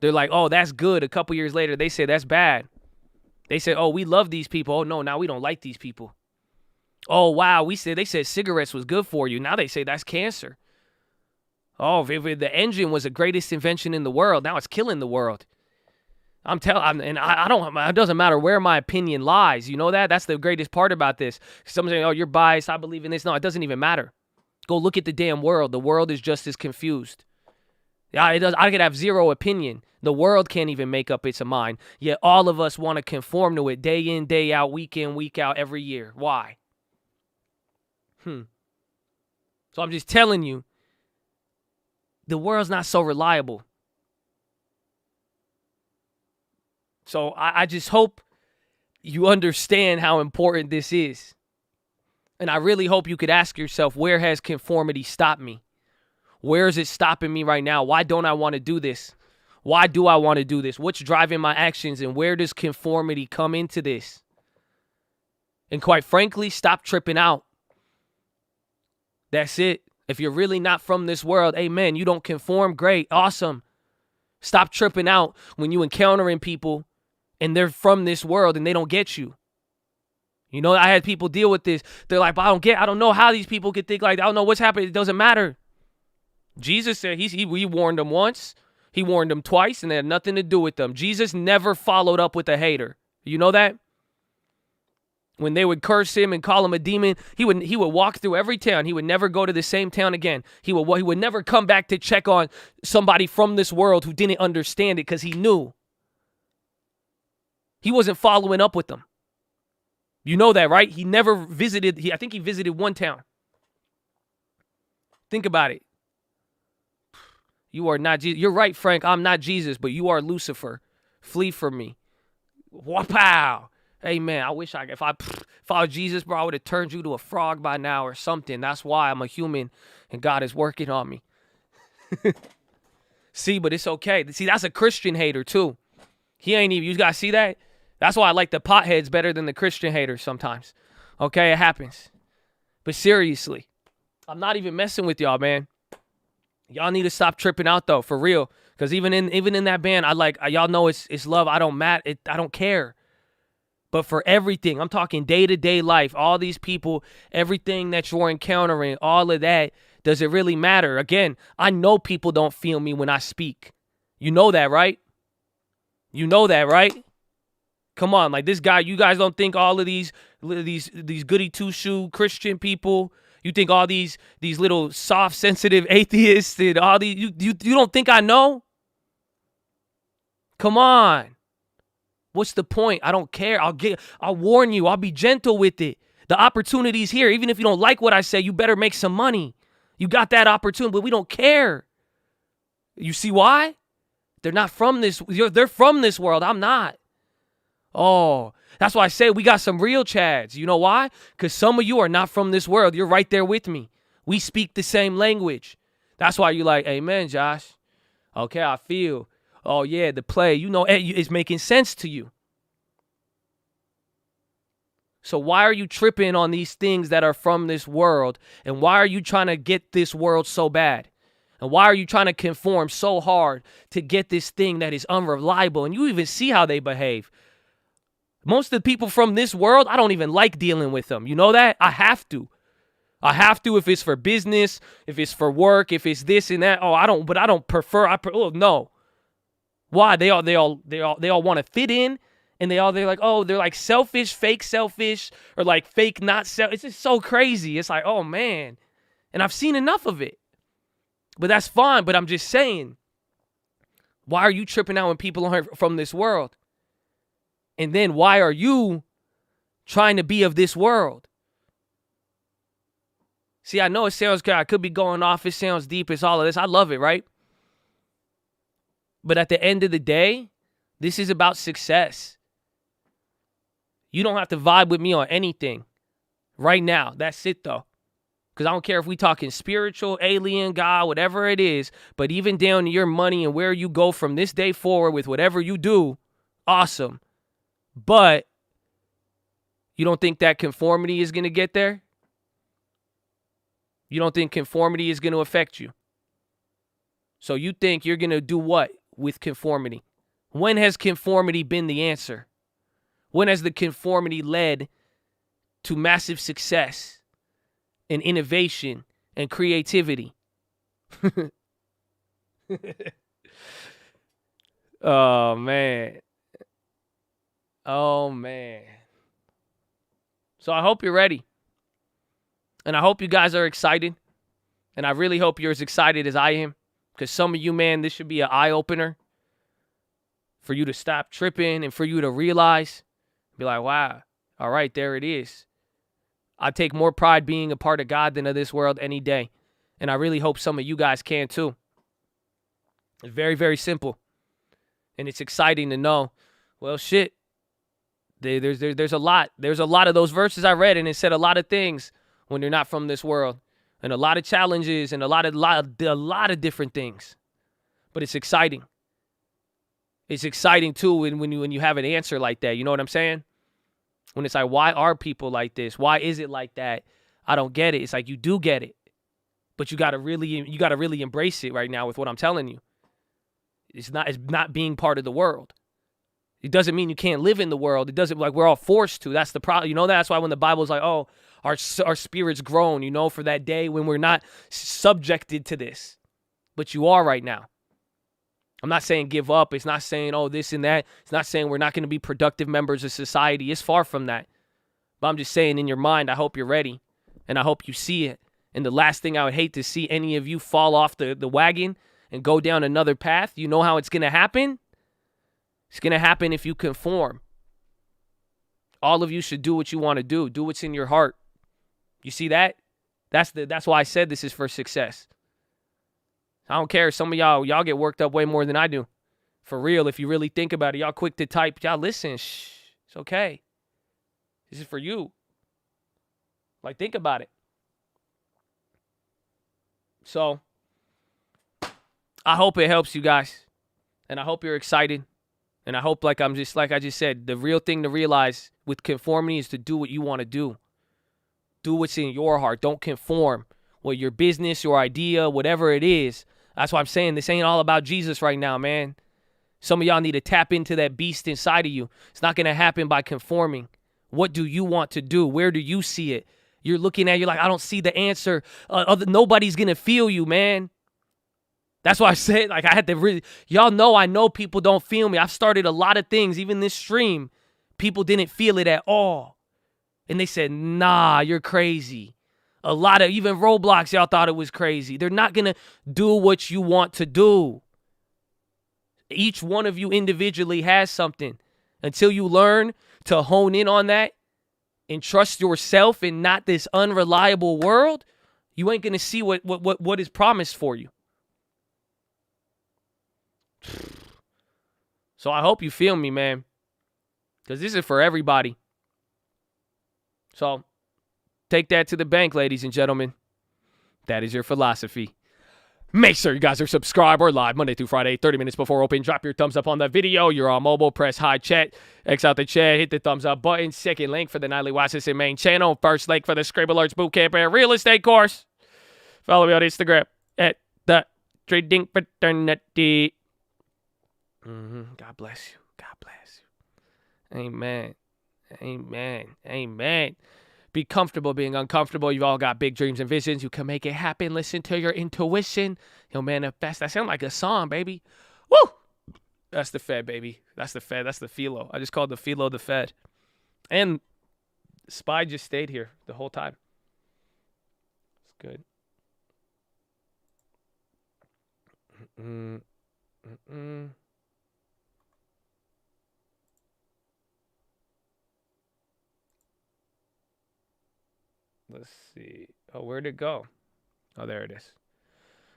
They're like, oh, that's good. A couple years later, they say that's bad. They said, oh, we love these people. Oh, no, now we don't like these they Oh, wow, they said cigarettes was good for you. Now they say that's cancer. Oh, if the engine was the greatest invention in the world, now it's killing the world. It doesn't matter where my opinion lies. You know that? That's the greatest part about this. Someone saying, oh, you're biased. I believe in this. No, it doesn't even matter. Go look at the damn world. The world is just as confused. Yeah, it does. I could have zero opinion. The world can't even make up its mind. Yet all of us want to conform to it day in, day out, week in, week out, every year. Why? So I'm just telling you, the world's not so reliable. So I just hope you understand how important this is. And I really hope you could ask yourself, where has conformity stopped me? Where is it stopping me right now? Why don't I want to do this? Why do I want to do this? What's driving my actions, and where does conformity come into this? And quite frankly, stop tripping out. That's it. If you're really not from this world, amen, you don't conform, great, awesome. Stop tripping out when you encountering people and they're from this world and they don't get you. You know, I had people deal with this. They're like, I don't know how these people could think like that. I don't know what's happening. It doesn't matter. Jesus said he warned them once. He warned them twice, and it had nothing to do with them. Jesus never followed up with a hater. You know that? When they would curse him and call him a demon, he would walk through every town. He would never go to the same town again. He would never come back to check on somebody from this world who didn't understand it, because he knew. He wasn't following up with them. You know that, right? He never visited. I think he visited one town. Think about it. You are not Jesus. You're right, Frank. I'm not Jesus, but you are Lucifer. Flee from me. Wow. Hey, man, I wish if I was Jesus, bro, I would have turned you to a frog by now or something. That's why I'm a human and God is working on me. See, but it's okay. See, that's a Christian hater too. He ain't even, you guys see that? That's why I like the potheads better than the Christian haters sometimes. Okay, it happens. But seriously, I'm not even messing with y'all, man. Y'all need to stop tripping out though, for real. Because even in that band, y'all know it's love. I don't care. But for everything, I'm talking day-to-day life, all these people, everything that you're encountering, all of that, does it really matter? Again, I know people don't feel me when I speak. You know that, right? You know that, right? Come on, like this guy, you guys don't think all of these goody two-shoe Christian people, you think all these little soft, sensitive atheists and all these, you don't think I know? Come on. What's the point? I don't care. I'll warn you. I'll be gentle with it. The opportunity's here. Even if you don't like what I say, you better make some money. You got that opportunity, but we don't care. You see why? They're not from this. They're from this world. I'm not. Oh, that's why I say we got some real Chads. You know why? Because some of you are not from this world. You're right there with me. We speak the same language. That's why you're like, amen, Josh. Okay, I feel. Oh, yeah, the play, you know, it's making sense to you. So why are you tripping on these things that are from this world? And why are you trying to get this world so bad? And why are you trying to conform so hard to get this thing that is unreliable? And you even see how they behave. Most of the people from this world, I don't even like dealing with them. You know that? I have to. If it's for business, if it's for work, if it's this and that. Oh, I don't prefer. No. Why? They all want to fit in, and they're like, oh, they're like selfish, or like fake not self. It's just so crazy. It's like, oh man. And I've seen enough of it. But that's fine. But I'm just saying, why are you tripping out when people aren't from this world? And then why are you trying to be of this world? See, I know it sounds good. I could be going off. It sounds deep. It's all of this. I love it, right? But at the end of the day, this is about success. You don't have to vibe with me on anything right now. That's it, though. Because I don't care if we talking spiritual, alien, God, whatever it is. But even down to your money and where you go from this day forward with whatever you do, awesome. But you don't think that conformity is going to get there? You don't think conformity is going to affect you? So you think you're going to do what with conformity? When has conformity been the answer? When has the conformity led to massive success and innovation and creativity? Oh, man. Oh, man. So I hope you're ready. And I hope you guys are excited. And I really hope you're as excited as I am. Because some of you, man, this should be an eye-opener for you to stop tripping and for you to realize, be like, wow, all right, there it is. I take more pride being a part of God than of this world any day. And I really hope some of you guys can too. It's very, very simple. And it's exciting to know, well, shit, there's a lot. There's a lot of those verses I read, and it said a lot of things when you're not from this world. And a lot of challenges and a lot of different things. But it's exciting. It's exciting too when you have an answer like that. You know what I'm saying? When it's like, why are people like this? Why is it like that? I don't get it. It's like, you do get it. But you gotta really embrace it right now with what I'm telling you. It's not being part of the world. It doesn't mean you can't live in the world. It doesn't, like, we're all forced to. That's the problem. You know, that's why when the Bible's like, oh, our spirits groan, you know, for that day when we're not subjected to this. But you are right now. I'm not saying give up. It's not saying, oh, this and that. It's not saying we're not going to be productive members of society. It's far from that. But I'm just saying, in your mind, I hope you're ready. And I hope you see it. And the last thing I would hate to see any of you fall off the wagon and go down another path. You know how it's going to happen? It's going to happen if you conform. All of you should do what you want to do. Do what's in your heart. You see that? That's why I said this is for success. I don't care. Some of y'all get worked up way more than I do. For real, if you really think about it, y'all quick to type. Y'all listen. Shh, it's okay. This is for you. Like, think about it. So, I hope it helps you guys. And I hope you're excited. And I hope, like I just said, the real thing to realize with conformity is to do what you want to do. Do what's in your heart. Don't conform. Well, your business, your idea, whatever it is. That's why I'm saying this ain't all about Jesus right now, man. Some of y'all need to tap into that beast inside of you. It's not going to happen by conforming. What do you want to do? Where do you see it? You're looking at it, you're like, I don't see the answer. Nobody's going to feel you, man. That's why I said, like, I had to really, y'all know I know people don't feel me. I've started a lot of things, even this stream. People didn't feel it at all. And they said, nah, you're crazy. A lot of, even Roblox, y'all thought it was crazy. They're not going to do what you want to do. Each one of you individually has something. Until you learn to hone in on that and trust yourself and not this unreliable world, you ain't going to see what is promised for you. So I hope you feel me, man. Because this is for everybody. So take that to the bank, ladies and gentlemen. That is your philosophy. Make sure you guys are subscribed or live Monday through Friday, 30 minutes before open. Drop your thumbs up on the video. You're on mobile. Press high chat. X out the chat. Hit the thumbs up button. Second link for the Nightly Watchlist and main channel. First link for the Scrape Alerts Bootcamp and Real Estate course. Follow me on Instagram at the Trading Fraternity. God bless you. God bless you. Amen. Amen. Amen. Be comfortable being uncomfortable. You've all got big dreams and visions. You can make it happen. Listen to your intuition. You'll manifest. That sounds like a song, baby. Woo! That's the Fed, baby. That's the Fed. That's the PHILO. I just called the PHILO the Fed. And Spy just stayed here the whole time. It's good. Let's see. Oh, where'd it go? Oh, there it is.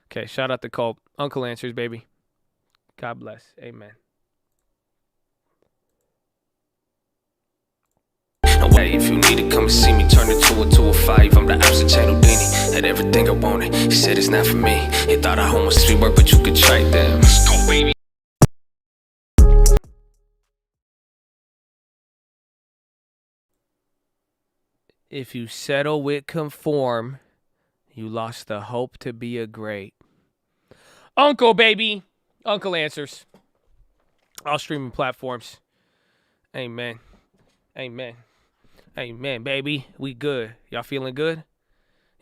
Okay, shout out to Cole. Uncle Answers, baby. God bless. Amen. Hey, if you need to come and see me, turn it to a 5. I'm the opposite channel Denny. Had everything I wanted. He said it's not for me. He thought I almost street work, but you could try them. Let's go, baby. If you settle with conform, you lost the hope to be a great. Uncle, baby. Uncle Answers. All streaming platforms. Amen. Amen. Amen, baby. We good. Y'all feeling good?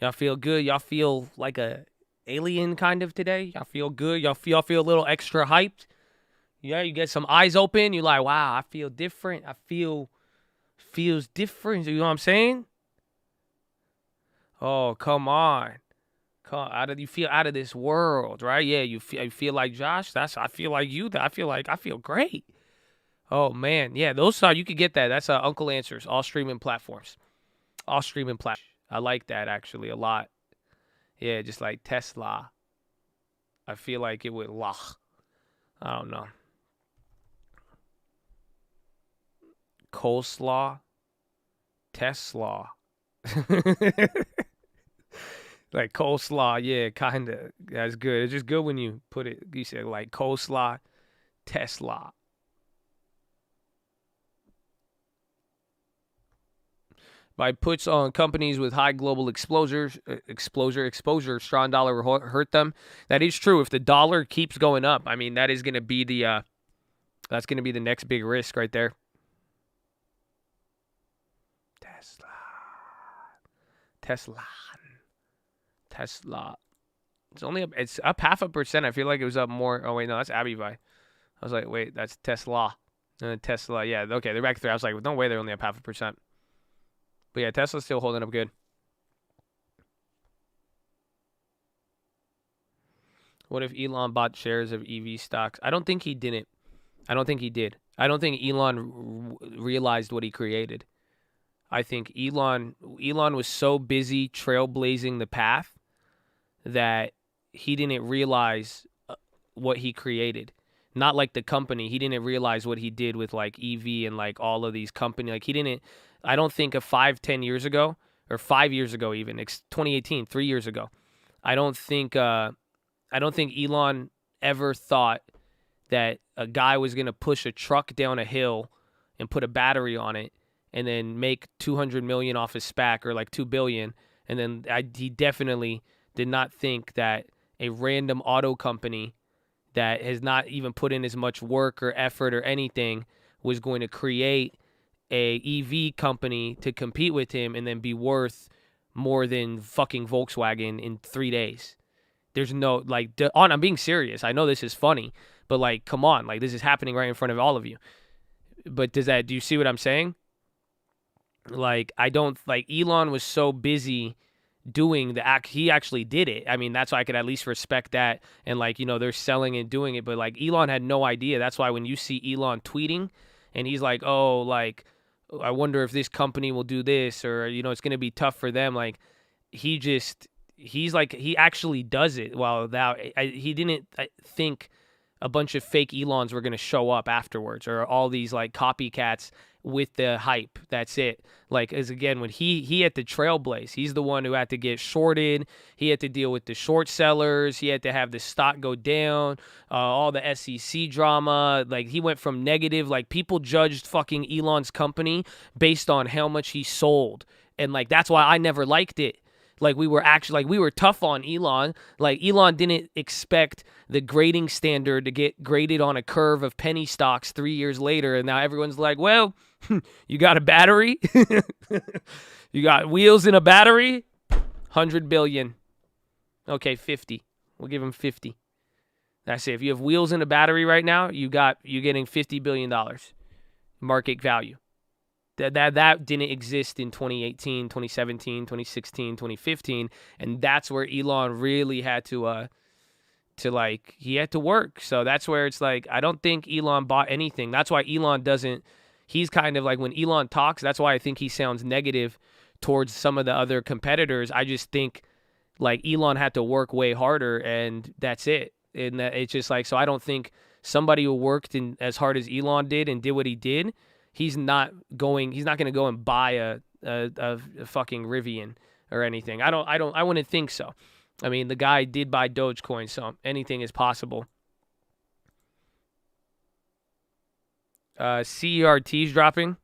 Y'all feel good? Y'all feel like a alien kind of today? Y'all feel good? Y'all feel a little extra hyped? Yeah, you get some eyes open. You're like, wow, I feel different. Feels different. You know what I'm saying? Oh, come on. You feel out of this world, right? Yeah, you feel like Josh. I feel like you. I feel great. Oh man, yeah, those are you could get that. That's Uncle Answers, all streaming platforms. All streaming platforms. I like that actually a lot. Yeah, just like Tesla. I feel like it would loch. I don't know. Coleslaw. Tesla. Like coleslaw, yeah, kinda. That's good. It's just good when you put it. You say like coleslaw, Tesla. By puts on companies with high global exposure, strong dollar will hurt them. That is true. If the dollar keeps going up, I mean, that is going to be the that's going to be the next big risk right there. Tesla. It's up 0.5%. I feel like it was up more. Oh wait, no, that's Abivai. I was like, wait, that's Tesla. Tesla, yeah, okay, they're back there. I was like, no way, they're only up 0.5%. But yeah, Tesla's still holding up good. What if Elon bought shares of EV stocks? I don't think he didn't. I don't think he did. I don't think Elon realized what he created. I think Elon was so busy trailblazing the path that he didn't realize what he created. Not like the company. He didn't realize what he did with like EV and like all of these companies. Like he didn't. I don't think of 5-10 years ago or 5 years ago even. It's 2018, 3 years ago. I don't think Elon ever thought that a guy was going to push a truck down a hill and put a battery on it and then make 200 million off his SPAC or like 2 billion. And then he definitely did not think that a random auto company that has not even put in as much work or effort or anything was going to create a EV company to compete with him and then be worth more than fucking Volkswagen in 3 days. There's no, like, I'm being serious. I know this is funny, but, like, come on. Like, this is happening right in front of all of you. But do you see what I'm saying? Like, Elon was so busy doing the act. He actually did it. I mean, that's why I could at least respect that. And, like, you know, they're selling and doing it. But, like, Elon had no idea. That's why when you see Elon tweeting and he's like, oh, like, I wonder if this company will do this or, you know, it's going to be tough for them. Like, he actually does it. Well, he didn't think a bunch of fake Elons were going to show up afterwards or all these like copycats with the hype. That's it. Like, as again, when he had to trailblaze, he's the one who had to get shorted. He had to deal with the short sellers. He had to have the stock go down, all the SEC drama. Like, he went from negative, like, people judged fucking Elon's company based on how much he sold. And, like, that's why I never liked it. Like, we were tough on Elon. Like, Elon didn't expect the grading standard to get graded on a curve of penny stocks 3 years later. And now everyone's like, well, you got a battery? You got wheels in a battery? 100 billion. Okay, 50. We'll give him 50. That's it. If you have wheels in a battery right now, you're getting $50 billion market value. That didn't exist in 2018, 2017, 2016, 2015, and that's where Elon really had to he had to work. So that's where it's like, I don't think Elon bought anything. That's why Elon doesn't. He's kind of like, when Elon talks, that's why I think he sounds negative towards some of the other competitors. I just think like Elon had to work way harder, and that's it. And it's just like, so I don't think somebody who worked as hard as Elon did and did what he did, he's not going to go and buy a fucking Rivian or anything. I wouldn't think so. I mean, the guy did buy Dogecoin, so anything is possible. CERT's dropping.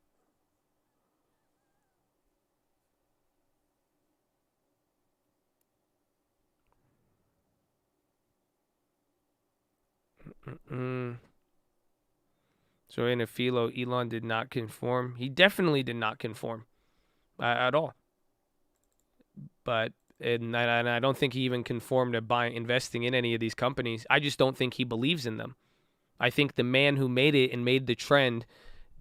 So in a PHILO, Elon did not conform. He definitely did not conform at all. But and I don't think he even conformed to investing in any of these companies. I just don't think he believes in them. I think the man who made it and made the trend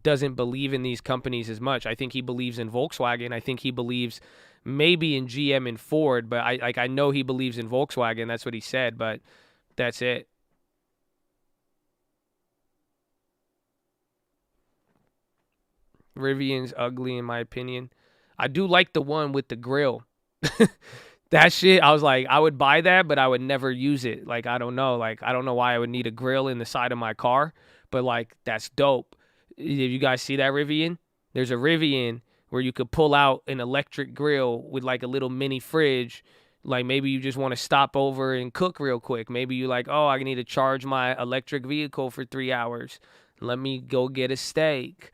doesn't believe in these companies as much. I think he believes in Volkswagen. I think he believes maybe in GM and Ford, but I know he believes in Volkswagen. That's what he said, but that's it. Rivian's ugly in my opinion. I do like the one with the grill. That shit, I was like, I would buy that, but I would never use it. Like, I don't know. Like, I don't know why I would need a grill in the side of my car, but like, that's dope. You guys see that Rivian? There's a Rivian where you could pull out an electric grill with like a little mini fridge. Like maybe you just want to stop over and cook real quick. Maybe you like, oh, I need to charge my electric vehicle for 3 hours. Let me go get a steak.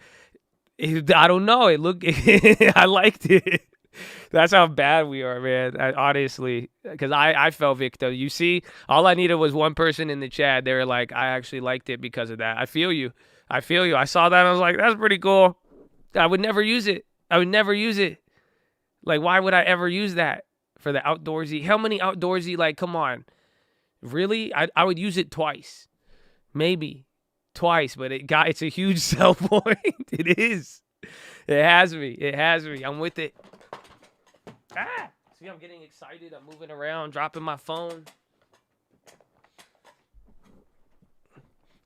I don't know. It looked, I liked it. That's how bad we are, man. Honestly, because I fell victim. You see, all I needed was one person in the chat. They were like, I actually liked it because of that. I feel you. I feel you. I saw that and I was like, that's pretty cool. I would never use it. I would never use it. Like, why would I ever use that for the outdoorsy? How many outdoorsy, like, come on. Really? I would use it twice. Maybe. Twice, but it's a huge sell point. It is. It has me. It has me. I'm with it. Ah! See, I'm getting excited. I'm moving around, dropping my phone.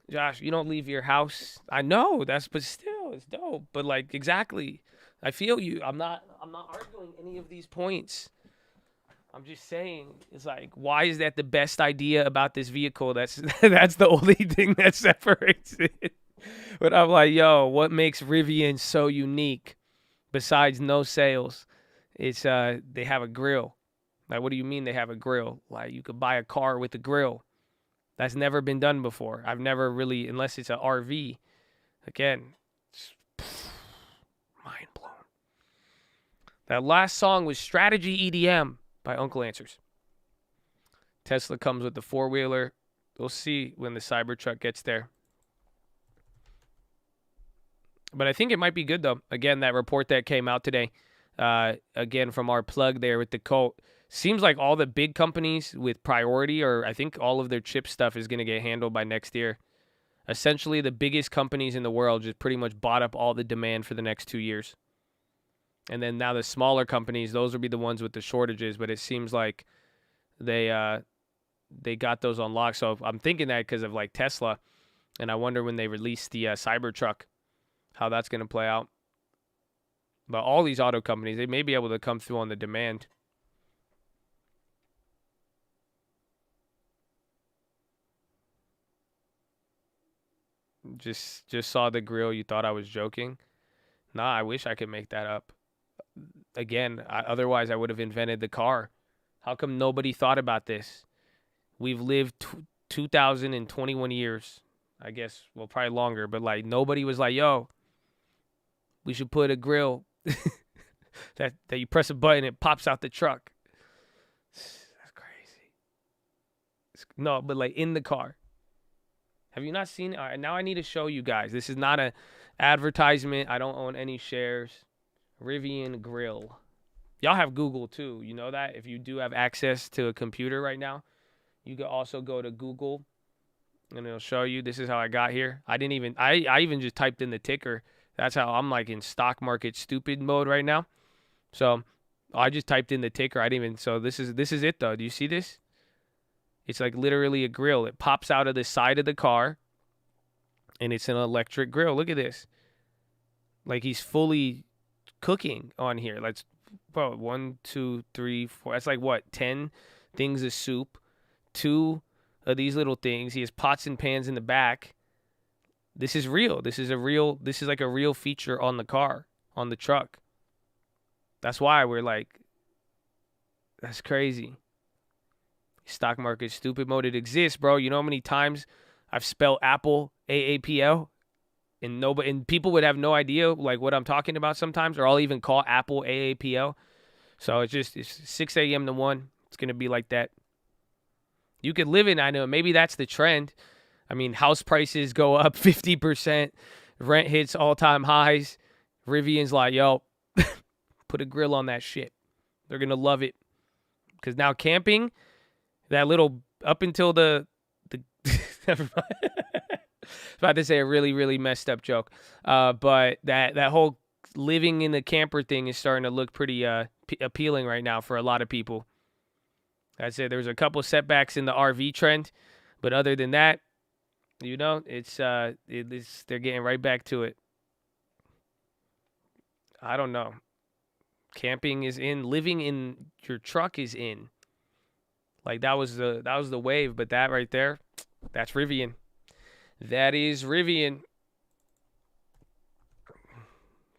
Josh, you don't leave your house. I know but still, it's dope. But like, exactly. I feel you. I'm not arguing any of these points. I'm just saying, it's like, why is that the best idea about this vehicle? That's the only thing that separates it. But I'm like, yo, what makes Rivian so unique besides no sales? It's they have a grill. Like, what do you mean they have a grill? Like, you could buy a car with a grill. That's never been done before. I've never really, unless it's an RV. Again, mind blown. That last song was Strategy EDM by Uncle Answers. Tesla comes with the four-wheeler. We'll see when the Cybertruck gets there. But I think it might be good, though. Again, that report that came out today, again, from our plug there with the Colt, seems like all the big companies with priority, or I think all of their chip stuff is going to get handled by next year. Essentially, the biggest companies in the world just pretty much bought up all the demand for the next 2 years. And then now the smaller companies, those will be the ones with the shortages, but it seems like they got those on lock. So I'm thinking that because of like Tesla, and I wonder when they release the Cybertruck, how that's going to play out. But all these auto companies, they may be able to come through on the demand. Just saw the grill. You thought I was joking? Nah, I wish I could make that up. Again, otherwise I would have invented the car. How come nobody thought about this? We've lived 2,021 years. I guess, well, probably longer. But, like, nobody was like, yo, we should put a grill that you press a button, it pops out the truck. That's crazy. No, but, like, in the car. Have you not seen it? All right, now I need to show you guys. This is not an advertisement. I don't own any shares. Rivian Grill. Y'all have Google too. You know that? If you do have access to a computer right now, you can also go to Google and it'll show you. This is how I got here. I even just typed in the ticker. That's how I'm like in stock market stupid mode right now. So I just typed in the ticker. So this is it though. Do you see this? It's like literally a grill. It pops out of the side of the car and it's an electric grill. Look at this. Like he's fully cooking on here. Let's, bro, 1, 2, 3, 4. That's like what, 10 things of soup. 2 of these little things. He has pots and pans in the back. This is real. This is like a real feature on the car, on the truck. That's why we're like, that's crazy. Stock market stupid mode. It exists, bro. You know how many times I've spelled Apple AAPL? And people would have no idea like what I'm talking about sometimes, or I'll even call Apple AAPL. So it's 6 a.m. to 1. It's going to be like that. You could live in, I know, maybe that's the trend. I mean, house prices go up 50%. Rent hits all-time highs. Rivian's like, yo, put a grill on that shit. They're going to love it. Because now camping, that little, up until the never mind. About to say a really, really messed up joke. But that whole living in the camper thing is starting to look pretty appealing right now for a lot of people. I'd say there's a couple setbacks in the RV trend, but other than that, you know, it's they're getting right back to it. I don't know. Camping is in, living in your truck is in. Like that was the wave, but that right there, that's Rivian. That is Rivian.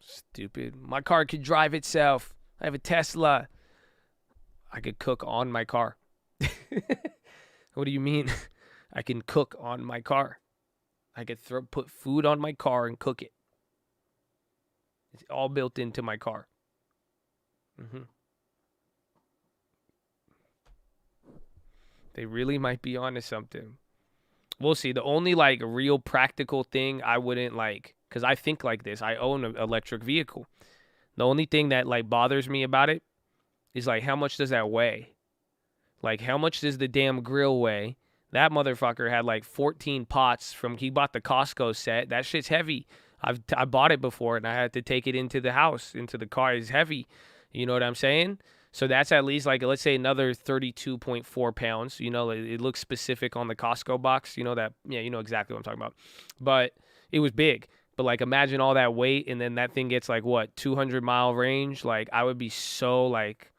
Stupid. My car could drive itself. I have a Tesla. I could cook on my car. What do you mean? I can cook on my car. I could put food on my car and cook it. It's all built into my car. They really might be onto something. We'll see. The only like real practical thing I wouldn't like, because I think like this. I own an electric vehicle. The only thing that like bothers me about it is like how much does that weigh? Like how much does the damn grill weigh? That motherfucker had like 14 pots from, he bought the Costco set. That shit's heavy. I bought it before and I had to take it into the house, into the car. It's heavy. You know what I'm saying? So that's at least like, let's say another 32.4 pounds. You know, it looks specific on the Costco box. You know that, yeah, you know exactly what I'm talking about. But it was big. But like imagine all that weight and then that thing gets like what, 200-mile range? Like I would be so like,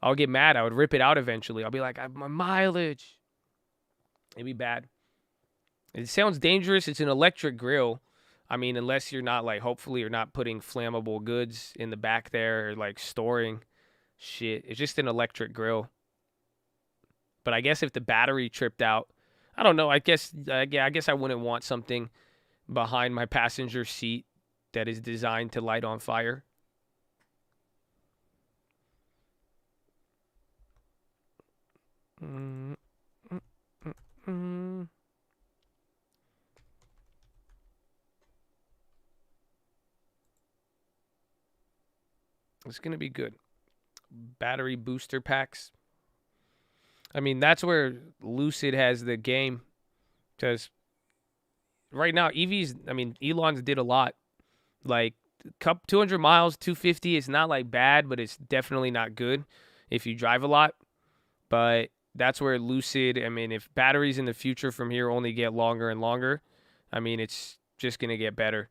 I'll get mad. I would rip it out eventually. I'll be like, my mileage. It'd be bad. It sounds dangerous. It's an electric grill. I mean, unless you're not like, hopefully you're not putting flammable goods in the back there or like storing shit. It's just an electric grill. But I guess if the battery tripped out, I don't know. I guess I wouldn't want something behind my passenger seat that is designed to light on fire. It's going to be good. Battery booster packs. I mean, that's where Lucid has the game. Because right now, EVs, I mean, Elon's did a lot. Like, 200 miles, 250, it's not like bad, but it's definitely not good if you drive a lot. But that's where Lucid, I mean, if batteries in the future from here only get longer and longer, I mean, it's just going to get better.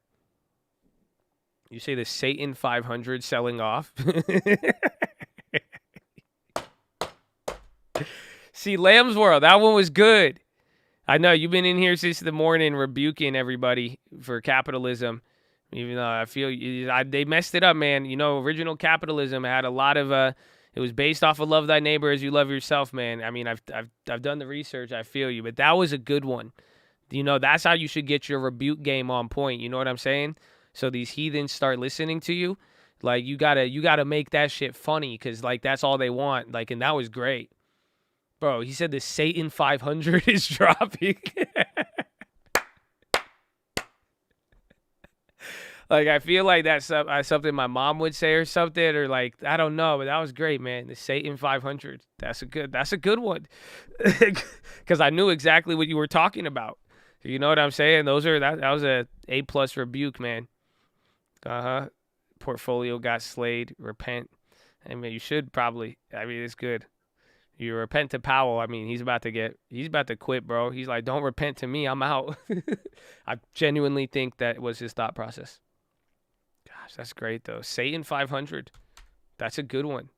You say the Satan 500 selling off. See, Lamb's World, that one was good. I know you've been in here since the morning rebuking everybody for capitalism. Even though I feel they messed it up, man. You know, original capitalism had a lot of it was based off of love thy neighbor as you love yourself, man. I mean, I've done the research. I feel you, but that was a good one. You know, that's how you should get your rebuke game on point. You know what I'm saying? So these heathens start listening to you. Like you gotta make that shit funny because like that's all they want. Like, and that was great, bro. He said the Satan 500 is dropping. Like, I feel like that's something my mom would say or something, or like, I don't know, but that was great, man. The Satan 500. That's a good one. Because I knew exactly what you were talking about. You know what I'm saying? That was a A+ rebuke, man. Portfolio got slayed. Repent. I mean, you should probably. I mean, it's good. You repent to Powell. I mean, he's about to quit, bro. He's like, don't repent to me. I'm out. I genuinely think that was his thought process. Gosh, that's great, though. Satan 500. That's a good one.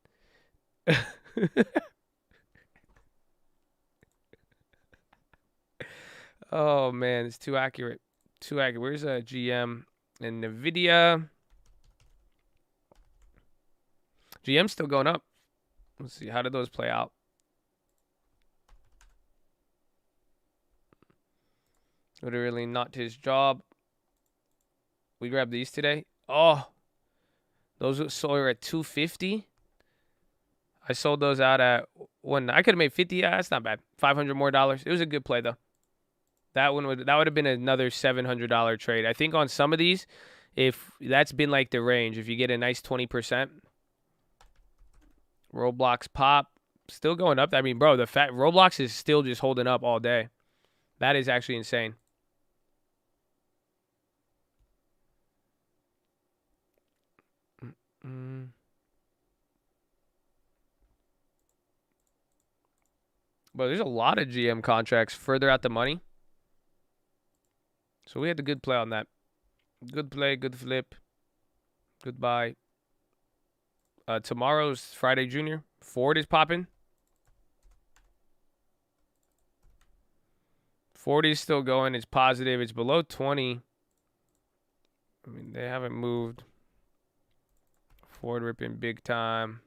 Oh, man. It's too accurate. Too accurate. Where's GM and NVDA? GM's still going up. Let's see. How did those play out? Would have really not his job. We grabbed these today. Oh, those sold at 250. I sold those out at one. I could have made 50. Yeah, that's not bad. $500 more. It was a good play though. That would have been another $700 trade. I think on some of these, if that's been like the range, if you get a nice 20%, Roblox pop still going up. I mean, bro, the fact Roblox is still just holding up all day. That is actually insane. But there's a lot of GM contracts further out the money. So we had a good play on that. Good play, good flip. Goodbye. Tomorrow's Friday Junior. Ford is popping. Ford is still going. It's positive. It's below 20. I mean, they haven't moved. Ford ripping big time.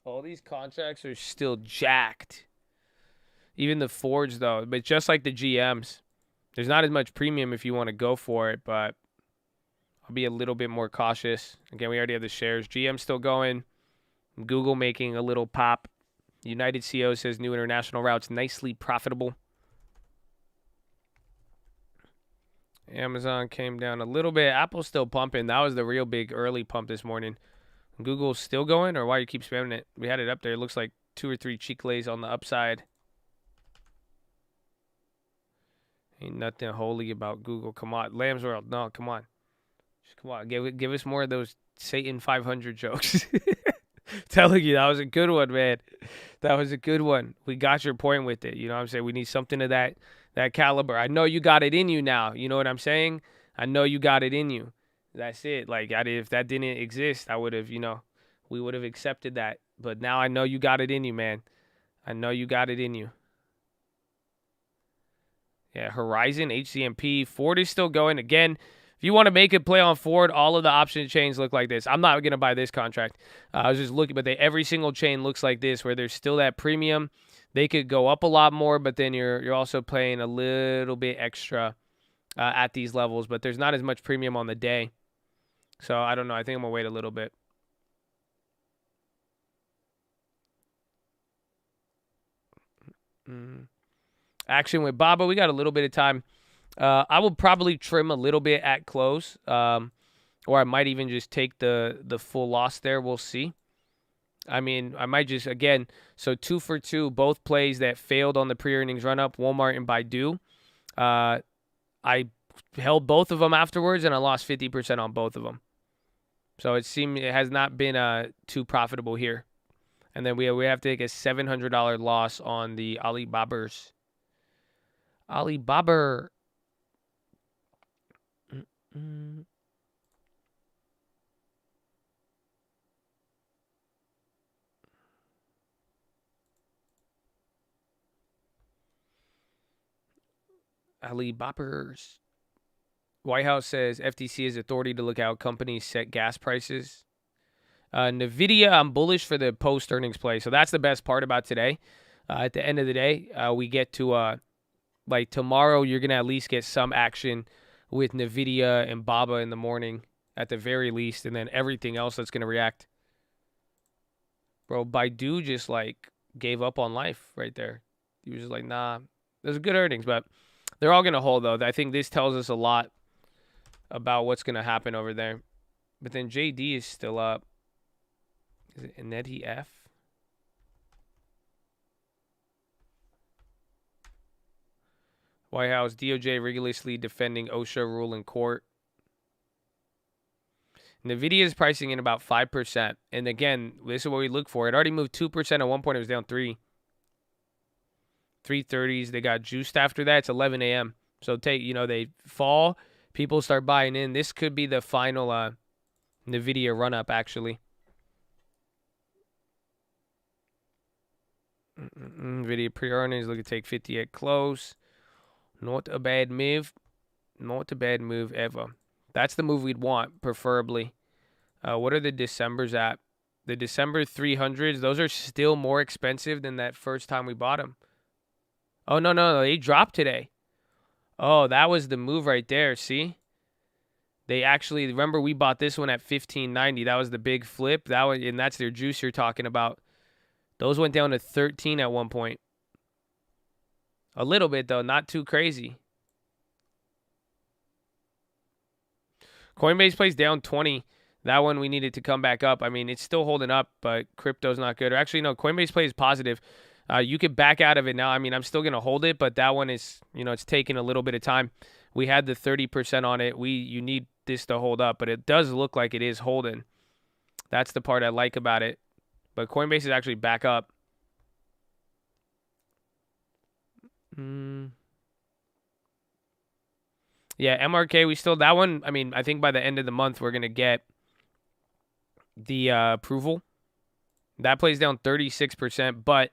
All these contracts are still jacked. Even the Fords, though. But just like the GMs, there's not as much premium if you want to go for it, but I'll be a little bit more cautious. Again, we already have the shares. GM still going. Google making a little pop. United CO says new international routes nicely profitable. Amazon came down a little bit. Apple's still pumping. That was the real big early pump this morning. Google's still going, or why you keep spamming it? We had it up there. It looks like 2 or 3 Chicles on the upside. Ain't nothing holy about Google. Come on. Lamb's World. No, come on. Just come on. Give us more of those Satan 500 jokes. Telling you, that was a good one, man. That was a good one. We got your point with it. You know what I'm saying? We need something of that caliber. I know you got it in you now. You know what I'm saying? I know you got it in you. That's it. Like, if that didn't exist, I would have, we would have accepted that. But now I know you got it in you, man. I know you got it in you. Yeah, Horizon, HCMP, Ford is still going. Again, if you want to make a play on Ford, all of the option chains look like this. I'm not going to buy this contract. I was just looking, but every single chain looks like this, where there's still that premium. They could go up a lot more, but then you're also paying a little bit extra at these levels. But there's not as much premium on the day. So I don't know. I think I'm going to wait a little bit. Action with Baba. We got a little bit of time. I will probably trim a little bit at close, or I might even just take the full loss there. We'll see. I mean, I might just, again, so 2 for 2, both plays that failed on the pre-earnings run-up, Walmart and Baidu. I held both of them afterwards, and I lost 50% on both of them. So it has not been too profitable here. And then we have to take a $700 loss on the Alibabas. Alibaba. Alibabas. White House says FTC has authority to look at how companies set gas prices. NVIDIA, I'm bullish for the post-earnings play. So that's the best part about today. At the end of the day, we get to, like tomorrow, you're going to at least get some action with NVIDIA and Baba in the morning at the very least. And then everything else that's going to react. Bro, Baidu just like gave up on life right there. He was just like, nah, those are good earnings, but they're all going to hold, though. I think this tells us a lot about what's going to happen over there. But then JD is still up. Is it Ineti F? White House, DOJ rigorously defending OSHA rule in court. NVIDIA is pricing in about 5%. And again, this is what we look for. It already moved 2%. At one point, it was down 3. 330s. They got juiced after that. It's 11 a.m. So they fall. People start buying in. This could be the final NVIDIA run-up, actually. NVIDIA pre-earnings. Look at take 50 at close. Not a bad move. Not a bad move ever. That's the move we'd want, preferably. What are the Decembers at? The December 300s, those are still more expensive than that first time we bought them. Oh, no. They dropped today. Oh, that was the move right there. See? They actually, remember we bought this one at $15.90. That was the big flip. And that's their juice you're talking about. Those went down to 13 at one point. A little bit, though. Not too crazy. Coinbase plays down 20. That one we needed to come back up. I mean, it's still holding up, but crypto's not good. Or actually, no, Coinbase plays positive. You could back out of it now. I mean, I'm still going to hold it, but that one is, it's taking a little bit of time. We had the 30% on it. You need this to hold up, but it does look like it is holding. That's the part I like about it. But Coinbase is actually back up. Yeah, MRK, that one, I mean, I think by the end of the month, we're going to get the approval. That plays down 36%, but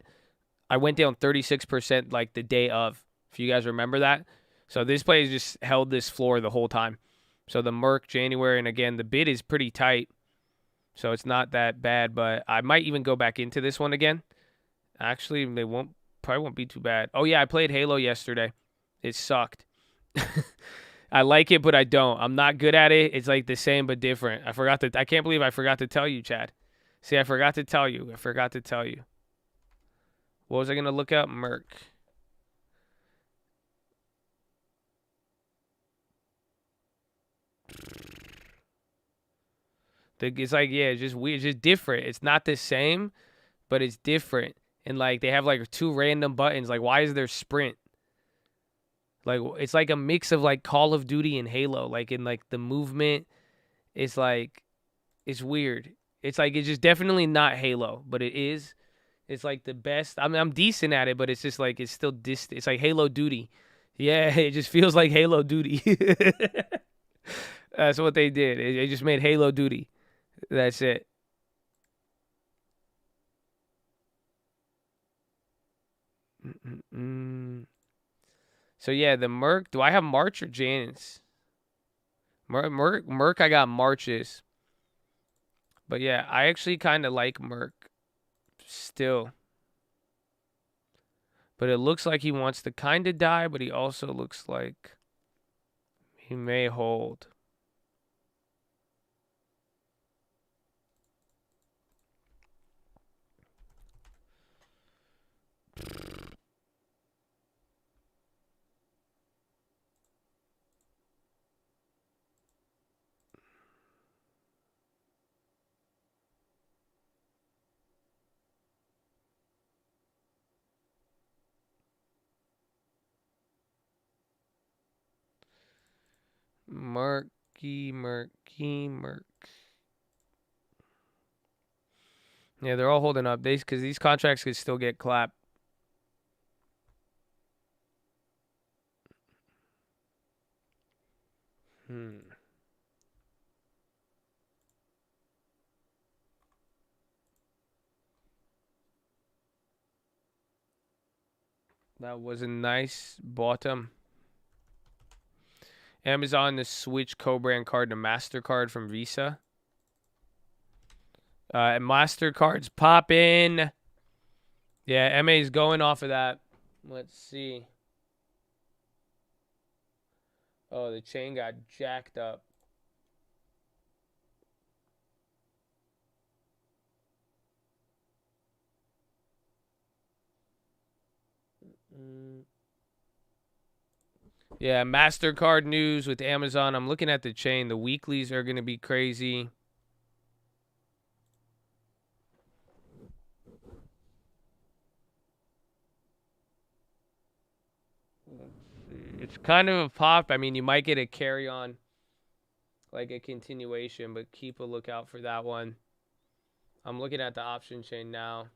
I went down 36% like the day of, if you guys remember that. So this play just held this floor the whole time. So the Merc January, and again, the bid is pretty tight. So it's not that bad, but I might even go back into this one again. Actually, probably won't be too bad. Oh yeah, I played Halo yesterday. It sucked. I like it, but I don't. I'm not good at it. It's like the same but different. I can't believe I forgot to tell you, Chad. See, I forgot to tell you. What was I going to look up? Merc. It's like, yeah, it's just weird. It's just different. It's not the same, but it's different. And like they have like 2 random buttons. Like, why is there sprint? Like, it's like a mix of like Call of Duty and Halo. Like in like the movement, it's like, it's weird. It's like, it's just definitely not Halo, but it is. It's like the best. I mean, I'm decent at it, but it's just like, it's still distant. It's like Halo Duty. Yeah, it just feels like Halo Duty. That's what they did. They just made Halo Duty. That's it. So yeah, the Merc. Do I have March or Janus? Merc. I got Marches. But yeah, I actually kind of like Merc still. But it looks like he wants to kind of die, but he also looks like he may hold. Merc. Yeah, they're all holding up. Because these contracts could still get clapped. That was a nice bottom. Amazon to switch co-brand card to MasterCard from Visa. And MasterCard's popping. Yeah, MA's going off of that. Let's see. Oh, the chain got jacked up. Yeah, MasterCard news with Amazon. I'm looking at the chain. The weeklies are going to be crazy. It's kind of a pop. I mean, you might get a carry on, like a continuation, but keep a lookout for that one. I'm looking at the option chain now.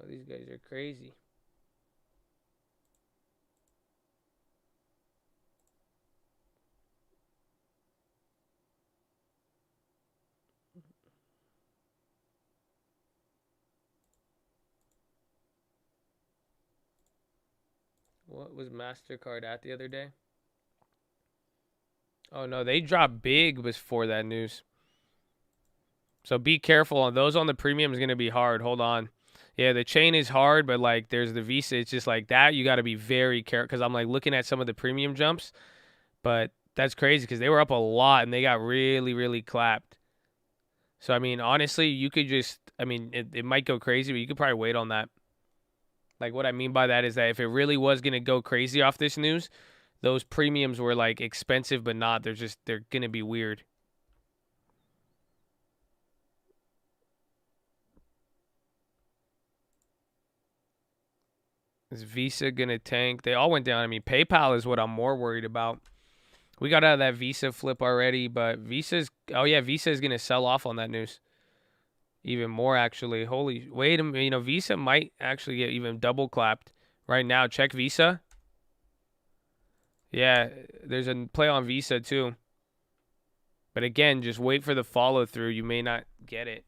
Oh, these guys are crazy. What was MasterCard at the other day? Oh, no, they dropped big before that news. So be careful. On those on the premium is going to be hard. Hold on. Yeah, the chain is hard, but like there's the Visa. It's just like that. You got to be very careful because I'm like looking at some of the premium jumps, but that's crazy because they were up a lot and they got really, really clapped. So, I mean, honestly, you could just, I mean, it might go crazy, but you could probably wait on that. Like what I mean by that is that if it really was going to go crazy off this news, those premiums were like expensive, but not. They're going to be weird. Is Visa going to tank? They all went down. I mean, PayPal is what I'm more worried about. We got out of that Visa flip already, but Visa's, oh yeah, Visa is going to sell off on that news. Even more, actually. Holy, wait a minute. You know, Visa might actually get even double clapped right now. Check Visa. Yeah, there's a play on Visa too. But again, just wait for the follow through. You may not get it.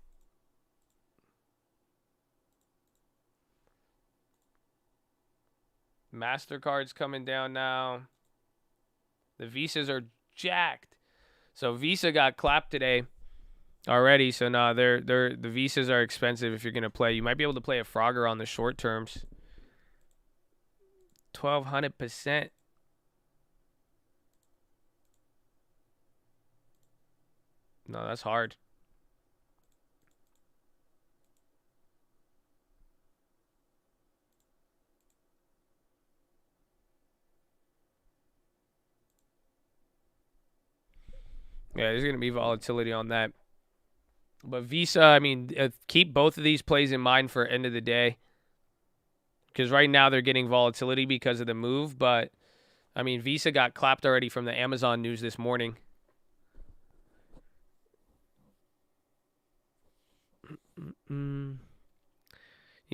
MasterCard's coming down now. The Visas are jacked. So Visa got clapped today already. So no, the Visas are expensive if you're gonna play. You might be able to play a Frogger on the short terms. 1,200%. No, that's hard. Yeah, there's going to be volatility on that. But Visa, I mean, keep both of these plays in mind for end of the day. Because right now they're getting volatility because of the move. But, I mean, Visa got clapped already from the Amazon news this morning. You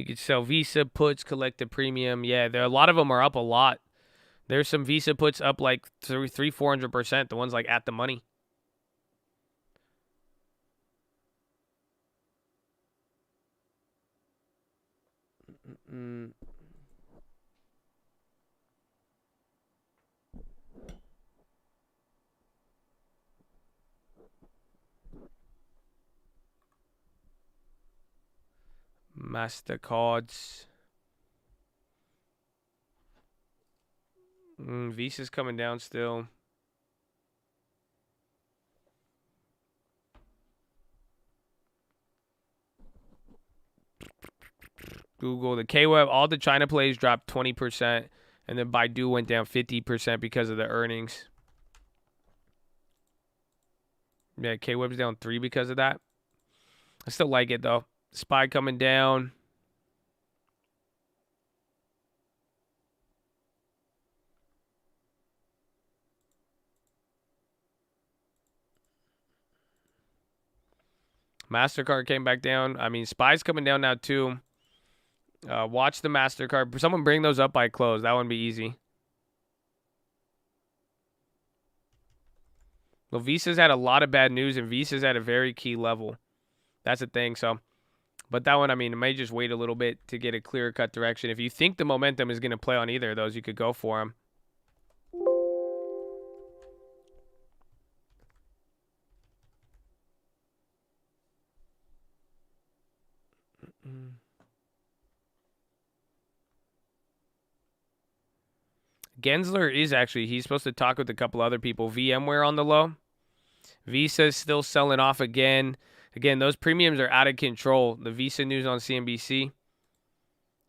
could sell Visa puts, collect the premium. Yeah, a lot of them are up a lot. There's some Visa puts up like 400%. The ones like at the money. MasterCards. Visa's coming down still. Google, the K-Web, all the China plays dropped 20%, and then Baidu went down 50% because of the earnings. Yeah, K-Web's down 3 because of that. I still like it, though. SPY coming down. MasterCard came back down. I mean, SPY's coming down now, too. Watch the MasterCard. Someone bring those up by close. That wouldn't be easy. Well, Visa's had a lot of bad news, and Visa's at a very key level. That's the thing. So, but that one, I mean, it may just wait a little bit to get a clearer cut direction. If you think the momentum is going to play on either of those, you could go for them. Gensler is actually, he's supposed to talk with a couple other people. VMware on the low. Visa's still selling off again. Again, those premiums are out of control. The Visa news on CNBC.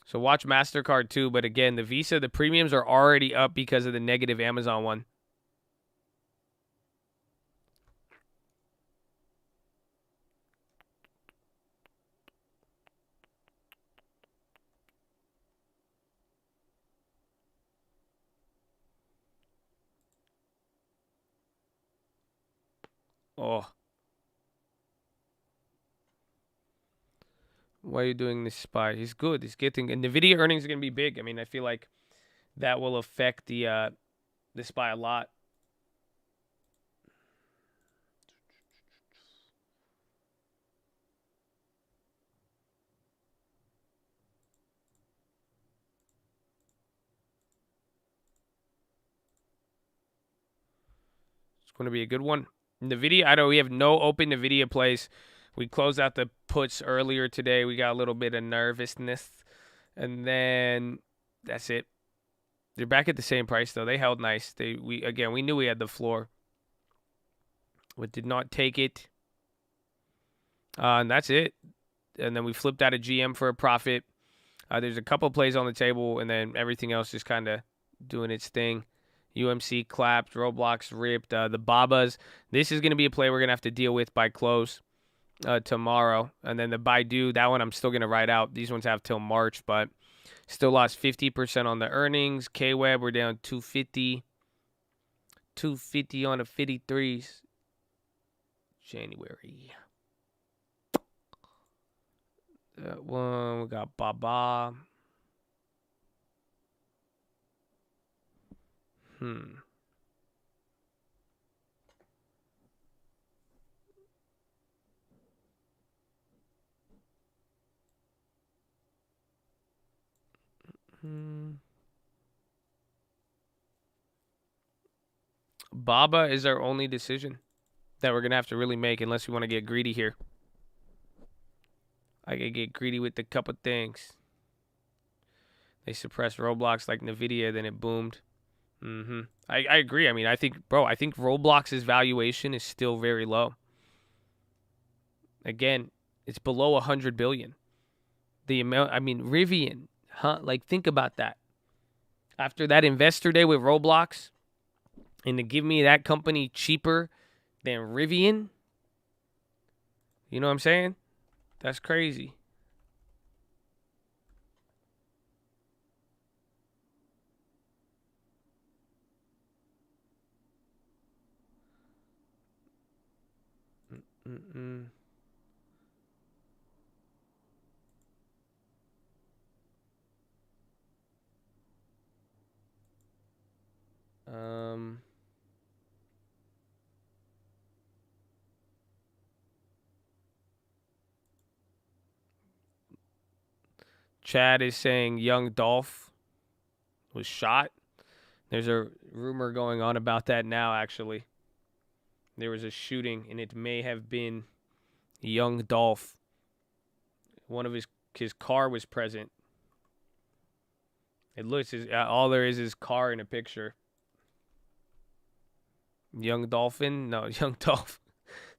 So watch MasterCard too. But again, the Visa, the premiums are already up because of the negative Amazon one. Oh. Why are you doing this SPY? He's good. He's getting, and NVIDIA earnings are going to be big. I mean, I feel like that will affect the SPY a lot. It's going to be a good one. NVIDIA, I know we have no open NVIDIA plays. We closed out the puts earlier today. We got a little bit of nervousness. And then that's it. They're back at the same price, though. They held nice. We knew we had the floor. But did not take it. And that's it. And then we flipped out of GM for a profit. There's a couple plays on the table, and then everything else just kind of doing its thing. UMC clapped, Roblox ripped. The Babas, this is going to be a play we're going to have to deal with by close tomorrow. And then the Baidu, that one I'm still going to write out. These ones have till March, but still lost 50% on the earnings. K-Web, we're down 250. 250 on the 53s. January. That one, we got Baba. Baba is our only decision that we're going to have to really make unless we want to get greedy here. I could get greedy with a couple things. They suppressed Roblox like NVDA, then it boomed. I agree. I mean, I think Roblox's valuation is still very low. Again, it's below 100 billion. The amount, I mean, Rivian, huh? Like, think about that. After that investor day with Roblox, and to give me that company cheaper than Rivian, you know what I'm saying? That's crazy. Chad is saying young Dolph was shot. There's a rumor going on about that now, actually. There was a shooting, and it may have been young Dolph. One of his car was present. It looks all there is his car in a picture. Young Dolphin? No, Young Dolph.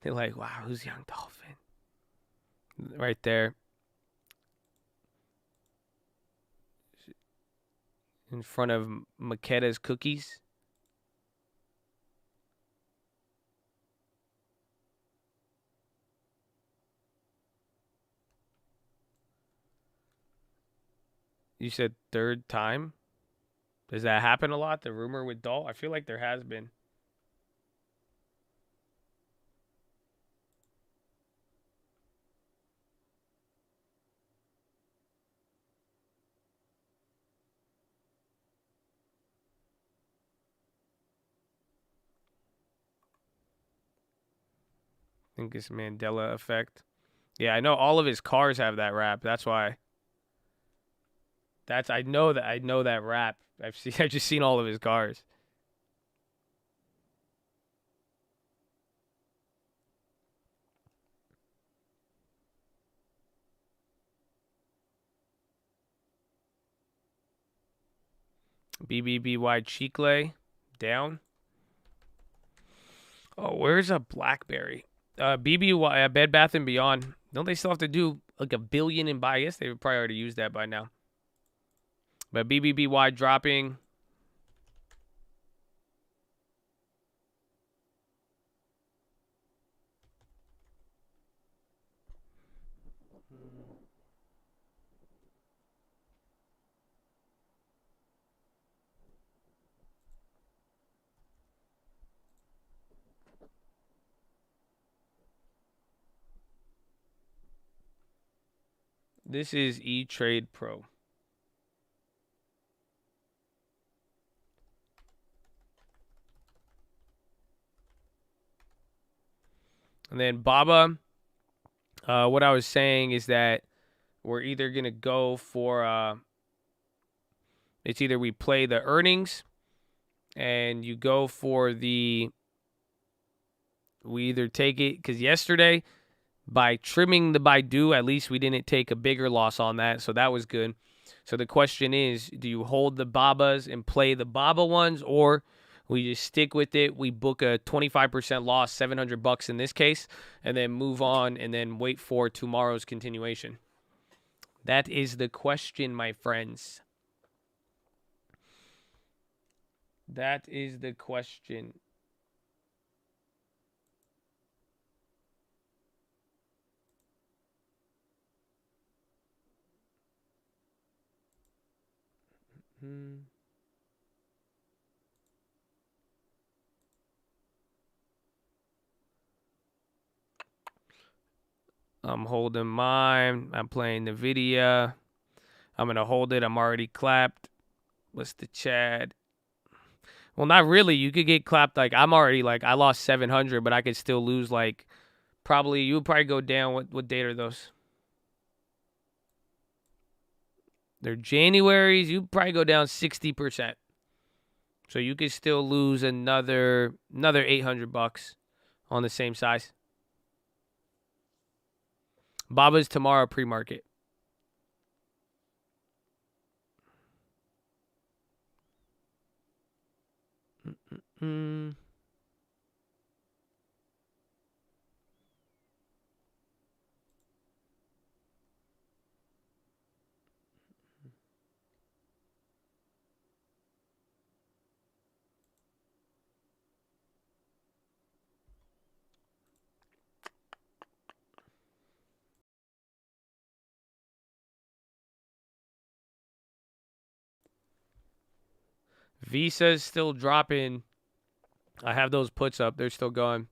They're like, wow, who's Young Dolphin? Right there. In front of Makeda's cookies. You said third time? Does that happen a lot? The rumor with Dolph? I feel like there has been. I think it's Mandela effect. Yeah, I know all of his cars have that rap. That's why. I know that rap. I've just seen all of his cars. BBBY Chicle down. Oh, where's a BlackBerry? BBY Bed Bath and Beyond. Don't they still have to do like $1 billion in buy? I guess they would probably already use that by now. But BBBY dropping. This is E-Trade Pro. And then Baba, what I was saying is that we're either going to go for, it's either we play the earnings and you go for we either take it, because yesterday, by trimming the Baidu, at least we didn't take a bigger loss on that, so that was good. So the question is, do you hold the Babas and play the Baba ones, or we just stick with it? We book a 25% loss, $700 in this case, and then move on and then wait for tomorrow's continuation. That is the question, my friends. That is the question. I'm holding mine. I'm playing NVDA. I'm going to hold it. I'm already clapped. What's the Chad? Well, not really. You could get clapped. Like, I'm already, like, I lost 700, but I could still lose, like, probably, you would probably go down. What date are those? They're Januaries. You'd probably go down 60%. So you could still lose another $800 on the same size. Baba's tomorrow pre-market. Visa's still dropping. I have those puts up. They're still going.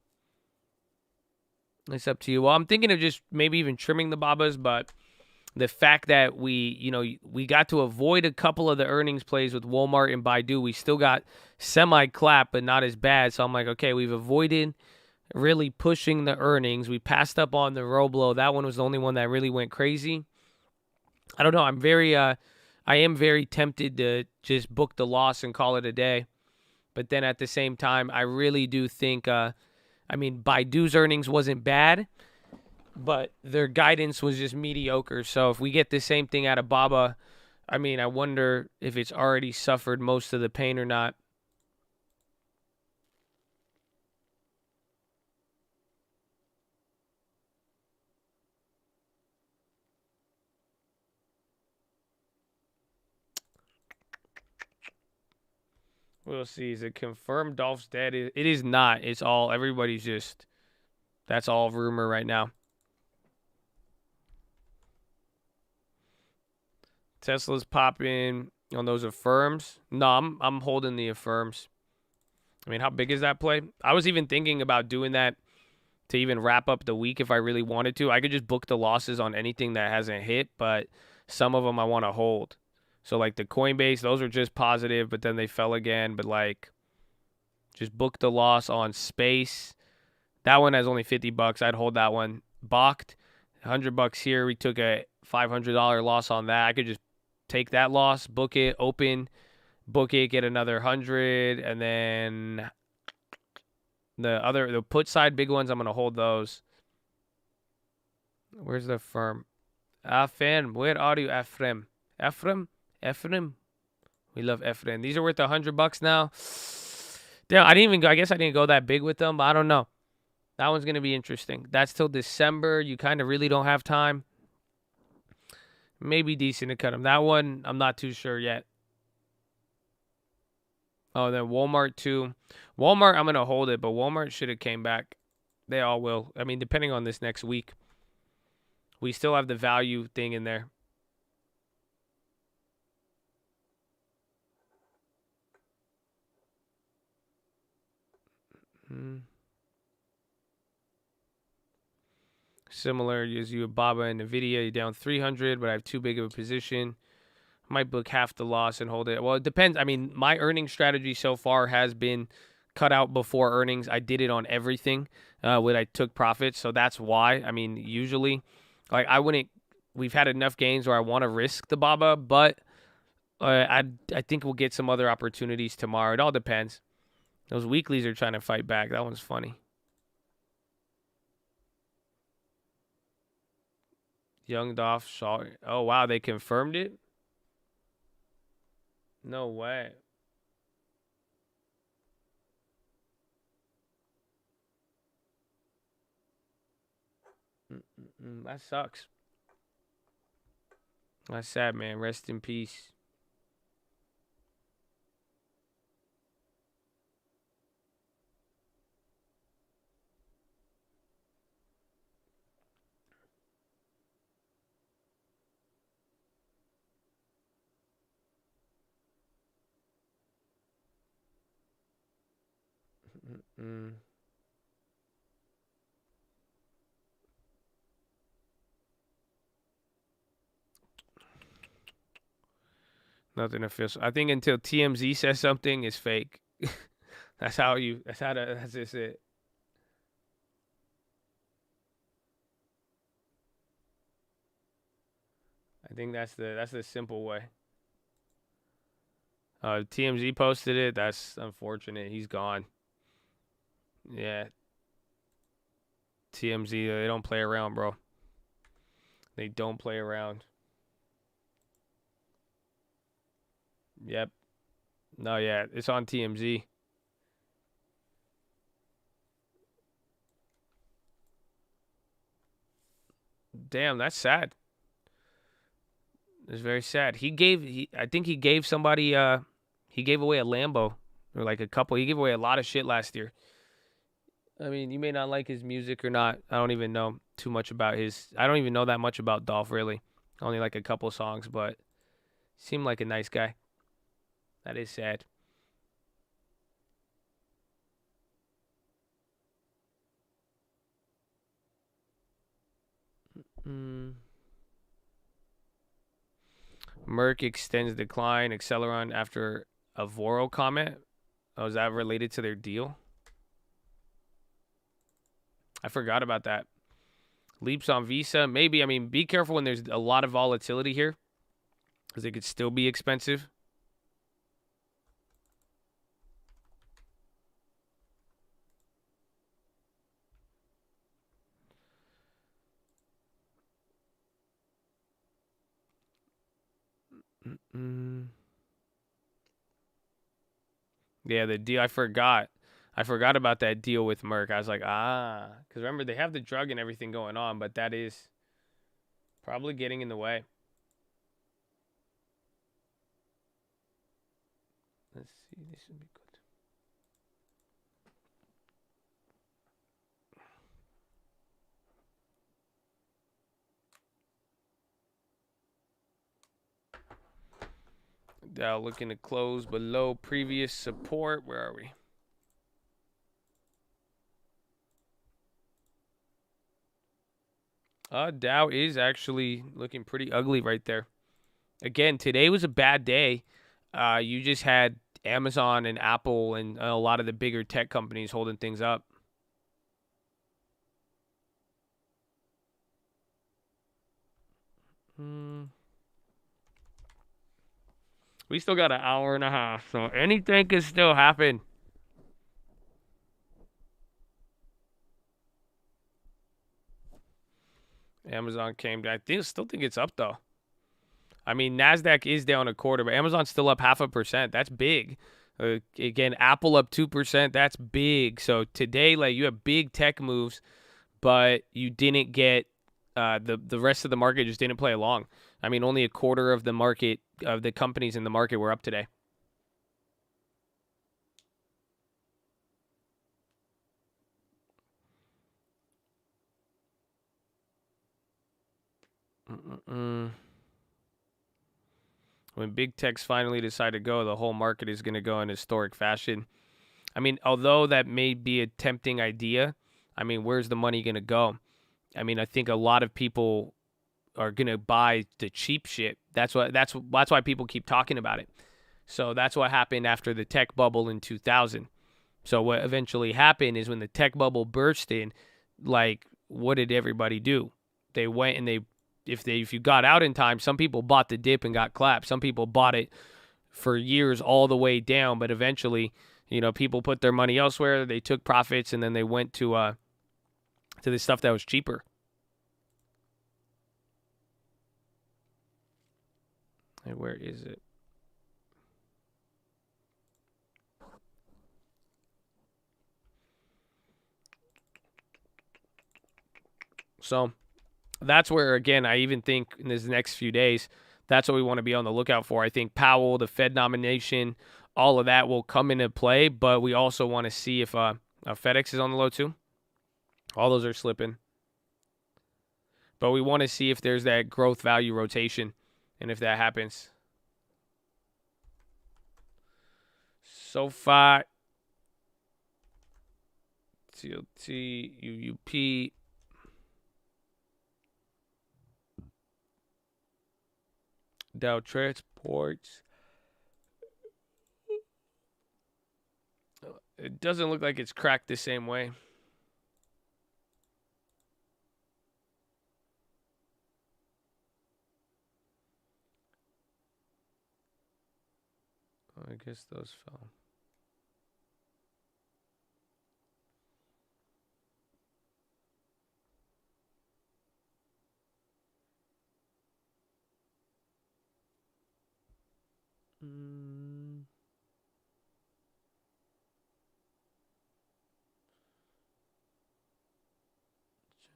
It's up to you. Well, I'm thinking of just maybe even trimming the Babas, but the fact that we got to avoid a couple of the earnings plays with Walmart and Baidu, we still got semi-clap, but not as bad. So I'm like, okay, we've avoided really pushing the earnings. We passed up on the Roblo. That one was the only one that really went crazy. I don't know. I am very tempted to just book the loss and call it a day. But then at the same time, I really do think, Baidu's earnings wasn't bad, but their guidance was just mediocre. So if we get the same thing out of Baba, I wonder if it's already suffered most of the pain or not. We'll see. Is it confirmed Dolph's dead? It is not. It's all, everybody's just, that's all rumor right now. Tesla's popping on those affirms. No, I'm holding the affirms. How big is that play? I was even thinking about doing that to even wrap up the week if I really wanted to. I could just book the losses on anything that hasn't hit, but some of them I want to hold. So like the Coinbase, those are just positive, but then they fell again. But like, just book the loss on Space. That one has only $50. I'd hold that one. Balked, $100 here. We took a $500 loss on that. I could just take that loss, book it, open, book it, get another 100, and then the put side big ones, I'm gonna hold those. Where's the firm? Afan, where are you, Ephraim? Ephraim. We love Ephraim. These are worth $100 now. Damn, I guess I didn't go that big with them, but I don't know. That one's gonna be interesting. That's till December. You kind of really don't have time. Maybe decent to cut them. That one, I'm not too sure yet. Oh, then Walmart too. Walmart, I'm gonna hold it, but Walmart should have came back. They all will. Depending on this next week, we still have the value thing in there. Similar as you with Baba and NVIDIA, you're down 300, but I have too big of a position. Might book half the loss and hold it. Well, it depends. My earnings strategy so far has been cut out before earnings. I did it on everything when I took profits, so that's why. Usually, like I wouldn't. We've had enough gains where I want to risk the Baba, but I think we'll get some other opportunities tomorrow. It all depends. Those weeklies are trying to fight back. That one's funny. Young Dolph Shaw. Oh wow, they confirmed it. No way. That sucks. That's sad, man. Rest in peace. Mm-mm. Nothing official. I think until TMZ says something, it's fake. That's how you. That's just it. I think that's the simple way. TMZ posted it. That's unfortunate. He's gone. Yeah, TMZ. They don't play around, bro. They don't play around. Yep. No, yeah, it's on TMZ. Damn, that's sad. It's very sad. I think he gave somebody he gave away a Lambo or like a couple. He gave away a lot of shit last year. I mean, you may not like his music or not. I don't even know too much about his. I don't even know that much about Dolph really. Only like a couple songs, but seemed like a nice guy. That is sad. Mm. Merck extends decline, Acceleron after a Voro comment. Oh, is that related to their deal? I forgot about that. Leaps on Visa, maybe. I mean, be careful when there's a lot of volatility here, because it could still be expensive. Mm-mm. Yeah, the deal. I forgot. I forgot about that deal with Merck. I was like, because remember they have the drug and everything going on, but that is probably getting in the way. Let's see. This should be good. Dow looking to close below previous support. Where are we? Dow is actually looking pretty ugly right there. Again, today was a bad day. You just had Amazon and Apple and a lot of the bigger tech companies holding things up. We still got an hour and a half, so anything can still happen. Amazon came down. Still think it's up though. I mean, Nasdaq is down a quarter, but Amazon's still up 0.5%. That's big. Again, Apple up 2%. That's big. So today, like you have big tech moves, but you didn't get the rest of the market just didn't play along. I mean, only a quarter of the market of the companies in the market were up today. When big techs finally decide to go, the whole market is going to go in historic fashion. I mean, although that may be a tempting idea, I mean, where's the money going to go? I mean, I think a lot of people are going to buy the cheap shit. That's why people keep talking about it. So that's what happened after the tech bubble in 2000. So what eventually happened is when the tech bubble burst in, like, what did everybody do? They went and if you got out in time, some people bought the dip and got clapped. Some people bought it for years all the way down, but eventually, people put their money elsewhere. They took profits and then they went to the stuff that was cheaper. Hey, where is it? So that's where, again, I even think in this next few days, That's what we want to be on the lookout for. I think Powell, the Fed nomination, all of that will come into play, but we also want to see if FedEx is on the low too. All those are slipping. But we want to see if there's that growth value rotation and if that happens. SoFi, TLT, UUP. Dow Transports. It doesn't look like it's cracked the same way. I guess those fell.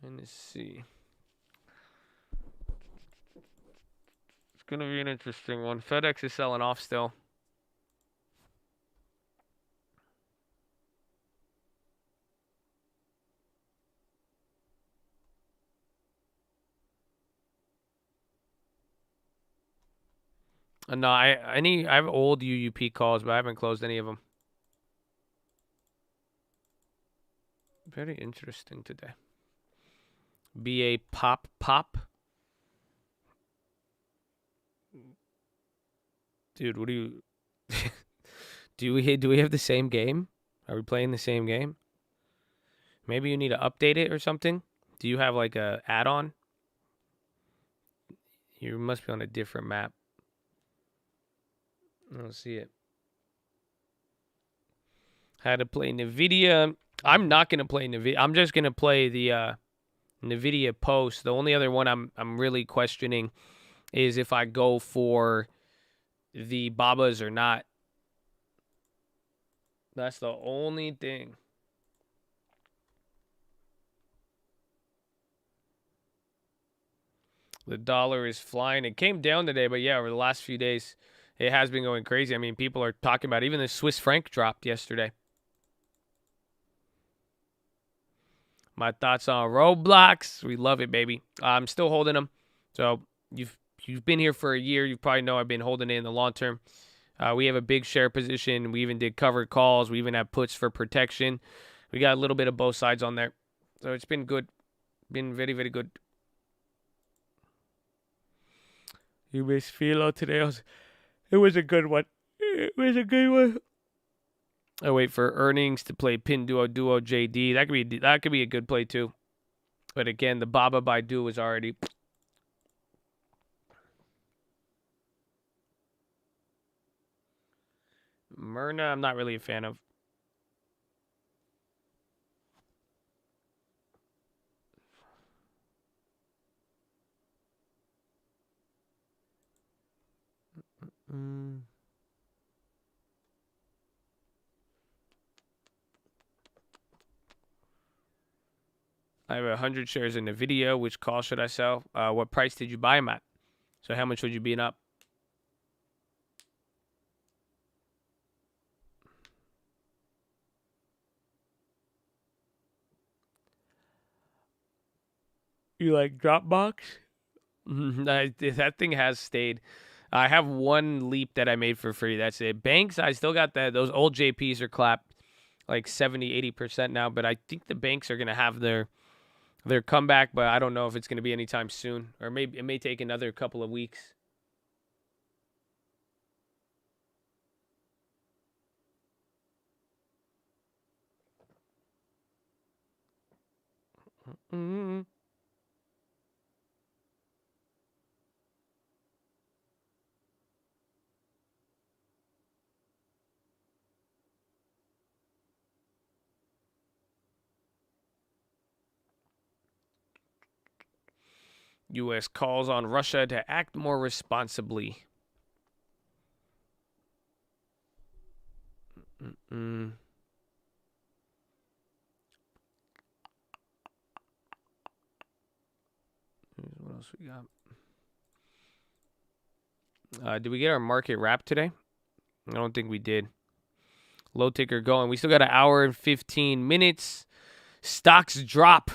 Trying to see. It's going to be an interesting one. FedEx is selling off still. No, I have old UUP calls, but I haven't closed any of them. Very interesting today. BA pop. Dude, what do you do we have the same game? Are we playing the same game? Maybe you need to update it or something? Do you have like a add-on? You must be on a different map. I don't see it. How to play NVIDIA. I'm not going to play NVIDIA. I'm just going to play the NVIDIA post. The only other one I'm really questioning is if I go for the Babas or not. That's the only thing. The dollar is flying. It came down today, but yeah, over the last few days, it has been going crazy. I mean, people are talking about it. Even the Swiss franc dropped yesterday. My thoughts on Roblox. We love it, baby. I'm still holding them. So you've been here for a year. You probably know I've been holding it in the long term. We have a big share position. We even did covered calls. We even have puts for protection. We got a little bit of both sides on there. So it's been good. Been very, very good. You missed PHILO today. It was a good one. It was a good one. I wait for earnings to play Pin Duo JD. That could be a good play too. But again, the Baba Baidu is already. Myrna, I'm not really a fan of. I have 100 shares in NVIDIA. Which call should I sell? What price did you buy them at? So how much would you be up? You like Dropbox? That thing has stayed. I have one leap that I made for free. That's it. Banks, I still got that. Those old JPs are clapped like 70, 80% now. But I think the banks are going to have their comeback. But I don't know if it's going to be anytime soon. Or maybe it may take another couple of weeks. U.S. calls on Russia to act more responsibly. What else we got? Did we get our market wrap today? I don't think we did. Low ticker going. We still got an hour and 15 minutes. Stocks drop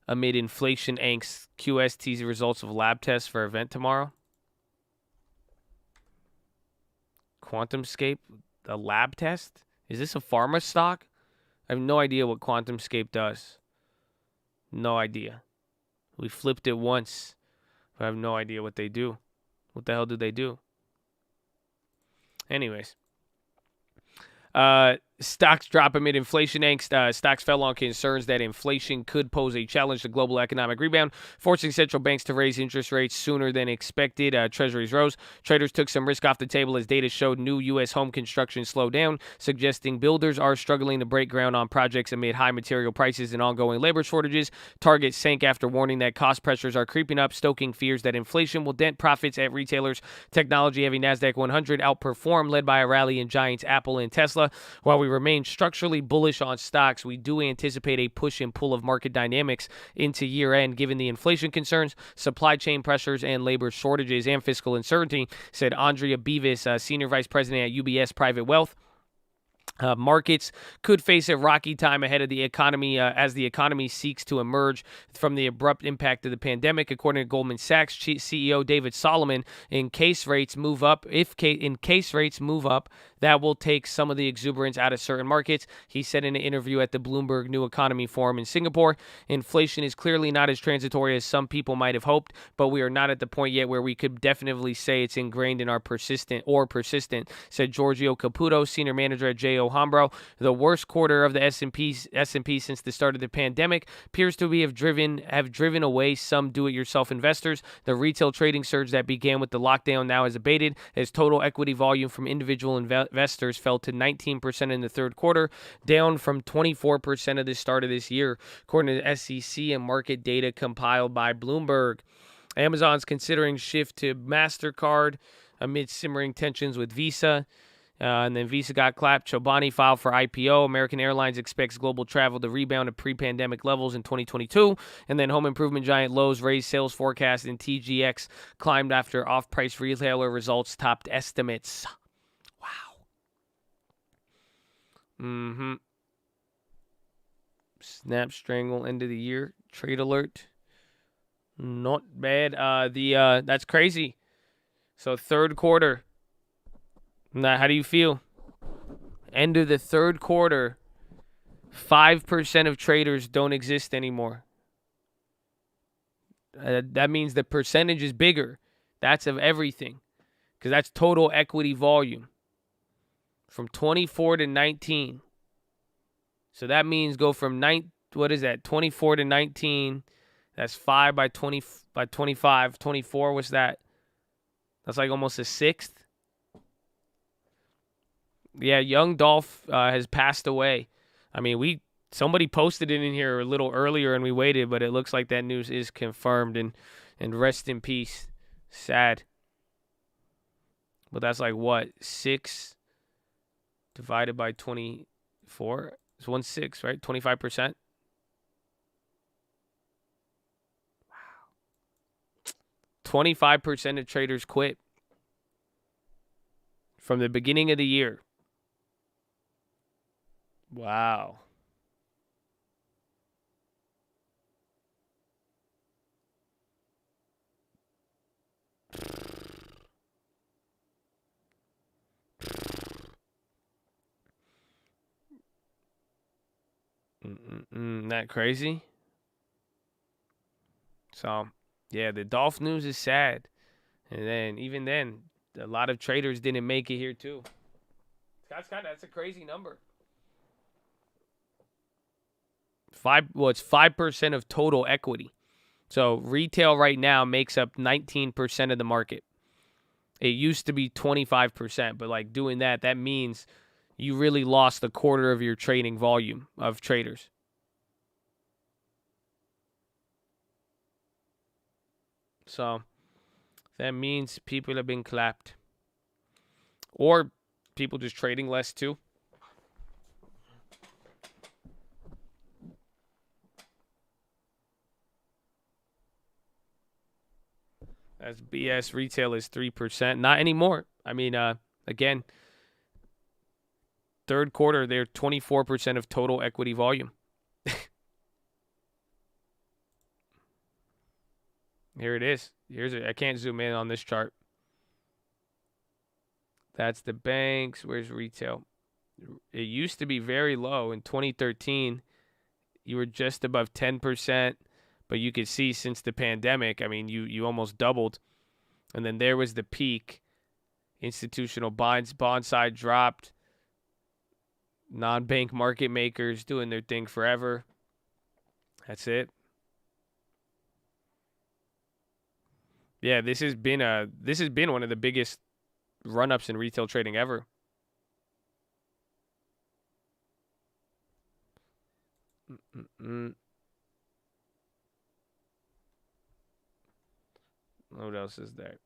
amid inflation angst. QST's results of lab tests for event tomorrow. QuantumScape, a lab test? Is this a pharma stock? I have no idea what QuantumScape does. No idea. We flipped it once. I have no idea what they do. What the hell do they do? Anyways. Stocks drop amid inflation angst. Stocks fell on concerns that inflation could pose a challenge to global economic rebound, forcing central banks to raise interest rates sooner than expected. Treasuries rose. Traders took some risk off the table as data showed new U.S. home construction slowed down, suggesting builders are struggling to break ground on projects amid high material prices and ongoing labor shortages. Targets sank after warning that cost pressures are creeping up, stoking fears that inflation will dent profits at retailers. Technology-heavy NASDAQ 100 outperformed, led by a rally in giants Apple and Tesla. While we remain structurally bullish on stocks, we do anticipate a push and pull of market dynamics into year-end given the inflation concerns, supply chain pressures, and labor shortages and fiscal uncertainty, said Andrea Beavis, Senior Vice President at UBS Private Wealth. Markets could face a rocky time ahead of the economy as the economy seeks to emerge from the abrupt impact of the pandemic, according to Goldman Sachs CEO David Solomon. In case rates move up, that will take some of the exuberance out of certain markets. He said in an interview at the Bloomberg New Economy Forum in Singapore, inflation is clearly not as transitory as some people might have hoped, but we are not at the point yet where we could definitely say it's ingrained in our persistent, said Giorgio Caputo, senior manager at J.O. Hambro. The worst quarter of the S&P since the start of the pandemic appears to have driven away some do-it-yourself investors. The retail trading surge that began with the lockdown now has abated as total equity volume from individual investors fell to 19% in the third quarter, down from 24% at the start of this year, according to the SEC and market data compiled by Bloomberg. Amazon's considering shift to MasterCard amid simmering tensions with Visa. And then Visa got clapped. Chobani filed for IPO. American Airlines expects global travel to rebound to pre-pandemic levels in 2022. And then home improvement giant Lowe's raised sales forecast, and TGX climbed after off-price retailer results topped estimates. Wow. Snap strangle end of the year. Trade alert. Not bad. That's crazy. So third quarter. Now, how do you feel? End of the third quarter, 5% of traders don't exist anymore. That means the percentage is bigger. That's of everything, because that's total equity volume from 24 to 19. So that means go from 24 to 19. That's 5 by 20 by 25. 24. What's that? That's like almost a sixth. Yeah, young Dolph has passed away. I mean, somebody posted it in here a little earlier and we waited, but it looks like that news is confirmed, and rest in peace. Sad. But that's like what? 6 divided by 24? It's 1/6, right? 25%? Wow. 25% of traders quit from the beginning of the year. Wow. That crazy? So, yeah, the Dolph news is sad. And then, even then, a lot of traders didn't make it here too. That's a crazy number. It's 5% of total equity. So retail right now makes up 19% of the market. It used to be 25%, but like doing that means you really lost a quarter of your trading volume of traders. So that means people have been clapped. Or people just trading less too. That's BS. Retail is 3%. Not anymore. I mean, again, third quarter, they're 24% of total equity volume. Here it is. I can't zoom in on this chart. That's the banks. Where's retail? It used to be very low in 2013. You were just above 10%, but you could see since the pandemic, I mean, you almost doubled. And then there was the peak. Institutional bond side dropped. Non-bank market makers doing their thing forever. That's it. Yeah, this has been one of the biggest run-ups in retail trading ever. What else is there?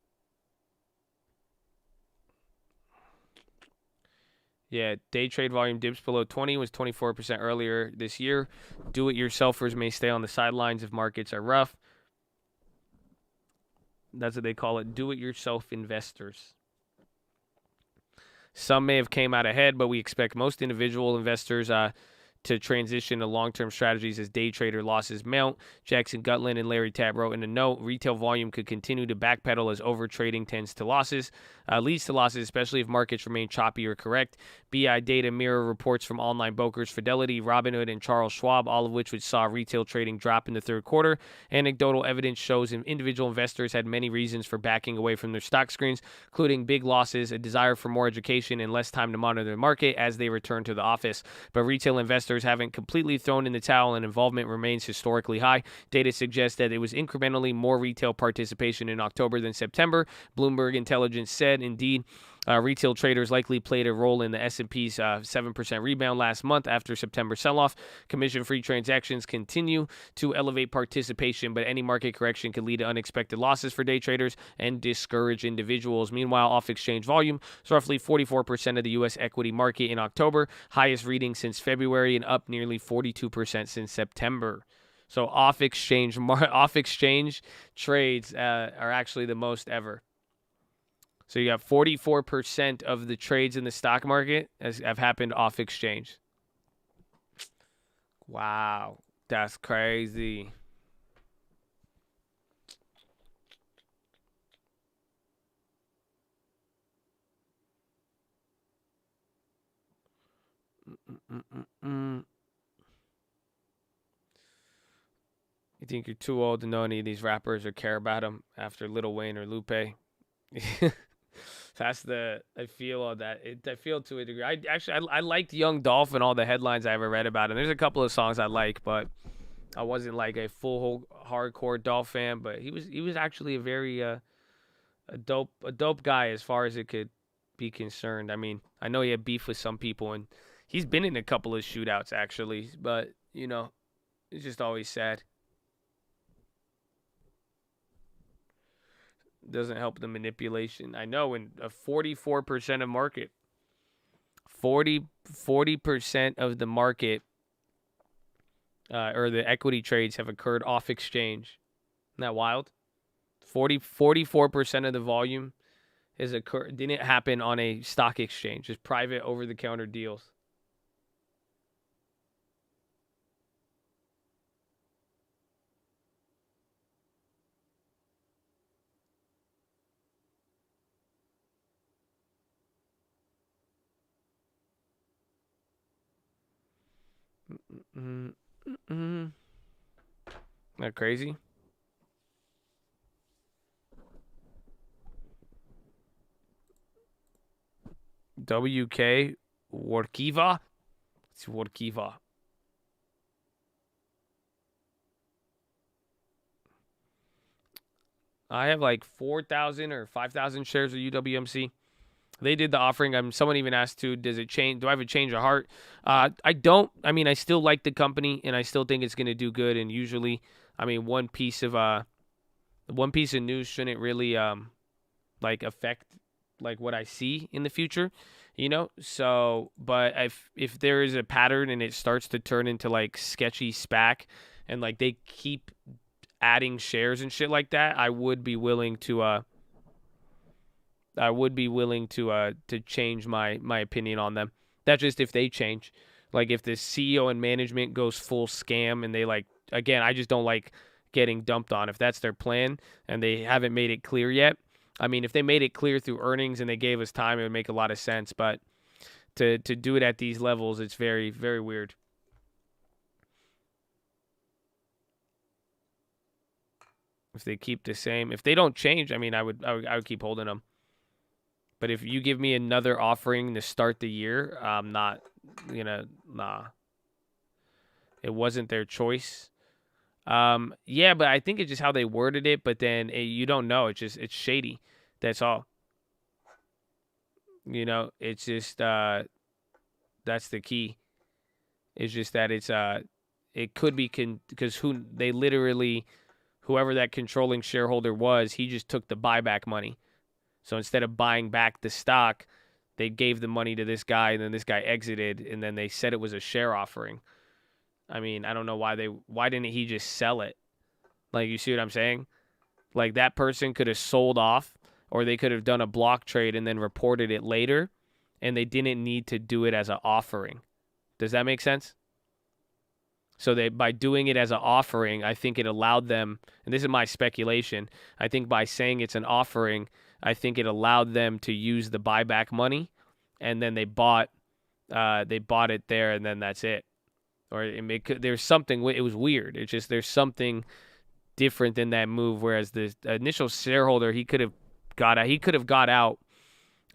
Yeah, day trade volume dips below 20, was 24% earlier this year. Do-it-yourselfers may stay on the sidelines if markets are rough. That's what they call it, do-it-yourself investors. Some may have came out ahead, but we expect most individual investors to transition to long-term strategies as day trader losses mount. Jackson Gutland and Larry Tabb wrote in a note, retail volume could continue to backpedal as overtrading leads to losses, especially if markets remain choppy or correct. BI data mirror reports from online brokers Fidelity, Robinhood, and Charles Schwab, all of which saw retail trading drop in the third quarter. Anecdotal evidence shows individual investors had many reasons for backing away from their stock screens, including big losses, a desire for more education, and less time to monitor the market as they return to the office. But retail investors haven't completely thrown in the towel, and involvement remains historically high. Data suggests that it was incrementally more retail participation in October than September. Bloomberg Intelligence said, indeed, retail traders likely played a role in the S&P's 7% rebound last month after September sell-off. Commission-free transactions continue to elevate participation, but any market correction could lead to unexpected losses for day traders and discourage individuals. Meanwhile, off-exchange volume is roughly 44% of the U.S. equity market in October, highest reading since February and up nearly 42% since September. So off-exchange trades are actually the most ever. So you got 44% of the trades in the stock market have happened off exchange. Wow, that's crazy. You think you're too old to know any of these rappers or care about them after Lil Wayne or Lupe? I feel all that. I feel to a degree. I liked Young Dolph and all the headlines I ever read about him. There's a couple of songs I like, but I wasn't like a full hardcore Dolph fan. But he was actually a very a dope guy as far as it could be concerned. I mean, I know he had beef with some people, and he's been in a couple of shootouts actually. But it's just always sad. Doesn't help the manipulation. I know, in a 44% of market, 40% of the market or the equity trades have occurred off exchange. Isn't that wild? 44% of the volume didn't happen on a stock exchange, just private over-the-counter deals. Isn't that crazy? WK Workiva? It's Workiva. I have like 4,000 or 5,000 shares of UWMC. They did the offering. Someone even asked too, does it change? Do I have a change of heart? I don't. I mean, I still like the company, and I still think it's going to do good. And usually, I mean, one piece of news shouldn't really affect like what I see in the future, So, but if there is a pattern and it starts to turn into like sketchy SPAC, and like they keep adding shares and shit like that, I would be willing to change my opinion on them. That's just if they change. Like if the CEO and management goes full scam and they like, again, I just don't like getting dumped on. If that's their plan and they haven't made it clear yet. I mean, if they made it clear through earnings and they gave us time, it would make a lot of sense. But to do it at these levels, it's very, very weird. If they keep the same, if they don't change, I mean, I would keep holding them. But if you give me another offering to start the year, I'm not gonna, nah. It wasn't their choice. Yeah, but I think it's just how they worded it. But then you don't know. It's shady. That's all. It's just that's the key. It's just that it could be because whoever that controlling shareholder was, he just took the buyback money. So instead of buying back the stock, they gave the money to this guy, and then this guy exited, and then they said it was a share offering. I mean, I don't know why didn't he just sell it? Like, you see what I'm saying? Like, that person could have sold off, or they could have done a block trade and then reported it later, and they didn't need to do it as an offering. Does that make sense? So by doing it as an offering, I think it allowed them, and this is my speculation, I think by saying it's an offering, I think it allowed them to use the buyback money, and then they bought it there, and then that's it. Or there's something, it was weird. It's just there's something different in that move, whereas the initial shareholder, he could have got out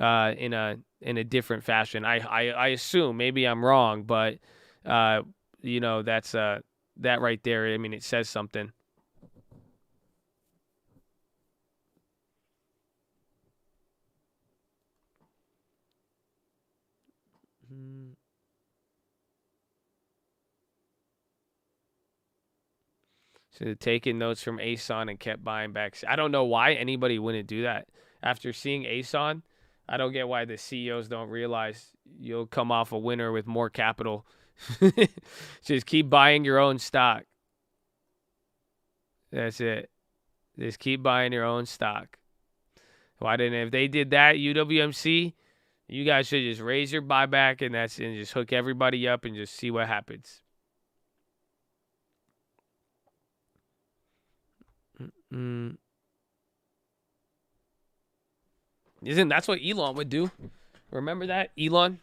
in a different fashion. I assume, maybe I'm wrong, but that's that right there. I mean, it says something. So taking notes from ASON and kept buying back. I don't know why anybody wouldn't do that. After seeing ASON, I don't get why the CEOs don't realize you'll come off a winner with more capital. Just keep buying your own stock. That's it. Just keep buying your own stock. If they did that, UWMC, you guys should just raise your buyback and just hook everybody up and just see what happens. That's what Elon would do? Remember that? Elon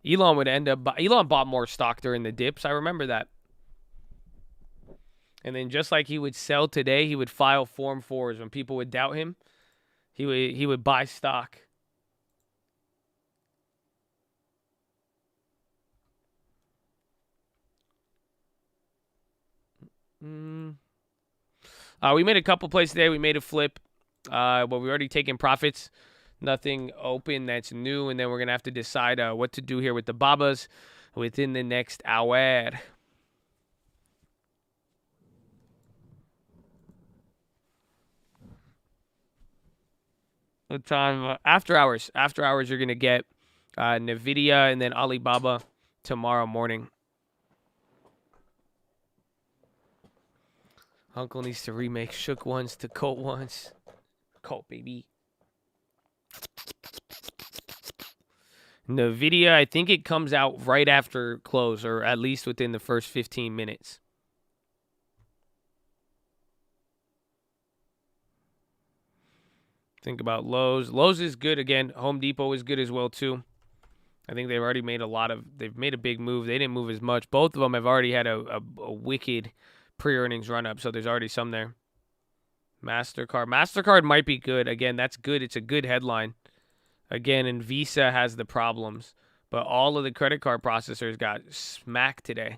would end up Elon bought more stock during the dips. I remember that. And then just like he would sell today, he would file Form 4s when people would doubt him. He would buy stock. We made a couple plays today. We made a flip. But we already taken profits. Nothing open that's new. And then we're going to have to decide what to do here with the Babas within the next hour. What time? After hours. After hours, you're going to get NVDA and then Alibaba tomorrow morning. Uncle needs to remake Shook ones to Colt ones. Colt, baby. NVIDIA, I think it comes out right after close, or at least within the first 15 minutes. Think about Lowe's. Lowe's is good again. Home Depot is good as well too. I think they've already made they've made a big move. They didn't move as much. Both of them have already had a wicked pre-earnings run up, so there's already some there. MasterCard might be good. Again, that's good. It's a good headline. Again, and Visa has the problems. But all of the credit card processors got smacked today.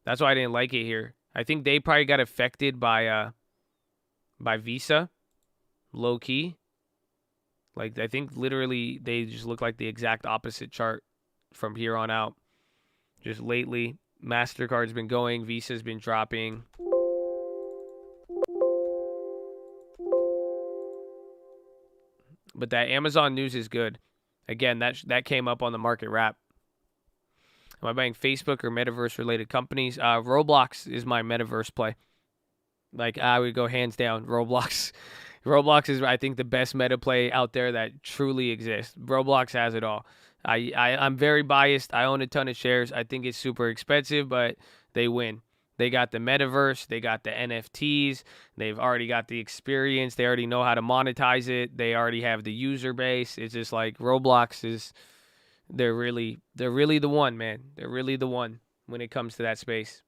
That's why I didn't like it here. I think they probably got affected by Visa. Low key. Like, I think literally they just look like the exact opposite chart from here on out. Just lately, MasterCard's been going. Visa's been dropping. But that Amazon news is good. Again, that came up on the market wrap. Am I buying Facebook or metaverse related companies? Roblox is my metaverse play. Like, I would go hands down Roblox. Roblox is, I think, the best meta play out there that truly exists. Roblox has it all. I'm very biased. I own a ton of shares. I think it's super expensive, but they win. They got the metaverse. They got the NFTs. They've already got the experience. They already know how to monetize it. They already have the user base. It's just like Roblox is. They're really the one, man. They're really the one when it comes to that space.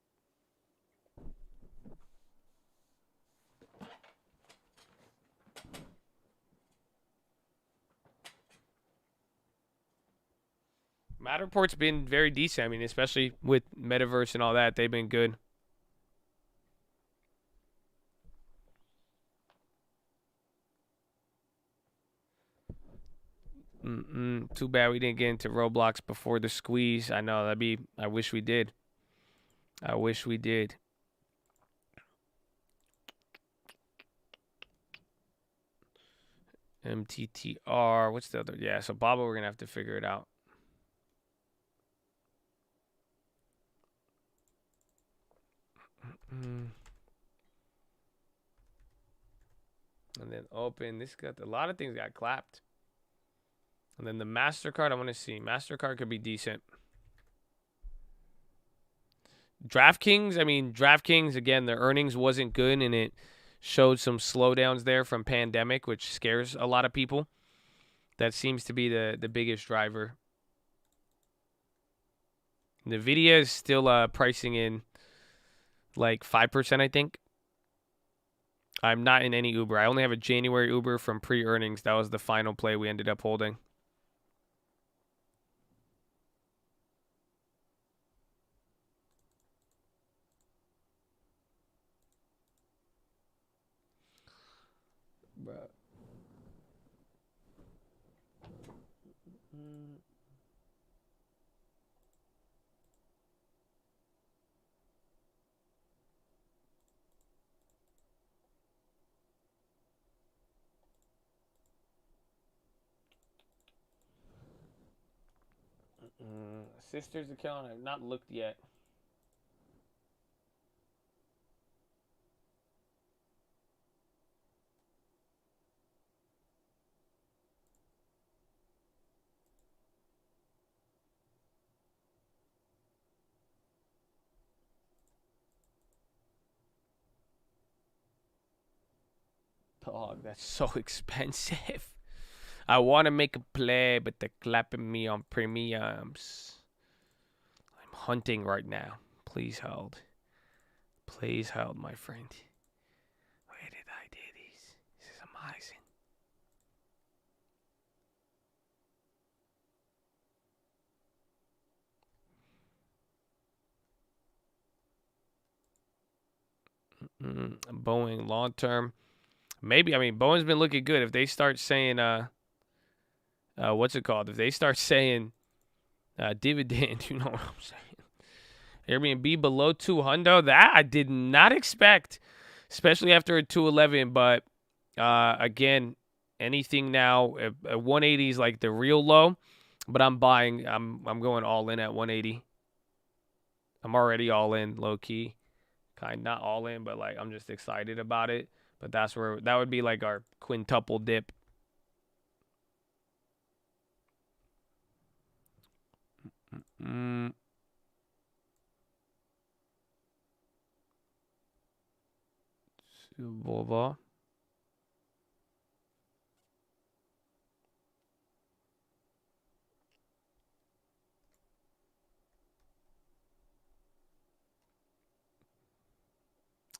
Matterport's been very decent. I mean, especially with Metaverse and all that, they've been good. Too bad we didn't get into Roblox before the squeeze. I know, I wish we did. I wish we did. MTTR. What's the other? Yeah, so Baba, we're going to have to figure it out. And then open. This got a lot of things got clapped. And then the MasterCard, I want to see. MasterCard could be decent. DraftKings, again, their earnings wasn't good, and it showed some slowdowns there from pandemic, which scares a lot of people. That seems to be the biggest driver. NVDA is still pricing in like 5%, I think. I'm not in any Uber. I only have a January Uber from pre-earnings. That was the final play we ended up holding. Bruh. Sister's account, I've not looked yet. Dog, that's so expensive. I want to make a play, but they're clapping me on premiums. I'm hunting right now. Please hold. Please hold, my friend. Where did I do this? This is amazing. Boeing long term. Maybe, Boeing's been looking good. If they start saying, what's it called? If they start saying dividend, you know what I'm saying? Airbnb below 200, that I did not expect, especially after a 211. But again, anything now at 180 is like the real low. But I'm buying. I'm going all in at 180. I'm already all in, low key. Not all in, but like I'm just excited about it. But that would be like our quintuple dip. Volvo.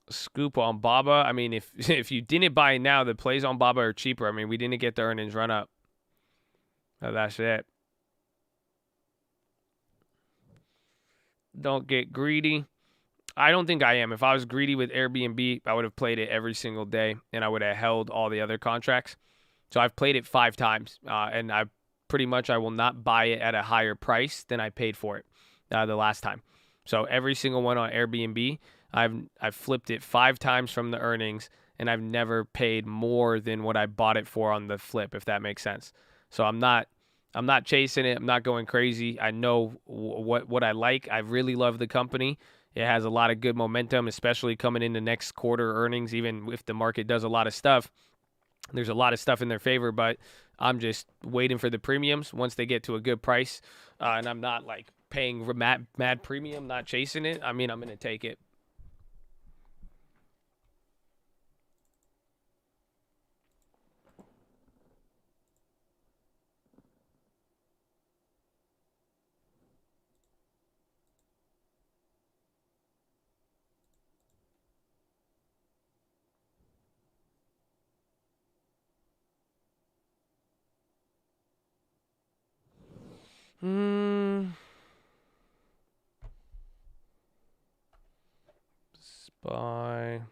Scoop on Baba. If you didn't buy now, the plays on Baba are cheaper. We didn't get the earnings run up. That's it. Don't get greedy. I don't think I am. If I was greedy with Airbnb, I would have played it every single day, and I would have held all the other contracts. So I've played it 5 times, and I will not buy it at a higher price than I paid for it the last time. So every single one on Airbnb, I've flipped it 5 times from the earnings, and I've never paid more than what I bought it for on the flip, if that makes sense. So I'm not chasing it. I'm not going crazy. I know what I like. I really love the company, It has a lot of good momentum, especially coming into next quarter earnings, even if the market does a lot of stuff. There's a lot of stuff in their favor, but I'm just waiting for the premiums once they get to a good price. And I'm not like paying mad premium, not chasing it. I mean, I'm going to take it. SPY.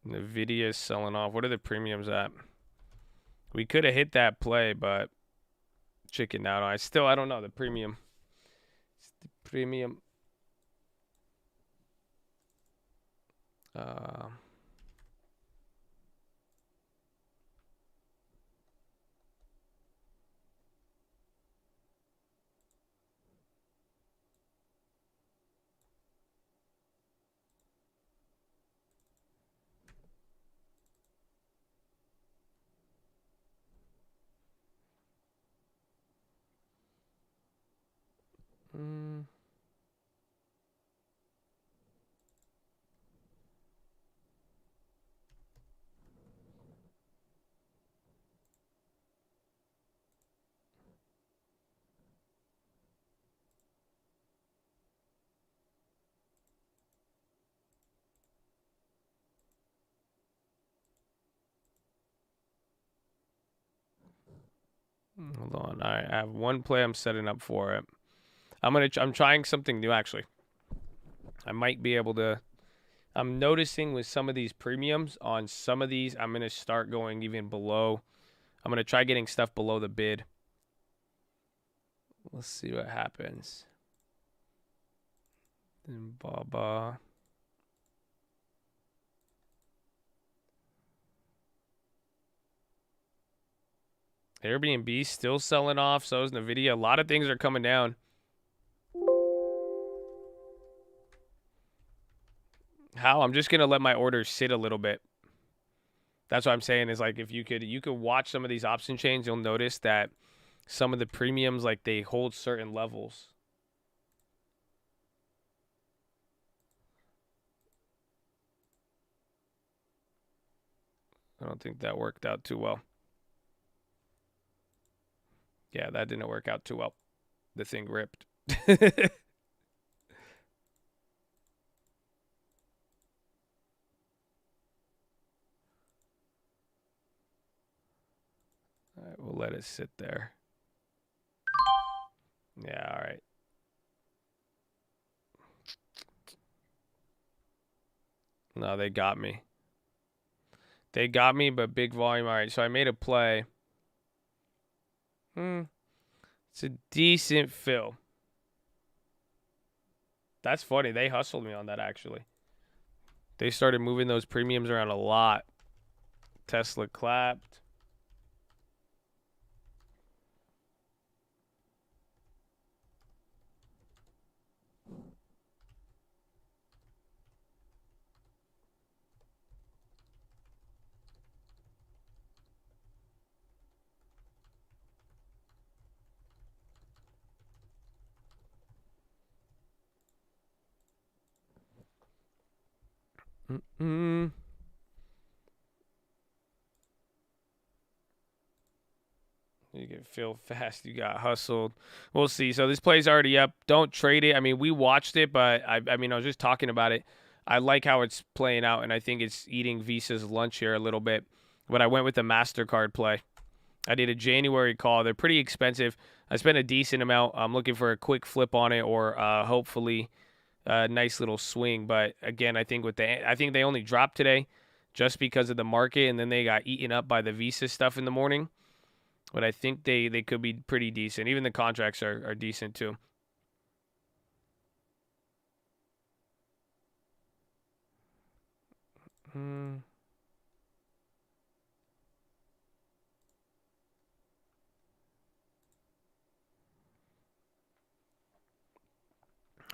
NVDA is selling off. What are the premiums at? We could have hit that play, but chicken out. I don't know the premium. It's the premium. Hold on. I have one play I'm setting up for it. I'm trying something new actually. I might be able to. I'm noticing with some of these premiums on some of these, I'm gonna start going even below. I'm gonna try getting stuff below the bid. Let's see what happens. Then Baba. Airbnb still selling off. So is NVIDIA. A lot of things are coming down. How? I'm just going to let my orders sit a little bit. That's what I'm saying is like if you could watch some of these option chains, you'll notice that some of the premiums, like they hold certain levels. I don't think that worked out too well. Yeah, that didn't work out too well. The thing ripped. All right, we'll let it sit there. Yeah, all right. No, they got me. They got me, but big volume. All right, so I made a play. It's a decent fill. That's funny. They hustled me on that, actually. They started moving those premiums around a lot. Tesla clapped. You get filled fast. You got hustled. We'll see. So this play's already up. Don't trade it. I mean, we watched it, but I mean, I was just talking about it. I like how it's playing out, and I think it's eating Visa's lunch here a little bit. But I went with the MasterCard play. I did a January call. They're pretty expensive. I spent a decent amount. I'm looking for a quick flip on it, or hopefully a nice little swing. But again, I think they only dropped today just because of the market, and then they got eaten up by the Visa stuff in the morning. But I think they could be pretty decent. Even the contracts are decent too.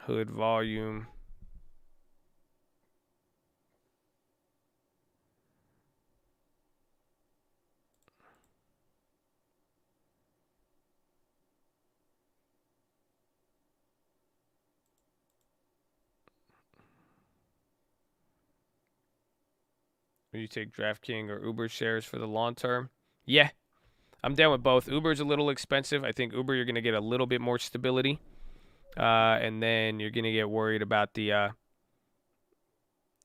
Hood volume. Would you take DraftKings or Uber shares for the long term? Yeah, I'm down with both. Uber's a little expensive. I think Uber, you're going to get a little bit more stability. And then you're going to get worried about the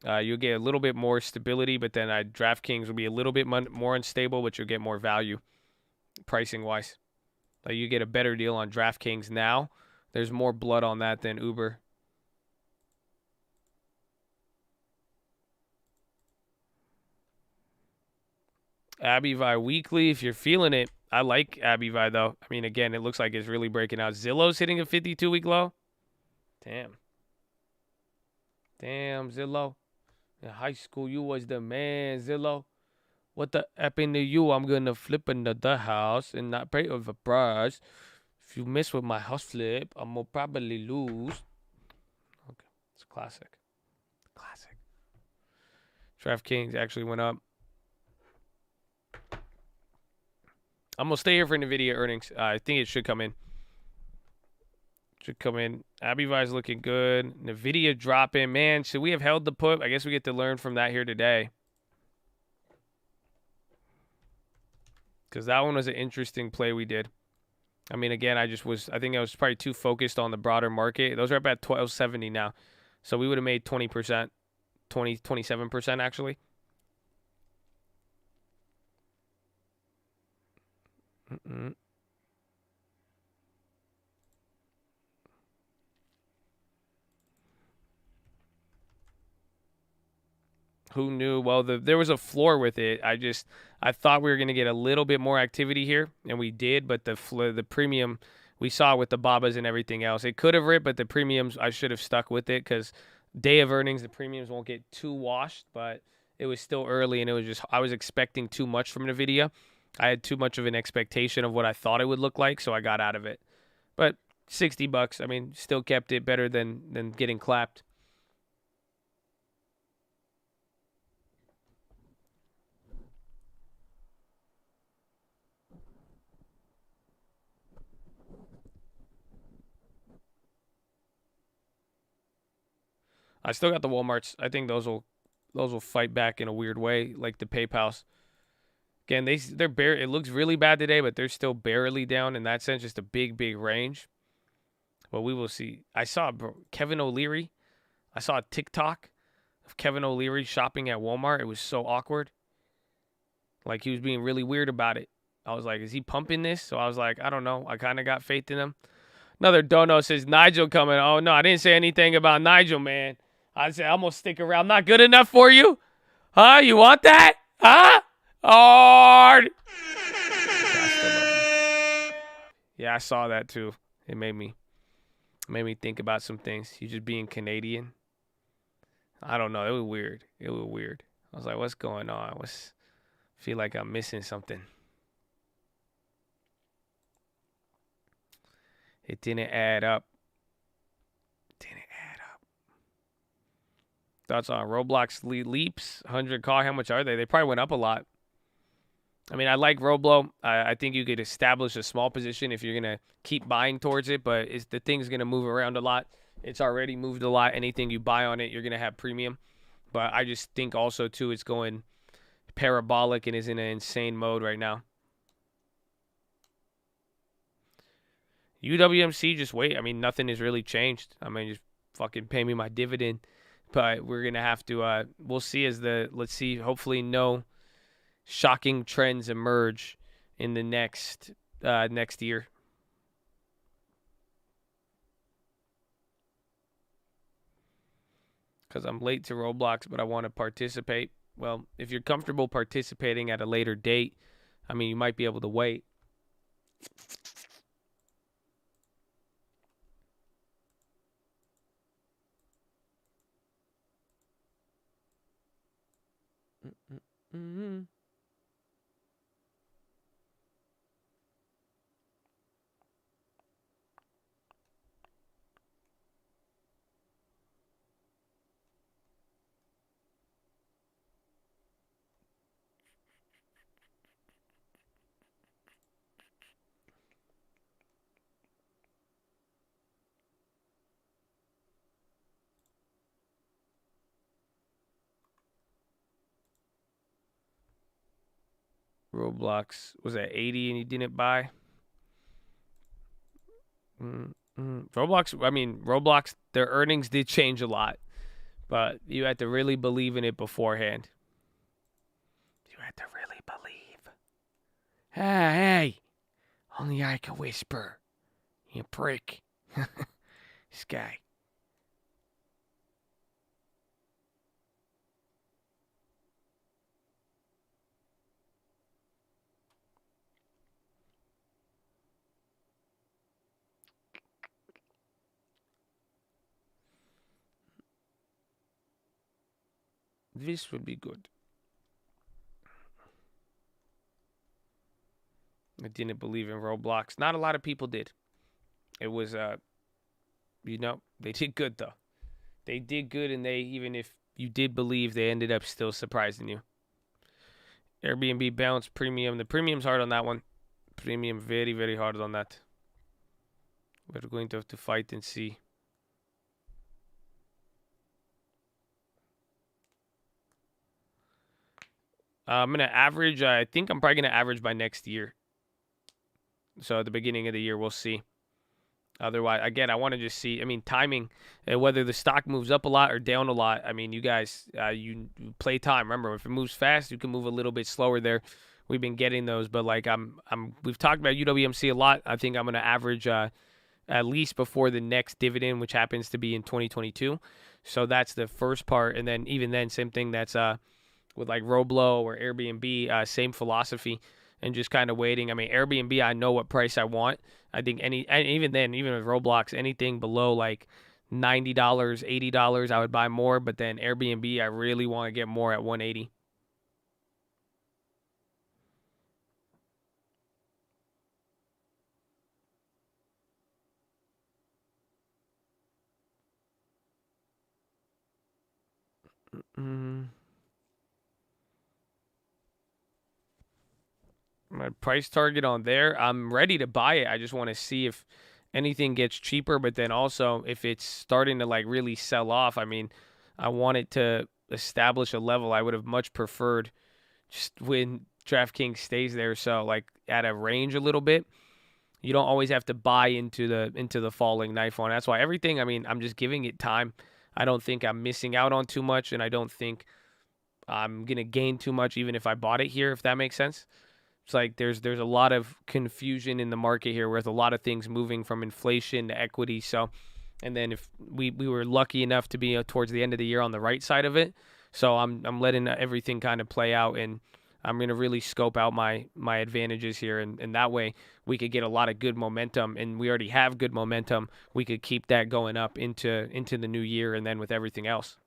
you'll get a little bit more stability, but then DraftKings will be a little bit more unstable, but you'll get more value pricing wise. Like you get a better deal on DraftKings now. There's more blood on that than Uber. Abivai weekly, if you're feeling it. I like Abivai though. I mean, again, it looks like it's really breaking out. Zillow's hitting a 52-week low. Damn, Zillow. In high school, you was the man, Zillow. What the happened to you? I'm gonna flip another house and not pay over price. If you mess with my house flip, I'm gonna probably lose. Okay, it's classic. Classic. DraftKings actually went up. I'm gonna stay here for NVDA earnings. I think it should come in. Abivai's looking good. NVIDIA dropping. Man, should we have held the put? I guess we get to learn from that here today. Because that one was an interesting play we did. I mean, again, I think I was probably too focused on the broader market. Those are up at 1270 now. So we would have made 20%, 27% actually. Who knew? Well, there was a floor with it. I thought we were going to get a little bit more activity here, and we did, but the premium we saw with the Babas and everything else, it could have ripped, but the premiums, I should have stuck with it because day of earnings, the premiums won't get too washed, but it was still early, and it was just, I was expecting too much from NVIDIA. I had too much of an expectation of what I thought it would look like, so I got out of it. But $60, I mean, still kept it better than getting clapped. I still got the Walmarts. I think those will fight back in a weird way, like the PayPal's. Again, they're bare. It looks really bad today, but they're still barely down in that sense. Just a big range. But we will see. I saw Kevin O'Leary. I saw a TikTok of Kevin O'Leary shopping at Walmart. It was so awkward. Like he was being really weird about it. I was like, is he pumping this? So I was like, I don't know. I kind of got faith in him. Another dono says Nigel coming. Oh no, I didn't say anything about Nigel, man. I said I'm gonna stick around. Not good enough for you? Huh? You want that? Huh? Hard. Yeah, I saw that too. It made me think about some things. You just being Canadian. I don't know. It was weird. I was like, what's going on? Feel like I'm missing something. It didn't add up. Thoughts on Roblox leaps? 100 car. How much are they? They probably went up a lot. I mean, I like Roblo. I think you could establish a small position if you're going to keep buying towards it, but the thing's going to move around a lot. It's already moved a lot. Anything you buy on it, you're going to have premium. But I just think also, too, it's going parabolic and is in an insane mode right now. UWMC, just wait. I mean, nothing has really changed. I mean, just fucking pay me my dividend. But we're going to have to, we'll see let's see, hopefully no shocking trends emerge in the next year. Because I'm late to Roblox, but I want to participate. Well, if you're comfortable participating at a later date, I mean, you might be able to wait. Mm-hmm. Roblox was at 80 and you didn't buy. Roblox, their earnings did change a lot, but you had to really believe in it beforehand. You had to really believe. Hey, only I can whisper. You prick. This guy. This would be good. I didn't believe in Roblox. Not a lot of people did. It was, they did good, though. They did good, and even if you did believe, they ended up still surprising you. Airbnb bounce premium. The premium's hard on that one. Premium very, very hard on that. We're going to have to fight and see. I'm going to average. I think I'm probably going to average by next year. So at the beginning of the year, we'll see. Otherwise, again, I want to just see, timing, whether the stock moves up a lot or down a lot. You guys, you play time. Remember, if it moves fast, you can move a little bit slower there. We've been getting those, but we've talked about UWMC a lot. I think I'm going to average at least before the next dividend, which happens to be in 2022. So that's the first part. And then even then, same thing. That's with like Roblo or Airbnb, same philosophy. And just kind of waiting. Airbnb, I know what price I want. I think even with Roblox, anything below like $90, $80, I would buy more. But then Airbnb, I really want to get more at 180. My price target on there, I'm ready to buy it. I just want to see if anything gets cheaper, but then also if it's starting to like really sell off. I want it to establish a level. I would have much preferred just when DraftKings stays there. So like at a range a little bit, you don't always have to buy into the falling knife on. That's why everything, I'm just giving it time. I don't think I'm missing out on too much, and I don't think I'm going to gain too much even if I bought it here, if that makes sense. It's like there's a lot of confusion in the market here with a lot of things moving from inflation to equity. So, and then if we were lucky enough to be towards the end of the year on the right side of it. So I'm letting everything kind of play out, and I'm going to really scope out my advantages here. And that way we could get a lot of good momentum, and we already have good momentum. We could keep that going up into the new year, and then with everything else.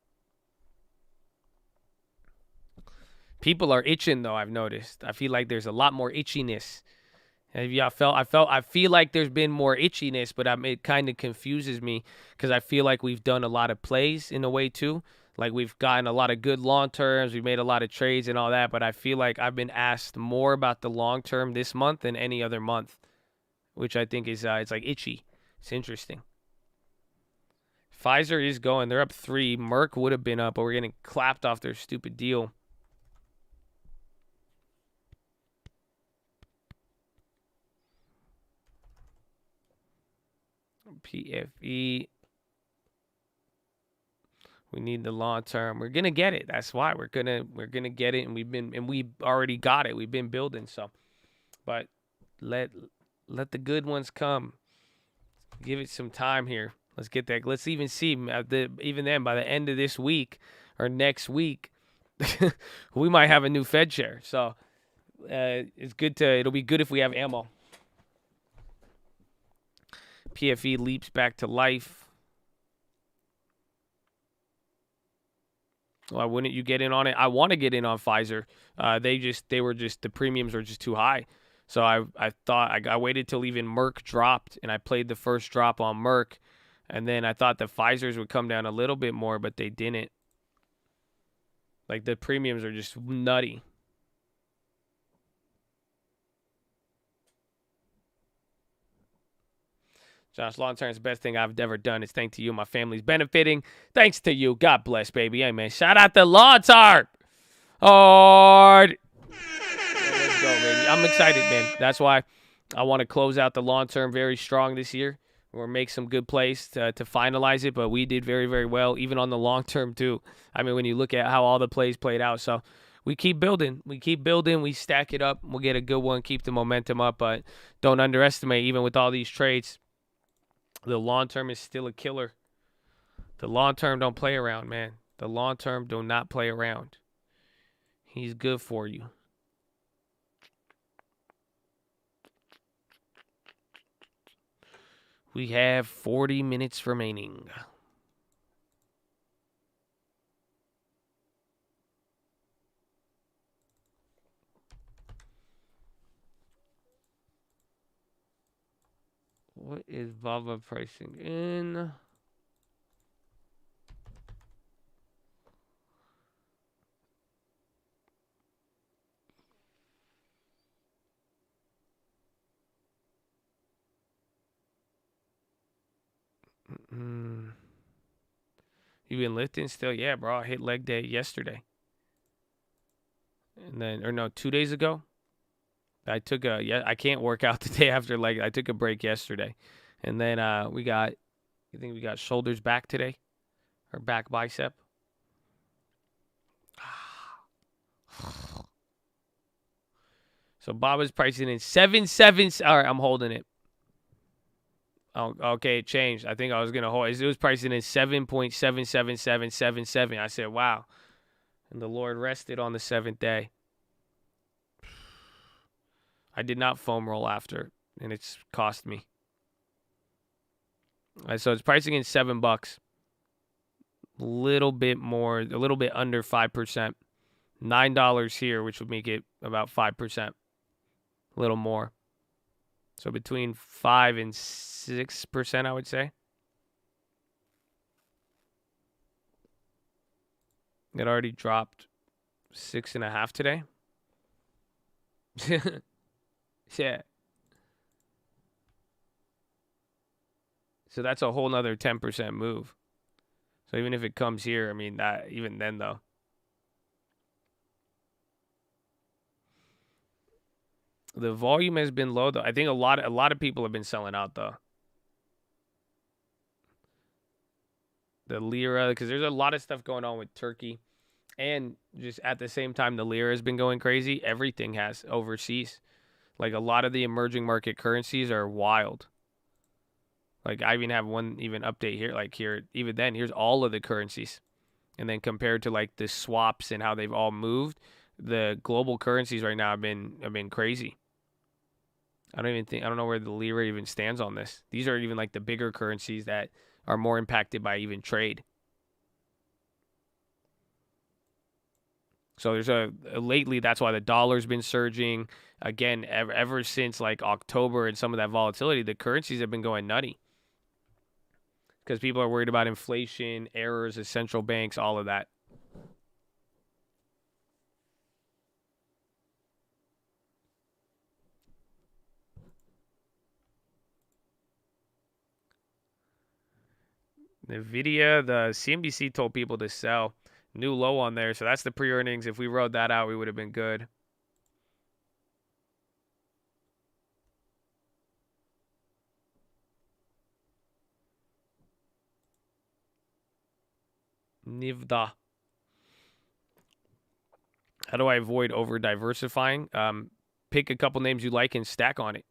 People are itching, though, I've noticed. I feel like there's a lot more itchiness. I feel like there's been more itchiness, but it kind of confuses me because I feel like we've done a lot of plays in a way, too. Like, we've gotten a lot of good long terms. We've made a lot of trades and all that, but I feel like I've been asked more about the long term this month than any other month, which I think is, it's like itchy. It's interesting. Pfizer is going. They're up 3. Merck would have been up, but we're getting clapped off their stupid deal. PFE. We need the long term. We're gonna get it. That's why we're gonna get it, and we already got it. We've been building, so. But let the good ones come. Give it some time here. Let's get that. Let's even see even then by the end of this week or next week, we might have a new Fed chair. So it'll be good if we have ammo. PFE leaps back to life. Why wouldn't you get in on it? I want to get in on Pfizer. The premiums were just too high. So I thought I waited till even Merck dropped, and I played the first drop on Merck, and then I thought the Pfizers would come down a little bit more, but they didn't. Like, the premiums are just nutty. Josh, long term is the best thing I've ever done. It's thanks to you. My family's benefiting. Thanks to you. God bless, baby. Amen. Shout out to Long Term. Hard. Let's go, baby. I'm excited, man. That's why I want to close out the long term very strong this year, or make some good plays to finalize it. But we did very, very well, even on the long term too. I mean, when you look at how all the plays played out, so we keep building. We stack it up. We'll get a good one, keep the momentum up. But don't underestimate, even with all these trades, the long term is still a killer. The long term don't play around, man. The long term do not play around. He's good for you. We have 40 minutes remaining. What is Baba pricing in? You been lifting still? Yeah, bro. I hit leg day yesterday. And then, or no, 2 days ago. I took I can't work out the day after leg. I took a break yesterday. And then I think we got shoulders back today. Or back bicep. So Baba's pricing in 7.7. All right, I'm holding it. Oh, okay, it changed. I think I was going to hold it. It was pricing in 7.77777. I said, wow. And the Lord rested on the 7th day. I did not foam roll after, and it's cost me. All right, so it's pricing in $7. A little bit more, a little bit under 5%. $9 here, which would make it about 5%. A little more. So between 5 and 6%, I would say. It already dropped 6.5 today. Yeah. So that's a whole nother 10% move. So even if it comes here, I mean, that even then though. The volume has been low though. I think a lot of people have been selling out though. The lira, because there's a lot of stuff going on with Turkey, and just at the same time the lira has been going crazy. Everything has overseas. Like a lot of the emerging market currencies are wild. Like I even have one update here. Like here, even then, here's all of the currencies, and then compared to like the swaps and how they've all moved, the global currencies right now have been crazy. I don't know where the lira even stands on this. These are even like the bigger currencies that are more impacted by even trade. So there's lately, that's why the dollar's been surging again ever since like October, and some of that volatility. The currencies have been going nutty because people are worried about inflation, errors of central banks, all of that. NVDA, the CNBC told people to sell. New low on there, so that's the pre-earnings. If we rode that out, we would have been good. NVDA. How do I avoid over-diversifying? Pick a couple names you like and stack on it.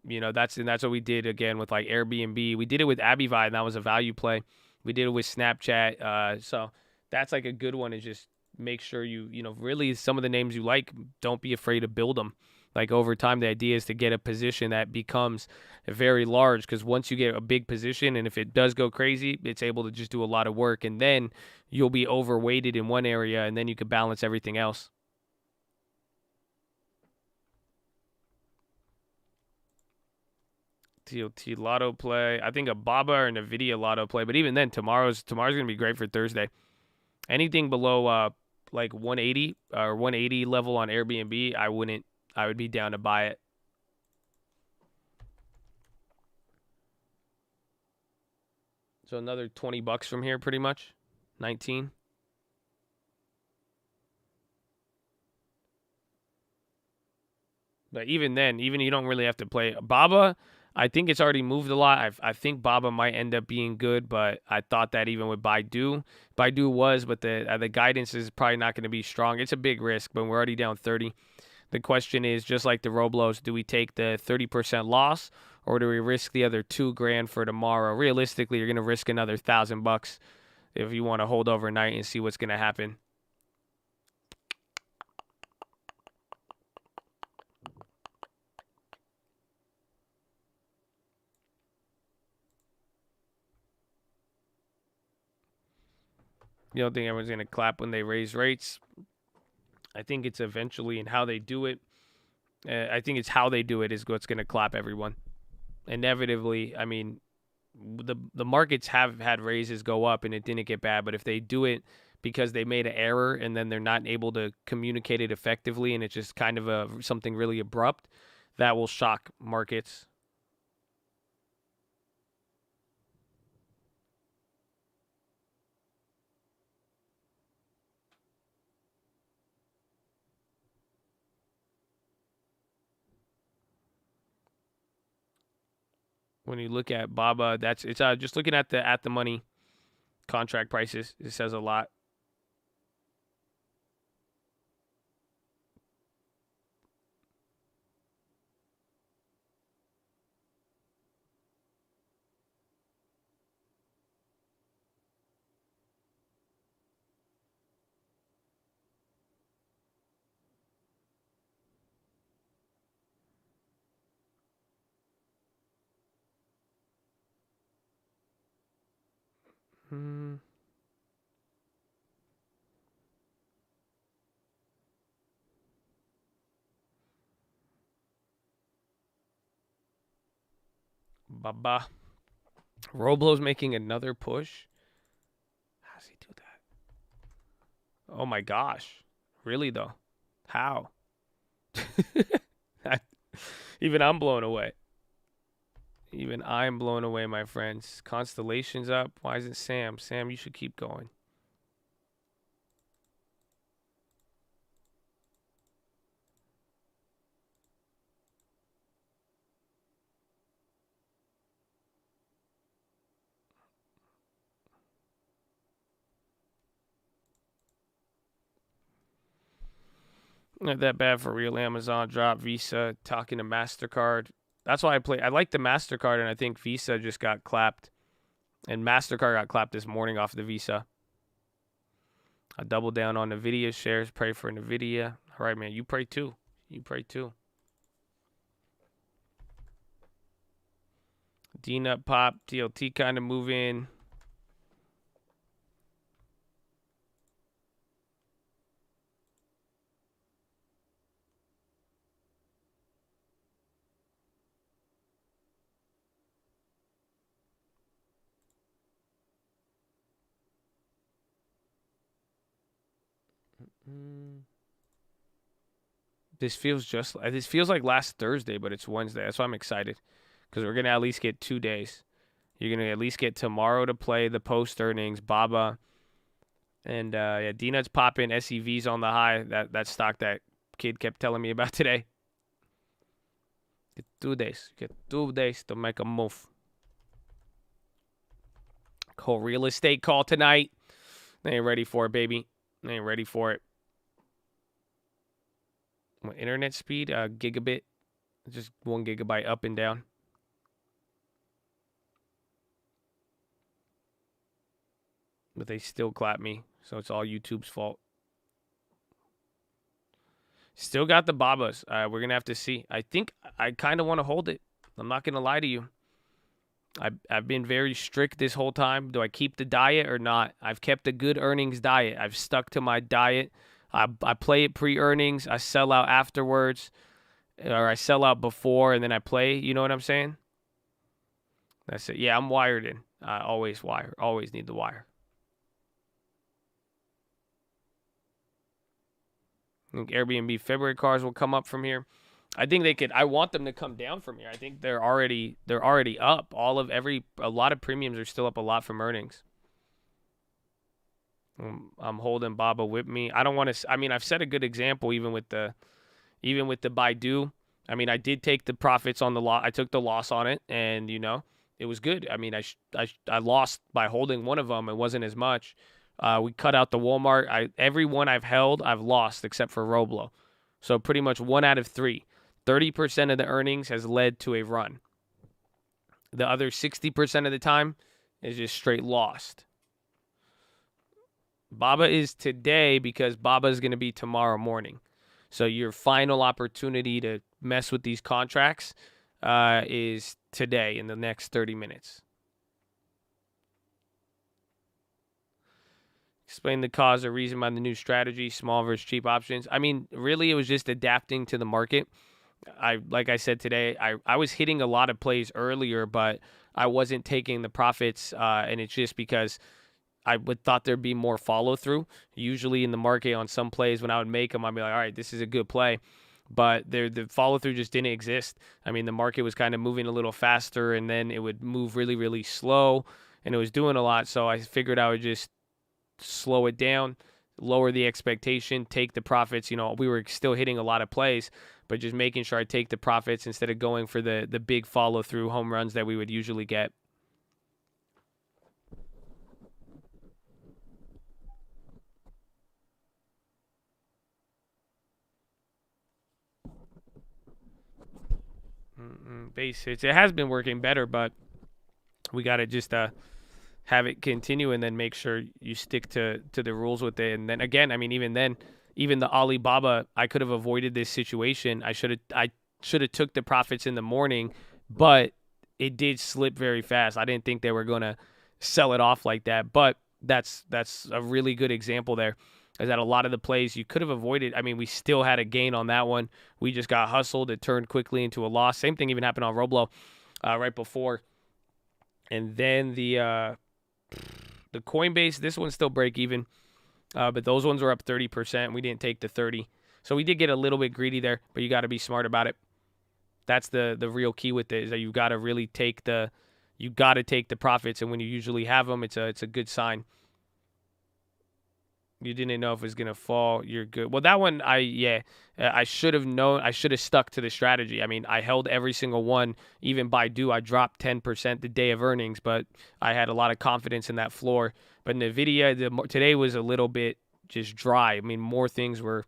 You know, that's what we did again with like Airbnb. We did it with Abivide, and that was a value play. We did it with Snapchat. So that's like a good one, is just make sure you really some of the names you like, don't be afraid to build them. Like over time, the idea is to get a position that becomes very large, because once you get a big position, and if it does go crazy, it's able to just do a lot of work, and then you'll be overweighted in one area, and then you could balance everything else. TLT lotto play. I think a Baba or an NVIDIA lotto play, but even then, tomorrow's gonna be great for Thursday. Anything below like 180 or 180 level on Airbnb, I would be down to buy it. So another $20 from here, pretty much. 19. But even then, even you don't really have to play Baba. I think it's already moved a lot. I think Baba might end up being good, but I thought that even with Baidu was, but the guidance is probably not going to be strong. It's a big risk, but we're already down 30. The question is, just like the Roblos, do we take the 30% loss or do we risk the other $2,000 for tomorrow? Realistically, you're going to risk another $1,000 if you want to hold overnight and see what's going to happen. You don't think everyone's going to clap when they raise rates? I think it's eventually in how they do it. I think it's how they do it is what's going to clap everyone. Inevitably, I mean, the markets have had raises go up and it didn't get bad, but if they do it because they made an error and then they're not able to communicate it effectively and it's just kind of something really abrupt, that will shock markets. When you look at Baba, it's just looking at the money contract prices. It says a lot. Baba. Roblo's making another push. How does he do that? Oh my gosh. Really though? How? Even I'm blown away. Even I'm blown away, my friends. Constellation's up. Why isn't Sam? Sam, you should keep going. Not that bad for real. Amazon drop, Visa, talking to MasterCard. That's why I like the MasterCard, and I think Visa just got clapped. And MasterCard got clapped this morning off the Visa. I double down on NVIDIA shares. Pray for NVIDIA. All right, man. You pray too. You pray too. D-Nut pop. DLT kind of moving. This feels like last Thursday, but it's Wednesday. That's why I'm excited because we're gonna at least get 2 days. You're gonna at least get tomorrow to play the post earnings, Baba, and yeah, D-Nuts popping. SEV's on the high. That stock that kid kept telling me about today. Get 2 days. Get 2 days to make a move. Whole real estate call tonight. They ain't ready for it, baby. They ain't ready for it. What, internet speed? Gigabit. Just 1 gigabyte up and down. But they still clap me, so it's all YouTube's fault. Still got the Babas. We're going to have to see. I think I kind of want to hold it. I'm not going to lie to you. I've been very strict this whole time. Do I keep the diet or not? I've kept a good earnings diet. I've stuck to my diet. I play it pre-earnings. I sell out afterwards. Or I sell out before and then I play. You know what I'm saying? That's it. Yeah, I'm wired in. I always wire. Always need the wire. I think Airbnb February cars will come up from here. I think they could. I want them to come down from here. I think they're already up. A lot of premiums are still up a lot from earnings. I'm holding Baba with me. I don't want to. I mean, I've set a good example even with the Baidu. I mean, I did take the profits on the loss. I took the loss on it, and it was good. I mean, I lost by holding one of them. It wasn't as much. We cut out the Walmart. Every one I've held, I've lost except for Roblo. So pretty much 1 out of 3. 30% of the earnings has led to a run. The other 60% of the time is just straight lost. Baba is today because Baba is going to be tomorrow morning. So your final opportunity to mess with these contracts is today in the next 30 minutes. Explain the cause or reason behind the new strategy, small versus cheap options. I mean, really, it was just adapting to the market. Like I said today, I was hitting a lot of plays earlier, but I wasn't taking the profits, and it's just because I would thought there'd be more follow through. Usually in the market on some plays, when I would make them, I'd be like, all right, this is a good play. But the follow through just didn't exist. I mean, the market was kind of moving a little faster, and then it would move really, really slow, and it was doing a lot. So I figured I would just slow it down, lower the expectation, take the profits. We were still hitting a lot of plays, but just making sure I take the profits instead of going for the big follow through home runs that we would usually get. Base hits. It has been working better, but we got to just have it continue and then make sure you stick to the rules with it. And then again, I mean, even the Alibaba, I could have avoided this situation. I should have took the profits in the morning, but it did slip very fast. I didn't think they were going to sell it off like that, but that's a really good example there. Is that a lot of the plays you could have avoided. I mean, we still had a gain on that one. We just got hustled. It turned quickly into a loss. Same thing even happened on Roblo right before. And then the Coinbase, this one's still break even. But those ones were up 30%. We didn't take the 30. So we did get a little bit greedy there, but you got to be smart about it. That's the real key with it, is that you got to really take the profits, and when you usually have them, it's a good sign. You didn't know if it was going to fall. You're good. Well, that one, I should have known. I should have stuck to the strategy. I mean, I held every single one. Even Baidu, I dropped 10% the day of earnings, but I had a lot of confidence in that floor. But NVIDIA, today was a little bit just dry. I mean, more things were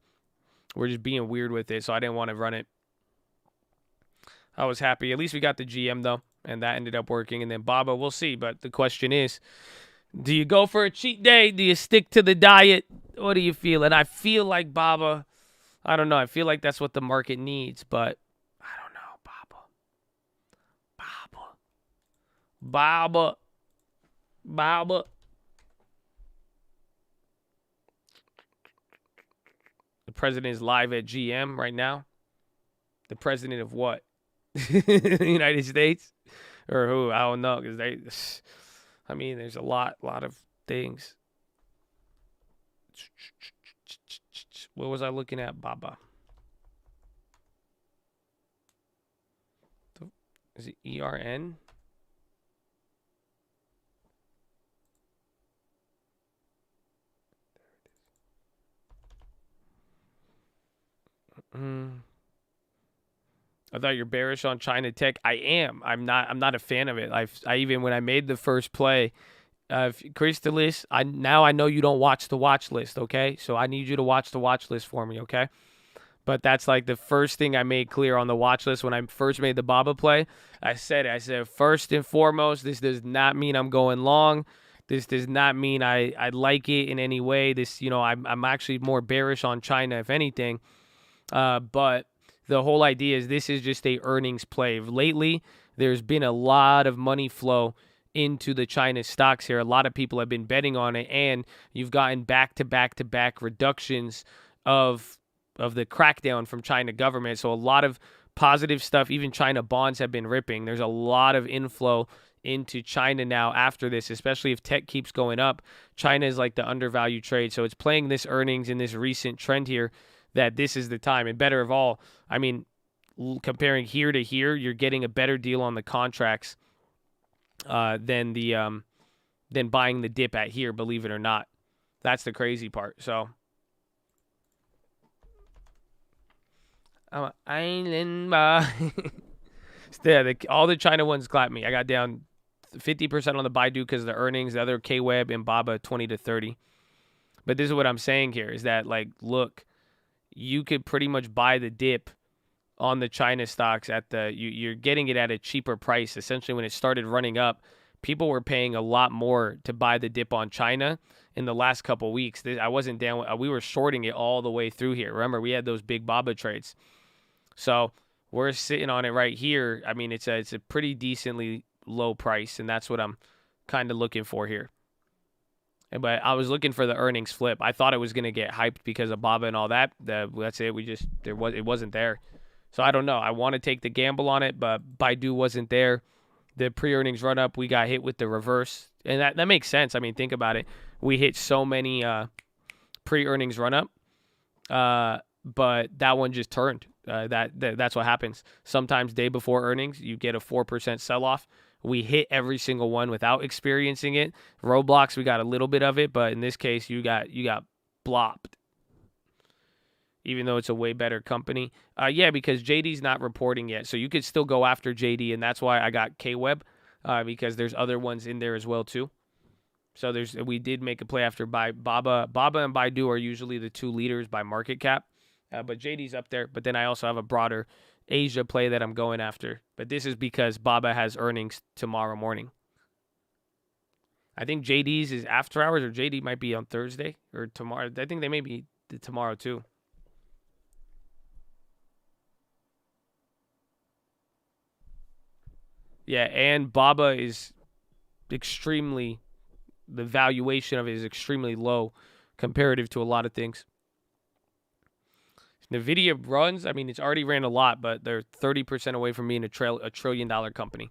just being weird with it, so I didn't want to run it. I was happy. At least we got the GM, though, and that ended up working. And then Baba, we'll see. But the question is, do you go for a cheat day? Do you stick to the diet? What do you feel? And I feel like Baba, I don't know. I feel like that's what the market needs, but I don't know. Baba. The president is live at GM right now. The president of what? The United States? Or who? I don't know. Because there's a lot of things. What was I looking at, Baba? Is it ERN? I thought you're bearish on China tech. I am. I'm not a fan of it. I even when I made the first play, Crystallis, I know you don't watch the watch list, okay? So I need you to watch the watch list for me, okay? But that's like the first thing I made clear on the watch list when I first made the Baba play. I said, first and foremost, this does not mean I'm going long. This does not mean I like it in any way. I'm actually more bearish on China, if anything. But the whole idea is this is just a earnings play. Lately, there's been a lot of money flow into the China stocks here. A lot of people have been betting on it, and you've gotten back-to-back reductions of the crackdown from China government. So a lot of positive stuff. Even China bonds have been ripping. There's a lot of inflow into China now after this, especially if tech keeps going up. China is like the undervalued trade. So it's playing this earnings in this recent trend here that this is the time. And better of all, I mean, comparing here to here, you're getting a better deal on the contracts than buying the dip at here, believe it or not. That's the crazy part. So I'm an island boy. Yeah, all the China ones clapped me. I got down 50% on the Baidu because of the earnings. The other K-Web and Baba 20 to 30. But this is what I'm saying here is that, like, look, you could pretty much buy the dip on the China stocks at you're getting it at a cheaper price. Essentially, when it started running up, people were paying a lot more to buy the dip on China in the last couple weeks. I wasn't down. We were shorting it all the way through here. Remember, we had those big Baba trades. So we're sitting on it right here. I mean, it's a pretty decently low price, and that's what I'm kind of looking for here. But I was looking for the earnings flip. I thought it was going to get hyped because of Baba and all that. That's it. It wasn't there. So I don't know. I want to take the gamble on it, but Baidu wasn't there. The pre-earnings run up, we got hit with the reverse, and that makes sense. I mean, think about it. We hit so many pre-earnings run up, but that one just turned. That's what happens. Sometimes day before earnings, you get a 4% sell-off. We hit every single one without experiencing it. Roblox, we got a little bit of it, but in this case, you got blopped. Even though it's a way better company. Yeah, because JD's not reporting yet. So you could still go after JD, and that's why I got K-Web, because there's other ones in there as well, too. So we did make a play after Baba. Baba and Baidu are usually the two leaders by market cap, but JD's up there. But then I also have a broader Asia play that I'm going after. But this is because Baba has earnings tomorrow morning. I think JD's is after hours, or JD might be on Thursday or tomorrow. I think they may be tomorrow, too. Yeah, and Baba is the valuation of it is extremely low comparative to a lot of things. NVDA runs, I mean, it's already ran a lot, but they're 30% away from being a $1 trillion company.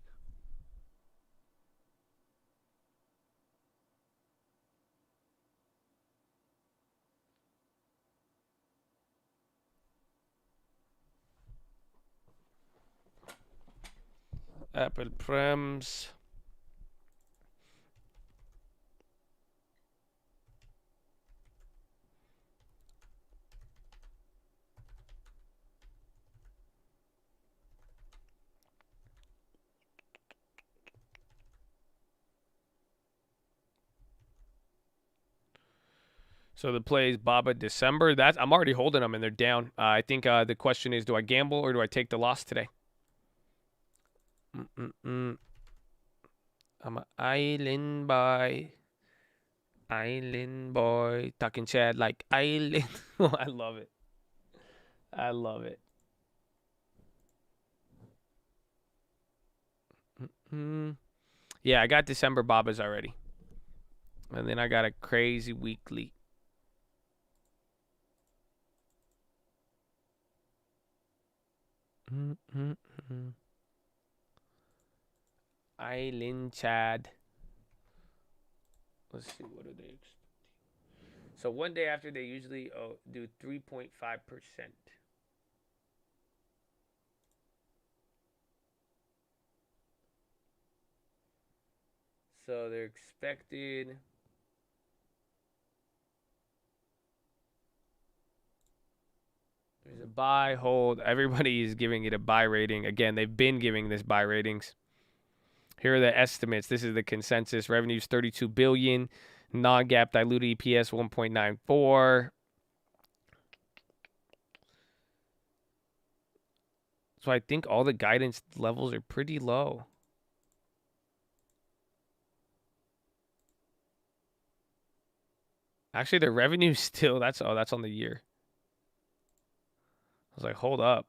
Apple Prems. So the play is Baba December. I'm already holding them and they're down. I think the question is, do I gamble or do I take the loss today? I'm an island boy. Island boy. Talking Chad like island. Oh, I love it. I love it. Yeah, I got December Babas already. And then I got a crazy weekly. Island Chad. Let's see, what do they expect? So one day after, they usually do 3.5%. So they're expected. There's a buy, hold. Everybody is giving it a buy rating. Again, they've been giving this buy ratings. Here are the estimates. This is the consensus. Revenues $32 billion. Non-GAAP diluted EPS 1.94. So I think all the guidance levels are pretty low. Actually, the revenue still, that's on the year. I was like, hold up.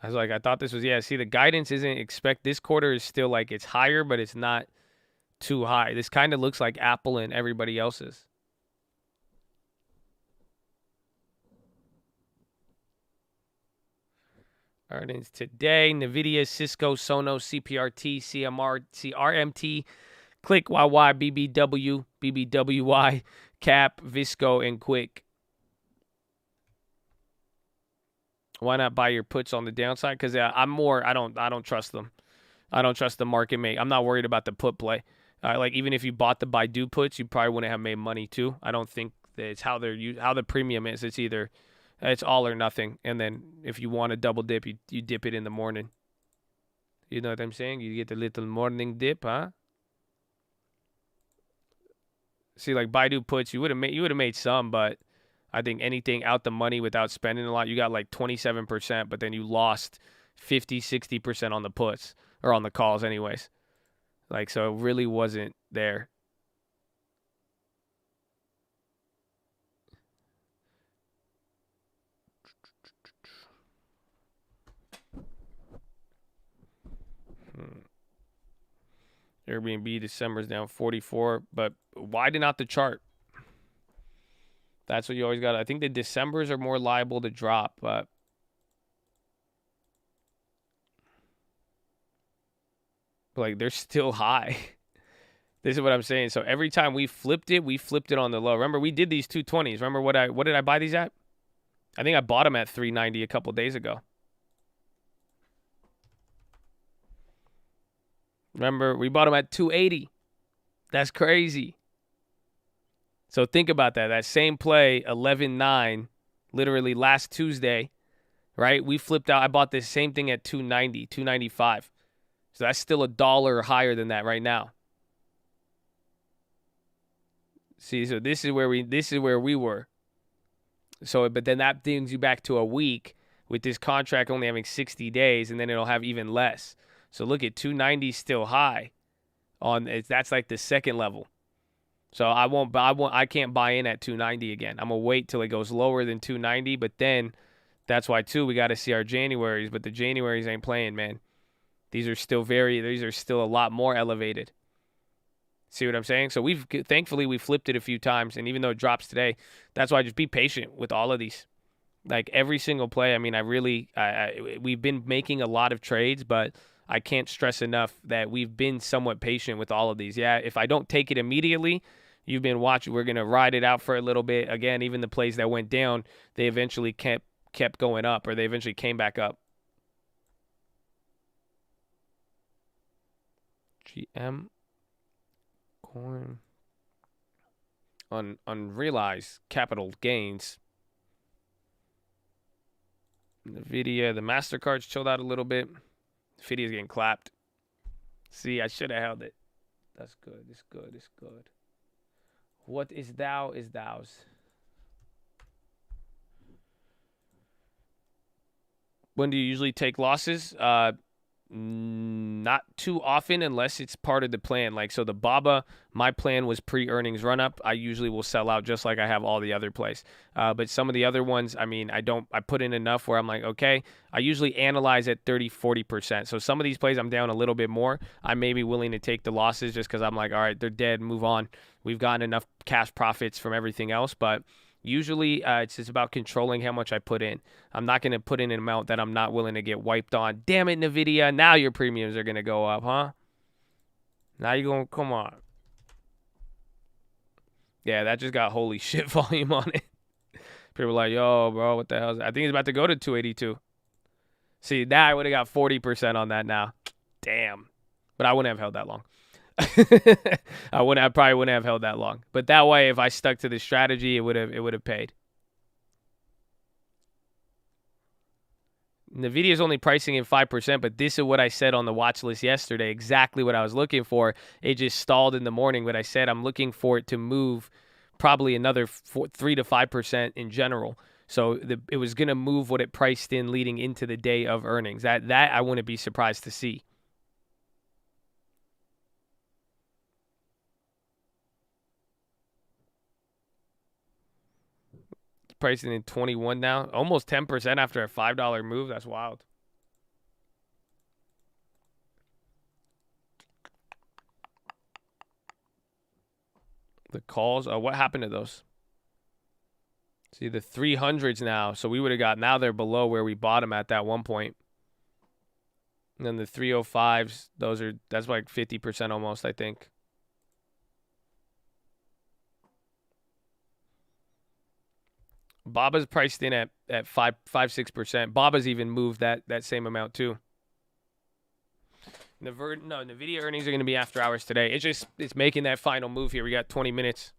I thought this was, see, the guidance isn't this quarter is still like it's higher, but it's not too high. This kind of looks like Apple and everybody else's. Earnings today: NVIDIA, Cisco, Sonos, CPRT, CMR, CRMT, Click, YY, BBW, BBWY, Cap, Visco, and Quick. Why not buy your puts on the downside? Because I don't trust them. I don't trust the market make. I'm not worried about the put play. Like even if you bought the Baidu puts, you probably wouldn't have made money too. I don't think that it's how the premium is. It's either It's all or nothing. And then if you want to double dip, you dip it in the morning. You know what I'm saying? You get the little morning dip, huh? See, like Baidu puts, you would have made some, but I think anything out the money without spending a lot, you got like 27%, but then you lost 50, 60% on the puts or on the calls anyways. Like, so it really wasn't there. Airbnb December's down 44, but widen out the chart. That's what you always got. I think the Decembers are more liable to drop, but like they're still high. This is what I'm saying. So every time we flipped it on the low. Remember, we did these 220s. Remember what did I buy these at? I think I bought them at 390 a couple days ago. Remember, we bought them at 280. That's crazy. So think about that. That same play, 11.9, literally last Tuesday, right? We flipped out. I bought this same thing at 290, 295. So that's still $1 higher than that right now. See, so this is where we were. So, but then that brings you back to a week with this contract only having 60 days, and then it'll have even less. So look at 290 still high. That's like the second level. So I can't buy in at 290 again. I'm gonna wait till it goes lower than 290. But then that's why too we got to see our Januaries. But the Januaries ain't playing, man. These are still a lot more elevated. See what I'm saying? So thankfully we flipped it a few times, and even though it drops today, that's why just be patient with all of these. Like every single play. I mean, we've been making a lot of trades, but I can't stress enough that we've been somewhat patient with all of these. Yeah, if I don't take it immediately, you've been watching. We're gonna ride it out for a little bit. Again, even the plays that went down, they eventually kept going up, or they eventually came back up. GM coin on unrealized capital gains. NVDA, the MasterCard's chilled out a little bit. NVIDIA's getting clapped. See, I should have held it. That's good. It's good. It's good. What is thou is thou's. When do you usually take losses? Not too often unless it's part of the plan. Like, so the BABA, my plan was pre-earnings run-up. I usually will sell out just like I have all the other plays. But some of the other ones, I mean, I put in enough where I'm like, okay, I usually analyze at 30, 40%. So some of these plays I'm down a little bit more. I may be willing to take the losses just because I'm like, all right, they're dead, move on. We've gotten enough cash profits from everything else. But usually it's just about controlling how much I put in. I'm not going to put in an amount that I'm not willing to get wiped on. Damn it, NVIDIA. Now your premiums are going to go up, huh? Now you're going to come on. Yeah, that just got holy shit volume on it. People are like, yo, bro, what the hell is that? I think it's about to go to 282. See, now I would have got 40% on that now. Damn. But I wouldn't have held that long. I probably wouldn't have held that long. But that way, if I stuck to the strategy, it would have paid. NVIDIA is only pricing in 5%, but this is what I said on the watch list yesterday. Exactly what I was looking for. It just stalled in the morning, but I said I'm looking for it to move probably another 3 to 5% in general. So it was going to move what it priced in leading into the day of earnings. That I wouldn't be surprised to see. Pricing in 21 now, almost 10% after a $5 move. That's wild. The calls, what happened to those? See, the 300s now, so we would have got, now they're below where we bought them at that one point. And then the 305s, that's like 50% almost, I think. Baba's priced in at 5-6%. Baba's even moved that same amount too. NVIDIA earnings are going to be after hours today. It's making that final move here. We got 20 minutes.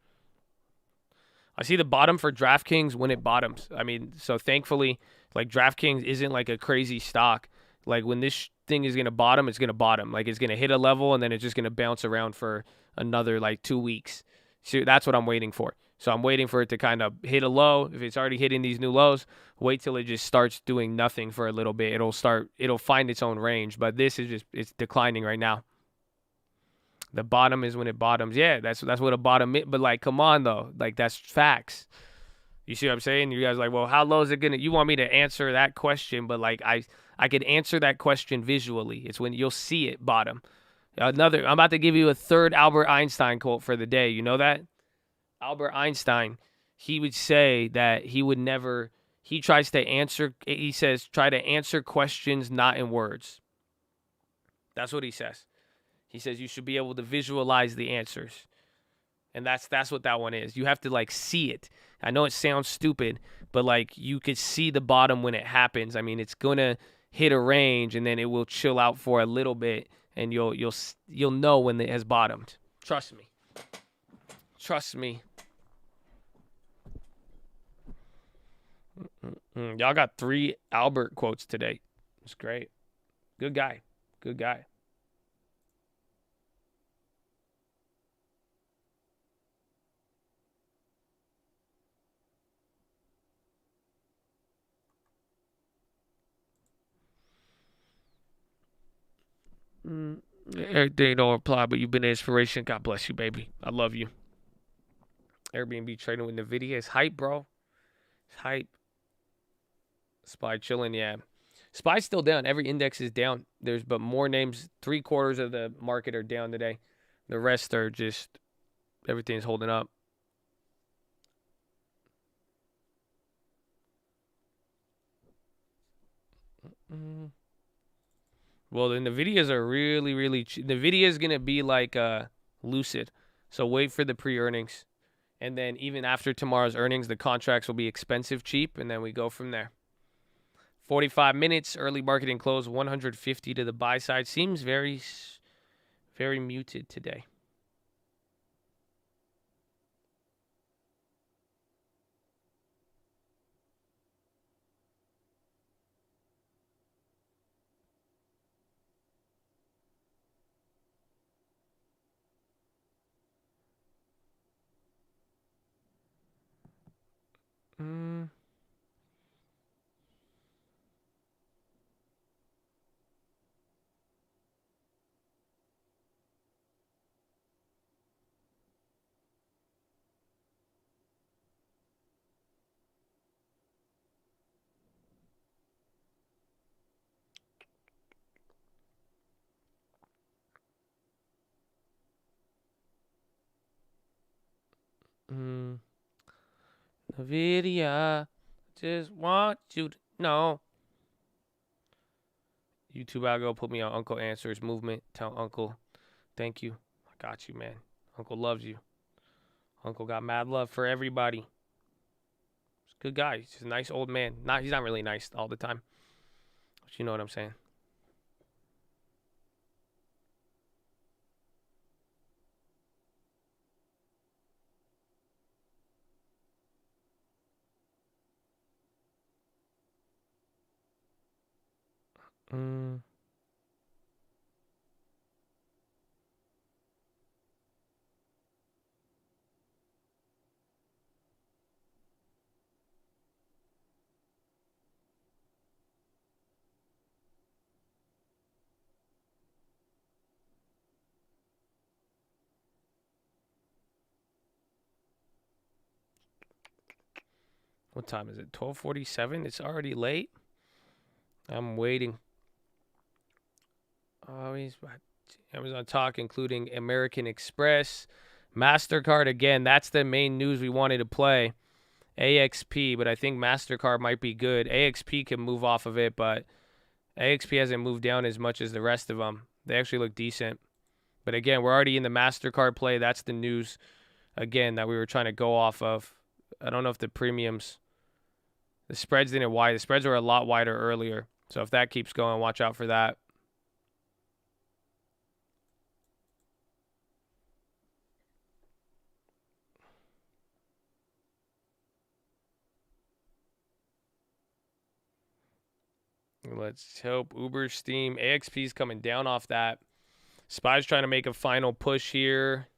I see the bottom for DraftKings when it bottoms. I mean, so thankfully, like DraftKings isn't like a crazy stock. Like when this thing is gonna bottom, it's gonna bottom. Like it's gonna hit a level and then it's just gonna bounce around for another like 2 weeks. So that's what I'm waiting for. So I'm waiting for it to kind of hit a low. If it's already hitting these new lows, wait till it just starts doing nothing for a little bit. It'll find its own range. But this is it's declining right now. The bottom is when it bottoms. Yeah, that's what a bottom is. But like, come on though. Like that's facts. You see what I'm saying? You guys are like, well, how low is it gonna? You want me to answer that question, but like I could answer that question visually. It's when you'll see it bottom. I'm about to give you a third Albert Einstein quote for the day. You know that? Albert Einstein, he would say that he would never. He tries to answer. He says, try to answer questions not in words. That's what he says. He says you should be able to visualize the answers. And that's what that one is. You have to like see it. I know it sounds stupid, but like you could see the bottom when it happens. I mean, it's gonna hit a range and then it will chill out for a little bit, and you'll know when it has bottomed. Trust me. Trust me. Y'all got 3 Albert quotes today. It's great. Good guy. Good guy. Everything don't apply, but you've been an inspiration. God bless you, baby. I love you. Airbnb trading with NVDA is hype, bro. It's hype. SPY chilling, yeah. SPY's still down. Every index is down. There's but more names. 3/4 of the market are down today. The rest are just, everything's holding up. Well, the NVIDIAs are really, really cheap. NVIDIA is going to be like Lucid. So wait for the pre-earnings. And then even after tomorrow's earnings, the contracts will be expensive, cheap, and then we go from there. 45 minutes, early marketing close, 150 to the buy side. Seems very, very muted today. NVIDIA, just want you to know. YouTube algo put me on Uncle Answers movement. Tell Uncle, thank you. I got you, man. Uncle loves you. Uncle got mad love for everybody. He's a good guy. He's just a nice old man. He's not really nice all the time. But you know what I'm saying. What time is it? 12:47. It's already late. I'm waiting. Oh, he's Amazon Talk, including American Express, MasterCard. Again, that's the main news we wanted to play. AXP, but I think MasterCard might be good. AXP can move off of it, but AXP hasn't moved down as much as the rest of them. They actually look decent. But again, we're already in the MasterCard play. That's the news, again, that we were trying to go off of. I don't know if the premiums, the spreads didn't widen. The spreads were a lot wider earlier. So if that keeps going, watch out for that. Let's hope Uber, Steam, AXP's coming down off that. SPY's trying to make a final push here.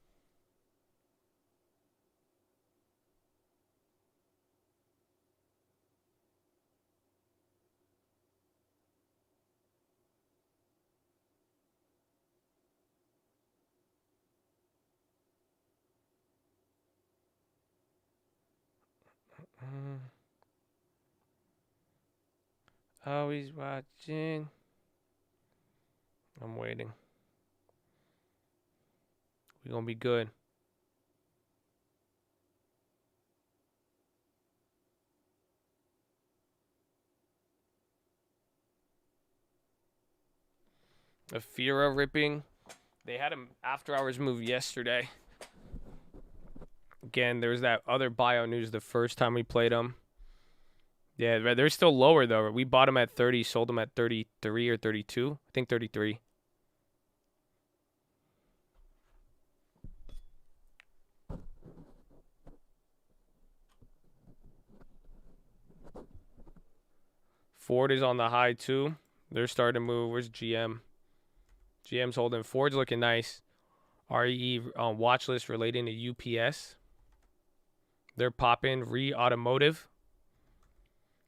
Always watching. I'm waiting. We're going to be good. The Fira ripping. They had an after hours move yesterday. Again, there was that other bio news the first time we played them. Yeah, they're still lower, though. We bought them at 30, sold them at 33 or 32. I think 33. Ford is on the high, too. They're starting to move. Where's GM? GM's holding. Ford's looking nice. REE on watch list relating to UPS. They're popping. Automotive.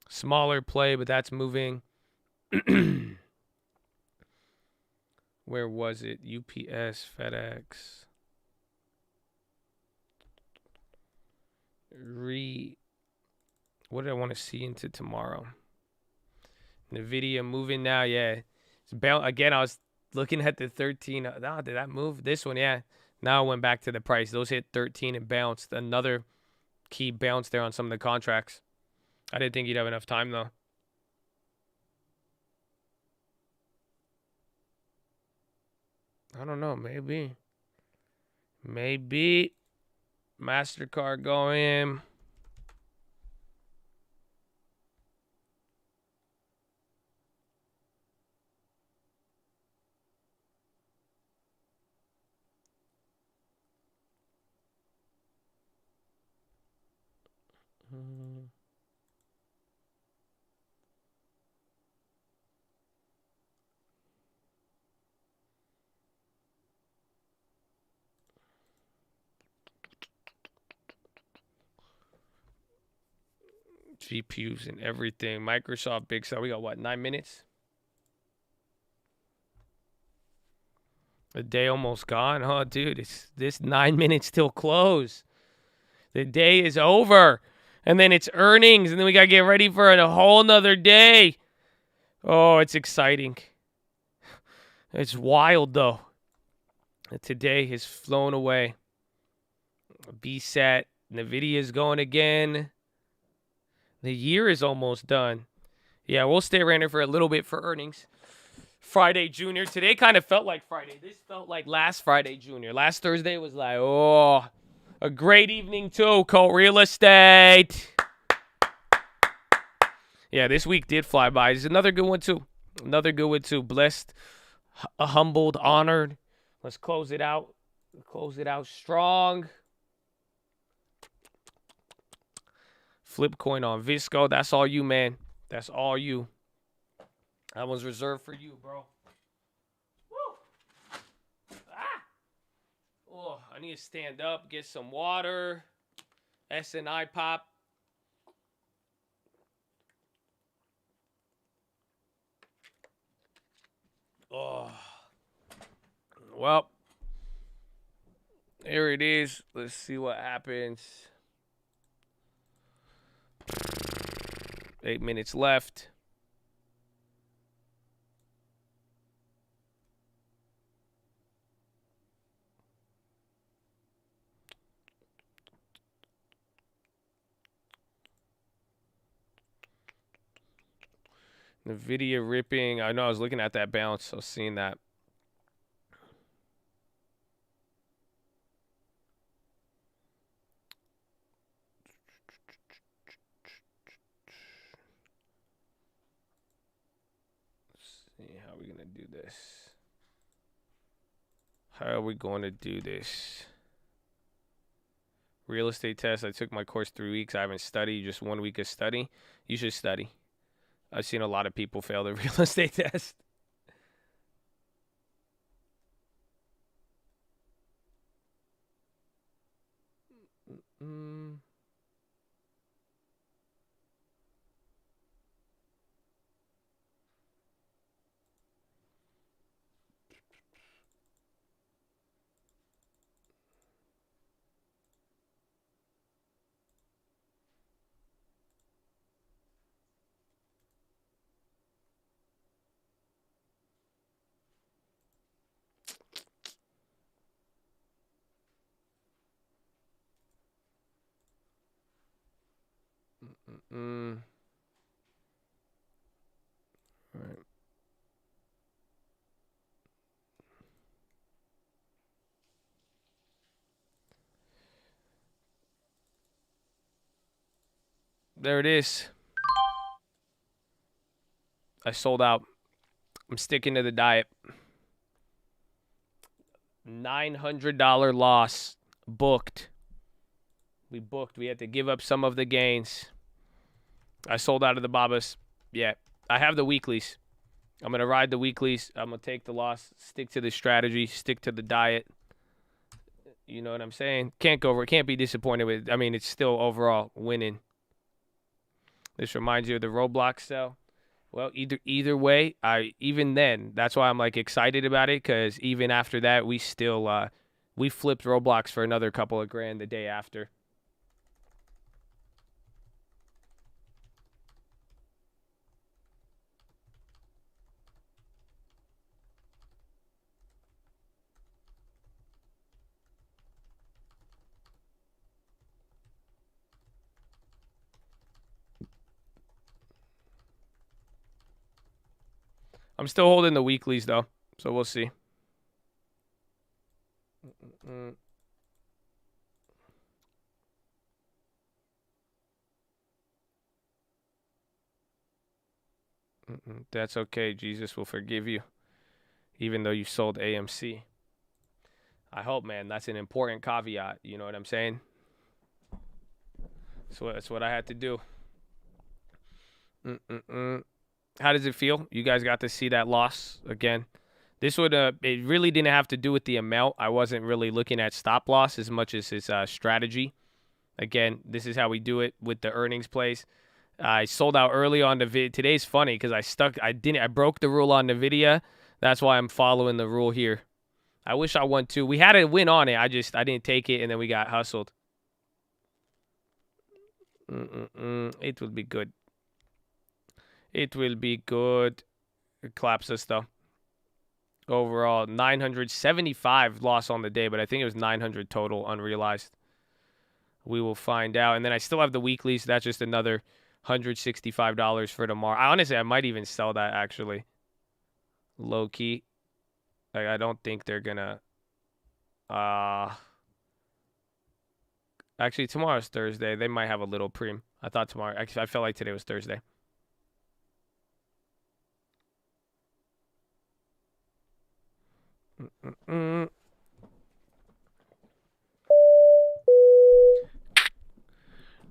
Smaller play, but that's moving. Where was it? UPS, FedEx. What did I want to see into tomorrow? NVDA moving now, yeah. It's again, I was looking at the 13. Did that move? This one, yeah. Now it went back to the price. Those hit 13 and bounced. Another key bounce there on some of the contracts. I didn't think you'd have enough time, though. I don't know. Maybe. MasterCard going. GPUs and everything. Microsoft, big sell. We got what, 9 minutes? The day almost gone. Oh, dude, it's this 9 minutes till close. The day is over. And then it's earnings. And then we got to get ready for a whole nother day. Oh, it's exciting. It's wild, though. Today has flown away. BSAT. NVIDIA's going again. The year is almost done. Yeah, we'll stay around here for a little bit for earnings. Friday Junior. Today kind of felt like Friday. This felt like last Friday Junior. Last Thursday was like, oh, a great evening too, Colt Real Estate. Yeah, this week did fly by. It's another good one too. Blessed, humbled, honored. Let's close it out. Close it out strong. Flip coin on Visco. That's all you, man. That's all you. That one's reserved for you, bro. Woo! Ah! Oh, I need to stand up, get some water. SNI pop. Oh. Well, here it is. Let's see what happens. 8 minutes left. NVIDIA ripping. I know I was looking at that bounce. I was seeing that. How are we going to do this? How are we going to do this? Real estate test. I took my course 3 weeks. I haven't studied. Just 1 week of study. You should study. I've seen a lot of people fail the real estate test. All right. There it is. I sold out. I'm sticking to the diet. $900 loss booked. We booked. We had to give up some of the gains. I sold out of the Babas. Yeah, I have the weeklies. I'm going to ride the weeklies. I'm going to take the loss, stick to the strategy, stick to the diet. You know what I'm saying? Can't go over. Can't be disappointed with. I mean, it's still overall winning. This reminds you of the Roblox sell. Well, either way, even then, that's why I'm like excited about it, because even after that, we still we flipped Roblox for another couple of grand the day after. I'm still holding the weeklies, though, so we'll see. That's okay. Jesus will forgive you, even though you sold AMC. I hope, man. That's an important caveat. You know what I'm saying? So that's what I had to do. How does it feel? You guys got to see that loss again. This would it really didn't have to do with the amount. I wasn't really looking at stop loss as much as his strategy. Again, this is how we do it with the earnings plays. I sold out early on NVIDIA. Today's funny because I broke the rule on NVIDIA. That's why I'm following the rule here. I wish I won too. We had a win on it. I didn't take it, and then we got hustled. It will be good. It will be good. It collapsed us, though. Overall, 975 loss on the day, but I think it was 900 total unrealized. We will find out. And then I still have the weekly, so that's just another $165 for tomorrow. Honestly, I might even sell that, actually. Low-key. Like, I don't think they're going to... Actually, tomorrow's Thursday. They might have a little preem. I thought tomorrow... Actually, I felt like today was Thursday.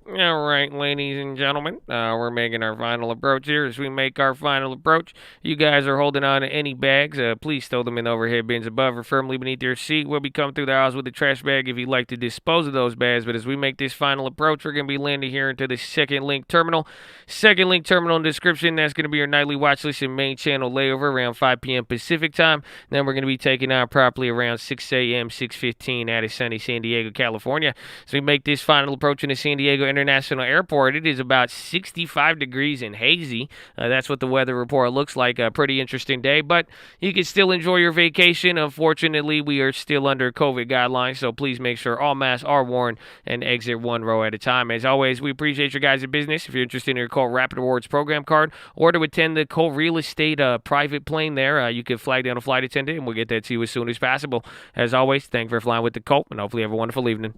All right, ladies and gentlemen, we're making our final approach here. As we make our final approach, you guys are holding on to any bags. Please stow them in the overhead bins above or firmly beneath your seat. We'll be coming through the house with a trash bag if you'd like to dispose of those bags. But as we make this final approach, we're going to be landing here into the second link terminal. Second link terminal in the description. That's going to be your nightly watch list and main channel layover around 5 p.m. Pacific time. Then we're going to be taking out properly around 6 a.m., 6:15 out of sunny San Diego, California. So we make this final approach in the San Diego International Airport. It is about 65 degrees and hazy. That's what the weather report looks like. A pretty interesting day, but you can still enjoy your vacation. Unfortunately, we are still under COVID guidelines, so please make sure all masks are worn and exit one row at a time. As always, we appreciate your guys' business. If you're interested in your Colt Rapid Rewards program card or to attend the Colt Real Estate private plane there, you can flag down a flight attendant, and we'll get that to you as soon as possible. As always, thank you for flying with the Colt, and hopefully have a wonderful evening.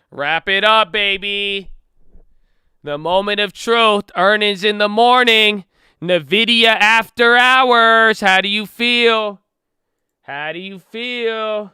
Wrap it up, baby. The moment of truth. Earnings in the morning. NVIDIA after hours. How do you feel? How do you feel?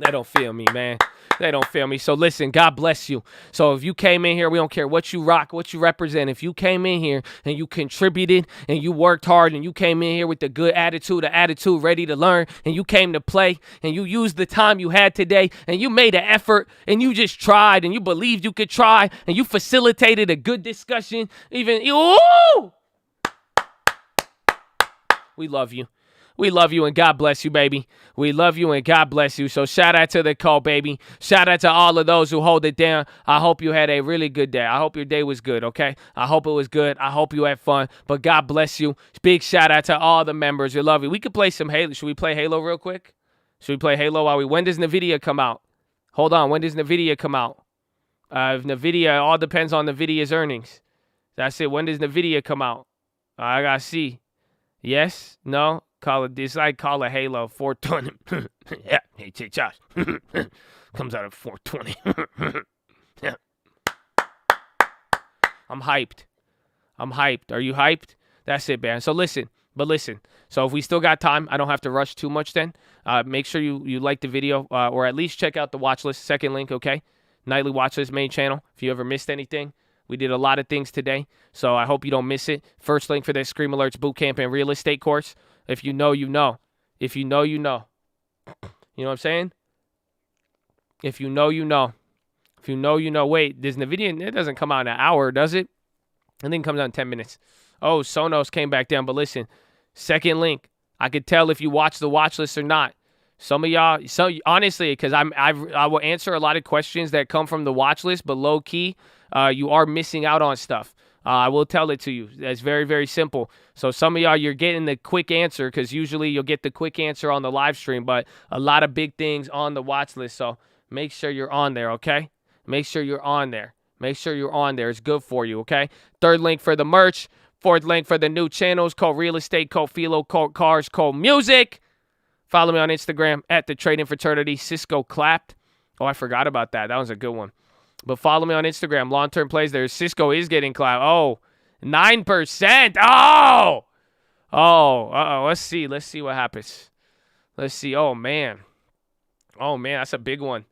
They don't feel me, man. They don't feel me. So listen, God bless you. So if you came in here, we don't care what you rock, what you represent. If you came in here and you contributed and you worked hard and you came in here with a good attitude, ready to learn, and you came to play and you used the time you had today and you made an effort and you just tried and you believed you could try and you facilitated a good discussion, ooh! We love you. We love you and God bless you, baby. We love you and God bless you. So shout out to the call, baby. Shout out to all of those who hold it down. I hope you had a really good day. I hope your day was good, okay? I hope it was good. I hope you had fun. But God bless you. Big shout out to all the members. We love you. We could play some Halo. Should we play Halo real quick? Should we play Halo when does NVIDIA come out? Hold on. When does NVIDIA come out? If NVIDIA, all depends on NVIDIA's earnings. That's it. When does NVIDIA come out? I got to see. Yes? No? Call it this. I call it Halo 420. Yeah, hey, Josh. Comes out at 420. Yeah. I'm hyped. Are you hyped? That's it, man. So listen. So if we still got time, I don't have to rush too much then. Make sure you like the video or at least check out the watch list. Second link, okay? Nightly watch list main channel. If you ever missed anything. We did a lot of things today, so I hope you don't miss it. First link for that Scream Alerts Bootcamp and Real Estate course. If you know, you know. If you know, you know. You know what I'm saying? If you know, you know. If you know, you know. Wait, does NVIDIA, it doesn't come out in an hour, does it? I think it comes out in 10 minutes. Oh, Sonos came back down, but listen. Second link. I could tell if you watch the watch list or not. Some of y'all, honestly, because I will answer a lot of questions that come from the watch list, but low key, you are missing out on stuff. I will tell it to you. That's very, very simple. So some of y'all, you're getting the quick answer because usually you'll get the quick answer on the live stream, but a lot of big things on the watch list. So make sure you're on there, okay? Make sure you're on there. It's good for you, okay? Third link for the merch. Fourth link for the new channels, called Real Estate, called PHILO, called Cars, called Music. Follow me on Instagram at The Trading Fraternity. Cisco clapped. Oh, I forgot about that. That was a good one. But follow me on Instagram. Long-term plays there. Cisco is getting clapped. Oh, 9%. Oh! Uh-oh. Let's see what happens. Let's see. Oh, man. That's a big one.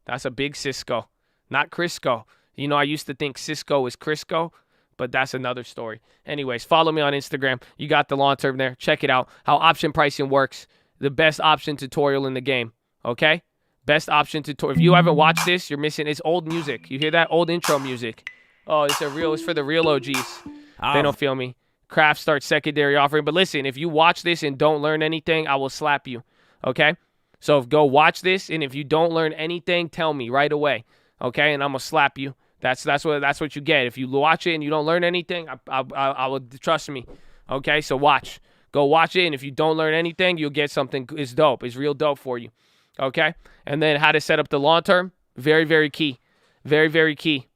That's a big Cisco. Not Crisco. You know, I used to think Cisco was Crisco, but that's another story. Anyways, follow me on Instagram. You got the long-term there. Check it out. How option pricing works. The best option tutorial in the game. Okay? Best option tutorial. If you haven't watched this, you're missing. It's old music. You hear that? Old intro music. Oh, it's for the real OGs. They don't feel me. Craft starts secondary offering. But listen, if you watch this and don't learn anything, I will slap you. Okay? So go watch this, and if you don't learn anything, tell me right away. Okay? And I'm gonna slap you. That's what you get. If you watch it and you don't learn anything, I will, trust me. Okay? So watch. Go watch it, and if you don't learn anything, you'll get something. It's dope. It's real dope for you. Okay? And then how to set up the long term, very, very key. Very, very key.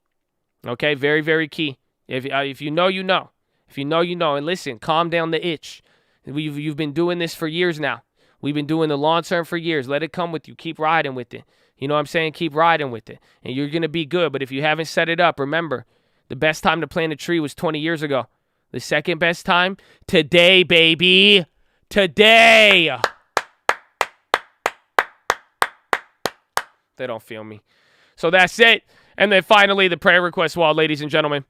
Okay? Very, very key. If you know, you know. If you know, you know. And listen, calm down the itch. You've been doing this for years now. We've been doing the long term for years. Let it come with you. Keep riding with it. You know what I'm saying? Keep riding with it. And you're going to be good. But if you haven't set it up, remember, the best time to plant a tree was 20 years ago. The second best time, today, baby. Today. They don't feel me. So that's it. And then finally, the prayer request wall, ladies and gentlemen.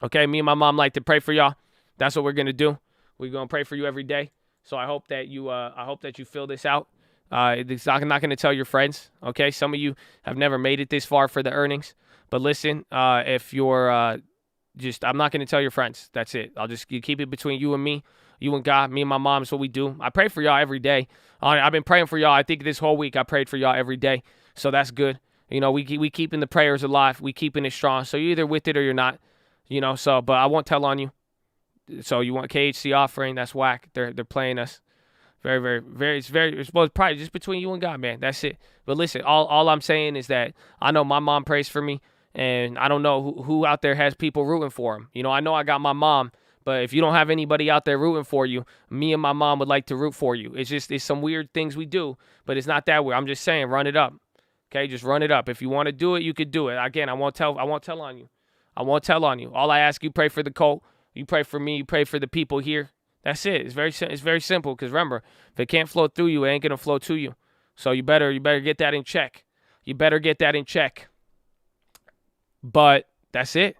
Okay, me and my mom like to pray for y'all. That's what we're going to do. We're going to pray for you every day. So I hope that you fill this out. I'm not going to tell your friends. Okay, some of you have never made it this far for the earnings. But listen, if you're I'm not going to tell your friends. That's it. You keep it between you and me, you and God, me and my mom. Is what we do. I pray for y'all every day. I've been praying for y'all. I think this whole week I prayed for y'all every day. So that's good. You know, we keeping the prayers alive. We keeping it strong. So you're either with it or you're not. You know, but I won't tell on you. So you want KHC offering? That's whack. They're playing us. Very, very, very. It's probably just between you and God, man. That's it. But listen, all I'm saying is that I know my mom prays for me, and I don't know who out there has people rooting for him. You know, I know I got my mom, but if you don't have anybody out there rooting for you, me and my mom would like to root for you. It's some weird things we do, but it's not that weird. I'm just saying, run it up. Okay, just run it up. If you want to do it, you could do it. Again, I won't tell on you. I won't tell on you. All I ask you, pray for the cult. You pray for me. You pray for the people here. That's it. It's very simple. Because remember, if it can't flow through you, it ain't gonna flow to you. So you better get that in check. You better get that in check. But that's it.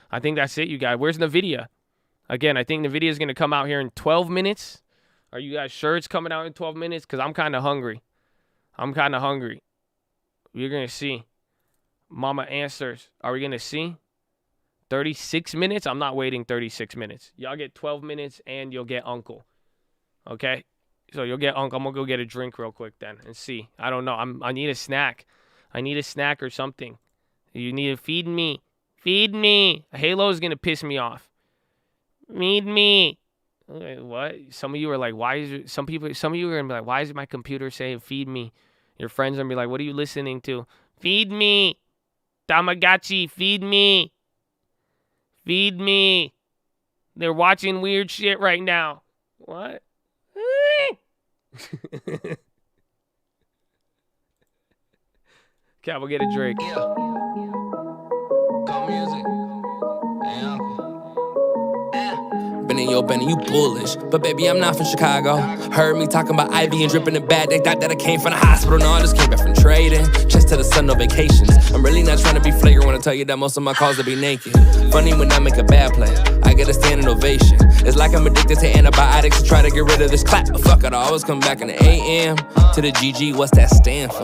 I think that's it, you guys. Where's NVIDIA? Again, I think NVIDIA is going to come out here in 12 minutes. Are you guys sure it's coming out in 12 minutes? Because I'm kind of hungry. You're going to see. Mama answers. Are we going to see? 36 minutes? I'm not waiting 36 minutes. Y'all get 12 minutes and you'll get Uncle. Okay? So you'll get Uncle. I'm going to go get a drink real quick then and see. I don't know. I need a snack. I need a snack or something. You need to feed me. Feed me. Halo is going to piss me off. Feed me. What? Some of you are like, why is it? Some of you are going to be like, why is my computer saying feed me? Your friends are going to be like, what are you listening to? Feed me. Tamagotchi, feed me. Feed me. They're watching weird shit right now. What? Okay, we'll get a drink. Yeah. Go music. Benny, yo, Benny, you bullish. But baby, I'm not from Chicago. Heard me talking about Ivy and dripping the bad. They thought that I came from the hospital. No, I just came back from trading. Chest to the sun, no vacations. I'm really not trying to be flagrant when I tell you that most of my calls will be naked. Funny when I make a bad play, I get a standing ovation. It's like I'm addicted to antibiotics to try to get rid of this clap. But fuck it, I always come back in the AM to the GG. What's that stand for?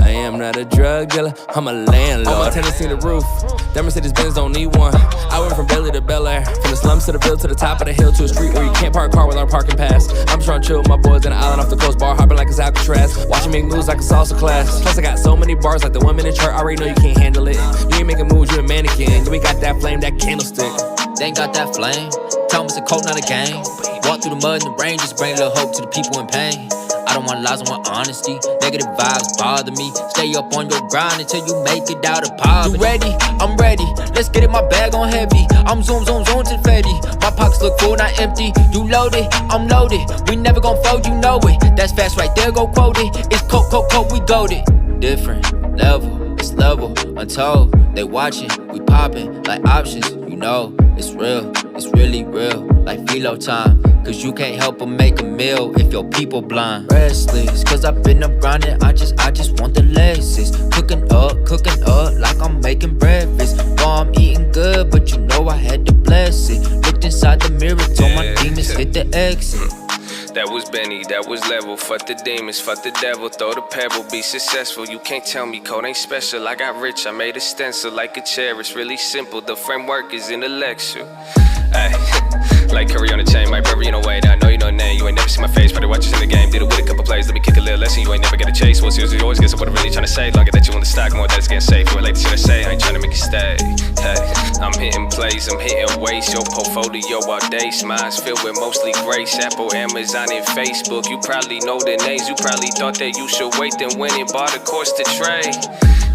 I am not a drug dealer, I'm a landlord. On my Tennessee the roof, that Mercedes-Benz don't need one. I went from Bailey to Bel Air, from the slums to the Ville to the top of the hill to a street where you can't park a car without a parking pass. I'm trying to chill with my boys in the island off the coast, bar hopping like it's Alcatraz. Watching make moves like a salsa class. Plus I got so many bars like the 1 minute chart. I already know you can't handle it. You ain't making moves, you a mannequin. We got that flame, that candlestick. They ain't got that flame. Tell them it's a coat, not a game. Walk through the mud and the rain, just bring a little hope to the people in pain. I don't want lies, I want honesty. Negative vibes bother me. Stay up on your grind until you make it out of poverty. You ready? I'm ready. Let's get it, my bag on heavy. I'm zoom to the Fetty. My pockets look full, not empty. You loaded, I'm loaded. We never gon' fold, you know it. That's fast right there, go quote it. It's coke, we goated. Different level, it's level, untold. They watching, we popping like options. You know, it's real, it's really real. Like PHILO time. Cause you can't help but make a meal if your people blind. Restless, cause I've been up grinding, I just want the Lexus. Cooking up like I'm making breakfast. Know I'm eating good, but you know I had to bless it. Looked inside the mirror, told my demons hit the exit. That was Benny, that was level. Fuck the demons, fuck the devil. Throw the pebble, be successful. You can't tell me code ain't special. I got rich, I made a stencil like a chair. It's really simple, the framework is intellectual. Ay, like curry on the chain, my brother, you know, wait. I know you know name, you ain't never seen my face. Probably watch us in the game, did it with a couple plays. Let me kick a little lesson, you ain't never get a chase. What's yours, you always guess what I'm really trying to say. Longer that you want the stock, more that it's getting safe. You relate to shit I say, I ain't trying to make it stay. Hey, I'm hitting plays, I'm hitting weights. Your portfolio all day, mine's filled with mostly grace. Apple, Amazon, and Facebook. You probably know the names, you probably thought that you should wait, then went and bought a course to trade.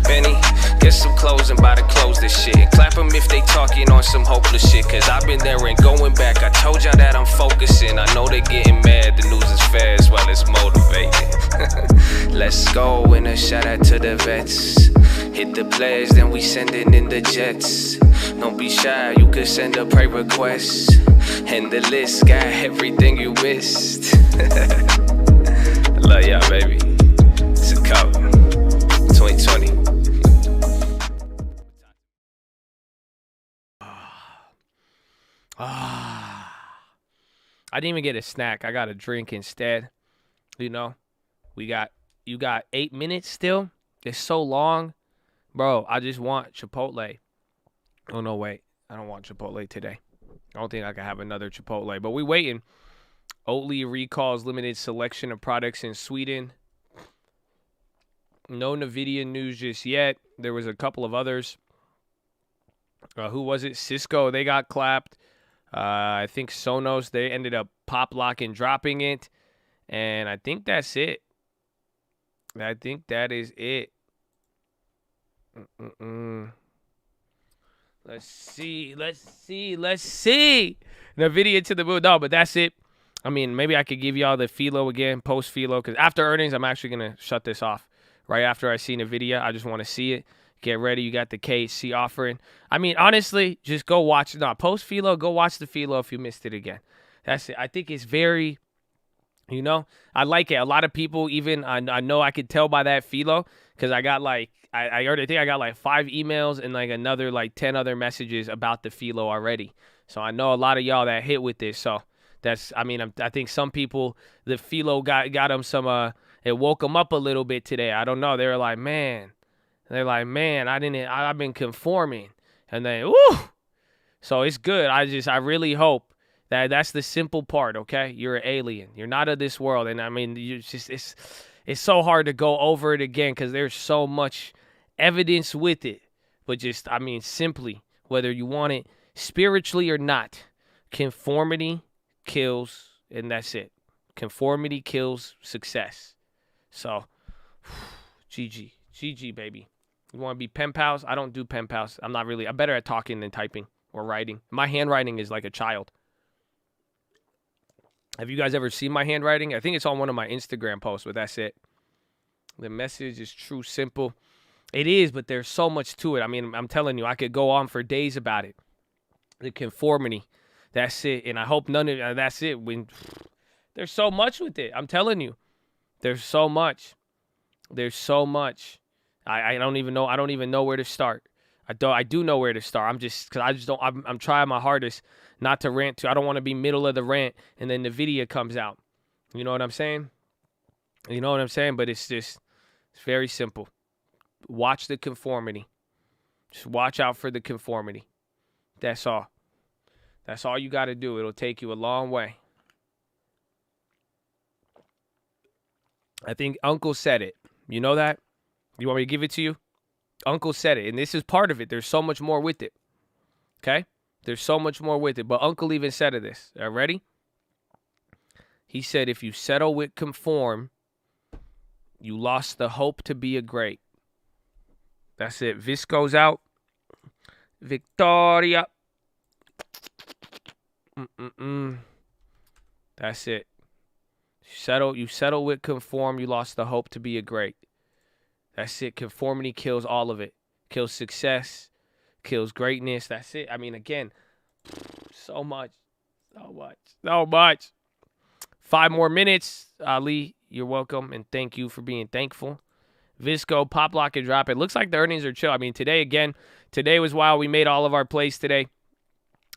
Benny, get some clothes and buy the clothes this shit. Clap them if they talking on some hopeless shit. Cause I've been there and going back. I told y'all that I'm focusing. I know they getting mad. The news is fair as well as motivating. Let's go and a shout out to the vets. Hit the players, then we sending in the jets. Don't be shy, you could send a pray request. And the list got everything you missed. Love y'all, baby. It's a cup. 2020. I didn't even get a snack. I got a drink instead. You know, you got 8 minutes still. It's so long. Bro, I just want Chipotle. Oh, no, wait. I don't want Chipotle today. I don't think I can have another Chipotle. But we waiting. Oatly recalls limited selection of products in Sweden. No NVIDIA news just yet. There was a couple of others. Who was it? Cisco, they got clapped. I think Sonos, they ended up pop locking, dropping it. And I think that's it. I think that is it. Let's see. NVIDIA to the moon. No, but that's it. I mean, maybe I could give y'all the PHILO again, post PHILO. Because after earnings, I'm actually going to shut this off. Right after I see NVIDIA, I just want to see it. Get ready. You got the KHC offering. I mean, honestly, just go watch. No, post PHILO, go watch the PHILO if you missed it again. That's it. I think it's very You know, I like it. A lot of people, even I know I could tell by that PHILO, because I got like I already think I got like 5 emails and like another like 10 other messages about the PHILO already. So I know a lot of y'all that hit with this. So that's, I mean, I think some people, the PHILO got them some it woke them up a little bit today. I don't know. They're like, man, I've been conforming, and then woo. So it's good. I really hope that's the simple part, okay? You're an alien. You're not of this world. And I mean, it's so hard to go over it again because there's so much evidence with it. But just, I mean, simply, whether you want it spiritually or not, conformity kills, and that's it. Conformity kills success. So, GG, baby. You want to be pen pals? I don't do pen pals. I'm better at talking than typing or writing. My handwriting is like a child. Have you guys ever seen my handwriting? I think it's on one of my Instagram posts, but that's it. The message is true, simple. It is, but there's so much to it. I mean, I'm telling you, I could go on for days about it. The conformity, that's it. And I hope none of that's it. When there's so much with it, I'm telling you, there's so much. There's so much. I don't even know. I don't even know where to start. I do know where to start. I'm trying my hardest not to rant I don't want to be middle of the rant and then the video comes out. You know what I'm saying? But it's very simple. Watch the conformity. Just watch out for the conformity. That's all. That's all you got to do. It'll take you a long way. I think Uncle said it. You know that? You want me to give it to you? Uncle said it, and this is part of it. There's so much more with it. Okay? There's so much more with it. But Uncle even said of this. Are you ready? He said, if you settle with conform, you lost the hope to be a great. That's it. Visco's out. Victoria. That's it. You settle with conform, you lost the hope to be a great. That's it. Conformity kills all of it. Kills success. Kills greatness. That's it. I mean, again, so much. 5 more minutes. Ali, you're welcome, and thank you for being thankful. Visco, pop, lock, and drop. It looks like the earnings are chill. I mean, today was wild. We made all of our plays today.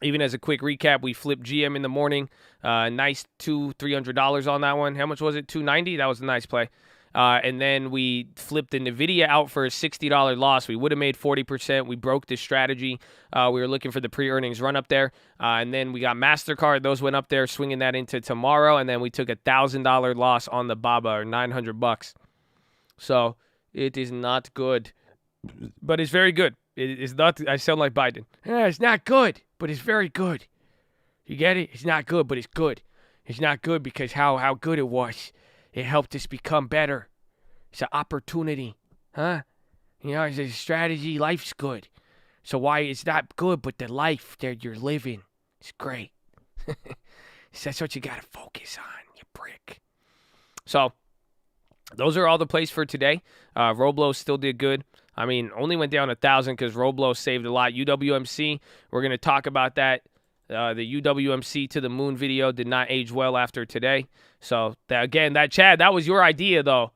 Even as a quick recap, we flipped GM in the morning. Nice $300 on that one. How much was it? $290? That was a nice play. And then we flipped the NVDA out for a $60 loss. We would have made 40%. We broke this strategy. We were looking for the pre-earnings run up there. And then we got MasterCard. Those went up there, swinging that into tomorrow. And then we took a $1,000 loss on the BABA, or $900. So it is not good. But it's very good. It is not. I sound like Biden. It's not good, but it's very good. You get it? It's not good, but it's good. It's not good because how good it was. It helped us become better. It's an opportunity. Huh? You know, it's a strategy. Life's good. So why it's not good, but the life that you're living is great. So that's what you got to focus on, you prick. So those are all the plays for today. Roblo still did good. I mean, only went down 1,000 because Roblo saved a lot. UWMC, we're going to talk about that. The UWMC to the moon video did not age well after today. So, that Chad, that was your idea, though.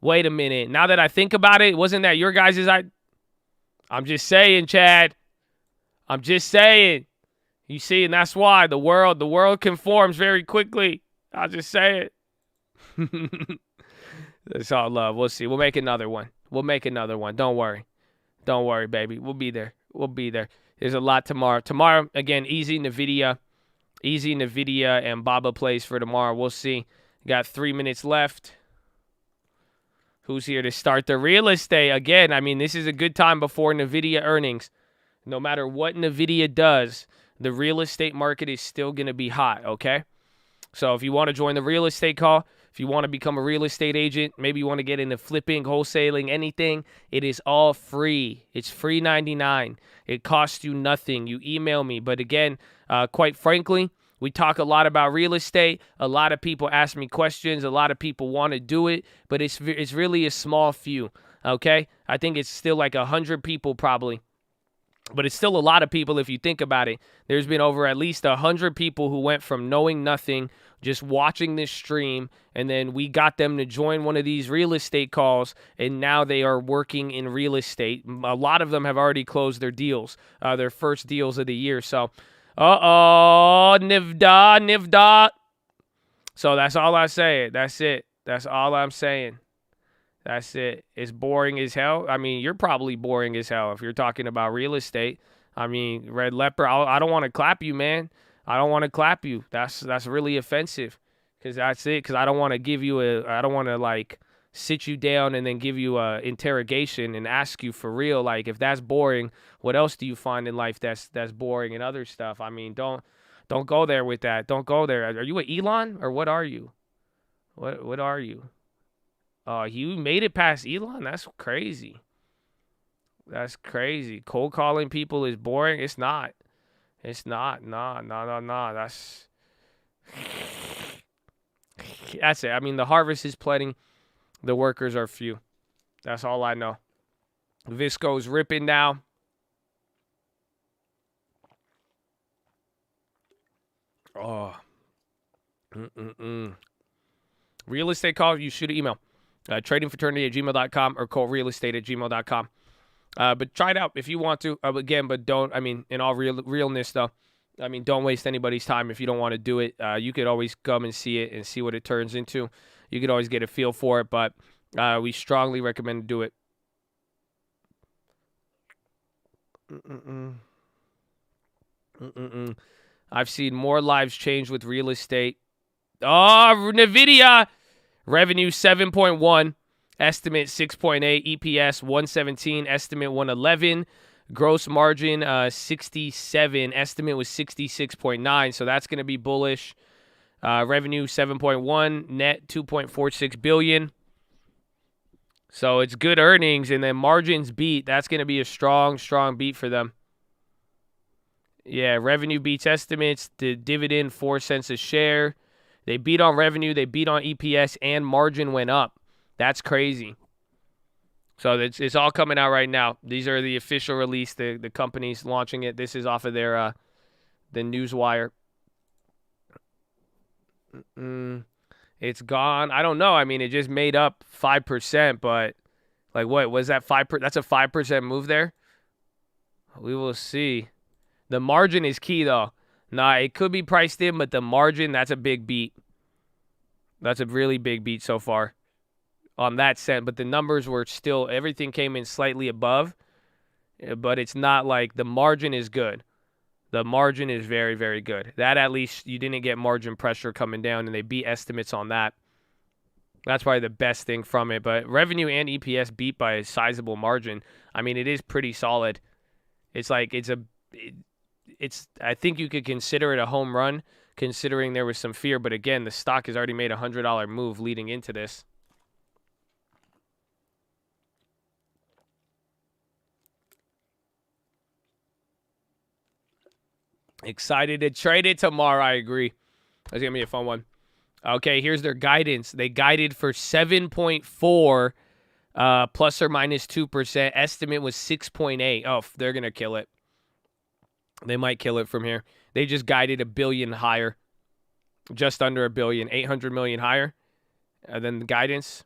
Wait a minute. Now that I think about it, wasn't that your guys' idea? I'm just saying, Chad. I'm just saying. You see, and that's why the world conforms very quickly. I'll just say it. It's all love. We'll see. We'll make another one. Don't worry, baby. We'll be there. There's a lot tomorrow. Tomorrow, again, easy NVIDIA and Baba plays for tomorrow. We'll see. Got 3 minutes left. Who's here to start the real estate? Again, I mean, this is a good time before NVIDIA earnings. No matter what NVIDIA does, the real estate market is still going to be hot, okay? So if you want to join the real estate call, if you want to become a real estate agent, maybe you want to get into flipping, wholesaling, anything, it is all free. It's free 99. It costs you nothing. You email me. But again, quite frankly, we talk a lot about real estate. A lot of people ask me questions. A lot of people want to do it, but it's really a small few, okay? I think it's still like 100 people probably. But it's still a lot of people if you think about it. There's been over at least 100 people who went from knowing nothing, just watching this stream, and then we got them to join one of these real estate calls, and now they are working in real estate. A lot of them have already closed their deals, their first deals of the year. So, NVDA. So that's all I say. That's it. That's all I'm saying. That's it. It's boring as hell. I mean, you're probably boring as hell if you're talking about real estate. I mean, Red Leopard, I don't want to clap you, man. I don't want to clap you. That's really offensive, because that's it. Because I don't want to give you I don't want to, like, sit you down and then give you a interrogation and ask you for real. Like, if that's boring, what else do you find in life that's boring and other stuff? I mean, don't go there with that. Don't go there. Are you an Elon, or what are you? What are you? You made it past Elon? That's crazy. That's crazy. Cold calling people is boring. It's not. It's not. No. That's it. I mean, the harvest is plenty. The workers are few. That's all I know. Visco's ripping now. Oh. Real estate call, you shoot an email. Tradingfraternity@gmail.com or callrealestate@gmail.com. But try it out if you want to. Again, but don't, I mean, in all realness, though, I mean, don't waste anybody's time if you don't want to do it. You could always come and see it and see what it turns into. You could always get a feel for it, but we strongly recommend to do it. I've seen more lives change with real estate. Oh, NVDA! Revenue 7.1. Estimate 6.8, EPS 117, estimate 111, gross margin 67, estimate was 66.9, so that's going to be bullish. Revenue 7.1, net 2.46 billion. So it's good earnings, and then margins beat. That's going to be a strong beat for them. Yeah, revenue beats estimates. The dividend 4 cents a share. They beat on revenue, they beat on EPS, and margin went up. That's crazy. So it's all coming out right now. These are the official release. The company's launching it. This is off of their the Newswire. It's gone. I don't know. I mean, it just made up 5%, but like, what was that 5%? That's a 5% move there. We will see. The margin is key, though. Nah, it could be priced in, but the margin, that's a big beat. That's a really big beat so far on that set. But the numbers were still, everything came in slightly above, but it's not like the margin is good. The margin is very, very good. That, at least, you didn't get margin pressure coming down, and they beat estimates on that. That's probably the best thing from it. But revenue and EPS beat by a sizable margin. I mean, it is pretty solid. It's like, I think you could consider it a home run, considering there was some fear. But again, the stock has already made a $100 move leading into this. Excited to trade it tomorrow. I agree. That's going to be a fun one. Okay, here's their guidance. They guided for 7.4 plus or minus 2%. Estimate was 6.8. Oh, they're going to kill it. They might kill it from here. They just guided $1 billion higher. Just under $1 billion. 800 million higher than the guidance.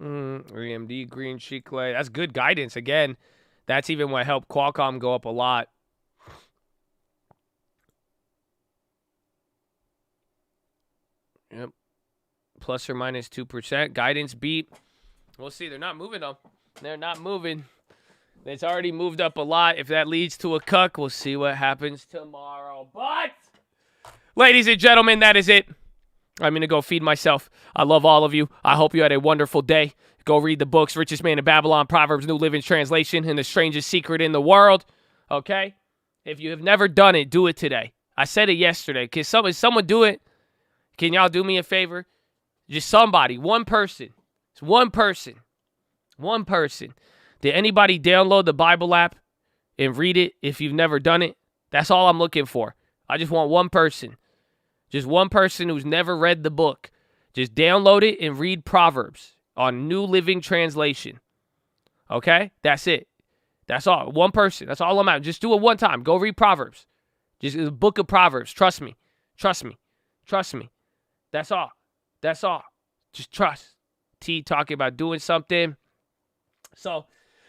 AMD, green sheet clay. That's good guidance. Again, that's even what helped Qualcomm go up a lot. Yep. Plus or minus 2%. Guidance beat. We'll see. They're not moving, though. They're not moving. It's already moved up a lot. If that leads to a cuck, we'll see what happens tomorrow. But, ladies and gentlemen, that is it. I'm going to go feed myself. I love all of you. I hope you had a wonderful day. Go read the books, Richest Man in Babylon, Proverbs, New Living Translation, and The Strangest Secret in the World. Okay? If you have never done it, do it today. I said it yesterday. Can someone do it? Can y'all do me a favor? Just somebody. One person. It's one person. One person. Did anybody download the Bible app and read it if you've never done it? That's all I'm looking for. I just want one person. Just one person who's never read the book. Just download it and read Proverbs on New Living Translation. Okay? That's it. That's all. One person. That's all I'm at. Just do it one time. Go read Proverbs. Just the book of Proverbs. Trust me. Trust me. Trust me. That's all. That's all. Just trust. T talking about doing something. So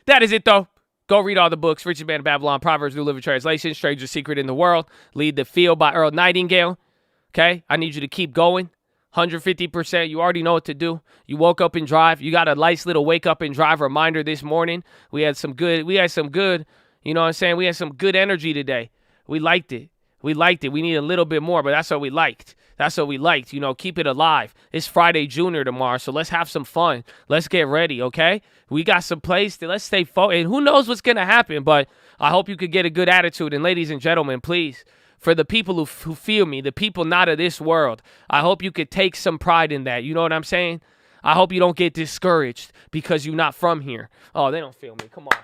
that is it, though. Go read all the books. Richard Man of Babylon, Proverbs, New Living Translation, Stranger's Secret in the World, Lead the Field by Earl Nightingale. Okay? I need you to keep going. 150%. You already know what to do. You woke up and drive. You got a nice little wake up and drive reminder this morning. We had some good, you know what I'm saying? We had some good energy today. We liked it. We need a little bit more, but that's what we liked. You know, keep it alive. It's Friday Junior tomorrow, so let's have some fun. Let's get ready, okay? We got some plays. Let's stay focused. And who knows what's going to happen, but I hope you could get a good attitude. And ladies and gentlemen, please, for the people who feel me, the people not of this world, I hope you could take some pride in that. You know what I'm saying? I hope you don't get discouraged because you're not from here. Oh, they don't feel me. Come on.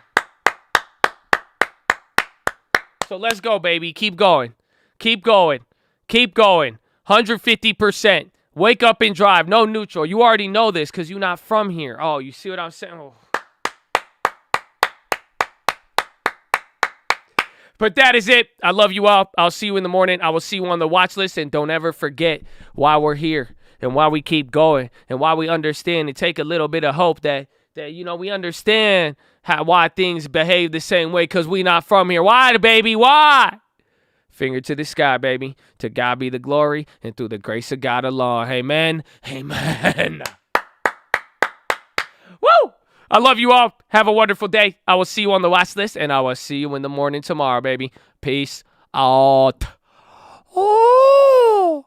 So let's go, baby. Keep going. Keep going. Keep going. 150%. Wake up and drive. No neutral. You already know this because you're not from here. Oh, you see what I'm saying? Oh. But that is it. I love you all. I'll see you in the morning. I will see you on the watch list. And don't ever forget why we're here and why we keep going and why we understand and take a little bit of hope that you know, we understand why things behave the same way because we not from here. Why, baby? Why? Finger to the sky, baby. To God be the glory and through the grace of God alone. Amen. Amen. Woo! I love you all. Have a wonderful day. I will see you on the watch list, and I will see you in the morning tomorrow, baby. Peace out. Oh.